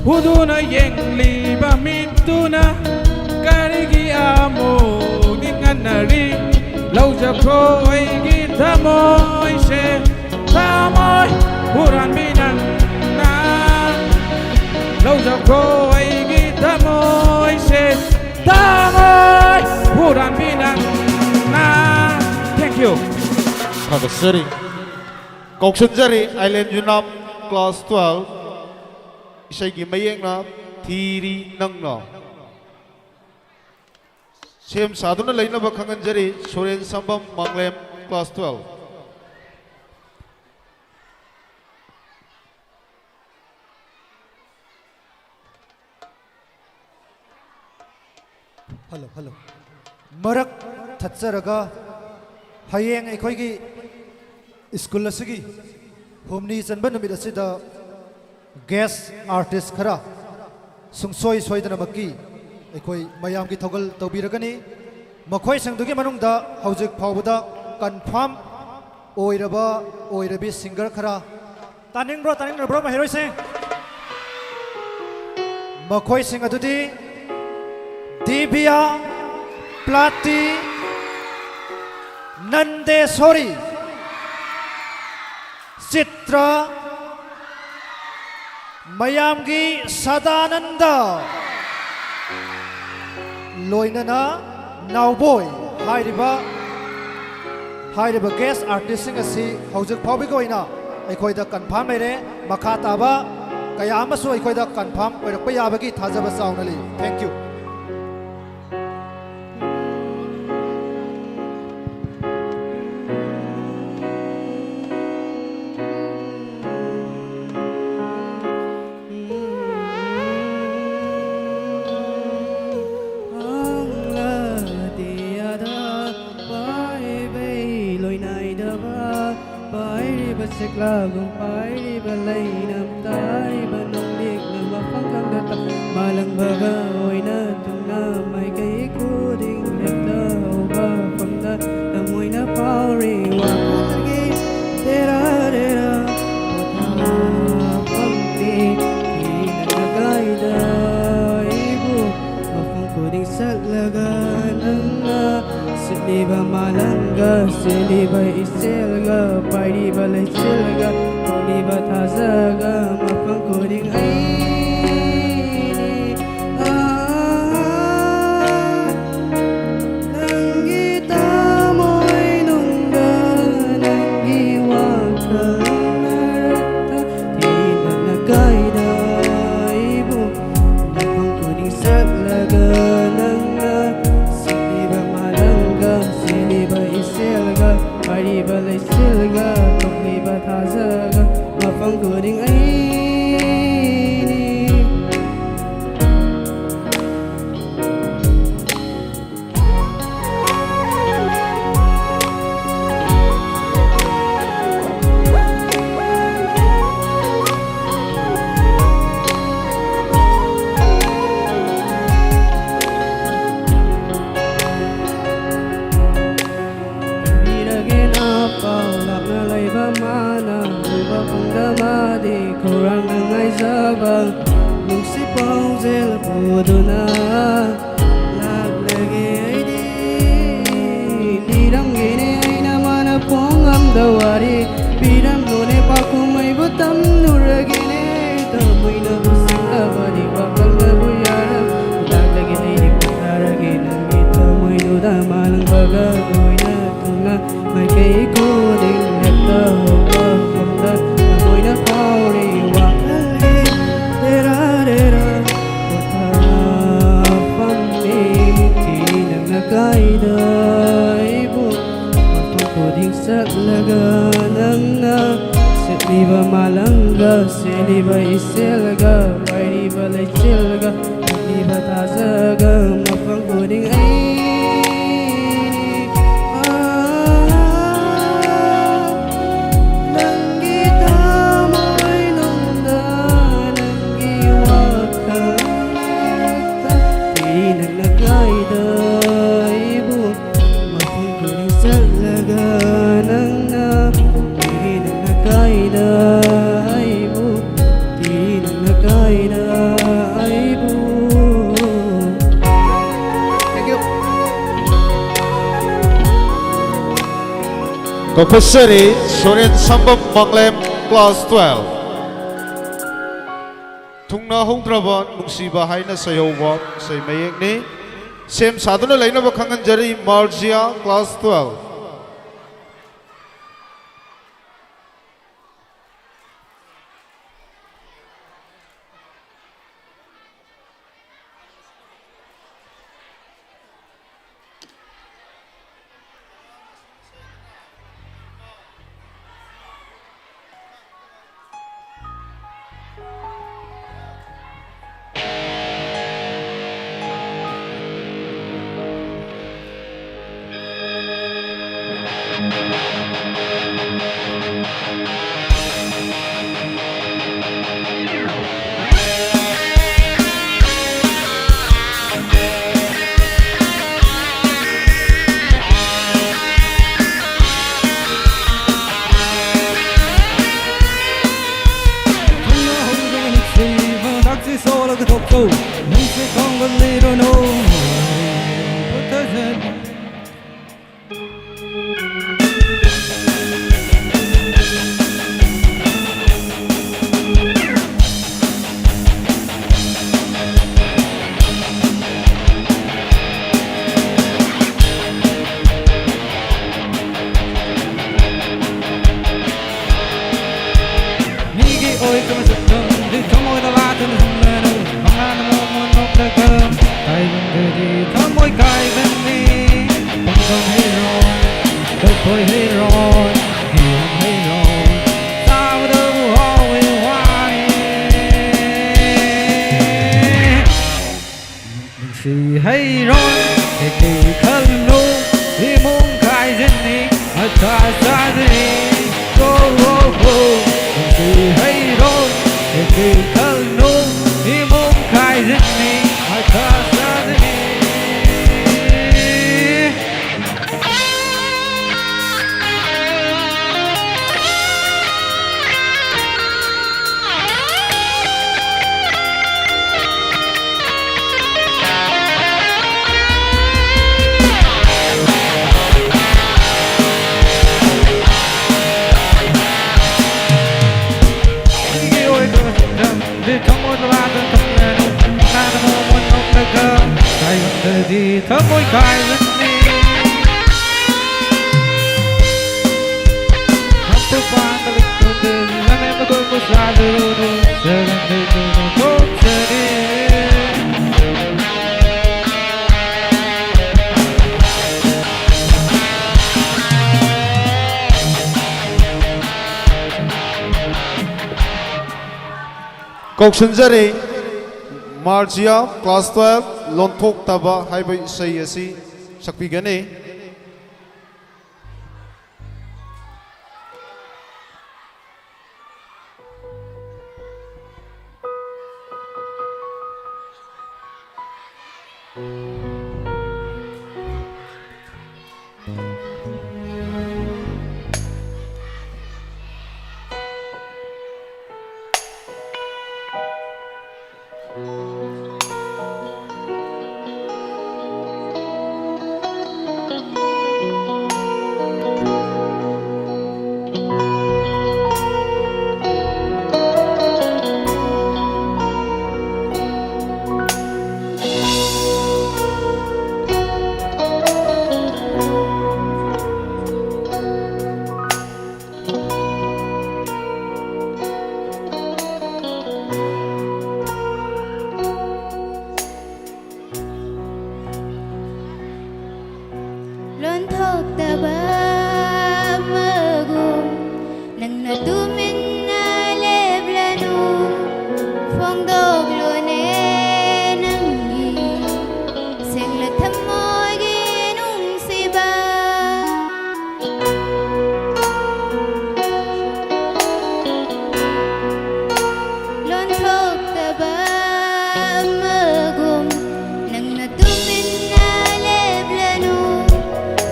Huduna yeng liba mituna karigi amo ninganari lauja kroi gitamoy se tamoy huran minan na lauja kroi gitamoy se tamoy huran minan na. Thank you. Kagasari Koksunjari Island Yunam Class 12 Isaygi mayengna Thiri Nangna Sem Saduna Laina Bakanganjari Soren Sambam Manglem Class 12 Hello Marak Tatsaraga Hayeng Ekoigi School Asigi humni chanban numit asida guest artist khara sungsoi soidana maki ekhoi mayam ki thogal tawbiragani makhoi sangdugi manungda hojik phawbada confirm oirabi singer khara taning bro mahiroi sing makhoi sing adudi Divya Plati Nandesori Citra Mayamgi Sadananda Loinana Nauboy Hairiba guest artist sing asi hojik phawbi goina aikoida confirm mere makha taba kaya amasu aikoida confirm oirakpa yabagi thajaba saunali. Thank you. Lagong pai balay nam tay banong dik na mapangkang data malang baga oy na tunga may kay kuding lekta ba pamda namoy na pauri wa lagi tera pamti kinagayda ibu mapang kuding salagan na Siliba malanga, siliba isilga, pairi balay silga, siliba tazaga, mapang kuding aini. Nanggita mo'y nungga, nanggiwag ka narata, di na nagayda ibo, mapang kuding salaga nanga. Pariba lay silga, pagliba tazaga, mapang kuding aini. Kurang ngay sabang nung si Pausel pudo na naglagi ay di dam gini ay naman na pong am dawari piram nune pa kumay butam nuragini tamoy na busing abadi bakal na buyaram naglagi ay di pataragi nang itamoy nuda malang bagagoy na tunga may kay kuding nekta pa pamda tamoy na pauri Kaida ibu mapang kuding saglaganang na siliba malangga siliba isilga pairiba lay silga siliba tazaga mapang kuding aini nanggita mo'y nungda nanggiwag ka narata di naglagayda Kopasari Soren Sambam Manglem Class 12 Tungna Hongdraban Nungsiba Haina Sayowa Say Mayek ni Sem Saduna Laina Bakangan Jari Margia Class 12 thơ môi khai vẫn đi hát tôi qua ta lịch tôi từ lần em đã tôi có xa từ giờ lần từ tốt giờ đi Kok Sunjari Margia Class 12 Lonthok Taba Haibai Isai Asi Sakpigani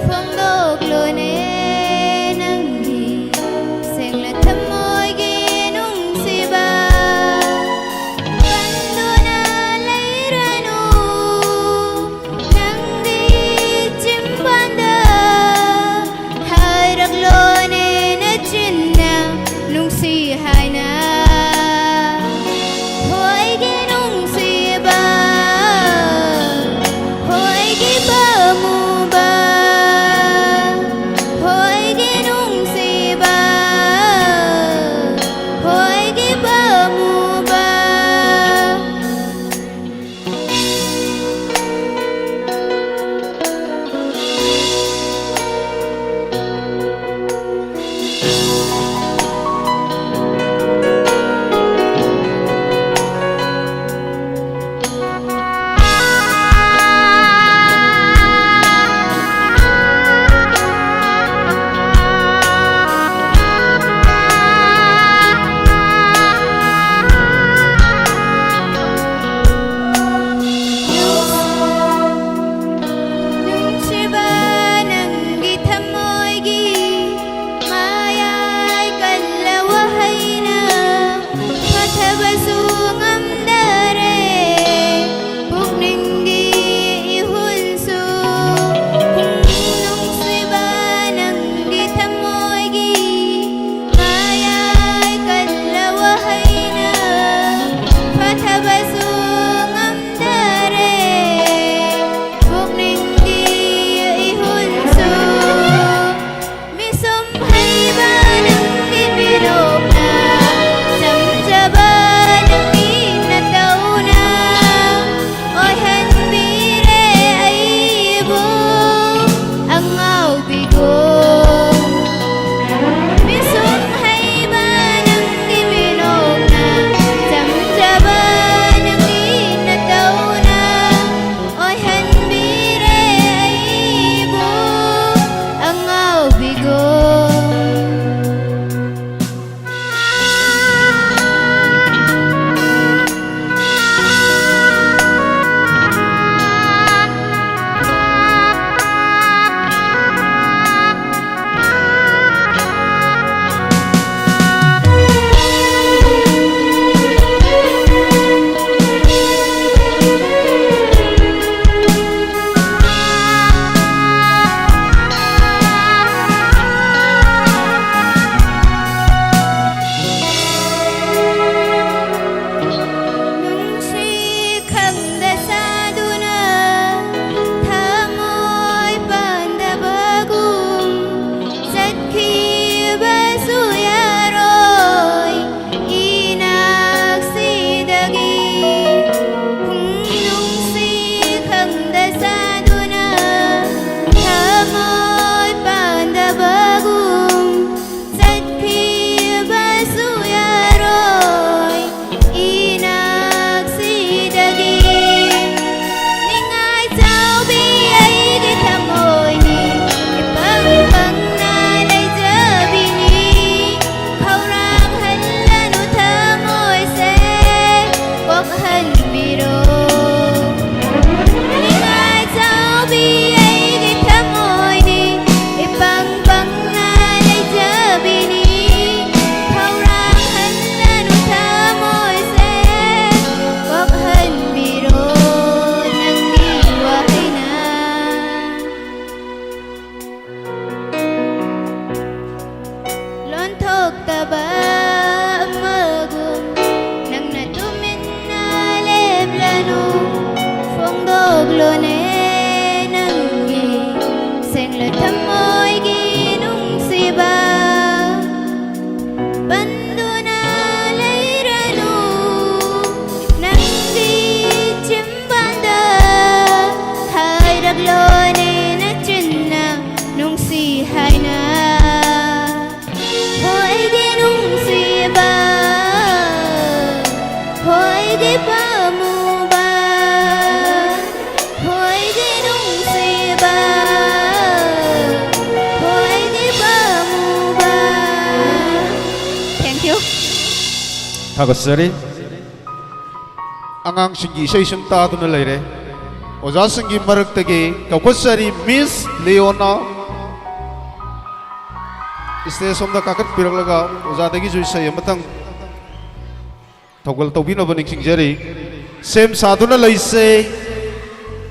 Phong đô lùa nê nâng hì Seng là thâm mô sengla thamoy gi nungsiba banduna leiranu nangdi chimbanda hairaglone na chinna nungsi haina hoy di nungsiba hoy di pamuba hoy di nungsiba hoy di pamuba. Thank you. Thagosari angang singi isay sumta na leire oza singi maragtagi kaukosari Miss Leona iste somda kakat piraglaga oza dagi jui say matang thogol tobino baning singjari sem saduna leise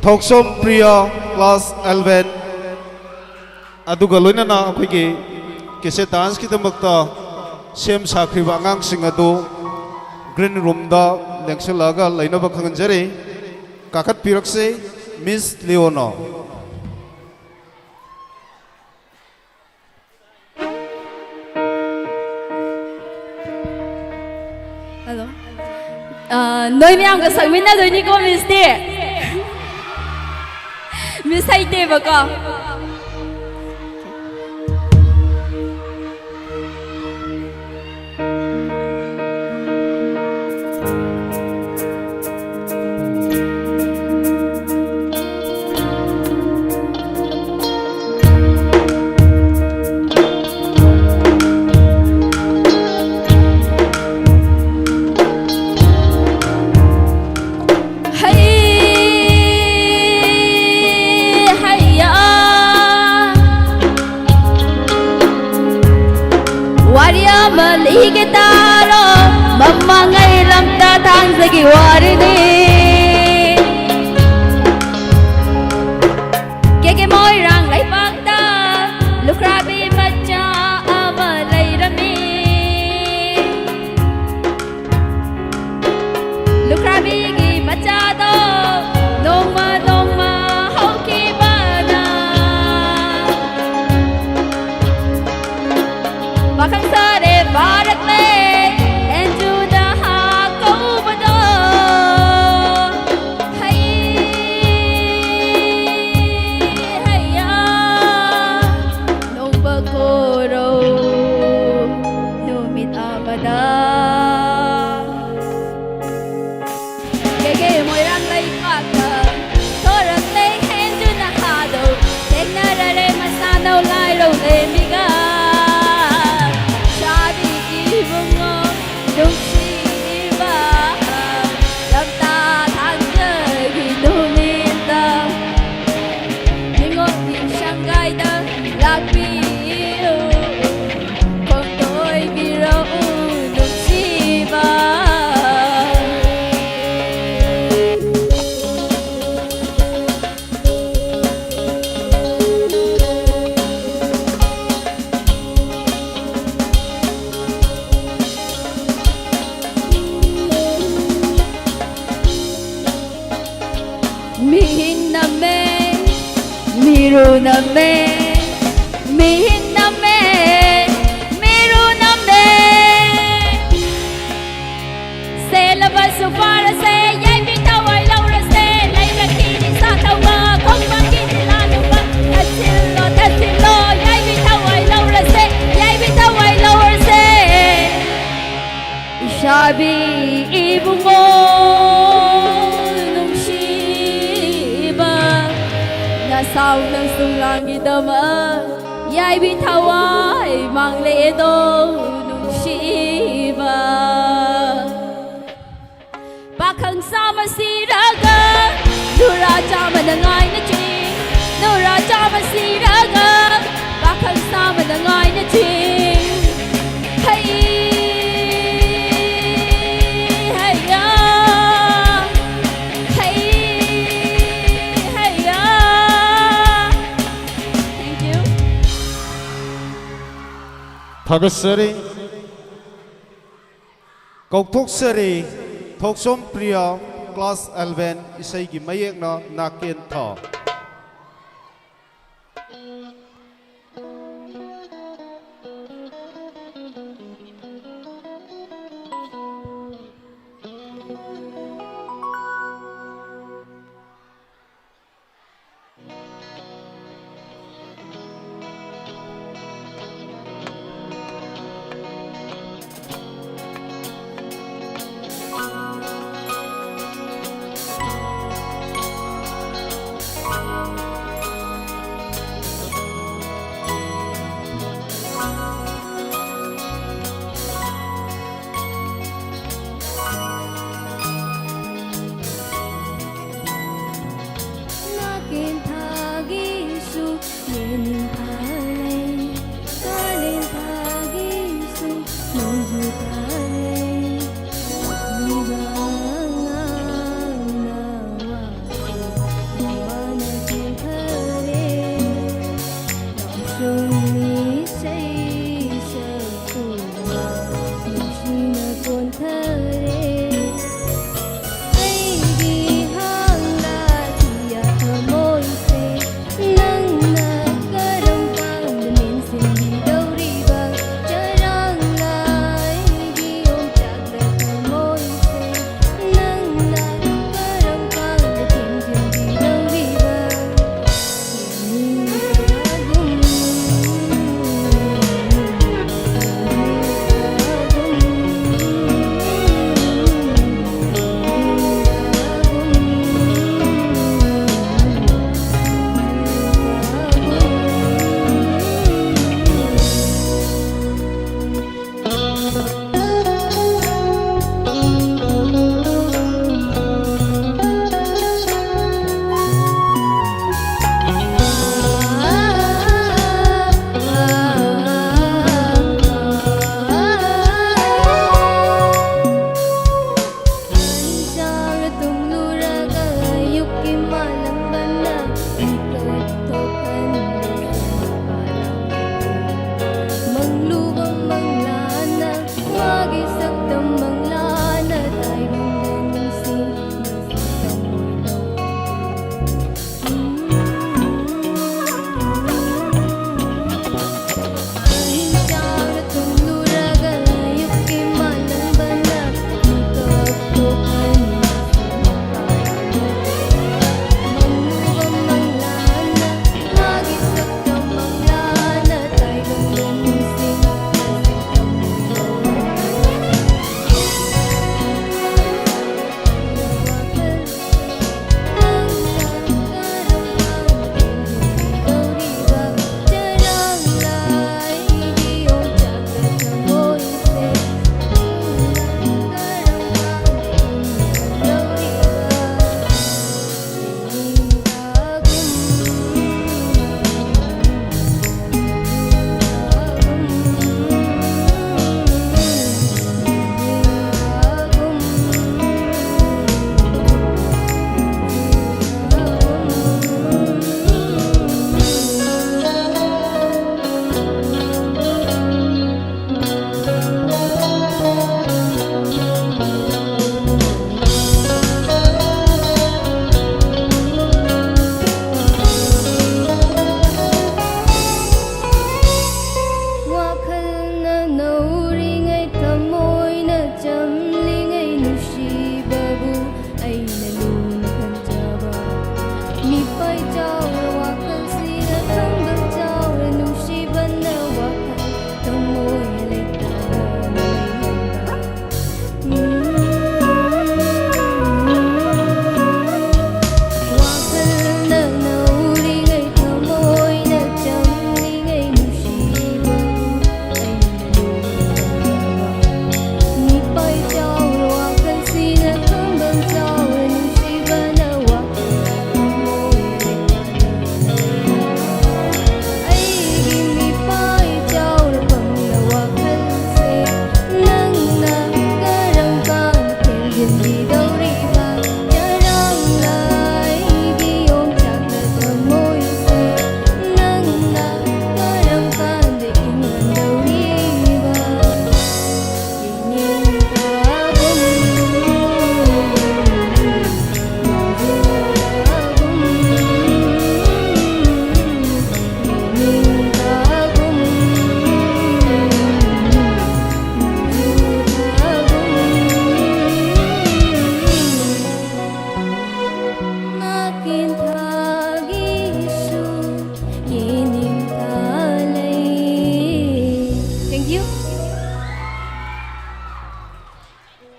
Thoksom Priya class 11 aduga loinana akhoi kese dance ki damakta sem sakriba angang sing adu green room da lengselaga lainaba khanganjari kakat pirakse Miss Leona. Hello. Noi miyam ka sagmina doi ni ko Miss De. Miss Haite ba ka? Maligitaro mamangay lamtatang sa giwarini keke moy rang lay pagta lukrabi matcha amalay rami lukrabi gi matcha to nongma nongma hoki bana bakang sare barak le enju da ha ko bado hai hai ya nong ba ko ro no mit abada ke moi rang lai ka ka thorak le enju na ha do tek na re masa no lai ro le mi ga Miru name, mihin name, miru name. Se lava su para se, yai bitaw ay laura se, lay rakini sa tawa, kung makini lalo pa, tasilo, yai bitaw ay laura se, yai bitaw ay laura se. Isabi ibu mo. Sao nang sung lang gidama yai bitawai mang le do nung shiba bakang sama siraga nura chama nangai na ching nura chama siraga bakang sama nangai na ching hey hey ya Thagosari Kaukthok-sari Thoksom Priya class 11 isay gi mayek na nakin tha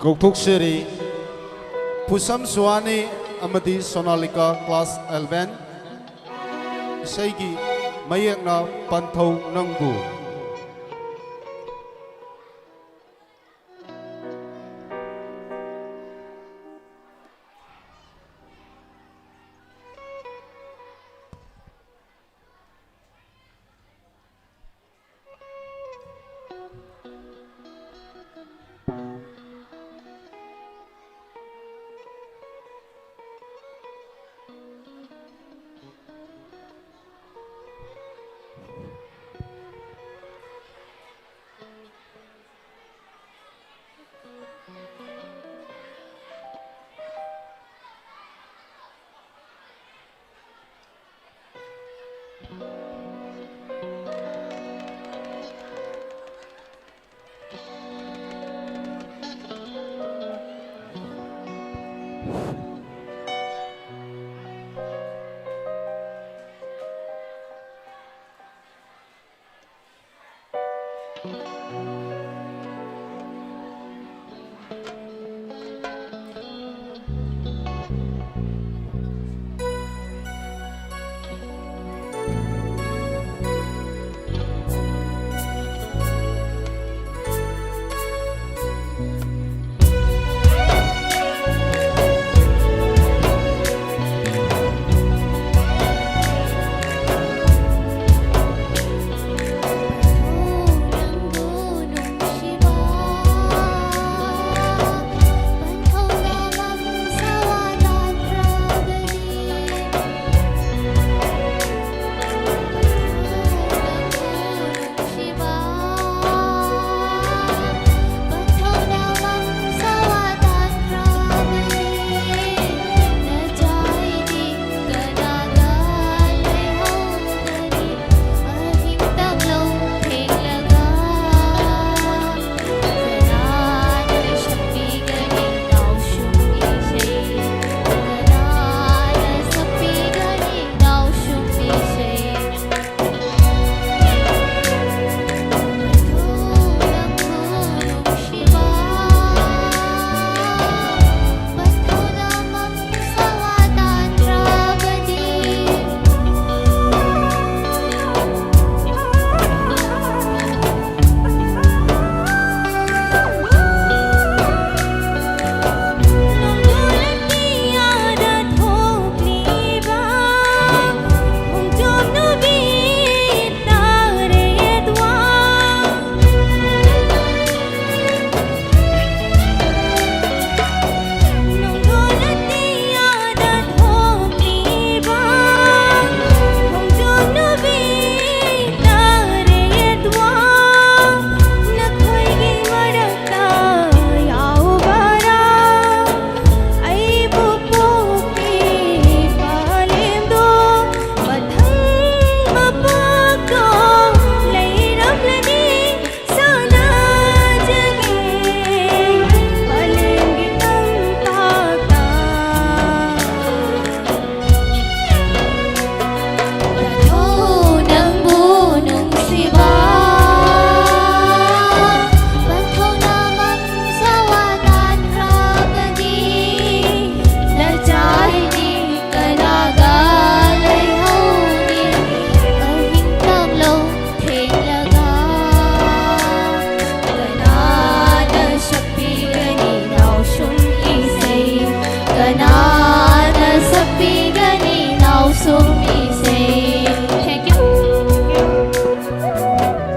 ꯀꯧꯊꯣꯛꯆꯔꯤ ꯄꯨꯁꯝ ꯁꯨꯋꯥꯅꯤ ꯑꯃꯗꯤ Sonalika class 11 ꯏꯁꯩꯒꯤ ꯃꯌꯦꯛꯅ ꯄꯟꯊꯧ ꯅꯪꯕꯨ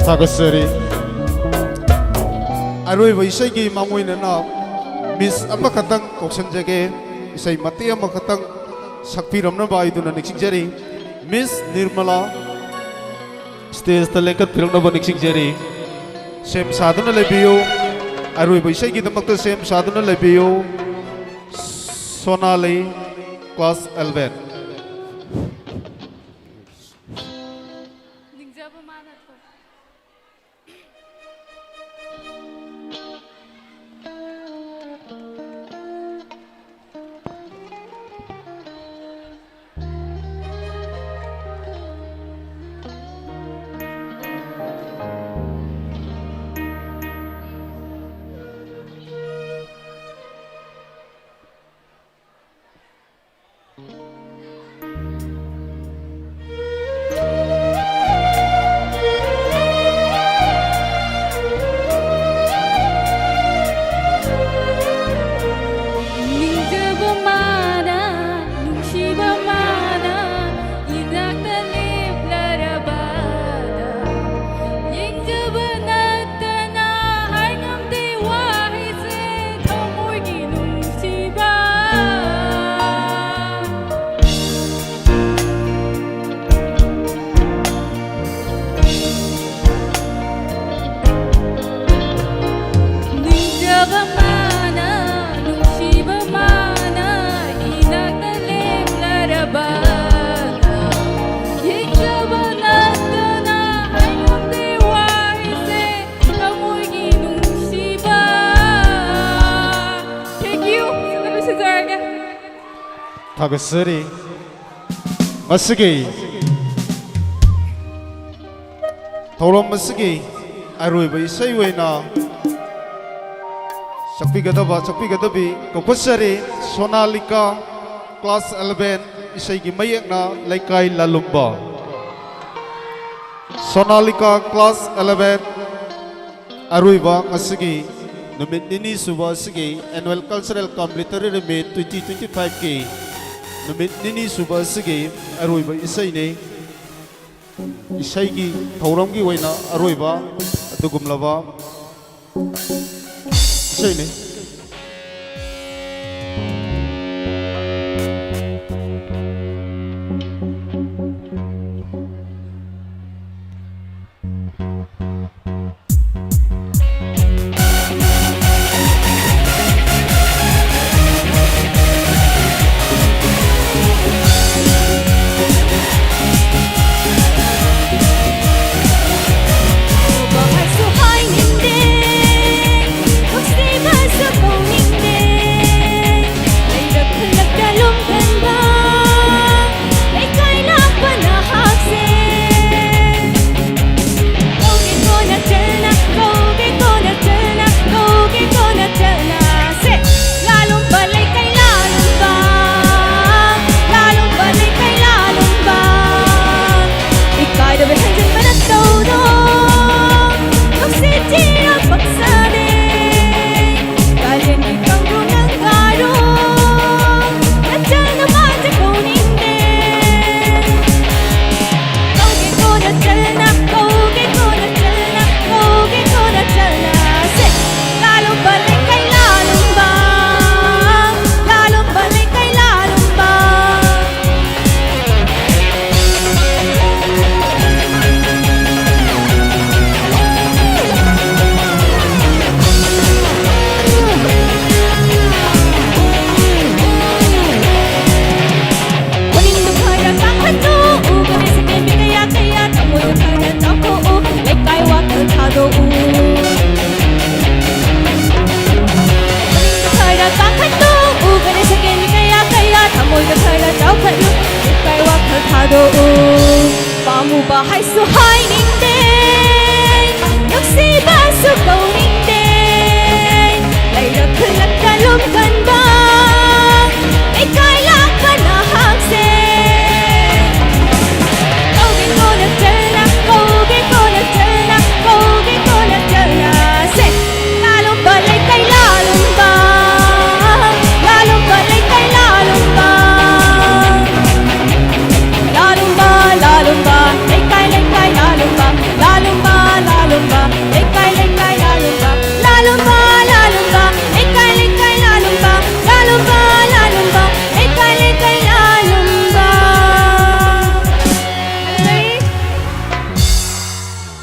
Tagasari Aroi Vaisagi Mamuinana Miss Amakatang Koksanjage Isai Matia Makatang Sakpiramna Baiduna Nixijari Miss Nirmala Stays the Lekat Piramna Nixijari Sem Sadana Lebio Aroi Vaisagi the Makta Sem Sadana Lebio Sonali Class 11 थागसरी मसगी थौरम मसगी अरुब इसै वैना सकपीगदबी कौकसरी Sonalika class 11 इसै की मयेकना लेकाई लालुम्बा Sonalika class 11 अरुइबा असगी नुमित निनी सुबह असगी annual cultural कम literary meet 2025 की नुमित निनी सुबह असगी अरुइबा इसैने इसैगी थौरम की वैना अरुइबा अदुगुमलबा इसैने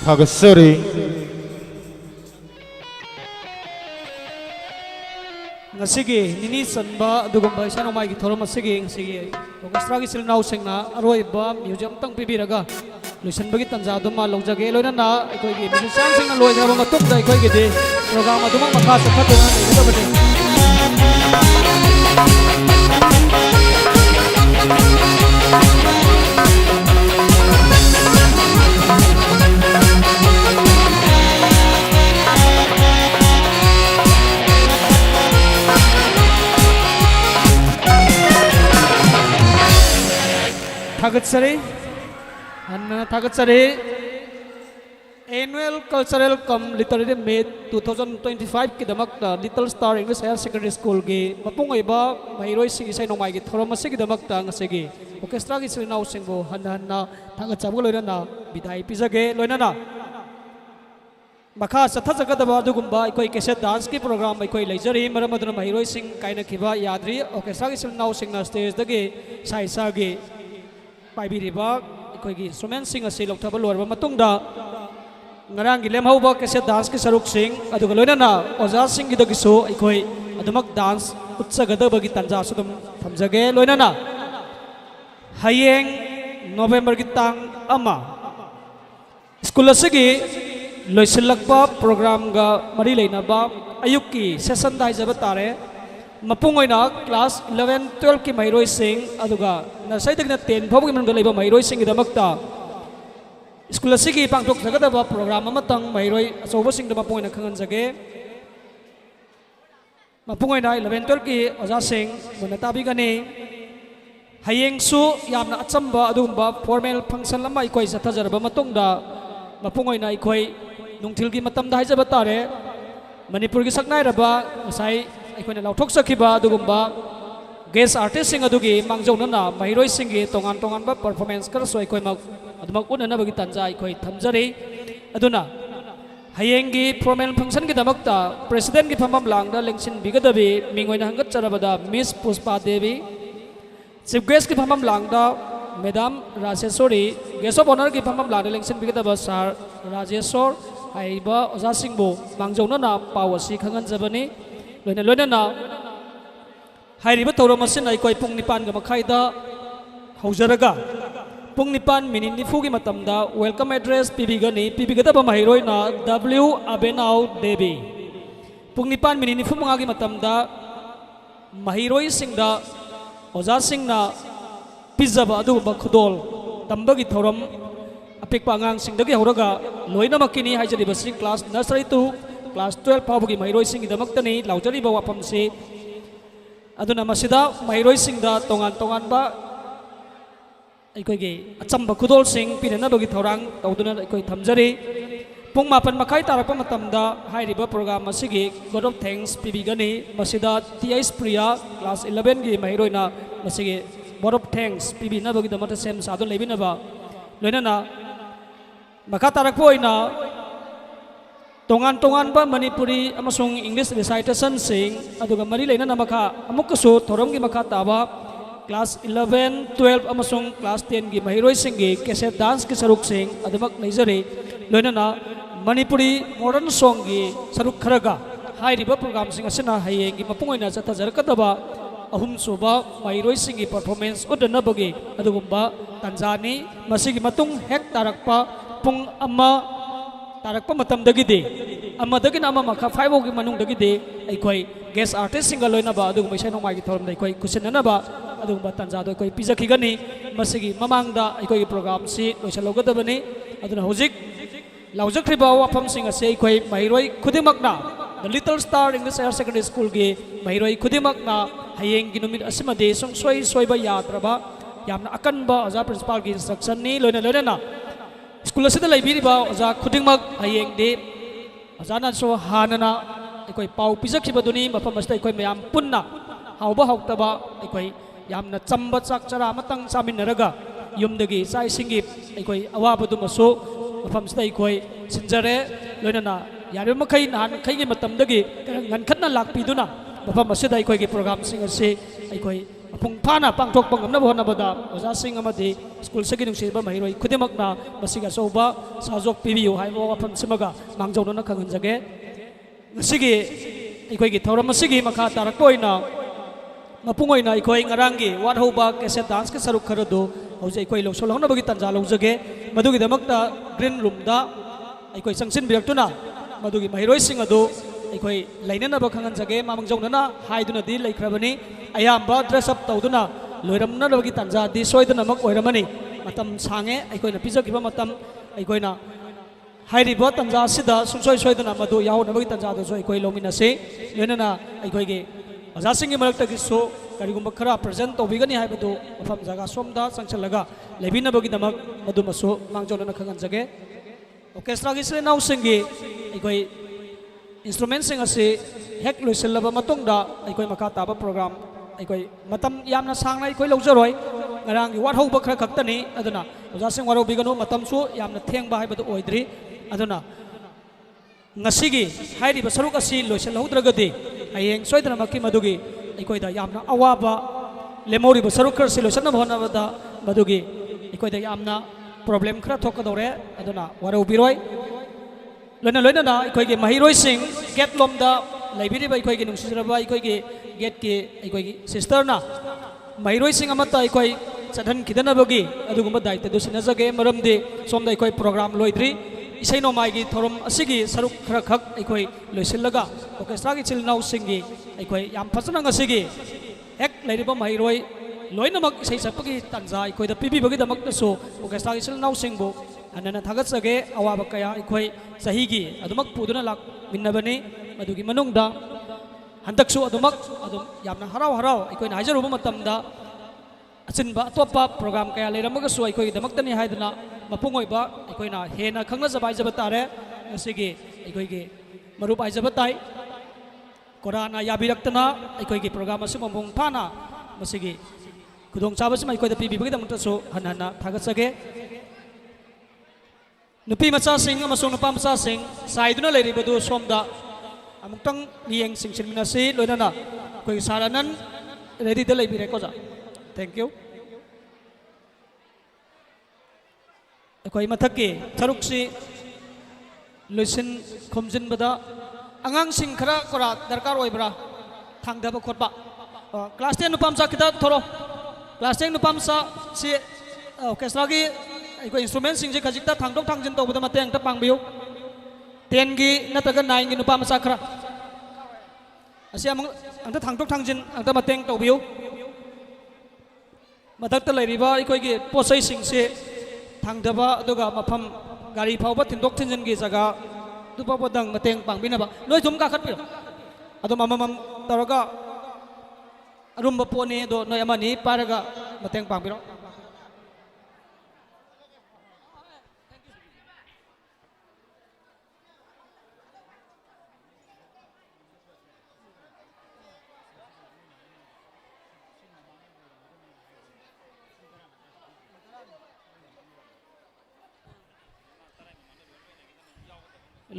थागसरी ngasiगी nini sanba dugumba isa nomai gi thorom asigi ngasigi orchestra gi silnau singna aroiba museum tang pibiraga luisan bagi tanja duma logjage loina na ekoi gi musician singna loi jaba matuk da ekoi gi de program aduma makha sakhatuna ida bade थागसरी annual cultural cum literary meet 2025 की Damak little star English higher secondary school की मपुंग ओइबा महिरोई सिंग इसै नोमाई की theorem से की दमक ngasi orchestra की सिलनाउ सिंगो हन्ना थागचाबो लोइना बिदाई पिजगे लोइना मखा सथजगदबा दुगुम्बा अखोई केसेट डांस की प्रोग्राम अखोई लेजरी मरम अदुना महिरोई सिंग काइना खिबा याद्री orchestra की सिलनाउ सिंगना स्टेज दगे साइसागे पाइबिरिबा अखोई इंस्ट्रूमेंट सिंग असि लौथबा लोरबा मतुंगदा ngarang gilem hauba cassette dance की सरुक सिंग अदुगा लोइना ओजा सिंग की दगिसो अखोई अदुमक डांस उत्सगदबगी तंजा सुदम थमजगे लोइना हयेंग नवंबर की तांग अमा स्कूल असगी लोइसिलकबा प्रोग्राम गा मरी लेनाबा अयुक की सेशन दाइजबा तारे mapung oina class 11 12 ki mairoi sing aduga nasai dagna 10 phaw ki mangal leba mairoi sing idamakta school asigi pangthok sagadaba program amatang mairoi asobo sing da mapung oina khangan jage mapung oina 11 12 ki oja sing bonatabi gani hayeng su yamna achamba adumba formal function lama ikoi sathajarba matungda mapung oina ikoi nungthil gi matam da haijaba tare manipur gi saknai raba sai ikoi na lauthok sakhiba adugumba guest artist sing adugi mangjona na mahiroi singi tongan tongan ba performance kar so ikoi mak adumak unana bagi tanja ikoi thamjari aduna hayengi formal function gi damakta president gi phamam langda lengsin bigadabi mingoina hangat charabada miss Puspa Devi chief guest ki phamam langda madam Rajeshwari guest of honor ki phamam langda lengsin bigada sir Rajeshwar aiba oja singbo mangjona na pawasi khangan jabani loina loina na hairiba tawram asin ai koi pung nipan ga makhaida haujaraga pung nipan minute nifu gi matamda welcome address pibigani pibigada ba mahiroi na W Abenau Devi pung nipan minute nifu manga gi matamda mahiroi singda oja singna pizaba adu ba khudol tambagi thoram apik pangang singdagi horaga loina makini haijari basing class nursery to class 12 pawgi mahiroi sing idamaktani laujari ba wapam se aduna masida mahiroi singda tongan tongan ba aikoi ge achamba khudol sing pinana bagi thorang tawduna aikoi thamjari pung mapan makai tarakpa matamda hairiba program asigi god of thanks pibigani masida TS Priya class 11 gi mahiroi na masigi god of thanks pibina bagi damata sem sadon lebina ba loina na maka tarakpo ina tongan tongan ba Manipuri amasung English recitation sing aduga mari leina na maka amukasu thorom gi maka taba class 11 12 amasung class 10 gi mahiroi sing gi cassette dance ki saruk sing adumak naijari loina na Manipuri modern song gi saruk kharaga hairiba program sing asina hayeng gi mapungoina jatha jarakadaba ahum suba mahiroi sing gi performance udana bagi adugumba tanjani masigi matung hek tarakpa pung amma tarakpa matam dagide amma dagina amma makha 5 gi manung dagide aikoi guest artist singa loina ba adugumba sai nongmai gi thorum dai koi kusinana ba adugumba tanja do koi pizaki gani masigi mamangda aikoi gi program si loisalogadabani aduna hojik laujakriba wafam sing ase aikoi mahiroi khudimakna the Little Star English Higher Secondary School gi mahiroi khudimakna hayeng gi numit asimade song soi soiba yadraba yamna akanba aja principal gi instruction ni loina loina na school asida laibiriba aja khudingmak hayeng de ajana so hanana aikoi pau pijakhibaduni mafam asta aikoi mayam punna hauba hautaba aikoi yamna chamba chak chara matang chaminaraga yumdagi sai singi aikoi awabadu maso mafam asta aikoi sinjare loina na yari makai nan kai gi matamdagi ngan khatna lakpiduna mafam asida aikoi gi program sing ase aikoi apung phana pangthok pangamna bhona bada oja sing amadi school sagi nung seba mahiroi khudimakna basiga soba sajok pibiu haibo wafam simaga mangjona na khangan jage ngasigi aikoi gi thoram asigi makha tarakpoina mapungoina aikoi ngarangi wat hoba cassette dance ke saruk kharadu hoje aikoi losolhona bagi tanja lojage madugi damakta green room da aikoi sangsin biraktuna madugi mahiroi sing adu aikoi lainana ba khangan jage mamangjona haiduna di laikhrabani ayamba dress up tawduna loiramna bagi tanja di soiduna mak oiramani matam sange aikoina pijakiba matam aikoina hairiba tanja sida sungsoi soiduna madu yauna bagi tanja do so aikoi lomina se loinana aikoi ge aja singi marakta gi so karigumba khara present tobigani haibadu mafam jaga somda sangchalaga lebina bagi damak madu maso mangjona khangan jage orchestra gi se nau singi aikoi instrument sing ase hek loiselaba matungda aikoi makha taba program aikoi matam yamna sangna aikoi lojoroi ngarang wat hoba khara khaktani aduna oja sing waro biganu matam su yamna thengba haibadu oidri aduna ngasigi hairi basaruk asi loisel hodragadi ayeng soidana makki madugi aikoi da yamna awaba lemori basaruk khar si loisana bhona bada madugi aikoi da yamna problem khara thokadore aduna waro biroi loina loina na aikoi ge mahiroi sing get lomda laibiri ba aikoi ge nungsiraba aikoi ge get ke aikoi ge sister na mahiroi sing amata aikoi chadhan kidana bagi adugumba daite do sinajage maramde somda aikoi program loidri isai nomai gi thorom asigi saruk khara khak aikoi loisillaga orchestra gi chilnau singi aikoi yam phasana ngasigi ek leiriba mairoi loinamak isai sapagi tanja aikoi da pibi bagi damak so orchestra gi chilnau singbu anana thagat sage awaba kaya aikoi sahi gi adumak puduna lak minnabani madugi manungda handaksu adumak adum yamna harau harau aikoi na hajaruba matamda achinba atopa program kaya leiramaga so aikoi damaktani haidana mapung oiba aikoi na hena khangna jabai jaba tare asigi aikoi gi marup ai jaba tai korana yabiraktana aikoi gi program asu mapung phana masigi kudong chaba sima aikoi da pibi bagi damta so hanana thagat sage nupi macha sing amasung nupa macha sing saiduna leiribadu somda amuktang niyeng singsin minasi loinana koi saranan ready da leibire ko ja thank you akoi mathaki tharuksi loisin khomjin bada angang sing khara kora darkar oibra thangdaba khotba class 10 nupam sa kita thoro class 10 nupam sa si orchestra gi akoi instrument sing je khajikta thangdok thangjin to bada mateng ta pangbiu 10 gi nataga 9 gi nupam sa khara asia mong anta thangdok thangjin anta mateng to biu madak ta leiriba ikoi gi posai sing se thangdaba aduga mafam gari phauba tindok thinjin gi jaga dupa bodang mateng pangbinaba noi thum ka khatpi adu mamam taraga arumba pone do noi amani paraga mateng pangbiro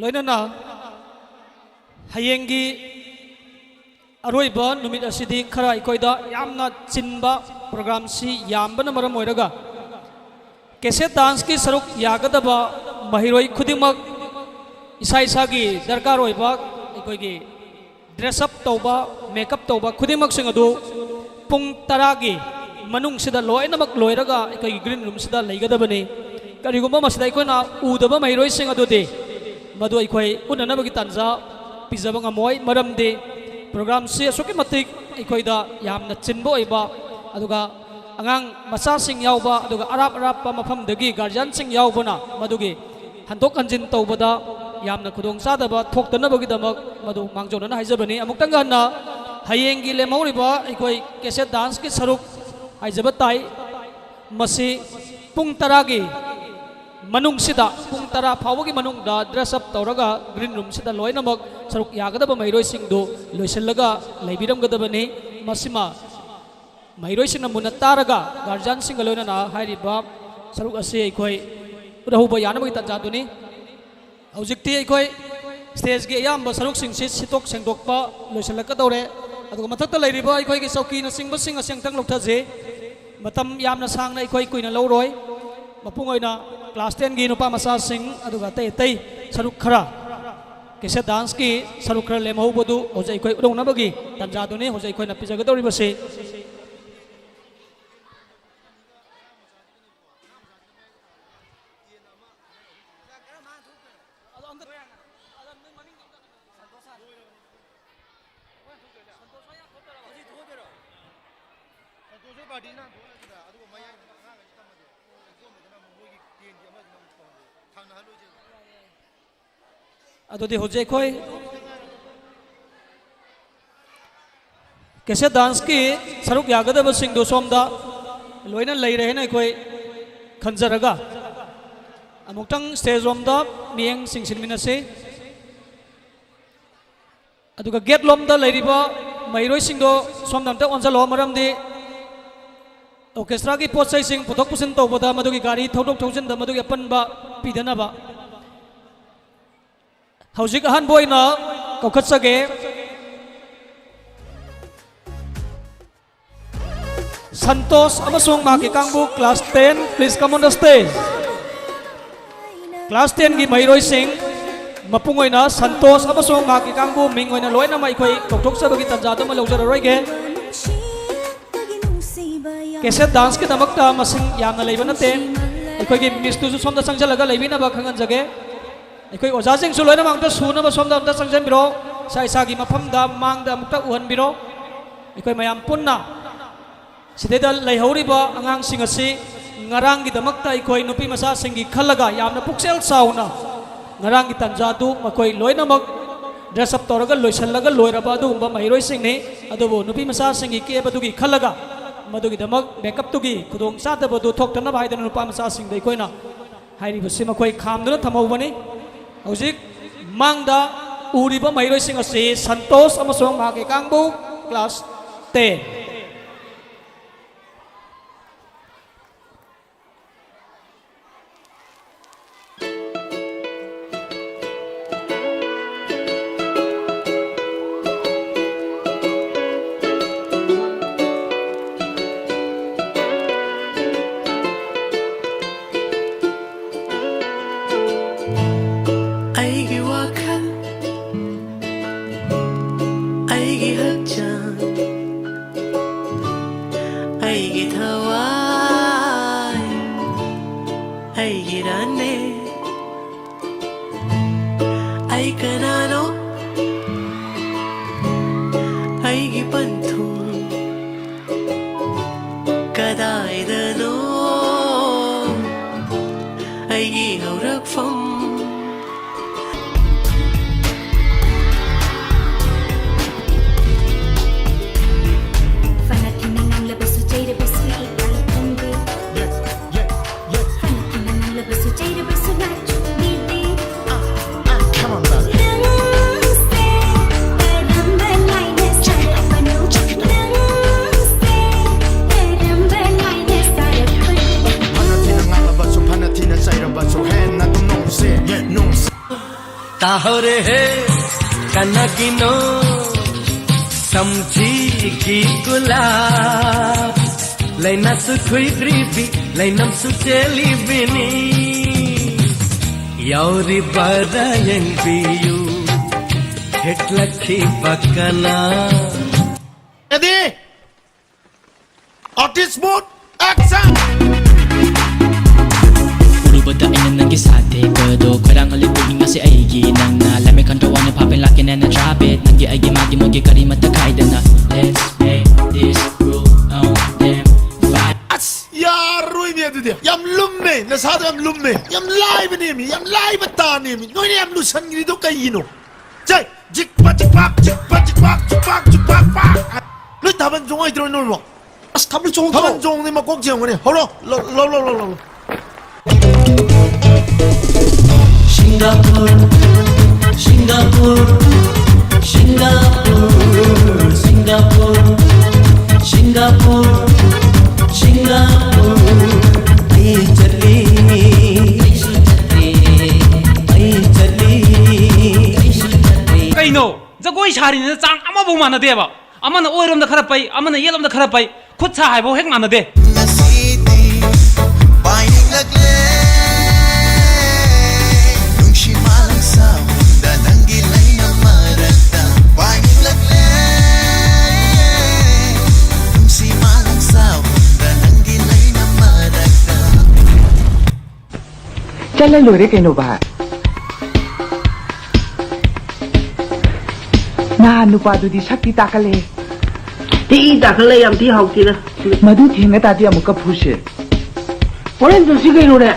loinana hayengi aroiba numit asidi khara ikoida yamna chinba program si yambana maram oiraga kese dance ki saruk yagadaba mahiroi khudimak isai sagi darkar oiba ikoigi dress up tauba makeup tauba khudimak sing adu pung taragi manung sida loinamak loiraga ikoigi green room sida leigadabani karigumba masida ikona udaba mahiroi sing adu de madu aikoi unanabagi tanja pizaba ngamoi maramde program si asuki matik aikoi da yamna chinbo oiba aduga angang macha sing yauba aduga arap arap pa mafam dagi guardian sing yaubana madugi handok hanjin tawbada yamna khudong sadaba thoktanabagi damak madu mangjona haijabani amuktanga na hayengi le mauriba aikoi cassette dance ki saruk haijaba tai masi pung taragi manung sida pung tara phawagi manung da dress up tawraga green room sida loinamak saruk yagadaba mairoi singdo loisellaga leibiram gadabani masima mairoi singna muna taraga guardian singa loina na hairiba saruk ase aikoi udahuba yanabagi tanjaduni hojikti aikoi stage ge yamba saruk sing si sitok sengdokpa loiselaka dore aduga mathakta leiriba aikoi gi sauki na singba sing asengtang loktaje matam yamna sangna aikoi kuina loroi mapung oina class 10 gi nupa masa sing aduga tei tei saruk khara kese dance ki saruk khara lemau bodu hojai koi udong na bagi tanja duni hojai koi na pijaga dori base adodi hojai koi kese dance ki saruk yagadaba sing do somda loina lei rehe na koi khanjaraga amuktang stage romda mieng singsin minase aduga gate lomda leiriba mairoi singdo somdamta onjalo maramdi orchestra ki potsai sing puthok pusin tawbada madugi gari thodok thojin da madugi apanba pidanaba hojik ahan boina kokhatsage Santos amasung maki kangbu class 10 please come on the stage class 10 gi mairoi sing mapungoi na Santos amasung maki kangbu mingoi na loina mai khoi kokthok sabagi tanja to ma lojara roige kese dance ki tamakta masing yamna leiba nate khoi gi miss tu somda sangjalaga leibina ba khangan jage ꯑꯩꯈꯣꯏ ꯑꯣꯖꯥꯁꯤꯡꯁꯨ ꯂꯣꯏꯅꯃꯛꯇ ꯁꯨꯅꯕ ꯁꯣꯝꯗ ꯑꯝꯇ ꯆꯪꯁꯤꯟꯕꯤꯔꯣ ꯏꯁꯥ ꯏꯁꯥꯒꯤ ꯃꯐꯝꯗ ꯃꯥꯡꯗ ꯑꯃꯨꯛꯇ ꯎꯍꯟꯕꯤꯔꯣ ꯑꯩꯈꯣꯏ ꯃꯌꯥꯝ ꯄꯨꯟꯅ ꯁꯤꯗꯩꯗ ꯂꯩꯍꯧꯔꯤꯕ ꯑꯉꯥꯡꯁꯤꯡ ꯑꯁꯤ ꯉꯔꯥꯡꯒꯤꯗꯃꯛꯇ ꯑꯩꯈꯣꯏ ꯅꯨꯄꯤ ꯃꯆꯥꯁꯤꯡꯒꯤ ꯈꯜꯂꯒ ꯌꯥꯝꯅ ꯄꯨꯛꯆꯦꯜ ꯆꯥꯎꯅ ꯉꯔꯥꯡꯒꯤ ꯇꯟꯖꯥꯗꯨ ꯃꯈꯣꯏ ꯂꯣꯏꯅꯃꯛ ꯗ꯭ꯔꯦꯁ ꯑꯞ ꯇꯧꯔꯒ ꯂꯣꯏꯁꯤꯜꯂꯒ ꯂꯣꯏꯔꯕ ꯑꯗꯨꯒꯨꯝꯕ ꯃꯍꯩꯔꯣꯏꯁꯤꯡꯅꯤ ꯑꯗꯨꯕꯨ ꯅꯨꯄꯤ ꯃꯆꯥꯁꯤꯡꯒꯤ ꯀꯦꯕꯗꯨꯒꯤ ꯈꯜꯂꯒ ꯃꯗꯨꯒꯤꯗꯃꯛ ꯃꯦꯀꯞꯇꯨꯒꯤ ꯈꯨꯗꯣꯡ ꯆꯥꯗꯕꯗꯨ ꯊꯣꯛꯇꯅꯕ ꯍꯥꯏꯗꯅ ꯅꯨꯄꯥ ꯃꯆꯥꯁꯤꯡꯗ ꯑꯩꯈꯣꯏꯅ ꯍꯥꯏꯔꯤꯕꯁꯤ ꯃꯈꯣꯏ ꯈꯥꯝꯗꯨꯅ ꯊꯝꯍꯧꯕꯅꯤ ꯍꯧꯖꯤꯛ ꯃꯥꯡꯗ ꯎꯔꯤꯕ ꯃꯍꯩꯔꯣꯏꯁꯤꯡ ꯑꯁꯤ ꯁꯟꯇꯣꯁ ꯑꯃꯁꯨꯡ ꯃꯍꯥꯛꯀꯤ ꯀꯥꯡꯕꯨ ꯀ꯭ꯂꯥꯁ 10 ꯑꯩꯒꯤ ꯋꯥꯈꯜ ꯑꯩꯒꯤ ꯍꯛꯆꯥꯡ ꯑꯩꯒꯤ ꯊꯋꯥꯏ ꯑꯩꯒꯤ ꯔꯥꯅꯦ ꯑꯩ ꯀꯅꯥꯅꯣ ꯑꯩꯒꯤ ꯄꯟꯊꯨꯡ ꯀꯗꯥꯏꯗꯅꯣ ꯑꯩꯒꯤ ꯍꯧꯔꯛꯐꯝ ताहरे है कनकिनो समझी की गुलाब लैना सुखुई ग्रीबी लैनम सुचेली बिनी यौरी बरायन view हेटलखी बकना Ready? Artist mode, action! Urubada ina nangi sate kado Kwarang alipugin nga si aigi Nang nalami kantawa niya papin laki na na-drop it Nangi aigi magi mogi karimata kaida na Let's make this groove on them vibe Yaroy niya dito. Yam lumme, nasado yam lumme. Yam live nimi, yam live ta nimi. Noy yam lusan grito kayino. Jay, jikpa jikpak, jikpa jikpak, jikpak jikpak pak. Noy taban jong ay drone no. As taban jong ni makok jong ni. Holo, lo. Singapore, Singapore, Singapore, Singapore, Singapore, Singapore. Ay chali, ay chali. Kaino, jagoi shari na chang ama bu mana de ba. Amana oirom da khara pai, amana yelom da khara pai. Khut sa hai bo hek mana de. चल लोरे कहीं no बाहर ना नुपादुदी शक्ति ताकले ती ताकले यम ती हाउती ना मधु थेंगे ताती अमुका फुशे ओरें दूसरी कहीं नो रे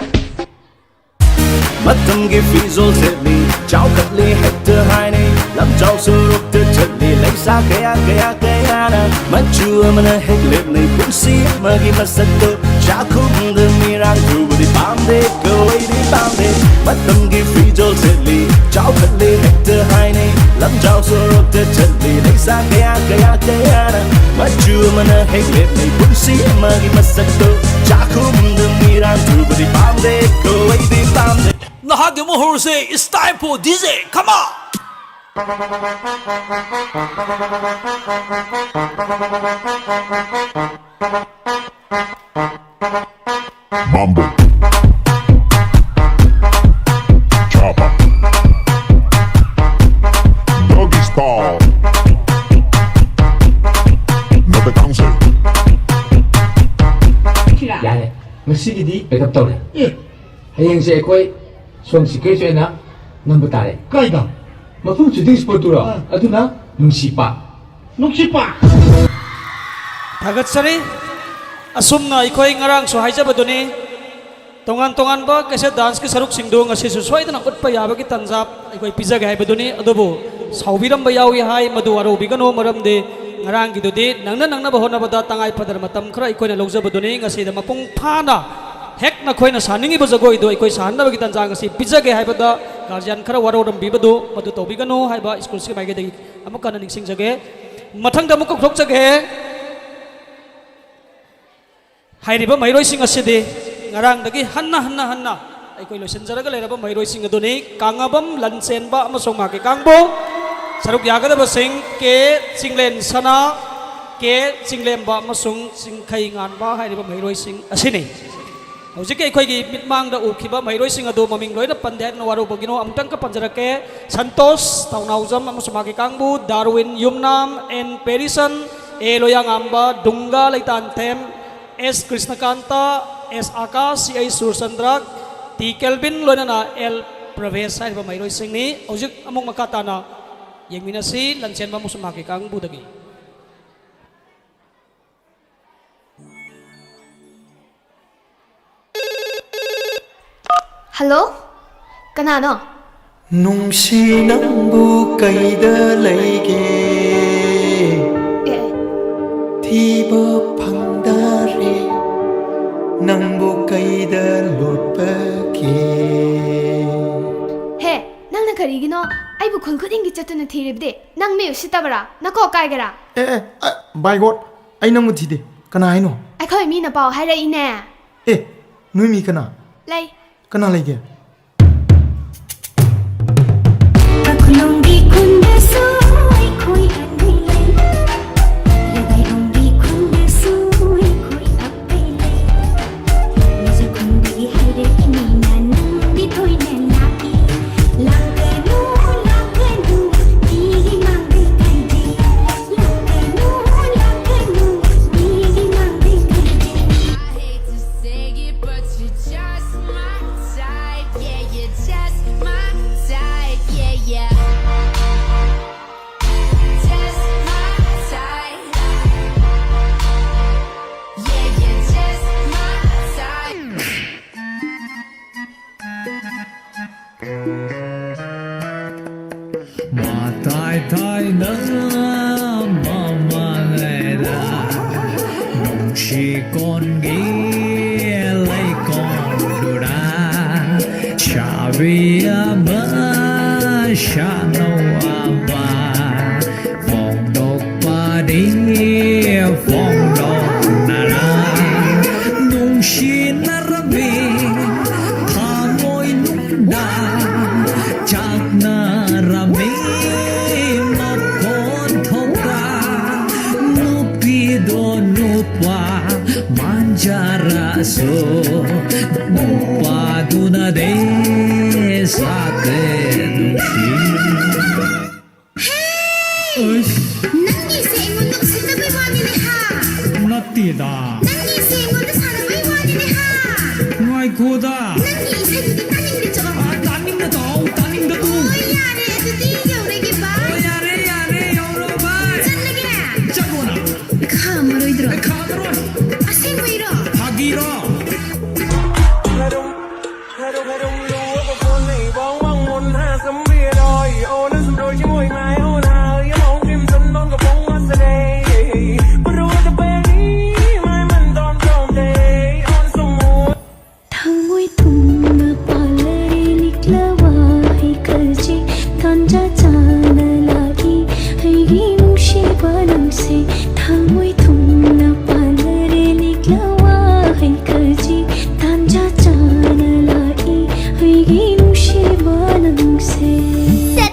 Matanggi fizol zeli, chao katli hector haine, lam chao suruk te chali, laisa kaya na, machu amana heglip nei pusi magi masakto, chakum de mirang kubudi pamde, koi di pamde. Matanggi fizol zeli, chao katli hector haine, lam chao suruk te chali, laisa kaya na, machu amana heglip nei pusi magi masakto, chakum de mirang kubudi pamde, koi di pamde. Nahagi Mohor say it's time for DJ. Come on. Mambo. Chopper. Doggy style. Nada council. Ngasi gidi pick up tole. Hayang si Ekoy Som si Kay na ꯅꯝꯕ ꯇꯥꯔꯦ ꯀꯥꯏꯗ ꯃꯐꯝ shooting ꯁ꯭ꯄꯣꯠꯇꯨꯔꯣ ꯑꯗꯨꯅ ꯅꯨꯡꯁꯤꯄꯥ ꯊꯥꯒꯠꯆꯔꯤ ꯑꯁꯨꯝꯅ ꯑꯩꯈꯣꯏ ꯉꯔꯥꯡꯁꯨ ꯍꯥꯏꯖꯕꯗꯨꯅꯤ ꯇꯣꯉꯥꯟ ꯇꯣꯉꯥꯟꯕ ꯀꯦꯁꯦꯠ ꯗꯥꯟꯁꯀꯤ ꯁꯔꯨꯛꯁꯤꯡꯗꯨ ꯉꯁꯤꯁꯨ ꯁꯣꯏꯗꯅ ꯎꯠꯄ ꯌꯥꯕꯒꯤ ꯇꯥꯟꯖꯥ ꯑꯩꯈꯣꯏ ꯄꯤꯖꯒꯦ ꯍꯥꯏꯕꯗꯨꯅꯤ ꯑꯗꯨꯕꯨ ꯁꯥꯎꯕꯤꯔꯝꯕ ꯌꯥꯎꯏ ꯍꯥꯏ ꯃꯗꯨ ꯋꯥꯔꯧꯕꯤꯒꯅꯨ ꯃꯔꯝꯗꯤ ꯉꯔꯥꯡꯒꯤꯗꯨꯗꯤ ꯅꯪꯅꯕ ꯍꯣꯠꯅꯕꯗ ꯇꯉꯥꯏ ꯐꯗꯅ ꯃꯇꯝ ꯈꯔ ꯑꯩꯈꯣꯏꯅ ꯂꯧꯖꯕꯗꯨꯅꯤ ꯉꯁꯤꯗ ꯃꯄꯨꯡ ꯐꯥꯅ ꯍꯦꯛ ꯅꯈꯣꯏꯅ ꯁꯥꯅꯤꯡꯉꯤꯕ ꯖꯒꯣꯏꯗꯨ ꯑꯩꯈꯣꯏ ꯁꯥꯍꯟꯅꯕꯒꯤ ꯇꯥꯟꯖꯥ ꯉꯁꯤ ꯄꯤꯖꯒꯦ ꯍꯥꯏꯕꯗ ꯒꯥꯔꯖꯤꯌꯥꯟ ꯈꯔ ꯋꯥꯔꯧꯔꯝꯕꯤꯕꯗꯨ ꯃꯗꯨ ꯇꯧꯕꯤꯒꯅꯨ ꯍꯥꯏꯕ ꯁ꯭ꯀꯨꯜꯁꯤꯒꯤ ꯃꯥꯏꯀꯩꯗꯒꯤ ꯑꯃꯨꯛ ꯍꯟꯅ ꯅꯤꯡꯁꯤꯡꯖꯒꯦ ꯃꯊꯪꯗ ꯑꯃꯨꯛ ꯀꯧꯊꯣꯛꯆꯒꯦ ꯍꯥꯏꯔꯤꯕ ꯃꯍꯩꯔꯣꯏꯁꯤꯡ ꯑꯁꯤꯗꯤ ꯉꯔꯥꯡꯗꯒꯤ ꯍꯟꯅ ꯑꯩꯈꯣꯏ ꯂꯣꯏꯁꯤꯟꯖꯔꯒ ꯂꯩꯔꯕ ꯃꯍꯩꯔꯣꯏꯁꯤꯡ ꯑꯗꯨꯅꯤ ꯀꯥꯡꯉꯕꯝ ꯂꯟꯆꯦꯟꯕ ꯑꯃꯁꯨꯡ ꯃꯍꯥꯛꯀꯤ ꯀꯥꯡꯕꯨ ꯁꯔꯨꯛ ꯌꯥꯒꯗꯕꯁꯤꯡ ꯀꯦ ꯆꯤꯡꯂꯦꯟ ꯁꯅꯥ ꯀꯦ ꯆꯤꯡꯂꯦꯝꯕ ꯑꯃꯁꯨꯡ ꯆꯤꯡꯈꯩ ꯉꯥꯟꯕ ꯍꯥꯏꯔꯤꯕ ꯃꯍꯩꯔꯣꯏꯁꯤꯡ ꯑꯁꯤꯅꯤ ꯍꯧꯖꯤꯛꯀꯤ ꯑꯩꯈꯣꯏꯒꯤ ꯃꯤꯠꯃꯥꯡꯗ ꯎꯈꯤꯕ ꯃꯍꯩꯔꯣꯏꯁꯤꯡ ꯑꯗꯨ ꯃꯃꯤꯡ ꯂꯣꯏꯅ ꯄꯟꯗꯦ ꯍꯥꯏꯗꯅ ꯋꯥꯔꯧꯕꯒꯤꯅꯣ ꯑꯃꯨꯛꯇꯪꯒ ꯄꯟꯖꯔꯛꯀꯦ ꯁꯟꯇꯣꯁ ꯇꯥꯎꯅꯥꯎꯖꯝ ꯑꯃꯁꯨꯡ ꯃꯍꯥꯛꯀꯤ ꯀꯥꯡꯕꯨ ꯗꯥꯔꯋꯤꯟ ꯌꯨꯝꯅꯥꯝ ꯑꯦꯟ ꯄꯦꯔꯤꯁꯟ ꯑꯦ ꯂꯣꯌꯥꯉꯥꯝꯕ ꯗꯨꯡꯒꯥ ꯂꯩꯇꯥꯟꯊꯦꯝ ꯑꯦꯁ ꯀ꯭ꯔꯤꯁꯅꯀꯥꯟꯇ ꯑꯦꯁ ꯑꯥꯀꯥꯁ ꯁꯤ ꯑꯩ ꯁꯨꯔꯆꯟꯗ꯭ꯔ ꯇꯤ ꯀꯦꯜꯕꯤꯟ ꯂꯣꯏꯅꯅ ꯑꯦꯜ ꯄ꯭ꯔꯚꯦꯁ ꯍꯥꯏꯔꯤꯕ ꯃꯍꯩꯔꯣꯏꯁꯤꯡꯅꯤ ꯍꯧꯖꯤꯛ ꯑꯃꯨꯛ ꯃꯈꯥ ꯇꯥꯅ ꯌꯦꯡꯃꯤꯟꯅꯁꯤ ꯂꯟꯆꯦꯟꯕ ꯑꯃꯁꯨꯡ ꯃꯍꯥꯛꯀꯤ ꯀꯥꯡꯕꯨꯗꯒꯤ ꯍꯜꯂꯣ ꯀꯅꯥꯅꯣ ꯅꯨꯡꯁꯤ ꯅꯪꯕꯨ ꯀꯩꯗ ꯂꯩꯒꯦ ꯊꯤꯕ ꯐꯪꯗꯔꯦ ꯅꯪꯕꯨ ꯀꯩꯗ ꯂꯣꯠꯄꯒꯦ ꯍꯦ ꯅꯪꯅ ꯀꯔꯤꯒꯤꯅꯣ ꯑꯩꯕꯨ ꯈꯨꯜ ꯈꯨꯗꯤꯡꯒꯤ ꯆꯠꯇꯨꯅ ꯊꯤꯔꯤꯕꯗꯤ ꯅꯪ ꯃꯤ ꯎꯁꯤꯠꯇꯕꯔꯥ ꯅꯀꯣꯛ ꯀꯥꯏꯒꯦꯔꯥ ꯕꯥꯏ ꯒꯣꯠ ꯑꯩ ꯅꯪꯕꯨ ꯊꯤꯗꯦ ꯀꯅꯥ ꯍꯥꯏꯅꯣ ꯑꯩꯈꯣꯏ ꯃꯤꯅ ꯄꯥꯎ ꯍꯥꯏꯔꯛꯏꯅꯦ ꯅꯣꯏ ꯃꯤ ꯀꯅꯥ ꯂꯩ ꯀꯅꯥ ꯂꯩꯒꯦ ꯈꯨꯂꯣꯡꯒꯤ ꯈꯨꯟꯗꯁꯨ ꯑꯩꯈꯣꯏ ꯑꯅꯤ ꯂꯩ ꯂꯩꯕꯥꯏꯂꯣꯡꯒꯤ ꯈꯨꯟꯗꯁꯨ ꯑꯩꯈꯣꯏ ꯑꯄꯩ ꯂꯩ ꯃꯤꯖ ꯈꯨꯟꯗꯒꯤ ꯍꯥꯏꯔꯛꯏꯅꯤꯅ ꯅꯪꯗꯤ ꯊꯣꯏꯅ ꯂꯥꯛꯏ ꯂꯥꯛꯀꯅꯨ ꯃꯤꯒꯤ ꯃꯥꯡꯗꯩ ꯀꯩꯗꯤ ꯂꯥꯛꯀꯅꯨ ꯃꯤꯒꯤ ꯃꯥꯡꯗꯩ ꯀꯩꯗꯤ Tai tai na mama leda nung shi con gi lấy con dura chavi ama sha no ama phong độc pa đi phong độc nara nung shi narabi tha ngôi nung da chak narami Manjaraso Paduna de Sakedushi Nangi se ingondo usitabai wani ne ha Natida Nangi se ingondo sarabai wani ne ha Ngai koda Nangi isai du taning de chaw taning da tu yare adudi yaurege ba yare yauro ba challage chagona khamaroi Hagiro Thangoi tumna palare niklawa hai karji tanja chana lagi haigi nungshi banam se thangoi tumna palare niklawa hai karji tanja chana lagi haigi nungshi banam se set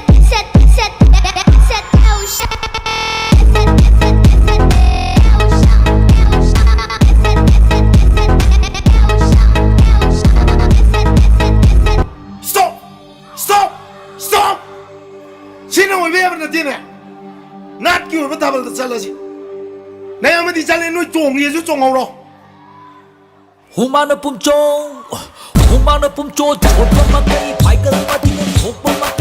Nát kêu bắt đầu là gì? Này ông đi chăn nuôi chuồng gì chứ chuồng hầu rồi? Humana pum chong, chột lắm mà cây phải cần mà thì nên chột mà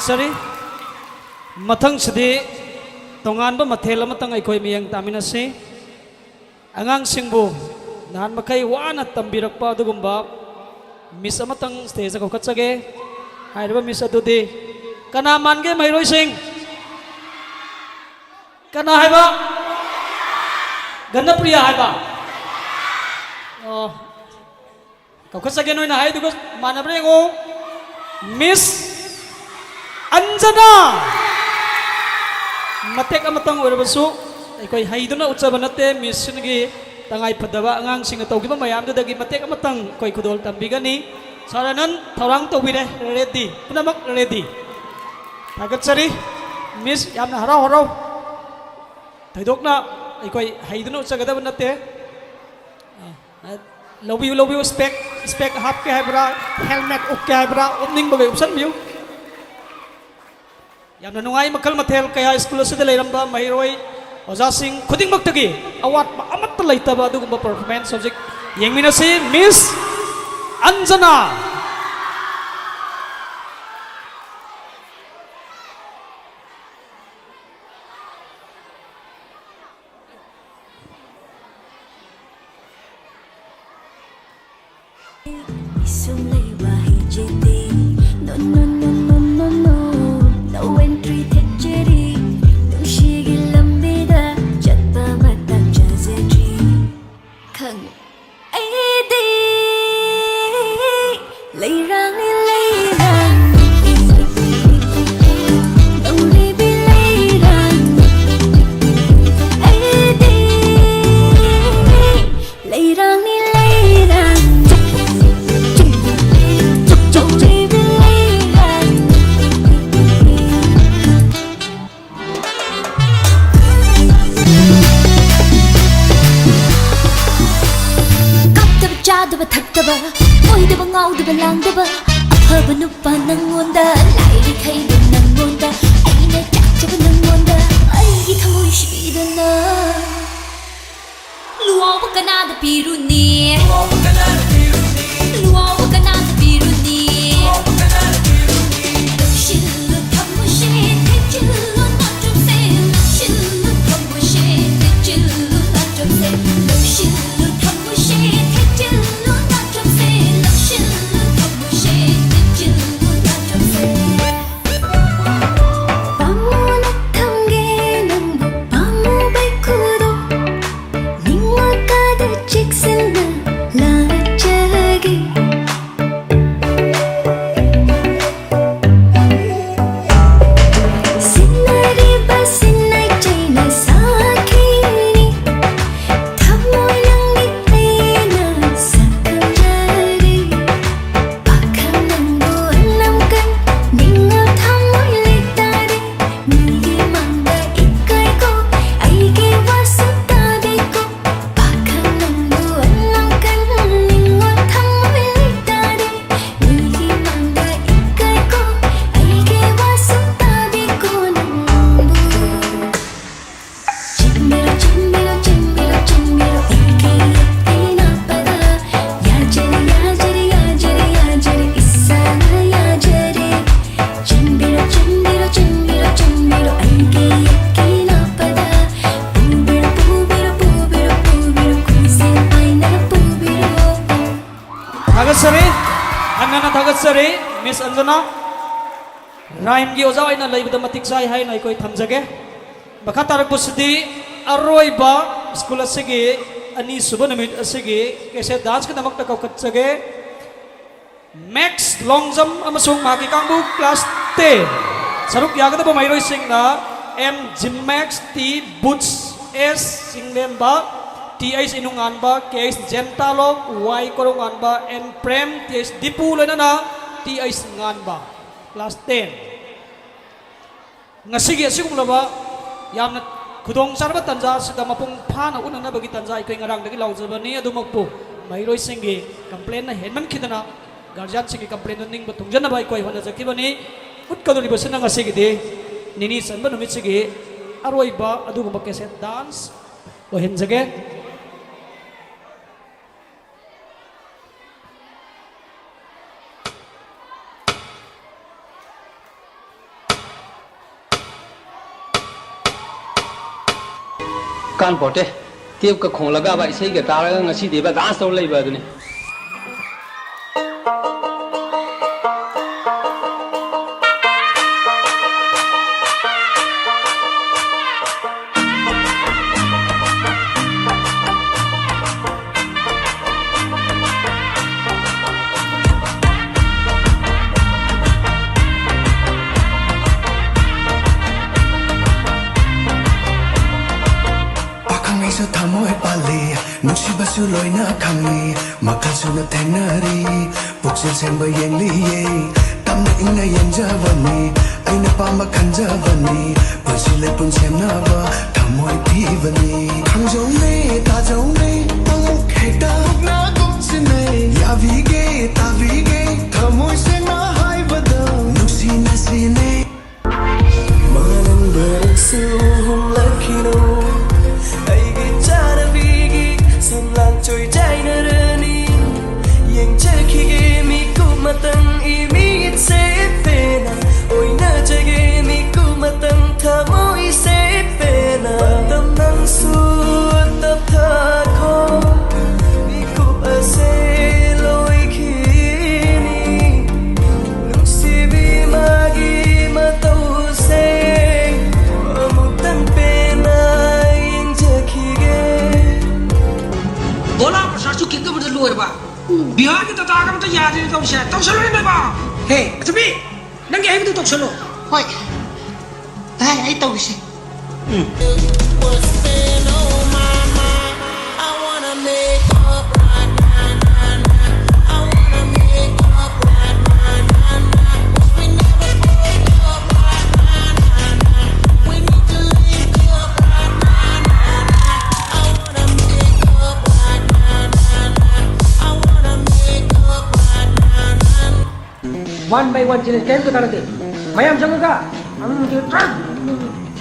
Sari Matang Sidi Tongan ba Mathela Matang ay koy miyang taminasi Angang Singbu Nahan makay wana tambirak pa dugumba Miss Amatang stage ako katsage Hay ba Miss Adudi Kanaman ge Mayroy Sing Kana hay ba Ganda priya hay ba Oh Kau katsage noy na hay dugos mana bre ngo Miss Anjana Matek amatang urabasu Ikoy haiduna utsaba nate Miss nagi tangay padaba ngang singa tawgi ba mayam dagi matek amatang koy kudol tambigani saranan tawrang tawbire ready punamak ready tagat sari Miss yamna haraw taidok na ikoy haiduna utsaga da nate love you spec half ke habra helmet ok habra opening bagay upsan view Yang nanungay makal mathel kaya school sa dalay ramba mahiroy Ozasing kuding magtagi awat maamat talay taba dugumba performance subject yang minasi Miss Anjana Miss Anjana Rhyme gi ozaw ay na laibada matiksay hay na ikoy thamjage Bakatarag busdi Arroyba School asigi Ani suba namit asigi Kese dance ka namak takaw katsage Max long jump amasung makikangbu class 10 Saruk yagada ba mayroy sing na M Gymmax T Boots S singlen ba T.H. inungan ba K.H. Gentalog Y korungan ba N Prem T.H. Dipulo na T.H. ngan ba class 10 nga sige sigum laba yam na kudong sarba tanja sida mapung phana una na bagi tanja ikoy ngarang dagi law jabani adu magpo mahiroi singi complain na henman khidana guardian singi complain ning ba tungjana bai koi hona jakibani utkadori basana ngasigi nini sanba numit sigi aroi ba adu ba kese dance o henjage kan pote tiap ka khong laga ba isai ga tara ngasi de ba dance tol lai ba dune Nusibasu loina khangi makhasu na thainari puksel sengba yengli ye tamna inga yenjavani aina pama khanjavani pusile pun semna ba thamoi thivani khangjau me tajau me angok kheta na kumsine yavige tavige thamoi sengna haibada nusi nasine manang bersu hum lakhino aige charavi Samlang trôi trái nơ rani yang chơi khi game mi ku matang imi it se pena oi na chơi game mi ku matang tha moi se pena tâm nang su tập tha kho mi ku ase loi khi ni lung si bi magi matau se amutan pena yang chơi khi bola persasu kita berdua ba biar kita tak akan terjadi tahu selo ni ba hey tapi nang yang itu tahu selo hoi dah ai tahu sih one by one jenis kain tu nanti mayam jangan ka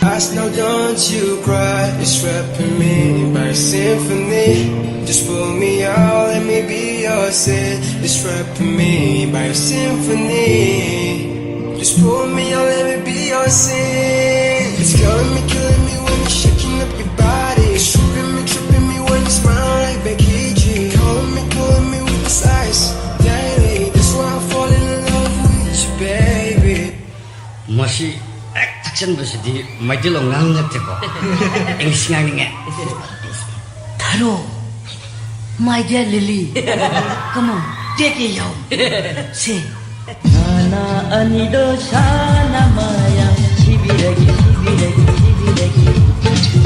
Hush now don't you cry, it's wrapping me by symphony. Just pull me out, let me be your sin. It's wrapping me by symphony. Just pull me out, let me be your sin. It's killing me when you're shaking up your body. It's tripping me when you smile like Becky G. Calling me with the sighs daily. That's why I fall in love with you, baby. Masih action bersedih, maju lo nganget ceko, English nganget. Hello, my dear Lily. Come on, take it out. Say. Nana anido sana mayang sibiragi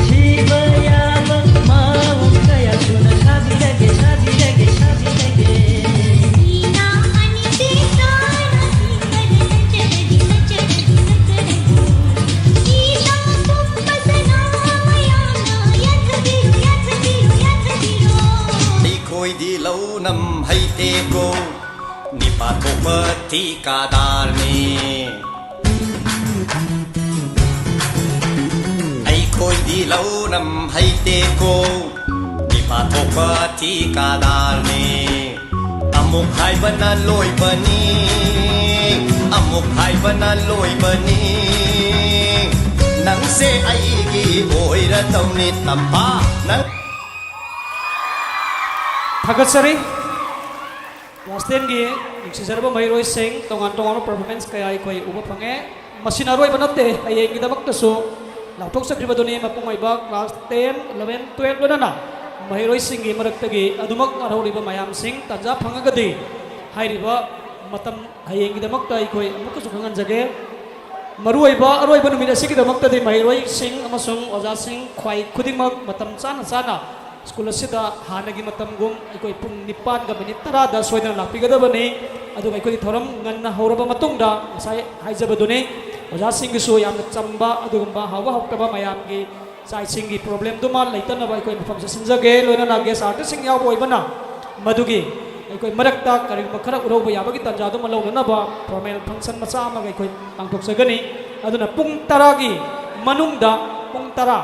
sibaya mau kaya suna sabirage di lâu năm hay tê cô ni pa to pati kadar ni ai khôi đi lâu năm hay tê cô ni pa to pati kadar ni amuk hai bana loi bani amuk hai bana loi bani nang se ai gi oi ra tau ni tampa nang Thagasari Class 10 gi Niksizarba Mahiroi Singh tongan performance kaya ikoi uba pange masinaroi banate ayeng gidamak tasu lautok sakriba doni mapungay ba class 10 11 12 do na Mahiroi Singh gi maraktagi adumak arhoriba mayam sing tanja phangagadi hairiba matam ayeng gidamak ta ikoi amuka sukangan jage maruiba aroiba numida sigidamak ta di Mahiroi Singh amasung Oja Singh khwai khudingmak matam chana School asida hanagi matam gum ikoi pung nipan ga minit tara da soidana lapigadabani adu ikoi thoram nganna horaba matungda sai haijabaduni Oja Singh gisu yamna chamba adugumba hawa hokkaba mayam gi sai sing gi problem duma laitana ba ikoi mafam sa sinjage loina na guest artist sing yaw boibana मधुगी अखोई मरक्ता करिगुम्बा खरा उरौबा याबगी तंजादो मलौननबा formal function मचा अमगा अखोई पांथोकजगनी अदुना पुंग 10 गी मनुंगदा पुंग 10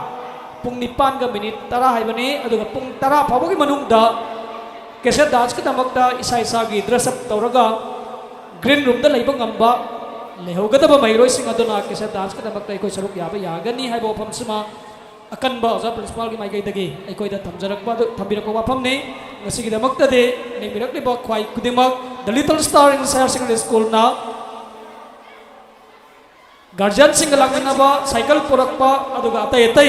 पुंग 9 गा minute 10 हाइबनी अदुगा पुंग 10 फावगी मनुंगदा cassette dance की दमकता इसा इसा गी ड्रेस अप तौरगा ग्रीन रूम दा लैबा ngamba लेहोगदबा मैरोई सिंग अदुना केसेट डांस की दमकता अखोई सरुक याबा यागनी हाइबो फमसमा अकनबा ओजा प्रिंसिपल की माइकैदगी अखोइदा थमजरकबा थंबिरकबा वाफमनी ngasi दमकतदे नेमिरकलिबा ख्वाई कुदिमक the little star in higher secondary school ना गार्जियन सिंग लामिनबा साइकिल पुरकपा अदुगा अतै अतै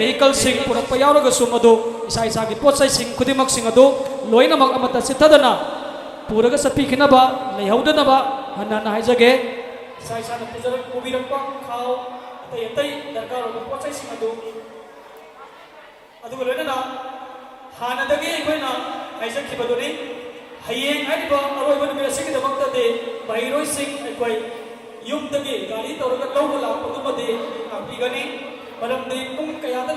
व्हीकल सिंग पुरकपा यावरगसु मदु इसा इसा की पोचै सिंग खुदिमक सिंग अदु लोइनमक अमता सिथदना पुरगा सपिखिनबा लेहौदनबा हन्ना हाइजगे इसा इसा न पुजरक पुबिरकपा खाव अतै अतै दरकार होबा पोचै सिंग अदु अदुगा लोइनना हानदगे अखोइना हाइजखिबदुनि हयेंग हाइबा अरोइबा नुमित सिंग दमकतदे बाहिरोइ सिंग अखोइ युमदगी गाड़ी तौरगा लौबा लापदुमदे कापीगनी मरमदि पुंग कयादा